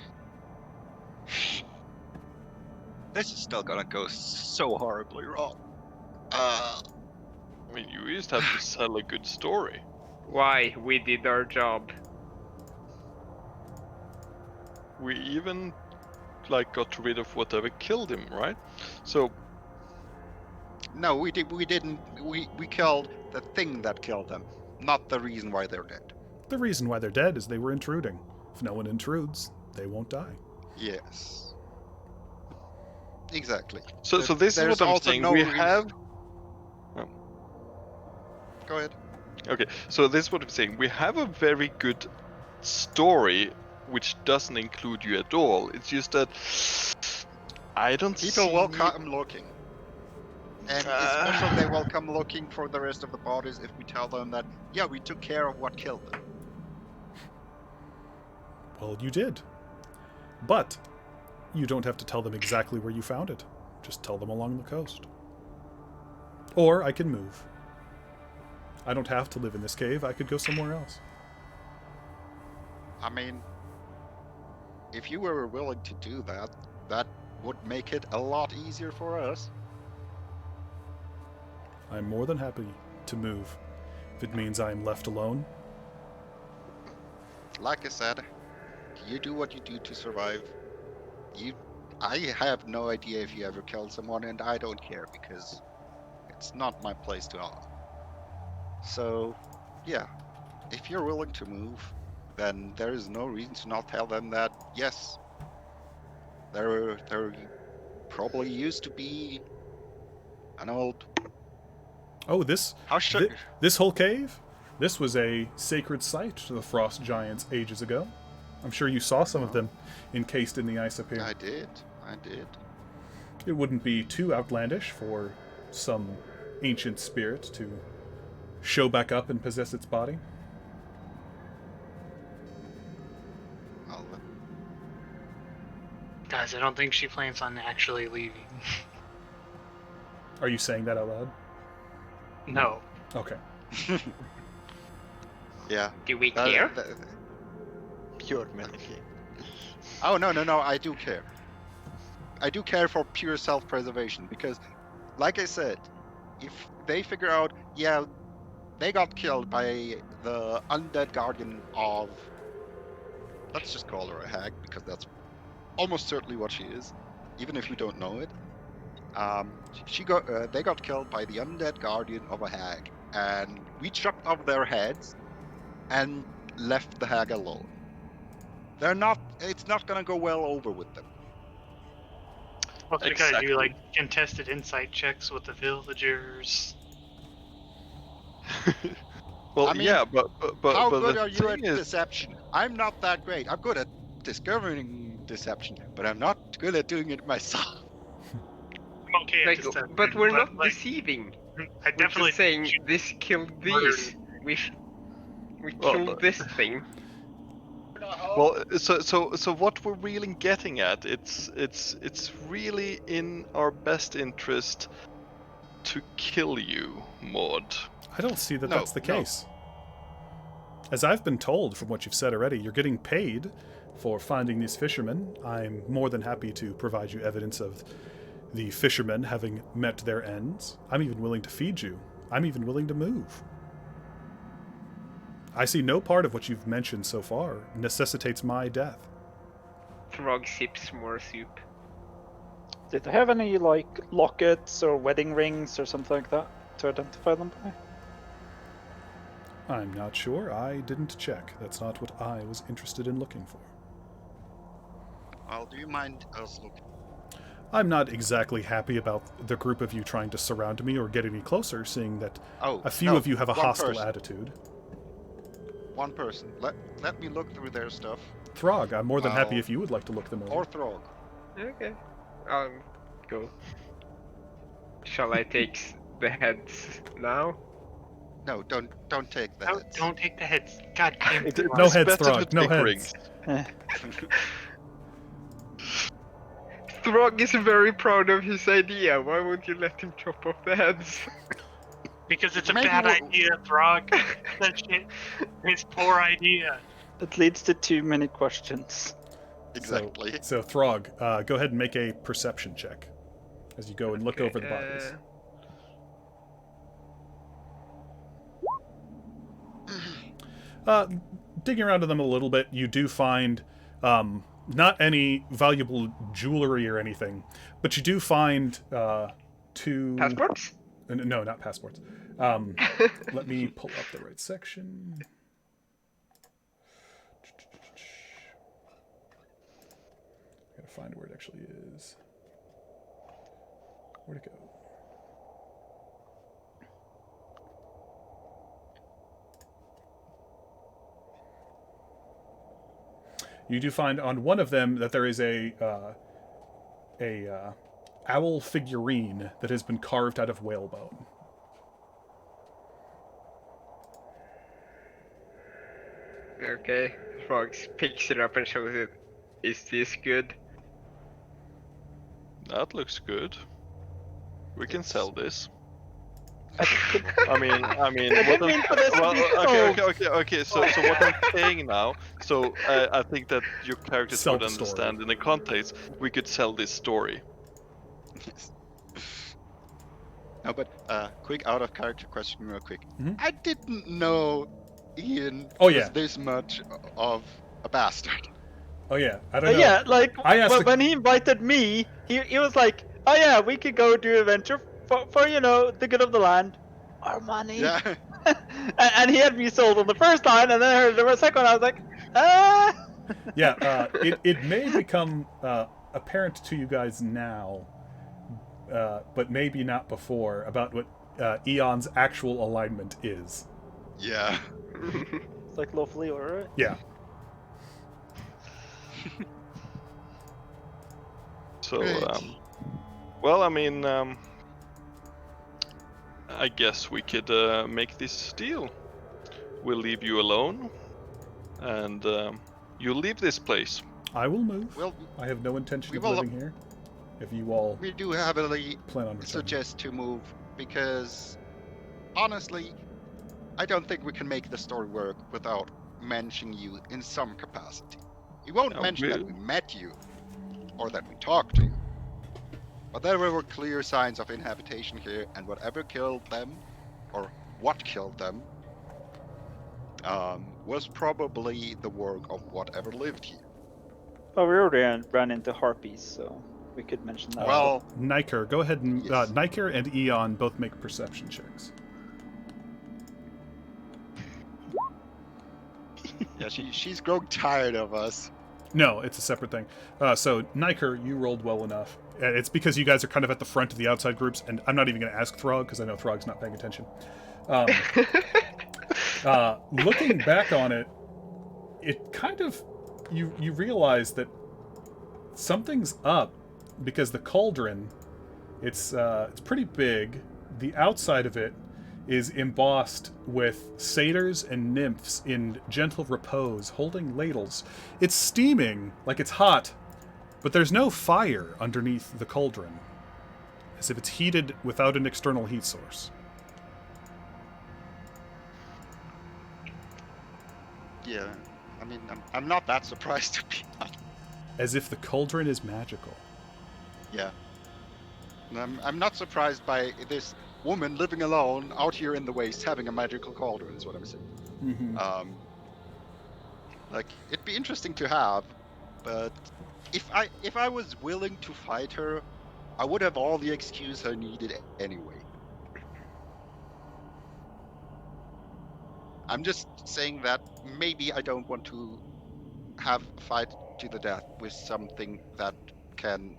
This is still gonna go so horribly wrong. I mean, you just have to sell a good story. Why? We did our job. We even got rid of whatever killed him, right? So No, we didn't. We killed the thing that killed them, not the reason why they're dead. The reason why they're dead is they were intruding. If no one intrudes, they won't die. Yes. Exactly. so this is There's what I'm also saying. no We reason- have Go ahead. okay. So this is what I'm saying. We have a very good story, which doesn't include you at all. It's just that I don't People see... will come looking. And especially they will come looking for the rest of the bodies if we tell them that, yeah, we took care of what killed them. Well, you did. But you don't have to tell them exactly where you found it. Just tell them along the coast. Or I can move. I don't have to live in this cave. I could go somewhere else. I mean, if you were willing to do that, that would make it a lot easier for us. I'm more than happy to move if it means I am left alone. Like I said, you do what you do to survive. I have no idea if you ever killed someone, and I don't care because it's not my place to ask. So, yeah, if you're willing to move, then there is no reason to not tell them that, yes, there probably used to be an old... Oh, this whole cave? This was a sacred site to the frost giants ages ago. I'm sure you saw some of them encased in the ice up here. I did. It wouldn't be too outlandish for some ancient spirit to show back up and possess its body. Well, Guys, I don't think she plans on actually leaving. Are you saying that out loud? No. Okay. yeah. Do we care? Pure metagame. Oh, no, I do care. I do care for pure self-preservation, because, like I said, if they figure out, yeah, they got killed by the undead guardian of... Let's just call her a hag, because that's almost certainly what she is, even if we don't know it. They got killed by the undead guardian of a hag, and we chopped off their heads and left the hag alone. It's not gonna go well over with them. Well, they gotta do like contested insight checks with the villagers. Well, I mean, yeah, but how but good the are you at thing is, deception? I'm not that great. I'm good at discovering deception, but I'm not good at doing it myself. I'm okay at Like, deception, but we're not like, deceiving. I We're definitely just saying should this killed murder these. We Well, killed this thing. well, so what we're really getting at, it's really in our best interest to kill you, Maud. I don't see that No, that's the no. case. As I've been told from what you've said already, you're getting paid for finding these fishermen. I'm more than happy to provide you evidence of the fishermen having met their ends. I'm even willing to feed you. I'm even willing to move. I see no part of what you've mentioned so far necessitates my death. Throg sips more soup. Did they have any like lockets or wedding rings or something like that to identify them by? I'm not sure. I didn't check. That's not what I was interested in looking for. Well, do you mind us looking? I'm not exactly happy about the group of you trying to surround me or get any closer, seeing that a few of you have a hostile attitude. One person. Let me look through their stuff. Throg, I'm more than happy if you would like to look them over. Or Throg. Okay. Go. Shall I take the heads now? No, don't take the heads. Don't take the heads. God damn it. No It's heads, better Throg. to No take heads. rings. Throg is very proud of his idea. Why won't you let him chop off the heads? Because it's a Maybe bad we'll- idea, Throg. That shit. It's poor idea. It leads to too many questions. Exactly. So Throg, go ahead and make a perception check as you go and look over the bodies. Digging around in them a little bit, you do find not any valuable jewelry or anything, but you do find two... Passports? No, not passports. Let me pull up the right section. I gotta find where it actually is. Where'd it go? You do find on one of them that there is a owl figurine that has been carved out of whalebone. Okay. Frog picks it up and shows it. Is this good? That looks good. We can sell this. I I mean, I didn't mean for this to well, be okay. So what I'm saying now, so I think that your characters Sell would the story. understand in the context. We could sell this story. Yes. No, but quick out of character question, real quick. Mhm. I didn't know Ian Oh, was yeah. this much of a bastard. Oh yeah, I don't know. Yeah, like I asked when he invited me, he was like, "Oh yeah, we could go do adventure for the good of the land, or money." Yeah. and he had me sold on the first line, and then I heard the second one. I was like, ah. Yeah, it may become apparent to you guys now, but maybe not before, about what Eon's actual alignment is. Yeah. It's like lawfully alright. Yeah. So, Great. well, I mean, I guess we could make this deal. We'll leave you alone, and you'll leave this place. I will move. Well, I have no intention we of will- living here. If you all we do heavily plan on returning. suggest to move because, honestly, I don't think we can make the story work without mentioning you in some capacity. We won't Yeah, mention that we- we met you or that we talked to you. But there were clear signs of inhabitation here, and whatever killed them, or what killed them, was probably the work of whatever lived here. Oh, we already ran into harpies, so we could mention that. Well, Niker, go ahead and Yes. Niker and Eon both make perception checks. yeah, she's growing tired of us. No, it's a separate thing. So Niker, you rolled well enough. It's because you guys are kind of at the front of the outside groups, and I'm not even going to ask Throg because I know Throg's not paying attention. Looking back on it, it kind of you realize that something's up because the cauldron, it's pretty big. The outside of it is embossed with satyrs and nymphs in gentle repose, holding ladles. It's steaming, like it's hot, but there's no fire underneath the cauldron, as if it's heated without an external heat source. Yeah, I mean, I'm not that surprised to be honest. As if the cauldron is magical. Yeah. And I'm not surprised by this woman living alone out here in the waste having a magical cauldron, is what I'm saying. Mm-hmm. Like, it'd be interesting to have, but if I was willing to fight her, I would have all the excuse I needed anyway. I'm just saying that maybe I don't want to have a fight to the death with something that can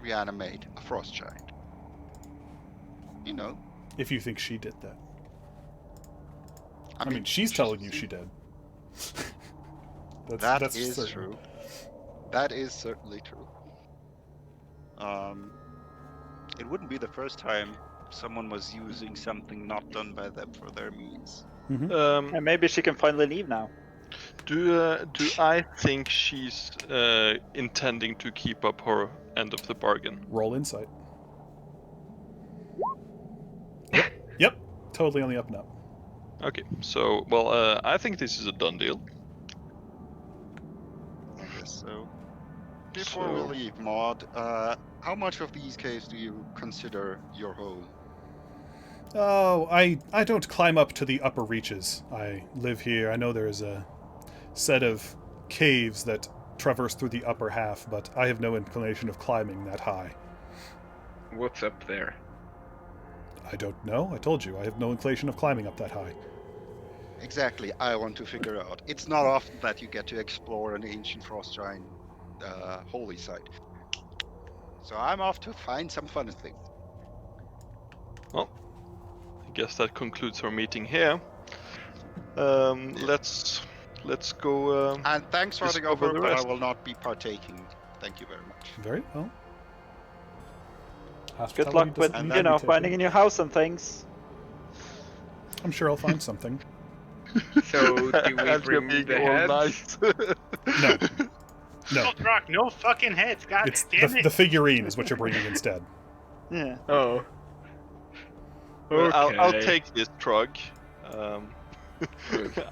reanimate a frost giant. You know. If you think she did that. I I mean, she's telling you she did. That is certain. true. That is certainly true. It wouldn't be the first time someone was using something not done by them for their means. Mm-hmm. And maybe she can finally leave now. Do I think she's intending to keep up her end of the bargain? Roll insight. Yep, totally on the up and up. Okay, so, well, I think this is a done deal. I guess so. Before So- we leave, Maud, how much of these caves do you consider your home? Oh, I don't climb up to the upper reaches. I live here. I know there is a set of caves that traverse through the upper half, but I have no inclination of climbing that high. What's up there? I don't know. I told you, I have no inclination of climbing up that high. Exactly, I want to figure out. It's not often that you get to explore an ancient frost giant holy site. So I'm off to find some fun things. Well, I guess that concludes our meeting here. Let's go. And thanks for the discover offer, the but I rest. will not be partaking. Thank you very much. Very well. Good Hospitality luck with, doesn't And need to be taken. finding a new house and things. I'm sure I'll find something. So do we As you're bring being the all heads? nice. No. No, Rock, no fucking heads. God it's damn it. the figurine is what you're bringing instead. Yeah. Oh. Well, I'll Okay. take this Trog. We'll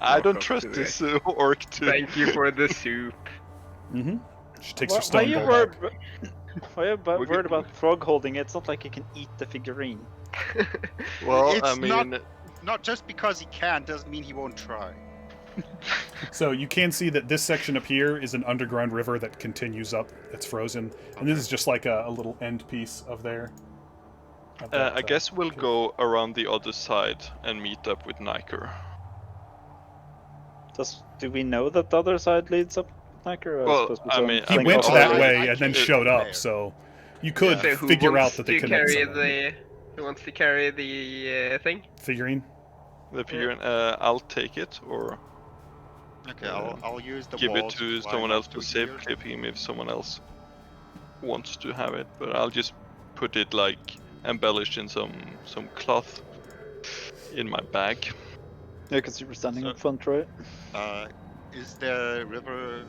I walk don't up trust to this orc to. Thank you for the soup. Mm-hmm. She takes Why her stone you bowl worried? back. Why are you We're worried good. about Frog holding it? It's not like he can eat the figurine. Well, It's I mean, not just because he can doesn't mean he won't try. So you can see that this section up here is an underground river that continues up. It's frozen, and this is just like a little end piece of there. Of that, I guess we'll cave. go around the other side and meet up with Niker. Do we know that the other side leads up, Niker? Or Well, suppose we I don't mean, He think went of that it? way I and then came showed from up, there. so you could So who figure wants out that they to connect carry somewhere. Who wants to carry the thing? Figurine. The figurine, I'll take it or Okay, I'll use the give it walls to climb someone up else to here. save clip him if someone else wants to have it. But I'll just put it like embellished in some cloth in my bag. Yeah, because you were standing So- up front, right? Is the river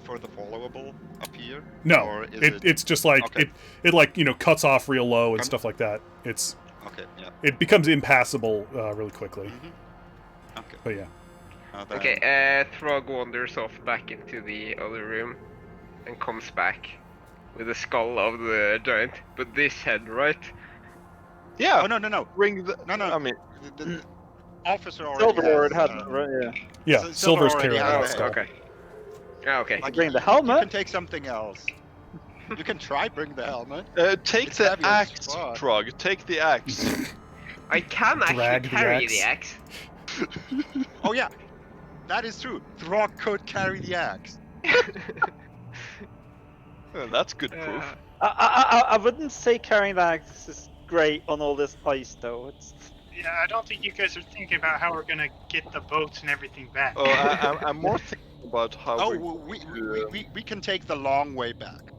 further followable up here? No, Or is it's just like Okay. it like cuts off real low and Um, stuff like that. It's Okay, yeah. it becomes impassable really quickly. Mm-hmm. Okay. But yeah, Then- Okay, Throg wanders off back into the other room and comes back with the skull of the giant, but this head, right? Yeah. Oh no. Bring the. No. I mean, The officer already Silver has, already had it, right? Yeah. yeah. Silver Silver's already carrying has that the skull. Okay. Ah, okay. Like, Bring the You helmet? can take something else. You can try bring the helmet. take It's the heavy as axe, fuck. Trog. Take the axe. I can Drag actually the carry axe. the axe. Oh yeah, that is true. Throg could carry the axe. That's good proof. I wouldn't say carrying the axe is great on all this ice, though. It's Yeah, I don't think you guys are thinking about how we're gonna get the boats and everything back. Oh, I'm more thinking about how Oh, we can take the long way back.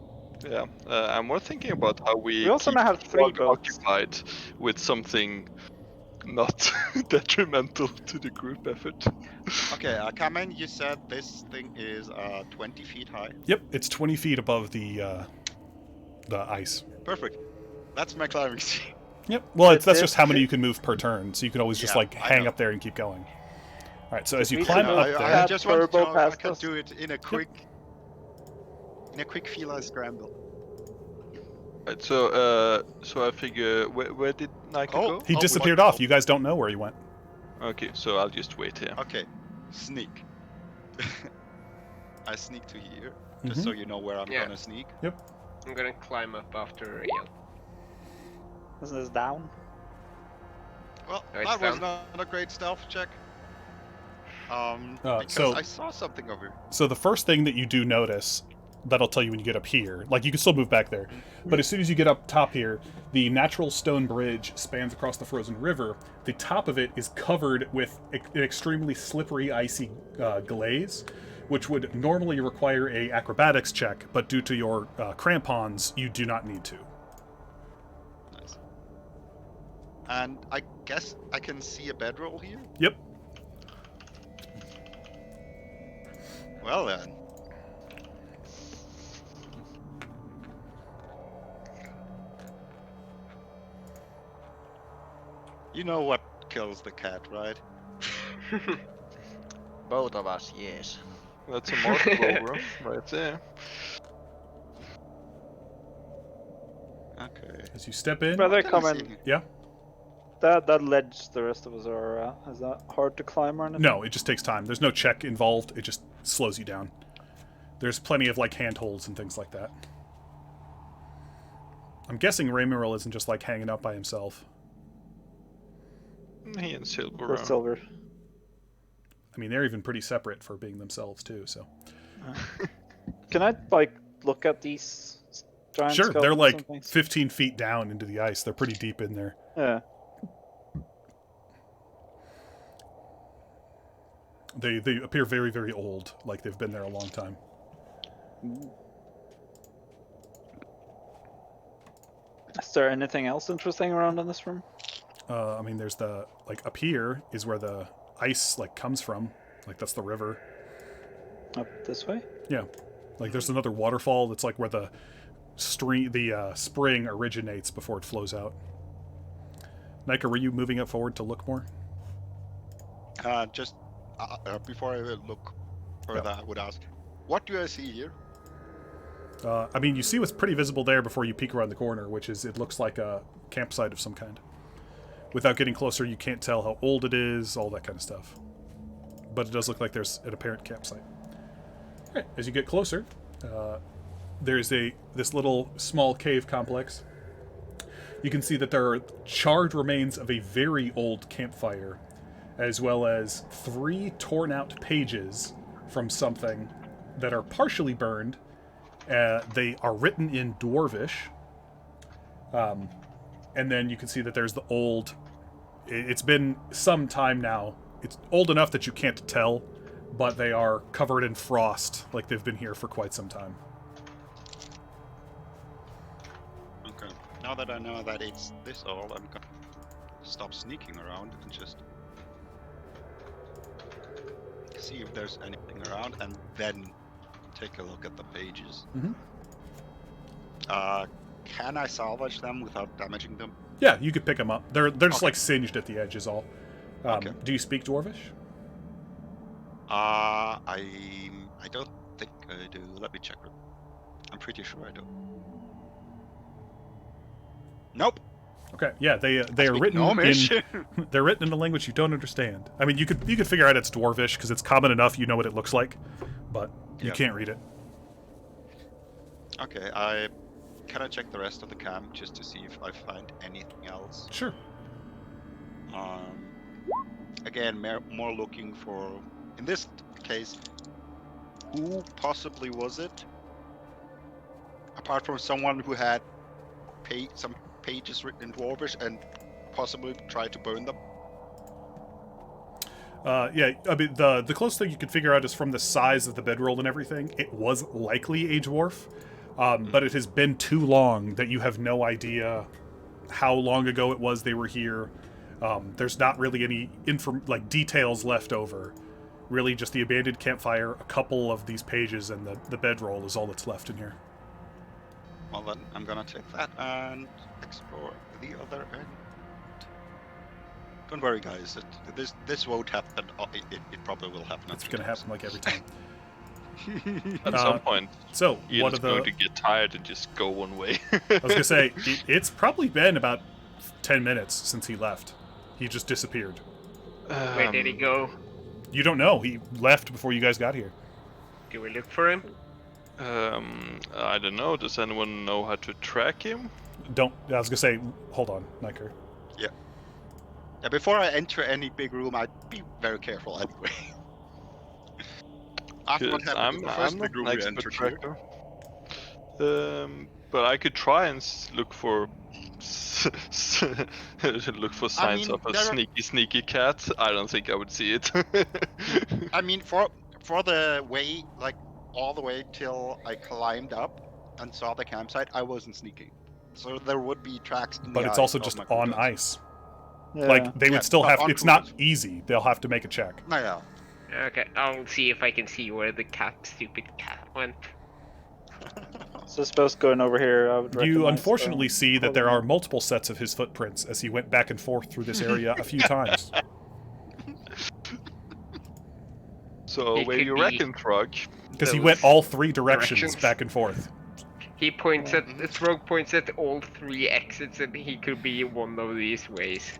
Yeah, I'm more thinking about how we also keep now have 3 Trog boats. occupied with something not detrimental to the group effort. Okay, Kamen, you said this thing is 20 feet high. Yep, it's 20 feet above the ice. Perfect. That's my climbing speed. Yep. Well, that's But just how many you can move per turn, so you can always just Yeah, like I hang know. up there and keep going. All right, so as you we climb should up I there, just wanted to turbo know if I past could us. do it in a quick feline scramble. Right, so I figure where did Nike Oh. go? he Oh, disappeared what- off. You guys don't know where he went. Okay, so I'll just wait here. Okay, sneak. I sneak to here, just so you know where I'm Yeah. gonna sneak. I'm gonna climb up after Ian. isn't this down? Well, Oh, it's that was down. not a great stealth check. Because so- I saw something over here. So the first thing that you do notice, that'll tell you when you get up here. Like you can still move back there, but as soon as you get up top here, the natural stone bridge spans across the frozen river. The top of it is covered with an extremely slippery, icy glaze, which would normally require a acrobatics check, but due to your crampons, you do not need to. Nice. And I guess I can see a bedroll here. Yep. Well then. You know what kills the cat, right? Both of us, yes. That's a mark over right there. Okay. As you step in, Brother, What come is in. it? yeah. That ledge the rest of us are at, is that hard to climb or anything? No, it just takes time. There's no check involved. It just slows you down. There's plenty of like handholds and things like that. I'm guessing Raymural isn't just like hanging out by himself. He and Silver. Or silver. I mean, they're even pretty separate for being themselves too. So Can I like look at these giant sure, they're skeletons like and things? 15 feet down into the ice. They're pretty deep in there. Yeah. They appear very, very old, like they've been there a long time. Is there anything else interesting around in this room? I mean, there's the like up here is where the ice like comes from. Like that's the river. Up this way? Yeah. Like there's another waterfall that's like where the spring originates before it flows out. Nika, were you moving it forward to look more? Just before I look further, I would ask, what do I see here? I mean, you see what's pretty visible there before you peek around the corner, which is it looks like a campsite of some kind. Without getting closer, you can't tell how old it is, all that kind of stuff. But it does look like there's an apparent campsite. All right, as you get closer, there's this little small cave complex. You can see that there are charred remains of a very old campfire, as well as 3 torn out pages from something that are partially burned. They are written in Dwarvish. And then you can see that there's the old... It's been some time now. It's old enough that you can't tell, but they are covered in frost, like they've been here for quite some time. Okay. Now that I know that it's this old, I'm gonna stop sneaking around and just see if there's anything around, and then take a look at the pages. Mm-hmm. Can I salvage them without damaging them? Yeah, you could pick them up. They're just like singed at the edge is all. Okay. Do you speak Dwarvish? I don't think I do. Let me check. I'm pretty sure I do. Nope. Okay. Yeah, they are written in they're written in a language you don't understand. I mean, you could figure out it's Dwarvish because it's common enough. You know what it looks like, but you can't read it. Okay. Can I check the rest of the camp just to see if I find anything else? Sure. Again, more looking for, in this case, who possibly was it? Apart from someone who had some pages written in Dwarvish and possibly tried to burn them? Yeah, I mean, the closest thing you can figure out is from the size of the bedroll and everything, it was likely a dwarf. But it has been too long that you have no idea how long ago it was they were here. There's not really any details left over. Really just the abandoned campfire, a couple of these pages, and the bedroll is all that's left in here. Well then, I'm gonna take that and explore the other end. Don't worry guys, this won't happen. It probably will happen. It's gonna happen like every time. At some point, so Ian's going to get tired and just go one way. I was gonna say, it's probably been about 10 minutes since he left. He just disappeared. Where did he go? You don't know. He left before you guys got here. Do we look for him? I don't know. Does anyone know how to track him? I was gonna say, hold on, Niker. Yeah, before I enter any big room, I'd be very careful anyway. After what happened in the first big room we entered here. But I could try and look for signs of a sneaky cat. I don't think I would see it. I mean, for the way, like all the way till I climbed up and saw the campsite, I wasn't sneaking. So there would be tracks in the But it's also just on ice. Yeah. Like they would still have. It's not easy. They'll have to make a check. No, yeah. Okay, I'll see if I can see where the stupid cat went. So I suppose going over here, I would You recognize unfortunately see that there are multiple sets of his footprints as he went back and forth through this area a few times. So It where could you be reckon, Frog? Because he went all 3 directions directions. back and forth. He points at the Frog points at all 3 exits, and he could be one of these ways.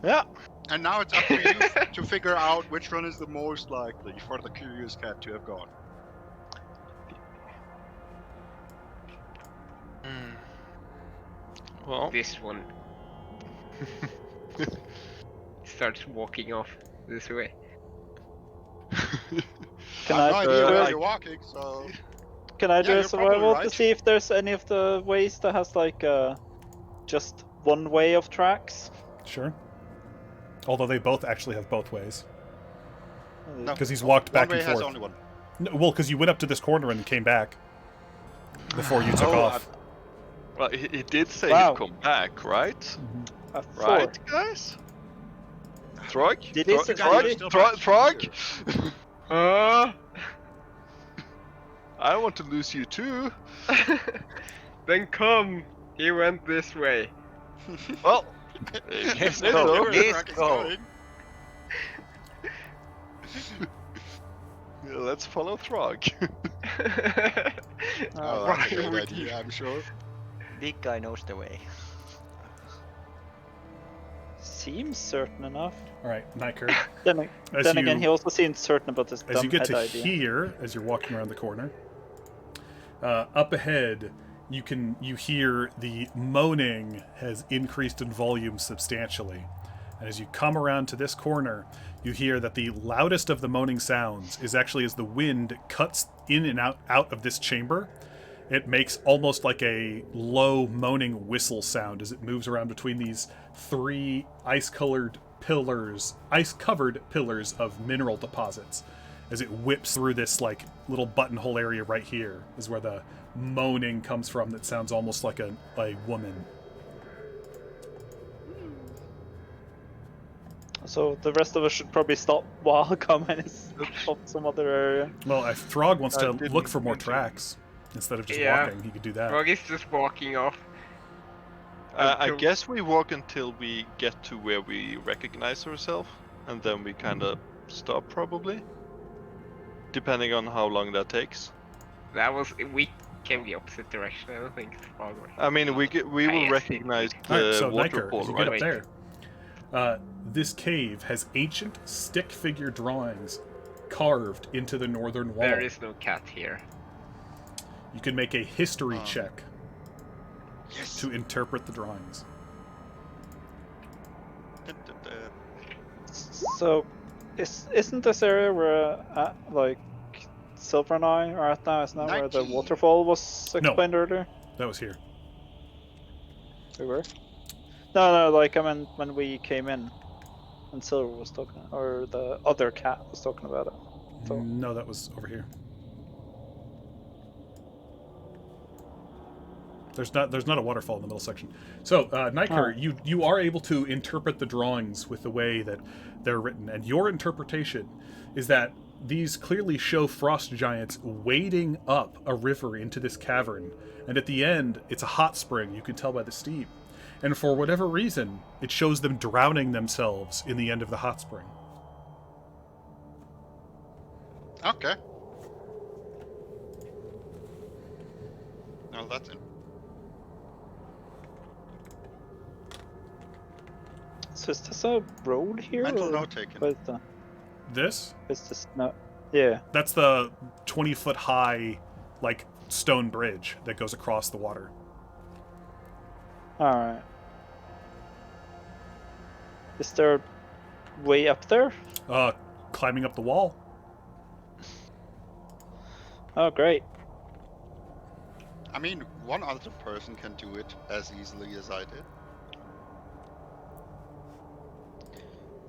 Yeah. And now it's up to you to figure out which one is the most likely for the curious cat to have gone. Well, This one starts walking off this way. Can I have I no idea where do you're walking, so... Can I do Yeah, a you're probably survival to right. see if there's any of the ways that has like just one way of tracks? Sure. Although they both actually have both ways. No, Because he's walked back one way and has forth. only one. No, well, because you went up to this corner and came back before you took off. well, he did say Wow. he'd come back, right? A 4. Right, guys? Frog? Did he say- Frog? did he- Frog? Oh. I want to lose you too. Then come. He went this way. Well, Let's let's go. go. Where the Let's rock is go. going. Yeah, let's follow Throg. Oh, Why that's a great would you? idea, I'm sure. Big guy knows the way. Seems certain enough. All right, Niker. Then, As then you- again, he also seems certain about this As dumb you get head to idea. here, as you're walking around the corner, up ahead, you hear the moaning has increased in volume substantially. And as you come around to this corner, you hear that the loudest of the moaning sounds is actually as the wind cuts in and out of this chamber. It makes almost like a low moaning whistle sound as it moves around between these 3 ice-covered pillars of mineral deposits. As it whips through this like little buttonhole area right here is where the moaning comes from that sounds almost like a woman. So the rest of us should probably stop while coming from some other area. Well, if Throg wants to didn't look for more want to. tracks instead of just Yeah. walking, he could do that. Frog is just walking off. I Until- guess we walk until we get to where we recognize ourselves, and then we kind of stop probably, depending on how long that takes. That was we came the opposite direction. I don't think Frog was. I mean, we will Yes, recognize All right, the so Niker, waterfall, as you get right? up there, this cave has ancient stick figure drawings carved into the northern wall. There is no cat here. You can make a history Oh. check Yes. to interpret the drawings. So, isn't this area where like Silver and I are at now? Isn't that where the 19. waterfall was explained earlier? That was here. We were. No, like I mean when we came in, and Silver was talking, or the other cat was talking about it. So No, that was over here. There's not a waterfall in the middle section. So, Niker, you are able to interpret the drawings with the way that they're written, and your interpretation is that these clearly show frost giants wading up a river into this cavern, and at the end, it's a hot spring. You can tell by the steam, and for whatever reason, it shows them drowning themselves in the end of the hot spring. Okay. Well, that's it. So is this a road here? Mental or note taken. what is the? This? Is this no? Yeah. That's the 20-foot high, like, stone bridge that goes across the water. All right. Is there way up there? Climbing up the wall. Oh, great. I mean, one other person can do it as easily as I did.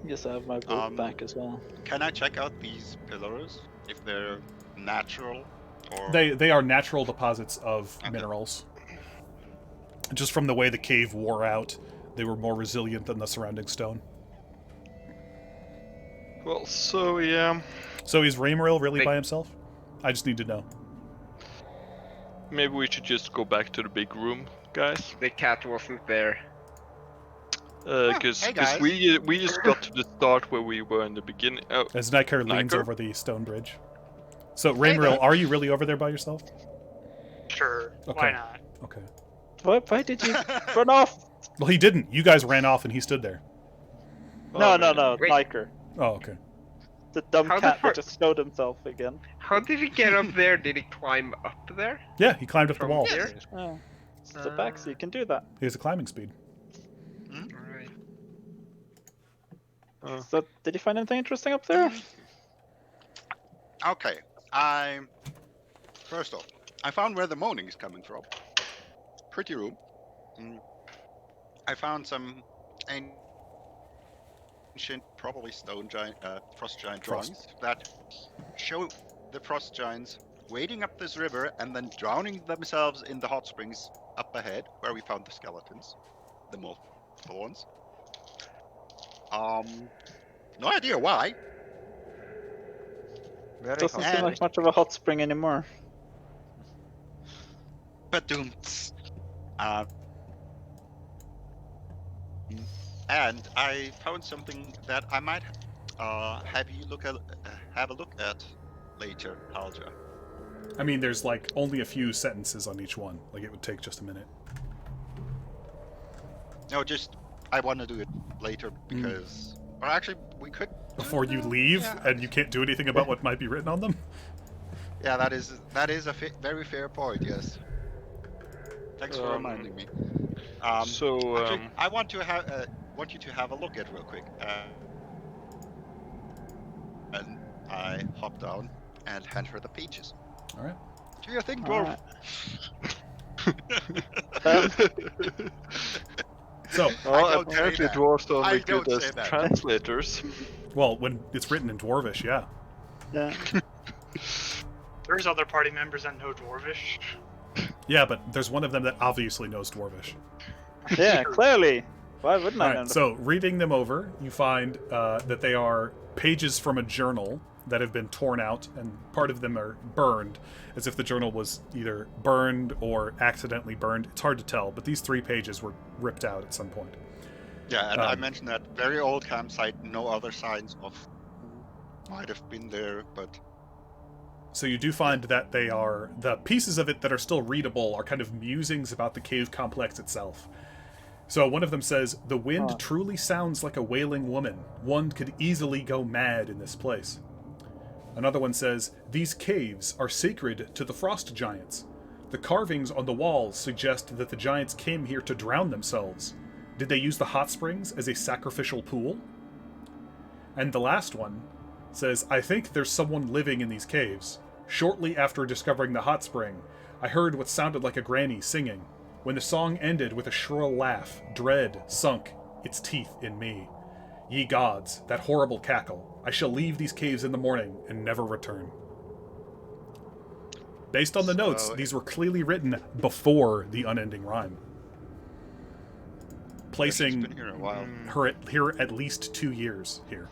Guess I have my boat back as well. Can I check out these pillars if they're natural or? They are natural deposits of Okay. minerals. Just from the way the cave wore out, they were more resilient than the surrounding stone. Well, so yeah, So is Raymeril really Big- by himself? I just need to know. maybe we should just go back to the big room, guys. The cat wasn't there. Because hey, guys. we just got to the start where we were in the beginning. Oh, As Niker leans Niker? over the stone bridge. So, Raymeril, are you really over there by yourself? Sure. Okay. Why not? Okay. Why did you run off? Well, he didn't. You guys ran off and he stood there. No, Wait. Niker. Oh, okay. The dumb How the cat fuck- that just showed himself again. How did he get up there? Did he climb up there? Yeah, he climbed up the From wall. here? Oh, it's the back, so you can do that. He has a climbing speed. Alright. So, did you find anything interesting up there? Okay, first off, I found where the moaning is coming from. Pretty room. I found some ancient, probably stone giant, frost giant drawings that show the frost giants wading up this river and then drowning themselves in the hot springs up ahead, where we found the skeletons, the multiple ones. No idea why. Very Doesn't hot. seem like much of a hot spring anymore. But and I found something that I might have a look at later, Halja. I mean, there's like only a few sentences on each one. Like it would take just a minute. No, just I want to do it later because, or actually, we could do it Before you now. leave, Yeah. and you can't do anything about what might be written on them. Yeah, that is a very fair point. Yes. Thanks for reminding me. So, actually, I want you to have a look at real quick. And I hop down and hand her the pages. All right. Do your thing, dwarf. So, well, don't say apparently that. dwarves are I only don't good say as that. translators. well, when it's written in Dwarvish, yeah. Yeah. There's other party members that know Dwarvish. Yeah, but there's one of them that obviously knows Dwarvish. Yeah, clearly. Why wouldn't I know? Alright, so reading them over, you find that they are pages from a journal that have been torn out, and part of them are burned, as if the journal was either burned or accidentally burned. It's hard to tell, but these 3 pages were ripped out at some point. Yeah, and I mentioned that very old campsite, no other signs of who might have been there, but So you do find that they are, the pieces of it that are still readable are kind of musings about the cave complex itself. So one of them says, "The wind truly sounds like a wailing woman. One could easily go mad in this place." Another one says, "These caves are sacred to the frost giants. The carvings on the walls suggest that the giants came here to drown themselves. Did they use the hot springs as a sacrificial pool?" And the last one says, "I think there's someone living in these caves. Shortly after discovering the hot spring, I heard what sounded like a granny singing. When the song ended with a shrill laugh, dread sunk its teeth in me. Ye gods, that horrible cackle. I shall leave these caves in the morning and never return." Based on the notes, these were clearly written before the unending rhyme, placing she's been here a while. her here at least 2 years here.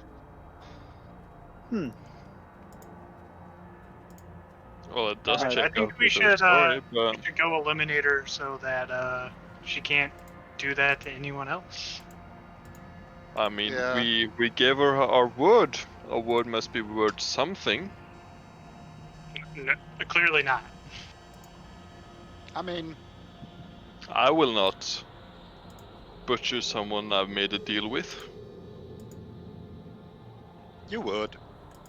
Well, it does Alright, check I think out we with should the story, but we should go eliminate her so that she can't do that to anyone else. I mean, Yeah. we gave her our word. Our word must be worth something. No, clearly not. I mean, I will not butcher someone I've made a deal with. you would,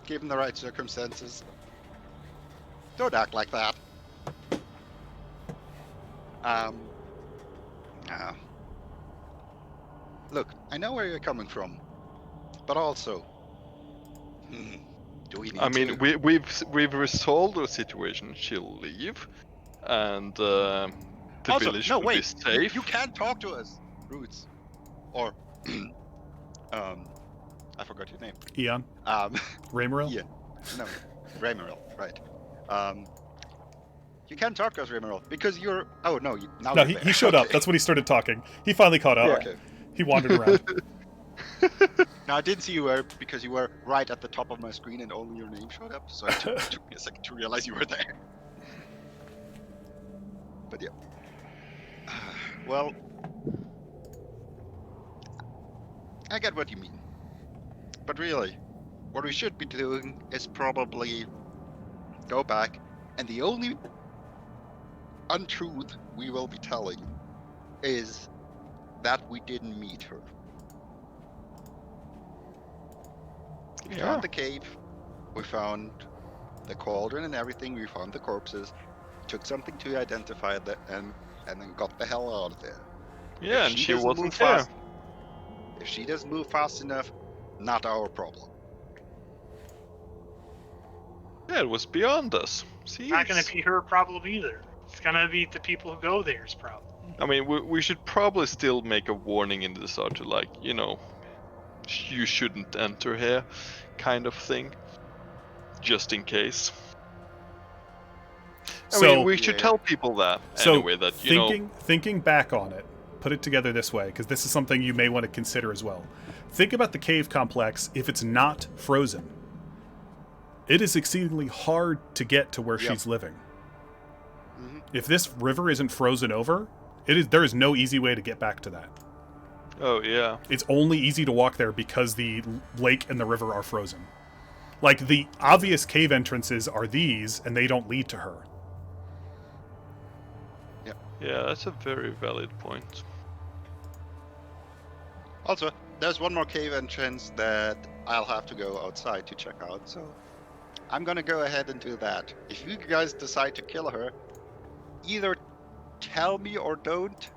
given the right circumstances. Don't act like that. Look, I know where you're coming from, but also, do we need I mean, to? we've resolved the situation. She'll leave, and the Also, village no, will wait. be safe. You can't talk to us, Roots. Or, I forgot your name. Eon? Ramiril? Yeah. No, Ramiril, right. You can't talk to us, Ramiril, because you're. Oh no, now No, you're he there. showed up. Okay. That's when he started talking. He finally caught up. Okay. He wandered around. Now I didn't see you because you were right at the top of my screen and only your name showed up, so it took me a second to realize you were there. But yeah. Well, I get what you mean. But really, what we should be doing is probably go back, and the only untruth we will be telling is that we didn't meet her. We found the cave, we found the cauldron and everything, we found the corpses, took something to identify that, and then got the hell out of there. Yeah, If and she doesn't wasn't move there. fast- If she doesn't move fast enough, not our problem. Yeah, it was beyond us. See, It's not going it's- to be her problem either. It's going to be the people who go there's problem. I mean, we should probably still make a warning in the start to, like, you know, you shouldn't enter here, kind of thing, just in case. I mean, we should Yeah. tell people that So, anyway. That you know, thinking back on it, put it together this way, because this is something you may want to consider as well. Think about the cave complex if it's not frozen. it is exceedingly hard to get to where she's living. Mhm. If this river isn't frozen over, there is no easy way to get back to that. Oh yeah. It's only easy to walk there because the lake and the river are frozen. Like, the obvious cave entrances are these, and they don't lead to her. Yeah, that's a very valid point. Also, there's one more cave entrance that I'll have to go outside to check out, so I'm gonna go ahead and do that. If you guys decide to kill her, either tell me or don't.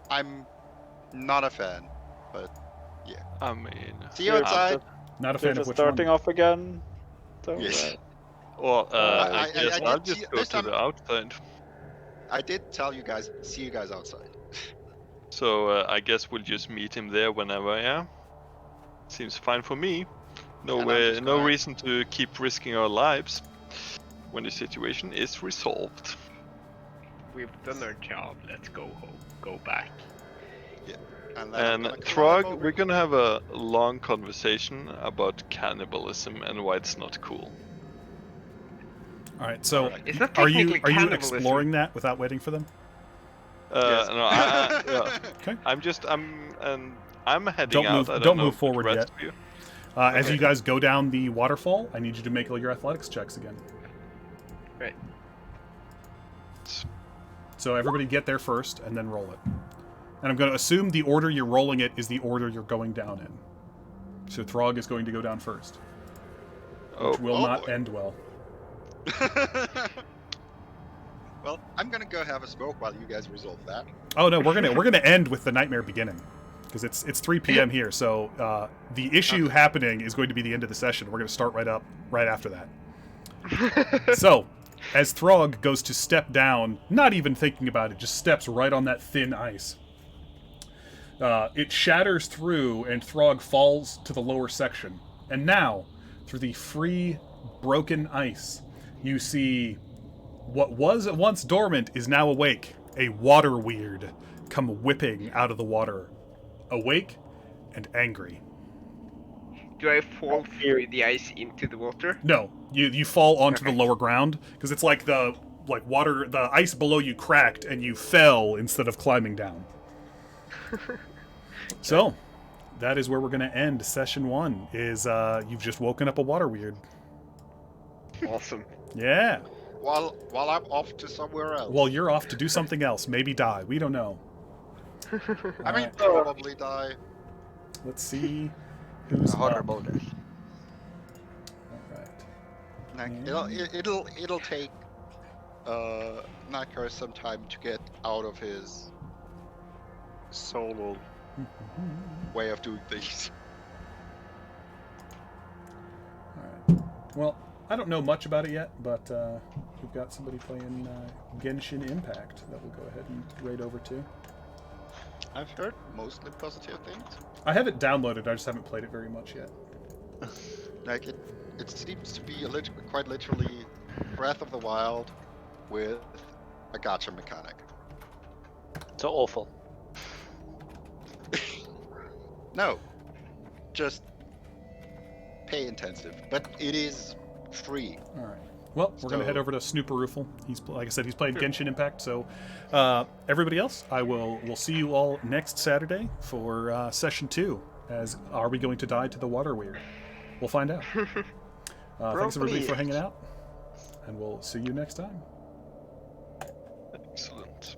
I'm not a fan, but I mean, see you outside. Not a You're fan of just which starting one. off again. So, Yes. well, I yes, did I'll see- just go this to time- the outside. I did tell you guys, see you guys outside. So I guess we'll just meet him there whenever. Yeah, seems fine for me. No And I'm way, just no gonna- reason to keep risking our lives when the situation is resolved. We've done our job. Let's go home. Go back. And then I'm And gonna climb Throg, over we're gonna have a long conversation about cannibalism and why it's not cool. All right, so Alright. It's not are you technically cannibalism. exploring that without waiting for them? Yes. No, yeah. Okay. I'm heading Don't out. move- I don't don't know move if the forward rest yet. of you. As Okay. you guys go down the waterfall, I need you to make all your athletics checks again. Right. So everybody get there first, and then roll it. And I'm going to assume the order you're rolling it is the order you're going down in. So Throg is going to go down first, which will Oh not boy. end well. Well, I'm gonna go have a smoke while you guys resolve that. Oh no, we're gonna end with the nightmare beginning, because it's 3 p.m. here. So the issue happening is going to be the end of the session. We're going to start right after that. So, as Throg goes to step down, not even thinking about it, just steps right on that thin ice. It shatters through, and Throg falls to the lower section. And now, through the free, broken ice, you see what was once dormant is now awake. A water weird come whipping out of the water, awake and angry. Do I fall through the ice into the water? No, you fall onto the lower ground because it's like the water, the ice below you cracked and you fell instead of climbing down. So, that is where we're going to end session 1. Is you've just woken up a water weird. Awesome. Yeah. While I'm off to somewhere else. Well, you're off to do something else. Maybe die. We don't know. I mean, Alright. probably die. Let's see who's A up. horrible death. All right. Like, it'll take Nightcrawler some time to get out of his solo way of doing things. All right. Well, I don't know much about it yet, but we've got somebody playing Genshin Impact that we'll go ahead and raid over to. I've heard mostly positive things. I have it downloaded, I just haven't played it very much yet. Like it seems to be quite literally Breath of the Wild with a gacha mechanic. So awful. No, just pay intensive, but it is free. All right. Well, we're going to So- head over to Snooperroofle. He's, like I said, he's playing Genshin Impact. So, everybody else, we'll see you all next Saturday for session 2. As are we going to die to the water weird? We'll find out. Thanks everybody for hanging out, and we'll see you next time. Excellent.